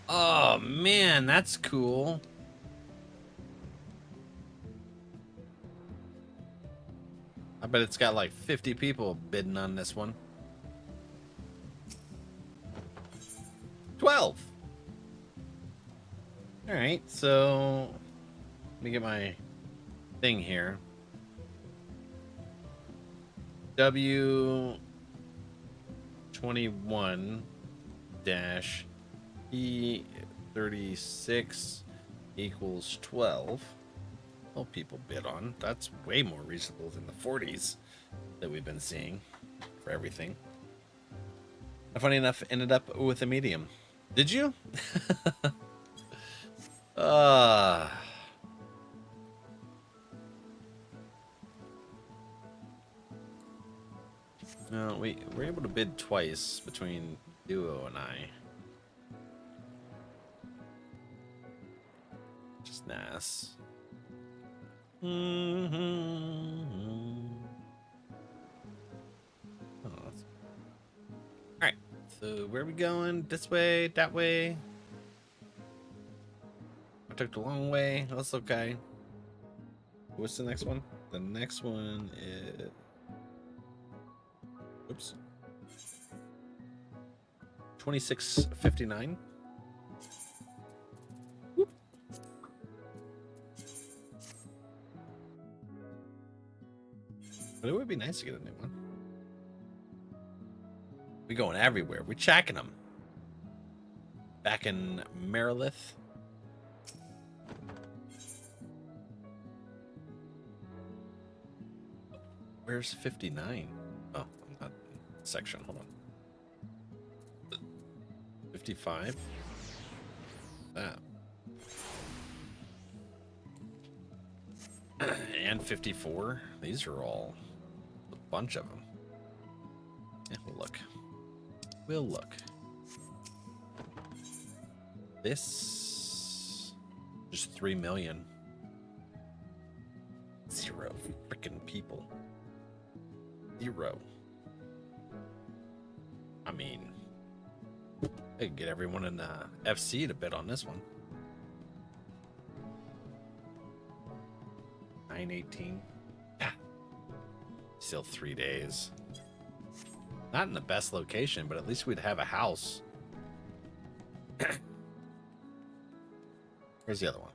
Oh man, that's cool. I bet it's got like 50 people bidding on this one. 12. All right, so let me get my thing here. W21-E36 equals 12. Well, people bid on. That's way more reasonable than the 40s that we've been seeing for everything. And funny enough, ended up with a medium. Did you? No, we were able to bid twice between Duo and I. Just nice. Alright, so where are we going? This way, that way? I took the long way. That's okay. What's the next one? The next one is... Oops. 2659. But it would be nice to get a new one. We going everywhere. We're checking them. Back in Marilith. Where's 59? Oh, I'm not in section. Hold on. 55. That. And 54. These are all a bunch of them. Yeah, we'll look. We'll look. This just 3 million. 0 freaking people. 0. I mean, I could get everyone in FC to bid on this one. 918. Yeah. Still 3 days. Not in the best location, but at least we'd have a house. Where's the other one?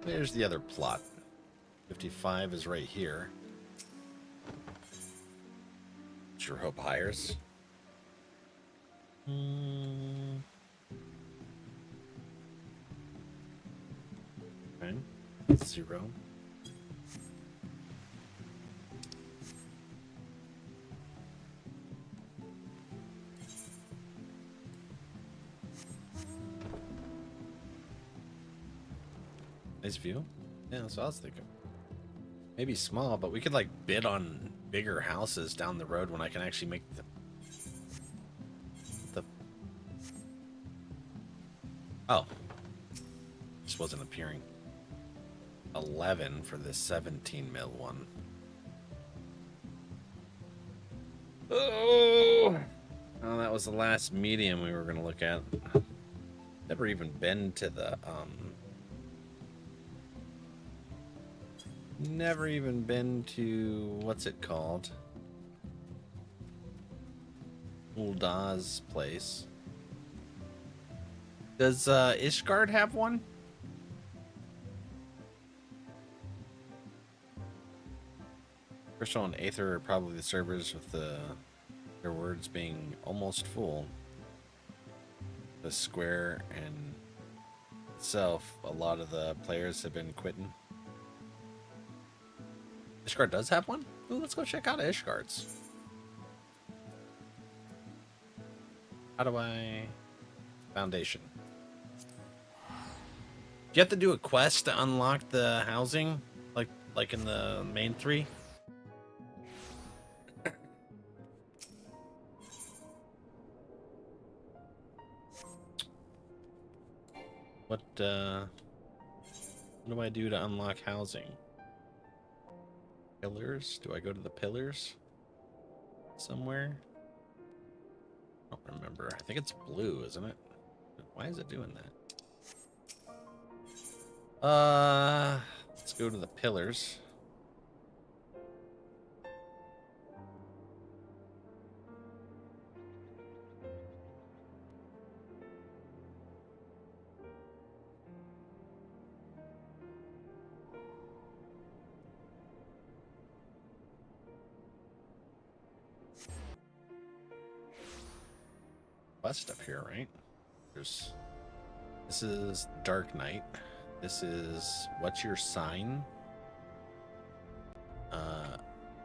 There's the other plot. 55 is right here. Sure hope hires. Okay. 0. Nice view. Yeah, that's what I was thinking. Maybe small, but we could like bid on bigger houses down the road when I can actually make the oh, just wasn't appearing. 11 for this 17 mil one. Oh, that was the last medium we were gonna look at. Never even been to the never even been to what's it called? Uldah's place. Does Ishgard have one? Crystal and Aether are probably the servers with their words being almost full. The square and itself, a lot of the players have been quitting. Ishgard does have one? Ooh, let's go check out Ishgard's. How do I... Foundation. Do you have to do a quest to unlock the housing? Like in the main 3? What do I do to unlock housing? Pillars? Do I go to the pillars? Somewhere? I don't remember. I think it's blue, isn't it? Why is it doing that? Let's go to the pillars. quest up here, right? This is Dark Knight. This is what's your sign?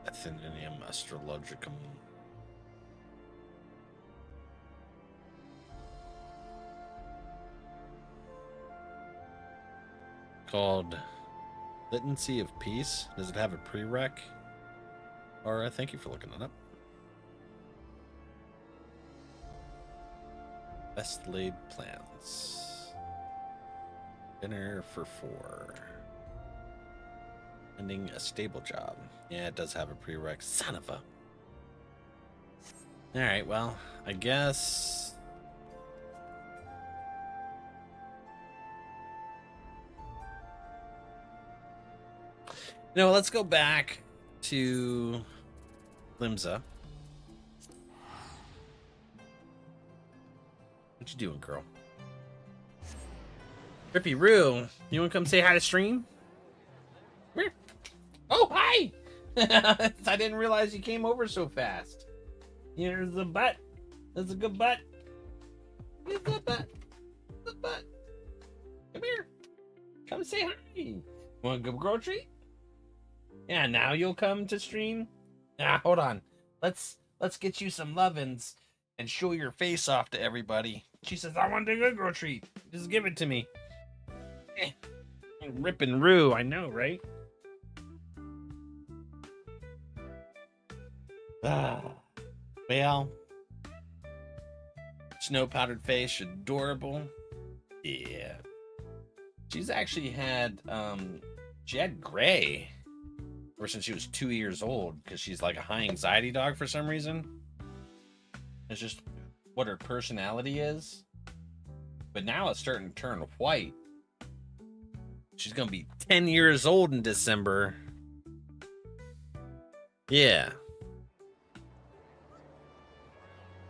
Athenium Astrologicum. Called Litancy of Peace. Does it have a prereq? Or thank you for looking it up. Best laid plans. Dinner for 4. Ending a stable job. Yeah, it does have a prereq. Son of a. Alright, well, I guess. No, let's go back to Limsa. What you doing, girl? Rippy Roo, you want to come say hi to stream? Where? Oh, hi! I didn't realize you came over so fast. Here's the butt. That's a good butt. Here's the butt. The butt. Come here. Come say hi. Want a good girl treat? Yeah, now you'll come to stream. Ah, hold on. Let's get you some lovin's and show your face off to everybody. She says, I want a good girl treat. Just give it to me. Rip and Roo, I know, right? Well, snow powdered face, adorable. Yeah. She's actually had she had gray ever since she was 2 years old because she's like a high anxiety dog for some reason. It's just what her personality is. But now it's starting to turn white. She's gonna be 10 years old in December. Yeah.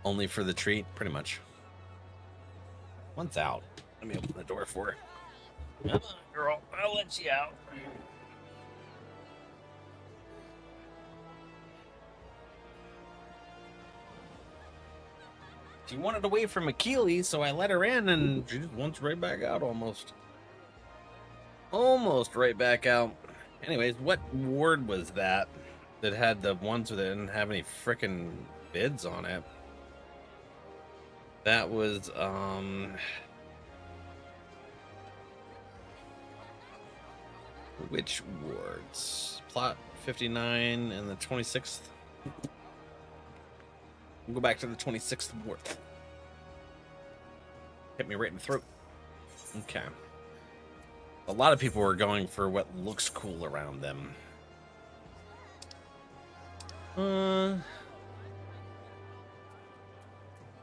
Only for the treat, pretty much. One's out. Let me open the door for her. Come on, girl. I'll let you out. She wanted away from Achilles, so I let her in, and she just wants right back out almost. Almost right back out. Anyways, what ward was that had the ones that didn't have any frickin' bids on it? That was, which wards? Plot 59 and the 26th. We'll go back to the 26th ward. Hit me right in the throat. Okay. A lot of people are going for what looks cool around them. How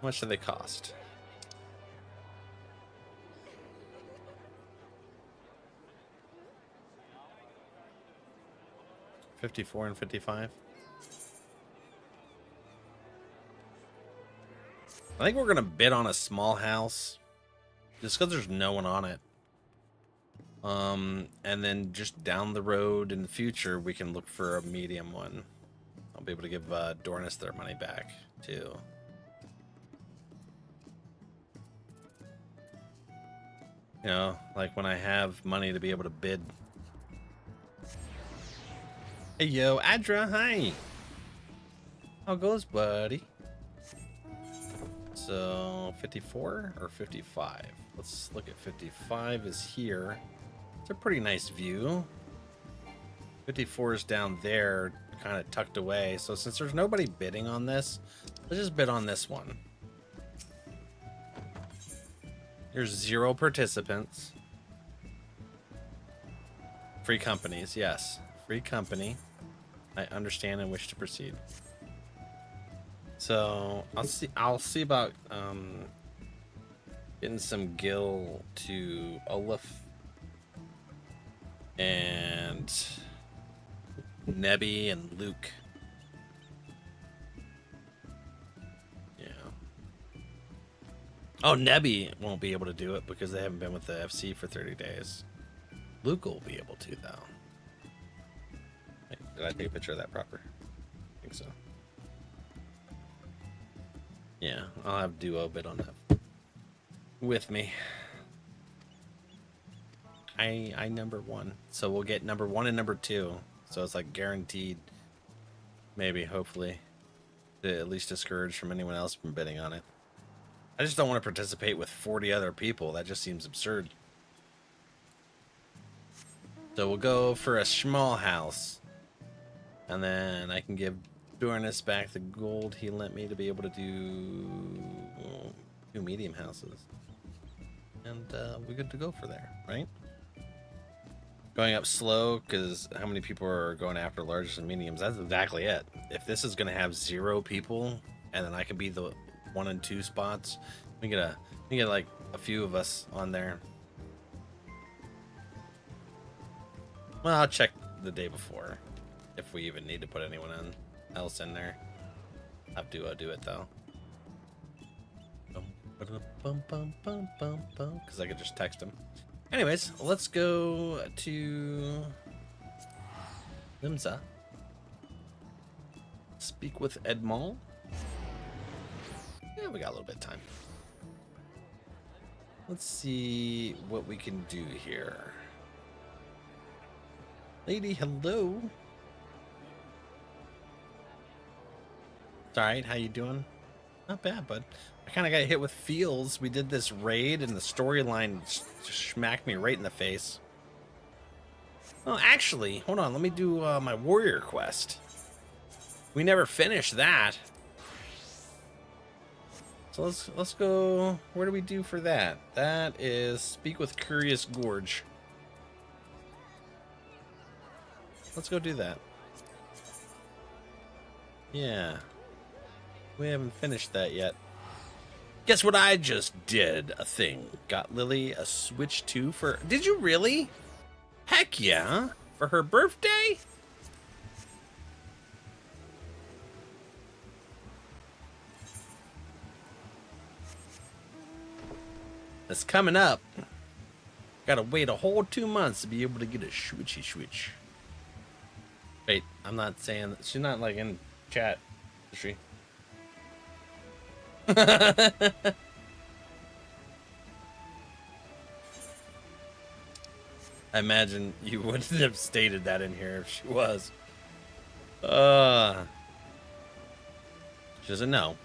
much do they cost? $54 and $55. I think we're gonna bid on a small house, just because there's no one on it. And then just down the road in the future, we can look for a medium one. I'll be able to give Dornis their money back too. You know, like when I have money to be able to bid. Hey yo, Adra, hi. How goes, buddy? So 54 or 55? Let's look at 55 is here. It's a pretty nice view. 54 is down there, kind of tucked away. So since there's nobody bidding on this, let's just bid on this one. There's 0 participants. Free companies, yes. Free company. I understand and wish to proceed. So I'll see about getting some gil to Olaf and Nebby and Luke. Yeah. Oh, Nebby won't be able to do it because they haven't been with the FC for 30 days. Luke will be able to, though. Wait, did I take a picture of that proper? I think so. Yeah, I'll have duo bid on that with me. I number 1, so we'll get number 1 and number 2. So it's like guaranteed, maybe, hopefully, to at least discourage from anyone else from bidding on it. I just don't want to participate with 40 other people. That just seems absurd. So we'll go for a small house, and then I can give Dornus back the gold he lent me to be able to do 2 medium houses, and we're good to go for there, right? Going up slow because how many people are going after largest and mediums? That's exactly it. If this is going to have 0 people, and then I can be the 1 and 2 spots, we get like a few of us on there. Well, I'll check the day before if we even need to put anyone else in there. Have Duo do it though. Because I could just text him. Anyways, let's go to Limsa. Speak with Edmond. Yeah, we got a little bit of time. Let's see what we can do here. Lady, hello. It's alright, how you doing? Not bad, bud. I kind of got hit with feels. We did this raid and the storyline smacked me right in the face. Oh, actually, hold on. Let me do my warrior quest. We never finished that. So let's go. Where do we do for that? That is speak with Curious Gorge. Let's go do that. Yeah. We haven't finished that yet. Guess what I just did? A thing. Got Lily a Switch 2 for... Did you really? Heck yeah. For her birthday? It's coming up. Gotta wait a whole 2 months to be able to get a Switchy Switch. Wait, I'm not saying... She's not, like, in chat, is she? I imagine you wouldn't have stated that in here if she was. She doesn't know,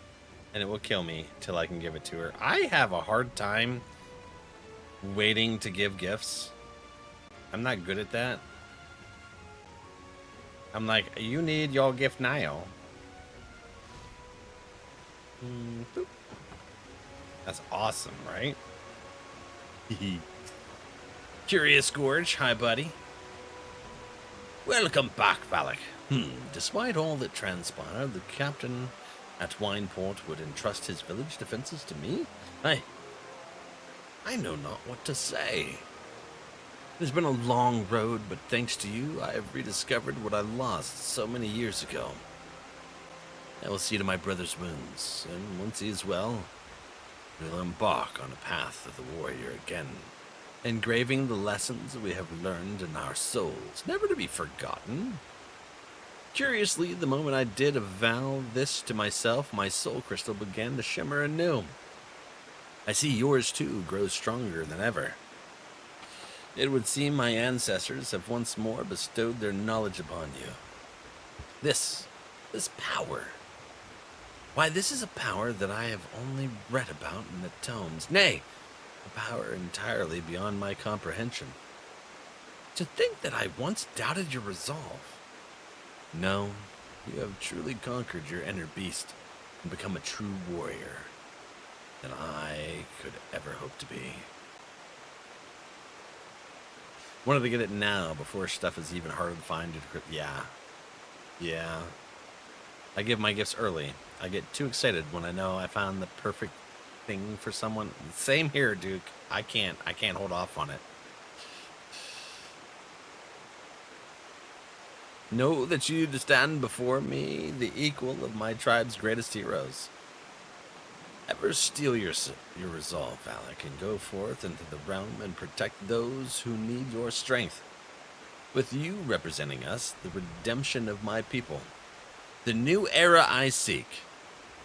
and it will kill me till I can give it to her. I have a hard time waiting to give gifts. I'm not good at that. I'm like, you need your gift now. Boop. That's awesome, right? Curious Gorge, hi buddy. Welcome back, Valak. Despite all that transpired, the captain at Wineport would entrust his village defenses to me? I know not what to say. It has been a long road, but thanks to you, I have rediscovered what I lost so many years ago. I will see to my brother's wounds, and once he is well, we will embark on a path of the warrior again, engraving the lessons we have learned in our souls, never to be forgotten. Curiously, the moment I did avow this to myself, my soul crystal began to shimmer anew. I see yours too grows stronger than ever. It would seem my ancestors have once more bestowed their knowledge upon you. This power. Why, this is a power that I have only read about in the tomes. Nay, a power entirely beyond my comprehension. To think that I once doubted your resolve. No, you have truly conquered your inner beast and become a true warrior than I could ever hope to be. Wanted to get it now before stuff is even harder to find. Yeah. I give my gifts early. I get too excited when I know I found the perfect thing for someone. Same here, Duke. I can't hold off on it. Know that you stand before me, the equal of my tribe's greatest heroes. Ever steel your resolve, Valak, and go forth into the realm and protect those who need your strength. With you representing us, the redemption of my people. The new era I seek.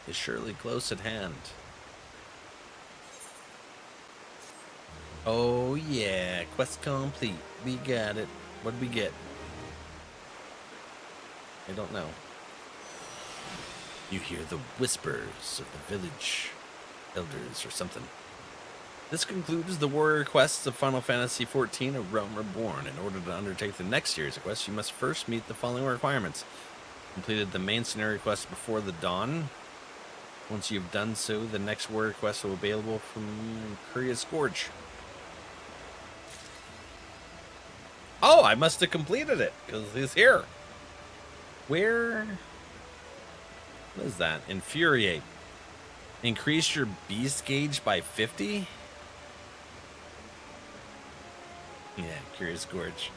is surely close at hand. Oh yeah, quest complete. We got it. What did we get? I don't know. You hear the whispers of the village elders or something. This concludes the warrior quests of Final Fantasy XIV: A Realm Reborn. In order to undertake the next series of quests, you must first meet the following requirements. Completed the main scenario quest before the dawn. Once you've done so, the next warrior quest will be available from Curious Gorge. Oh, I must have completed it, because he's here. Where? What is that? Infuriate. Increase your beast gauge by 50? Yeah, Curious Gorge.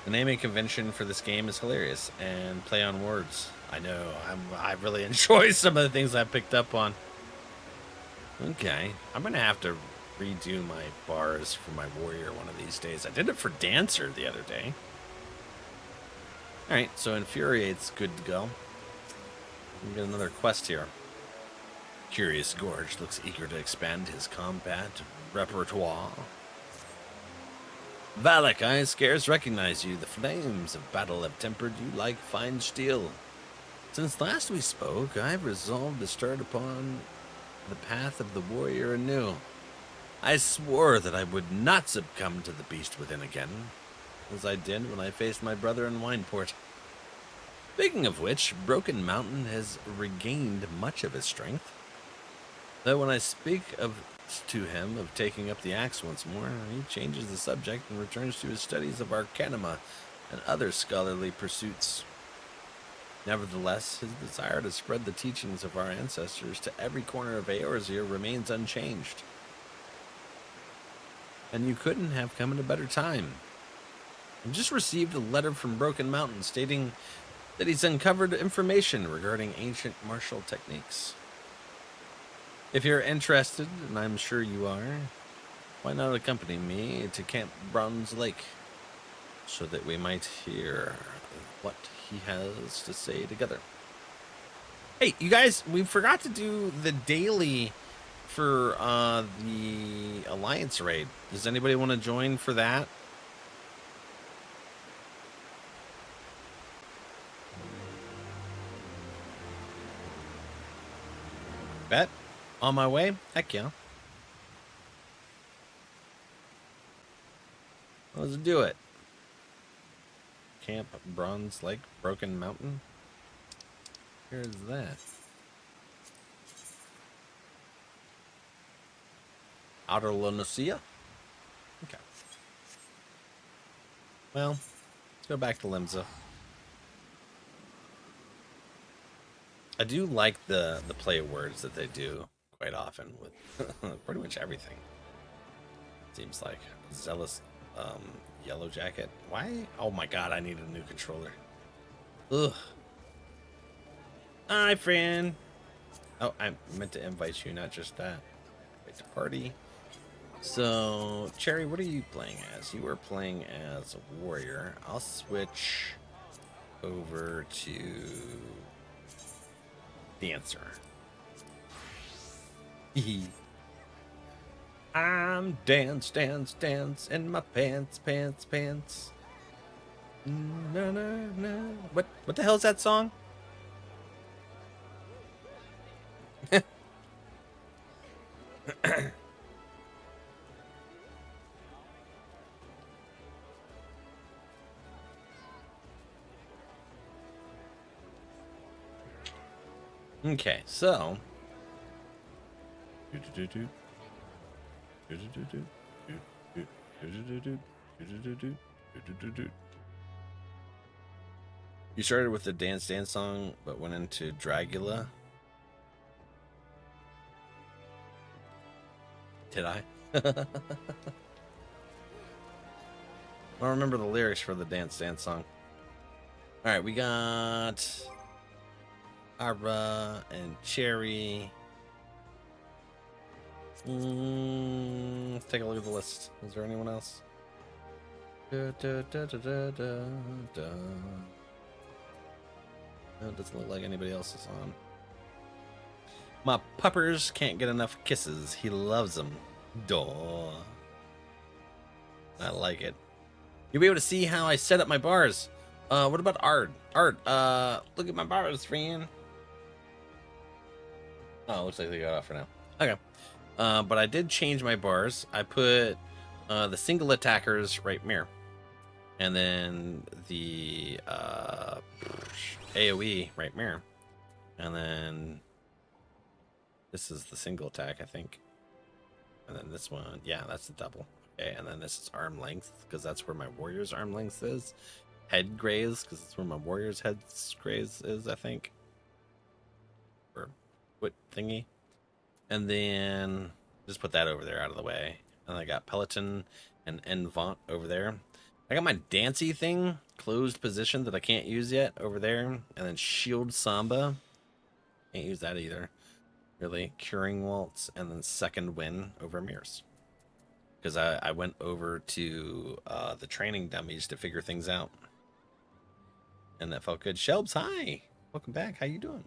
The naming convention for this game is hilarious and play on words. I know, I really enjoy some of the things I picked up on. Okay, I'm going to have to redo my bars for my warrior one of these days. I did it for dancer the other day. Alright, so Infuriate's good to go. We get another quest here. Curious Gorge looks eager to expand his combat repertoire. Valak, I scarce recognize you. The flames of battle have tempered you like fine steel. Since last we spoke, I've resolved to start upon the path of the warrior anew. I swore that I would not succumb to the beast within again, as I did when I faced my brother in Wineport. Speaking of which, Broken Mountain has regained much of his strength. Though when I speak to him of taking up the axe once more, he changes the subject and returns to his studies of Arcanima and other scholarly pursuits. Nevertheless, his desire to spread the teachings of our ancestors to every corner of Eorzea remains unchanged. And you couldn't have come at a better time. I've just received a letter from Broken Mountain stating that he's uncovered information regarding ancient martial techniques. If you're interested, and I'm sure you are, why not accompany me to Camp Bronze Lake so that we might hear what he has to say together. Hey, you guys, we forgot to do the daily for the Alliance raid. Does anybody want to join for that? Bet. On my way? Heck yeah. Let's do it. Camp Bronze Lake, Broken Mountain. Here's that. Outer Lonosia? Okay. Well, let's go back to Limsa. I do like the play words that they do quite often with pretty much everything. Seems like Zealous Yellow Jacket. Why? Oh my god, I need a new controller. Ugh. Hi, friend. Oh, I meant to invite you, not just that. It's a party. So, Cherry, what are you playing as? You are playing as a warrior. I'll switch over to dancer. I'm dance in my pants. No, no, no. What the hell is that song? Okay, so you started with the dance song, but went into Dragula. Did I? I don't remember the lyrics for the dance song. All right, we got Ara and Cherry. Let's take a look at the list. Is there anyone else? No, it doesn't look like anybody else is on. My puppers can't get enough kisses. He loves them. Duh. I like it. You'll be able to see how I set up my bars. What about art? Art, look at my bars, friend. Oh, looks like they got off for now. Okay. But I did change my bars. I put the single attackers right mirror. And then the AoE right mirror. And then this is the single attack, I think. And then this one, yeah, that's the double. Okay, and then this is arm length, because that's where my warrior's arm length is. Head graze, because that's where my warrior's head graze is, I think. Or what thingy. And then just put that over there out of the way. And I got Peloton and Envant over there. I got my Dancy thing, closed position that I can't use yet over there. And then Shield Samba. Can't use that either. Really. Curing Waltz, and then Second Win over Mirrors. Because I went over to the training dummies to figure things out. And that felt good. Shelbs, hi! Welcome back. How you doing?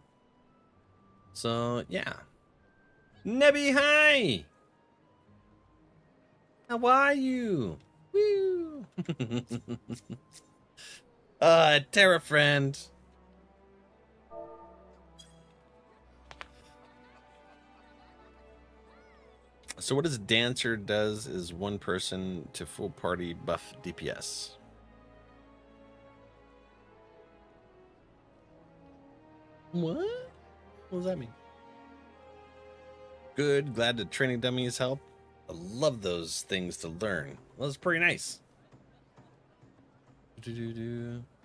So, yeah. Nebby, hi! How are you? Woo! Terra friend. So what his dancer does is one person to full party buff DPS. What? What does that mean? Good. Glad the training dummies help. I love those things to learn. Well, that's pretty nice. I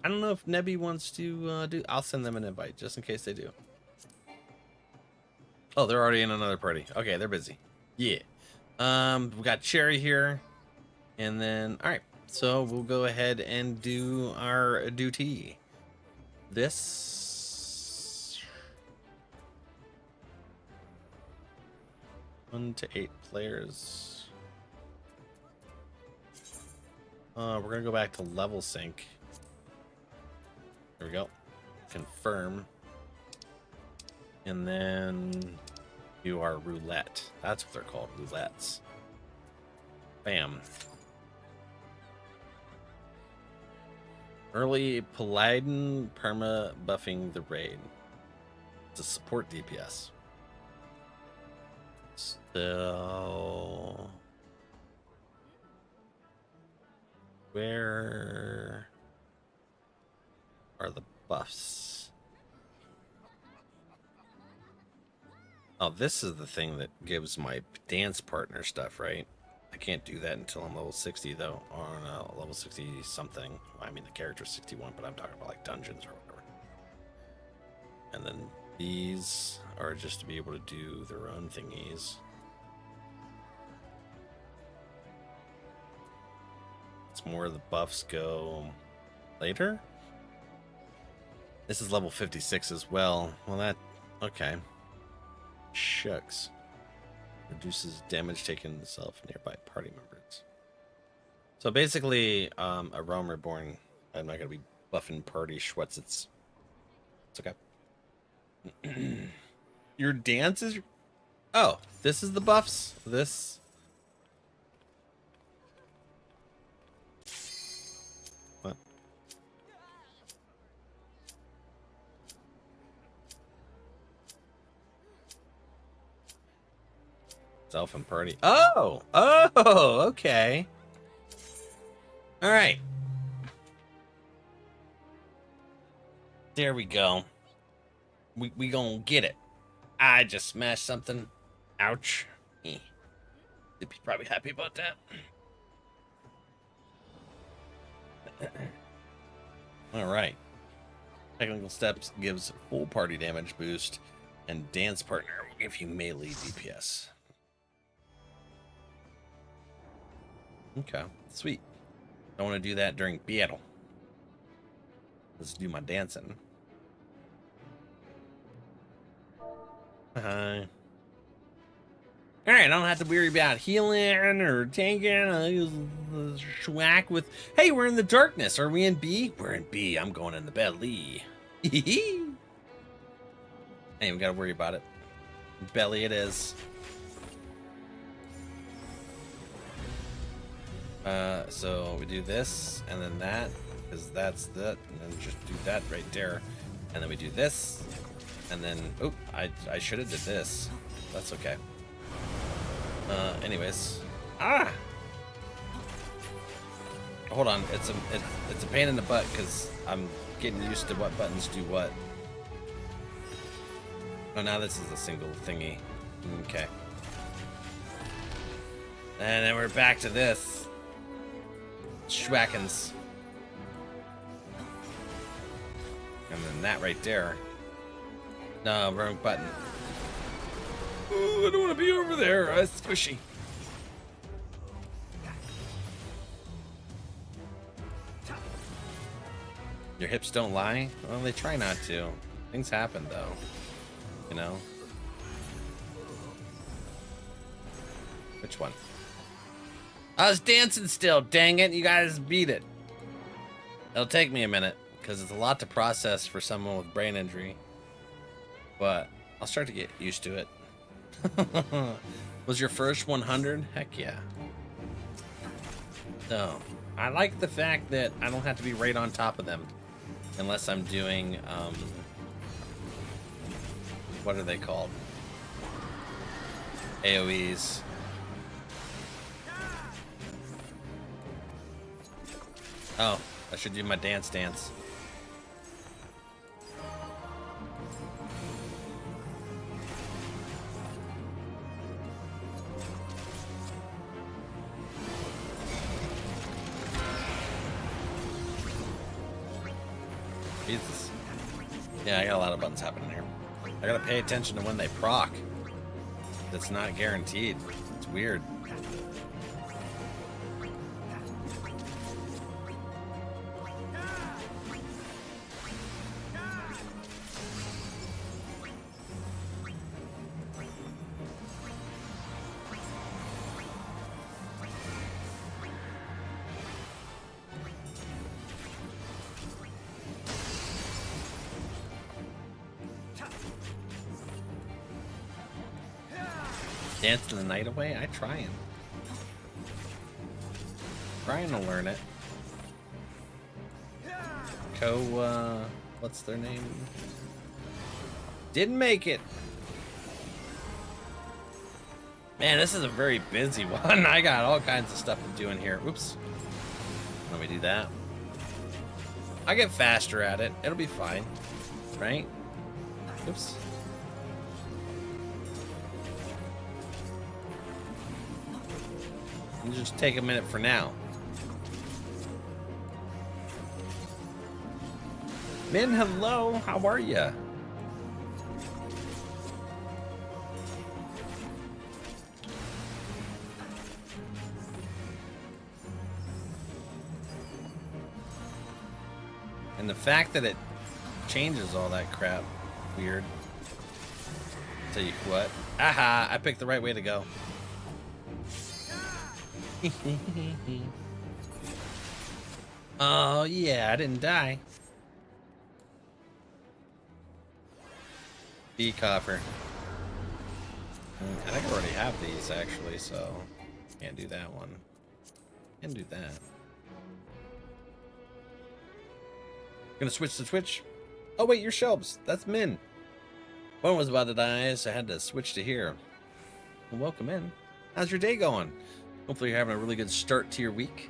don't know if Nebby wants to do. I'll send them an invite just in case they do. Oh, they're already in another party. Okay, they're busy. Yeah. We got Cherry here. And then, all right. So we'll go ahead and do our duty. This 1 to 8 players. We're gonna go back to level sync. There we go. Confirm. And then do our roulette. That's what they're called, roulettes. Bam. Early Paladin perma buffing the raid. It's a support DPS. So where are the buffs? Oh, this is the thing that gives my dance partner stuff, right? I can't do that until I'm level 60, though. Or no, level 60 something. I mean, the character's 61, but I'm talking about like dungeons or whatever. And then these are just to be able to do their own thingies. It's more of the buffs go later. This is level 56 as well. Well, that... okay. Shucks. Reduces damage taken to self and nearby party members. So basically, a Realm Reborn. I'm not going to be buffing party Schwetzits. It's okay. Your dance is... oh, this is the buffs? This... what? Self and party. Oh! Oh! Okay. Alright. There we go. We gonna get it. I just smashed something. Ouch. You'd be probably happy about that. Alright. Technical steps gives full party damage boost, and dance partner will give you melee DPS. Okay, sweet. I want to do that during battle. Let's do my dancing. Alright, I don't have to worry about healing or tanking. I use the schwack with... hey, we're in the darkness. Are we in B? We're in B. I'm going in the belly. I ain't even got to worry about it. Belly it is. So we do this and then that, because that's that, and then just do that right there, and then we do this, and then oh, I should have did this. That's okay. Anyways, hold on. It's a pain in the butt because I'm getting used to what buttons do what. Oh, now this is a single thingy. Okay. And then we're back to this. Schwackens. And then that right there. No, wrong button. Ooh, I don't want to be over there. It's squishy. Your hips don't lie? Well, they try not to. Things happen, though. You know? Which one? I was dancing still, dang it. You guys beat it. It'll take me a minute, because it's a lot to process for someone with brain injury. But I'll start to get used to it. Was your first 100? Heck yeah. So, I like the fact that I don't have to be right on top of them. Unless I'm doing, what are they called? AoEs. Oh, I should do my dance. Jesus. Yeah, I got a lot of buttons happening here. I gotta pay attention to when they proc. That's not guaranteed. It's weird. Dancing the night away? I trying to learn it. What's their name? Didn't make it. Man, this is a very busy one. I got all kinds of stuff to do in here. Oops. Let me do that. I get faster at it. It'll be fine. Right? Oops. It'll just take a minute for now. Min, hello. How are ya? And the fact that it changes all that crap, weird. Tell you what. Aha! I picked the right way to go. Oh yeah, I didn't die. B copper. I think I already have these actually, so can't do that one. Can do that. Gonna switch to Twitch. Oh wait, your shelves. That's Min. One was about to die, so I had to switch to here. Well, welcome in. How's your day going? Hopefully you're having a really good start to your week.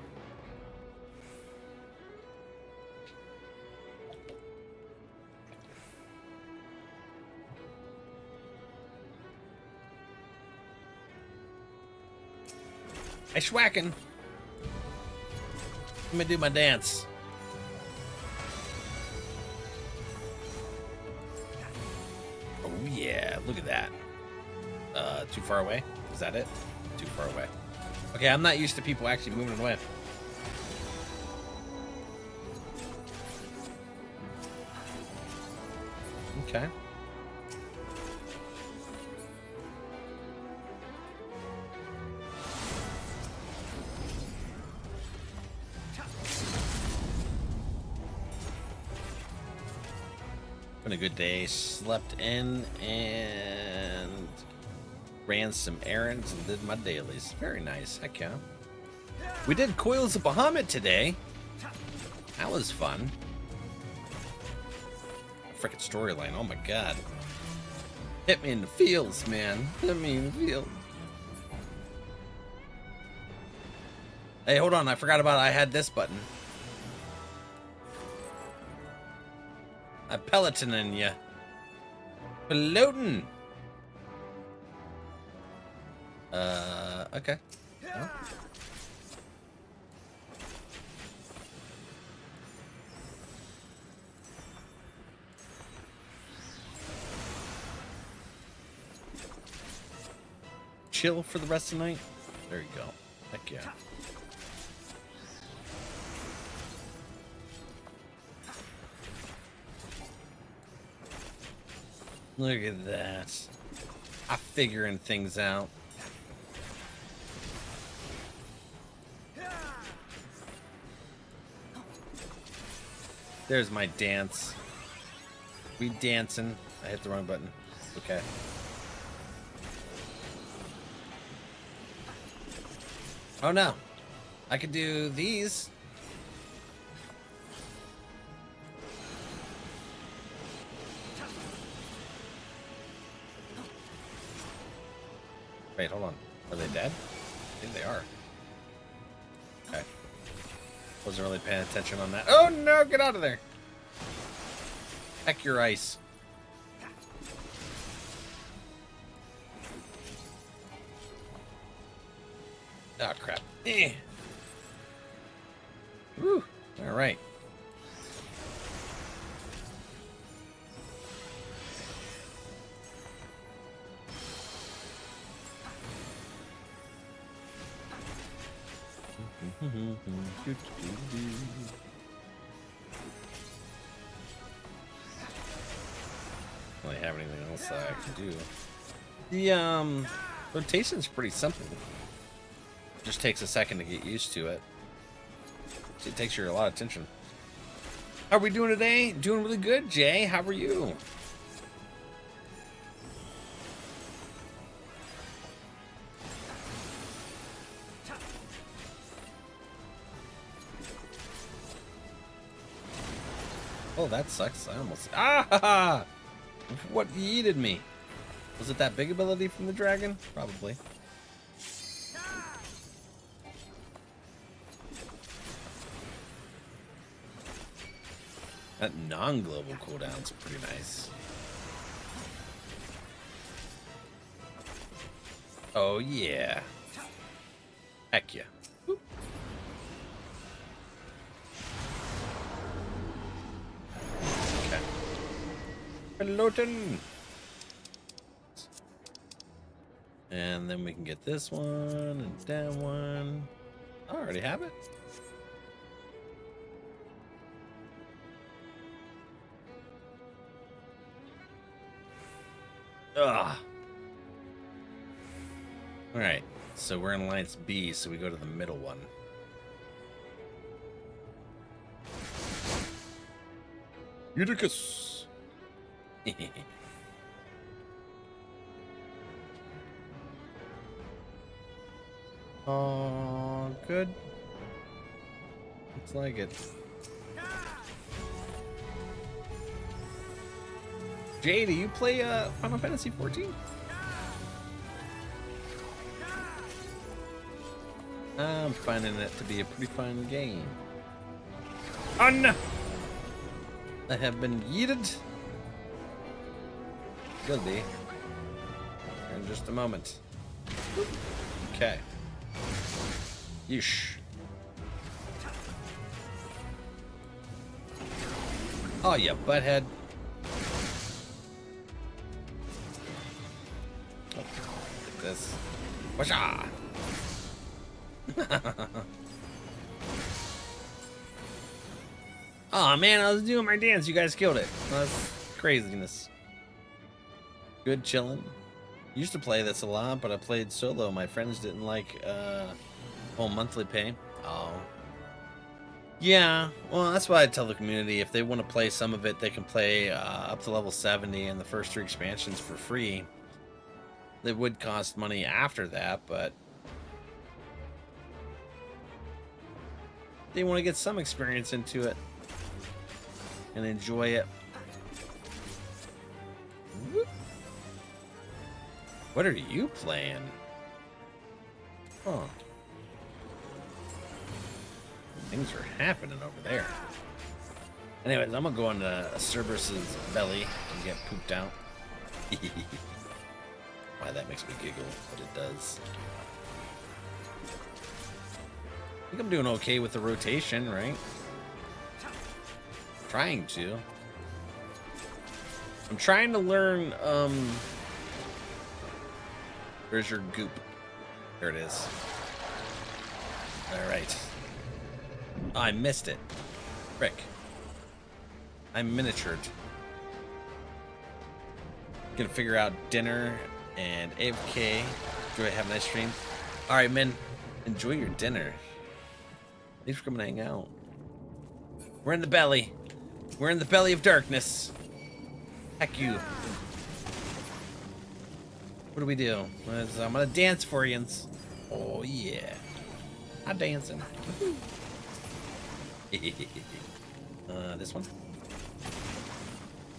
Hey, Schwacken. Let me do my dance. Oh yeah, look at that. Too far away? Is that it? Too far away. Okay, I'm not used to people actually moving away. Okay. Been a good day. Slept in and ran some errands and did my dailies. Very nice. Heck yeah. We did Coils of Bahamut today. That was fun. Frickin' storyline. Oh my god. Hit me in the feels, man. Hit me in the feels. Hey, hold on. I forgot about I had this button. I'm pelotoning ya. Peloton. Okay. Oh. Chill for the rest of the night. There you go. Heck yeah. Look at that. I'm figuring things out. There's my dance. We dancing. I hit the wrong button. Okay. Oh no. I could do these. Wait, hold on. Are they dead? I think they are. Okay. Wasn't really paying attention on that. Oh no, get out of there. Heck your ice. Oh crap. Woo. All right. Don't really have anything else that I can do. The rotation's pretty simple. Just takes a second to get used to it. It takes you a lot of attention. How are we doing today? Doing really good, Jay. How are you? Oh, that sucks. I almost... Ah! What yeeted me? Was it that big ability from the dragon? Probably. That non-global cooldown's pretty nice. Oh, yeah. Heck yeah. Whoop. Okay. Peloton. And then we can get this one and that one. I already have it. Ugh. Alright, so we're in Alliance B, so we go to the middle one. Eutychus! Oh, good. Looks like it. Jay, do you play Final Fantasy XIV? I'm finding it to be a pretty fun game. Oh no! I have been yeeted. Guilty. In just a moment. Okay. Yeesh. Oh, you butthead. This. Washa! Oh man, I was doing my dance. You guys killed it. That's craziness. Good chilling. Used to play this a lot, but I played solo. My friends didn't like whole monthly pay. Oh. Yeah, well, that's why I tell the community if they want to play some of it, they can play up to level 70 and the first 3 expansions for free. It would cost money after that, but they want to get some experience into it and enjoy it. What are you playing? Huh. Things are happening over there. Anyways, I'm gonna go into Cerberus's belly and get pooped out. Why that makes me giggle, but it does. I think I'm doing okay with the rotation, right? Trying to. I'm trying to learn, where's your goop? There it is. Alright. Oh, I missed it. Frick. I'm miniatured. Gonna figure out dinner and AFK. Enjoy, have a nice stream. Alright, men. Enjoy your dinner. Thanks for coming to hang out. We're in the belly. We're in the belly of darkness. Heck you. What do we do? I'm gonna dance for you. Oh yeah. I'm dancing. This one?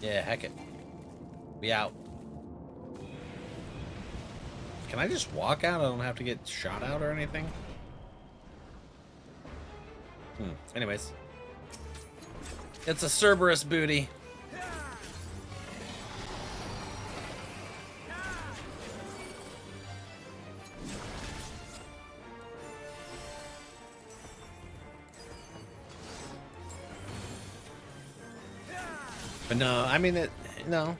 Yeah, heck it. We out. Can I just walk out? I don't have to get shot out or anything? Anyways. It's a Cerberus booty. But no, I mean, no.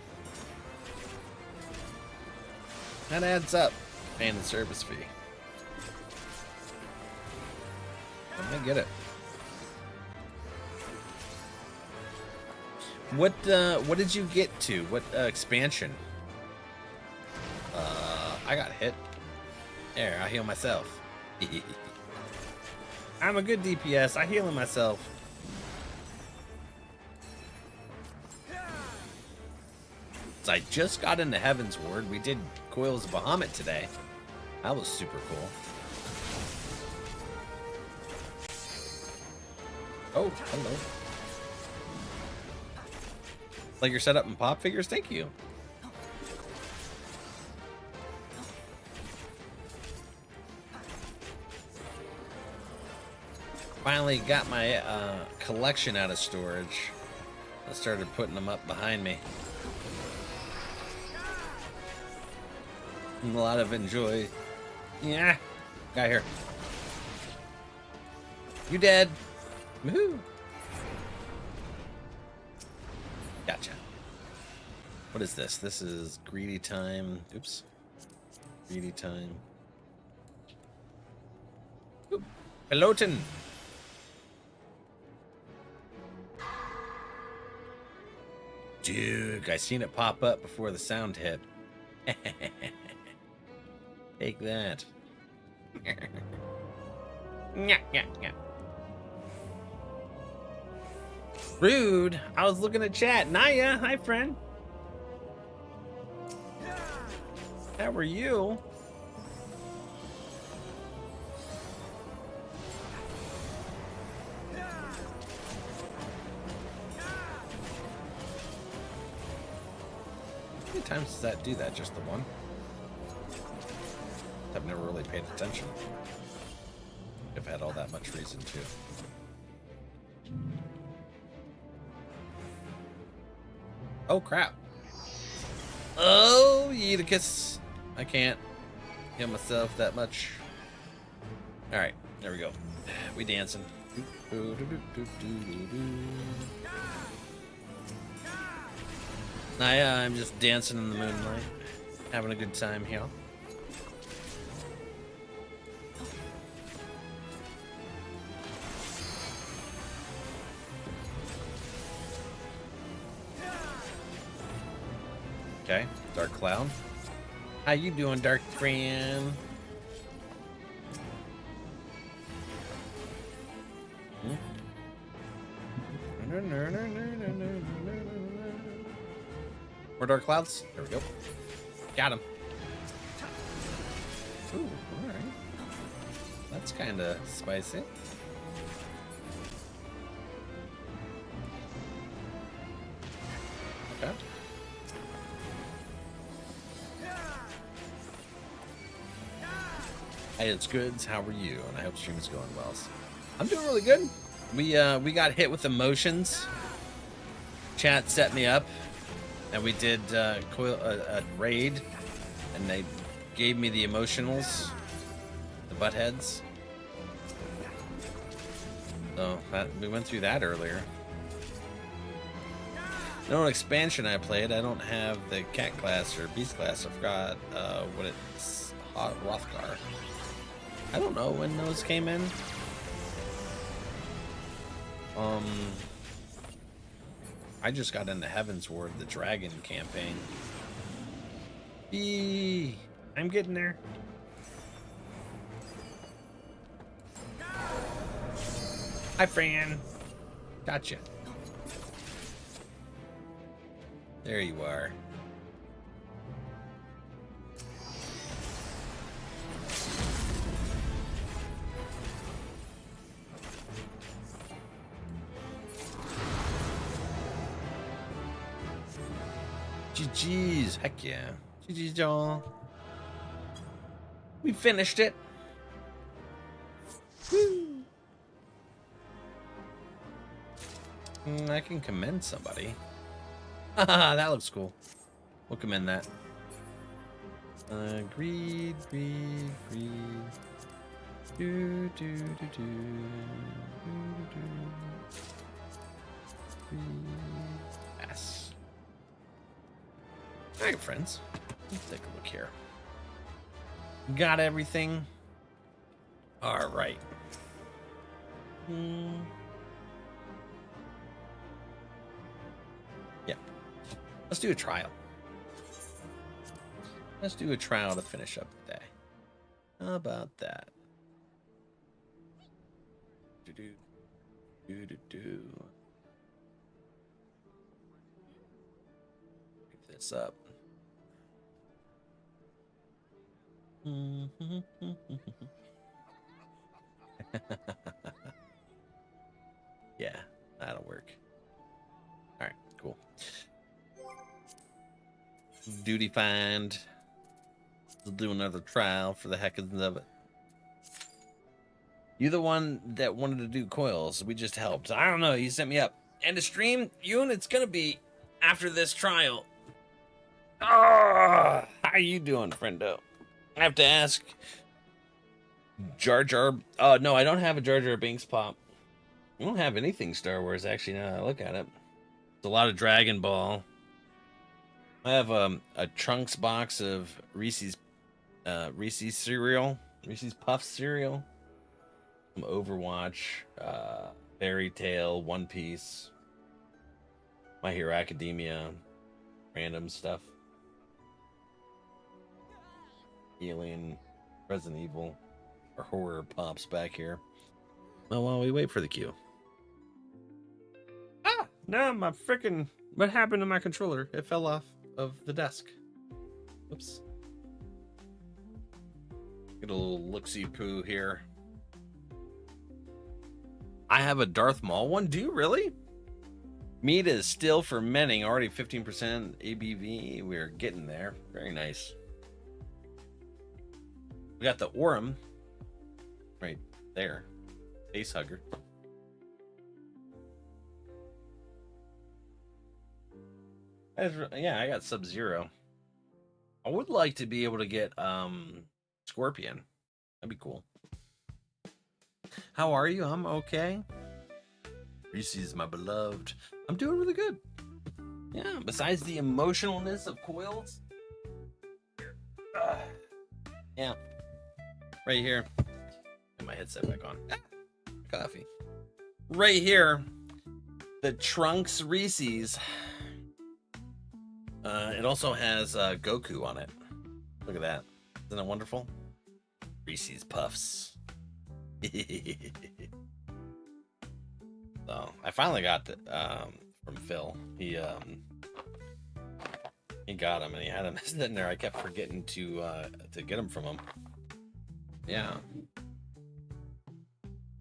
That adds up, paying the service fee. I get it. What did you get to? What expansion? I got hit. There, I heal myself. I'm a good DPS. I heal myself. So I just got into Heavensward. We did Coils of Bahamut today. That was super cool. Oh, hello. Like your setup and pop figures? Thank you. Finally got my collection out of storage. I started putting them up behind me. A lot of enjoy. Yeah. Guy here. You dead. Woohoo. Gotcha. What is this? This is greedy time. Oops. Greedy time. Oop. Peloton. Dude, I seen it pop up before the sound hit. Take that. Rude. I was looking at chat. Naya, hi friend. How are you? How many times does that do that? Just the one? I've never really paid attention. I've had all that much reason to. Oh crap. Oh, Yeeticus. I can't heal myself that much. Alright, there we go. We dancing. I'm just dancing in the moonlight. Having a good time here. Okay, Dark Cloud. How you doing, Dark friend? More Dark Clouds? There we go. Got him. Ooh, all right. That's kind of spicy. Okay. Hey, it's Goods. How are you? And I hope stream is going well. I'm doing really good. We got hit with emotions. Chat set me up, and we did a raid, and they gave me the emotionals, the butt heads. So we went through that earlier. No expansion I played. I don't have the cat class or beast class. I forgot what it's. Rothgar. I don't know when those came in. I just got into Heavensward, the dragon campaign. Eee, I'm getting there. Hi, Fran. Gotcha. There you are. GG's, heck yeah. GG's, y'all. We finished it. Woo. I can commend somebody. That looks cool. We'll commend that. Greed. Do. Yes. All right, friends. Let's take a look here. Got everything? All right. Yeah. Let's do a trial. Let's do a trial to finish up the day. How about that? Do. Pick this up. Yeah, that'll work. All right, cool. Duty find. We'll do another trial for the heck of it. You the one that wanted to do coils. We just helped. I don't know. You set me up. And the stream, Ewan, it's gonna be after this trial. Oh, how you doing, friendo? I have to ask Jar Jar. Oh, no, I don't have a Jar Jar Binks pop. I don't have anything Star Wars, actually, now that I look at it. It's a lot of Dragon Ball. I have a Trunks box of Reese's cereal. Reese's Puffs cereal. Some Overwatch, Fairy Tail, One Piece, My Hero Academia, random stuff. Alien, Resident Evil, or horror pops back here. Well, while we wait for the queue. Ah! No, my freaking... What happened to my controller? It fell off of the desk. Oops. Get a little look-see-poo here. I have a Darth Maul one. Do you really? Meat is still fermenting. Already 15% ABV. We're getting there. Very nice. We got the Orem right there. Face hugger. Yeah, I got Sub-Zero. I would like to be able to get Scorpion. That'd be cool. How are you? I'm okay. Reese's my beloved. I'm doing really good. Yeah, besides the emotionalness of coils. Yeah. Right here. Get my headset back on. Coffee. Right here. The Trunks Reese's. It also has Goku on it. Look at that. Isn't that wonderful? Reese's Puffs. So I finally got it from Phil. He got him and he had him sitting there. I kept forgetting to get him from him. Yeah.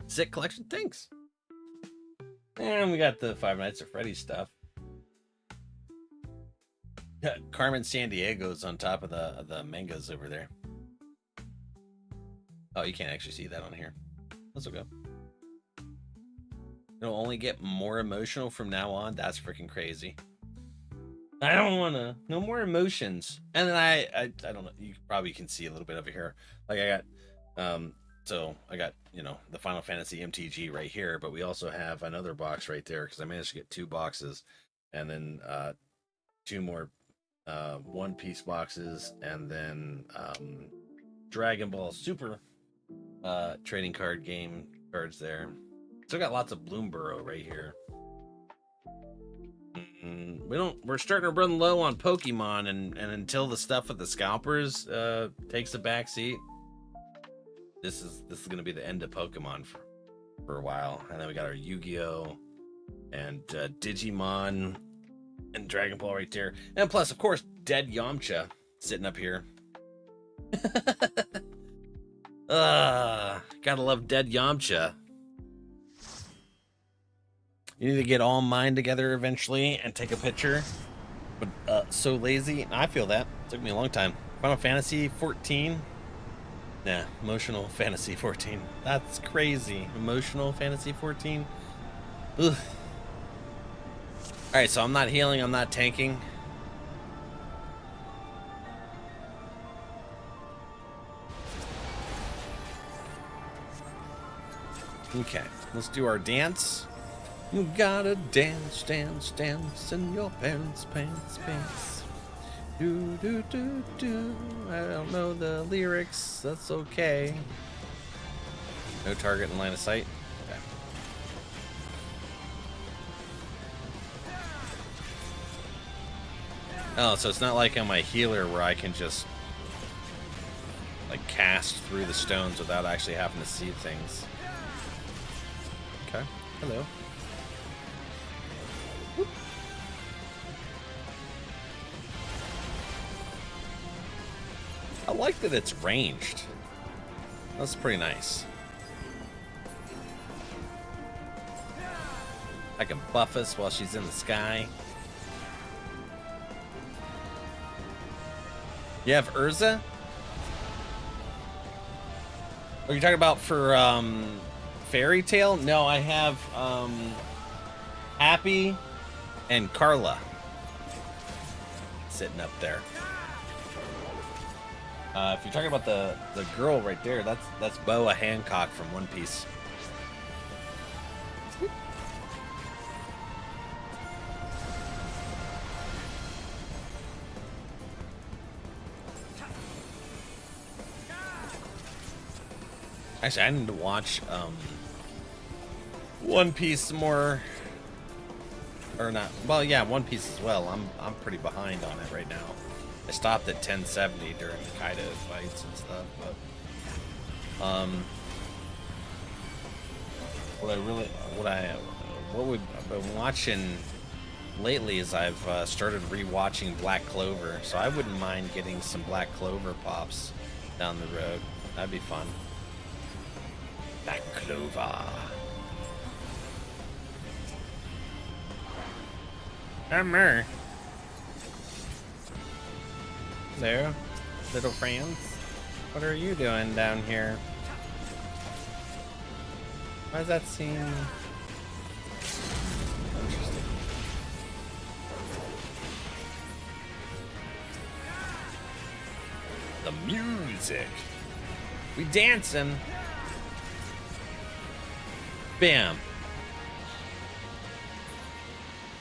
Sick collection, thanks. And we got the Five Nights at Freddy's stuff. Carmen Sandiego's on top of the mangas over there. Oh, you can't actually see that on here. That's okay. It'll only get more emotional from now on. That's freaking crazy. I don't want to. No more emotions. And then I don't know. You probably can see a little bit of it here. Like I got, so I got, you know, the Final Fantasy MTG right here, but we also have another box right there because I managed to get 2 boxes, and then 2 more One Piece boxes, and then Dragon Ball Super trading card game cards there. Still got lots of Bloomborough right here. We're starting to run low on Pokemon, and until the stuff with the scalpers takes a back seat, this is gonna be the end of Pokemon for a while. And then we got our Yu-Gi-Oh and Digimon and Dragon Ball right there, and plus of course Dead Yamcha sitting up here. Gotta love Dead Yamcha. You need to get all mine together eventually and take a picture. But so lazy. I feel that. It took me a long time. Final Fantasy 14. Nah, Emotional Fantasy 14. That's crazy. Emotional Fantasy 14. Ugh. Alright, so I'm not healing, I'm not tanking. Okay, let's do our dance. You gotta dance, dance, dance in your parents' pants. Do, do, do, do. I don't know the lyrics. That's okay. No target in line of sight. Okay. Oh, so it's not like I'm a healer where I can just like cast through the stones without actually having to see things. Okay. Hello. I like that it's ranged. That's pretty nice. I can buff us while she's in the sky. You have Eorzea? Are you talking about for Fairy Tale? No, I have Happy and Carla sitting up there. If you're talking about the girl right there, that's Boa Hancock from One Piece. Actually, I need to watch One Piece more, or not. Well, yeah, One Piece as well. I'm pretty behind on it right now. I stopped at 1070 during the Kaido fights and stuff, but what I've been watching lately is I've started rewatching Black Clover, so I wouldn't mind getting some Black Clover pops down the road. That'd be fun. Black Clover. Hammer. Hello, little friends. What are you doing down here? Why does that seem interesting? The music. We dancing. Bam.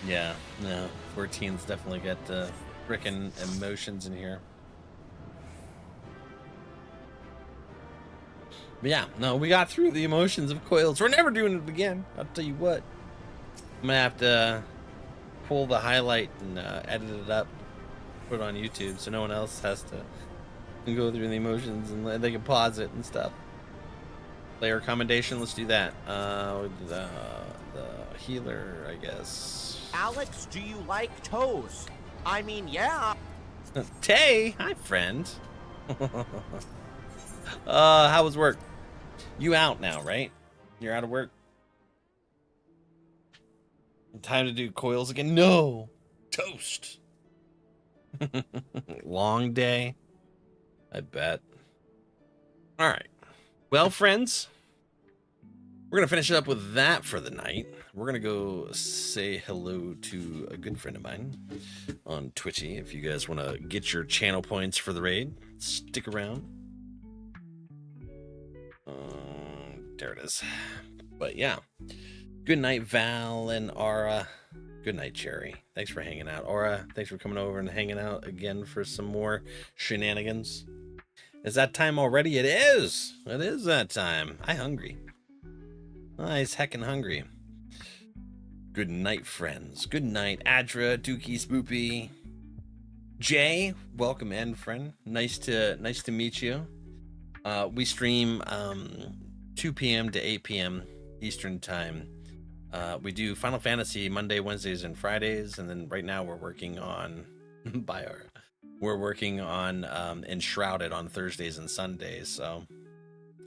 Yeah, no. 14's definitely got the frickin' emotions in here. But yeah, no, we got through the emotions of Coils. We're never doing it again. I'll tell you what. I'm gonna have to pull the highlight and edit it up, put it on YouTube, so no one else has to go through the emotions and they can pause it and stuff. Player commendation, let's do that. The healer, I guess. Alex, do you like toes? I mean, yeah. Tay, hi friend. How was work? You out now, right? You're out of work? Time to do coils again? No! Toast! Long day? I bet. Alright. Well, friends, we're going to finish up with that for the night. We're going to go say hello to a good friend of mine on Twitchy. If you guys want to get your channel points for the raid, stick around. There it is. But yeah. Good night, Val and Aura. Good night, Cherry. Thanks for hanging out. Aura, thanks for coming over and hanging out again for some more shenanigans. Is that time already? It is. It is that time. I'm hungry. Nice heckin' hungry. Good night, friends. Good night, Adra, Dookie, Spoopy. Jay, welcome in, friend. Nice to meet you. We stream 2 p.m. to 8 p.m. Eastern time. We do Final Fantasy Monday, Wednesdays, and Fridays, and then right now we're working on Enshrouded on Thursdays and Sundays. So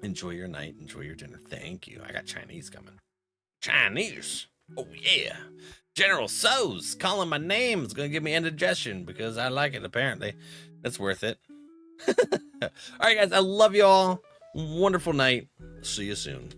enjoy your night, enjoy your dinner. Thank you. I got Chinese coming. Chinese. Oh yeah. General So's calling my name is gonna give me indigestion because I like it. Apparently, that's worth it. All right, guys. I love you all. Wonderful night. See you soon.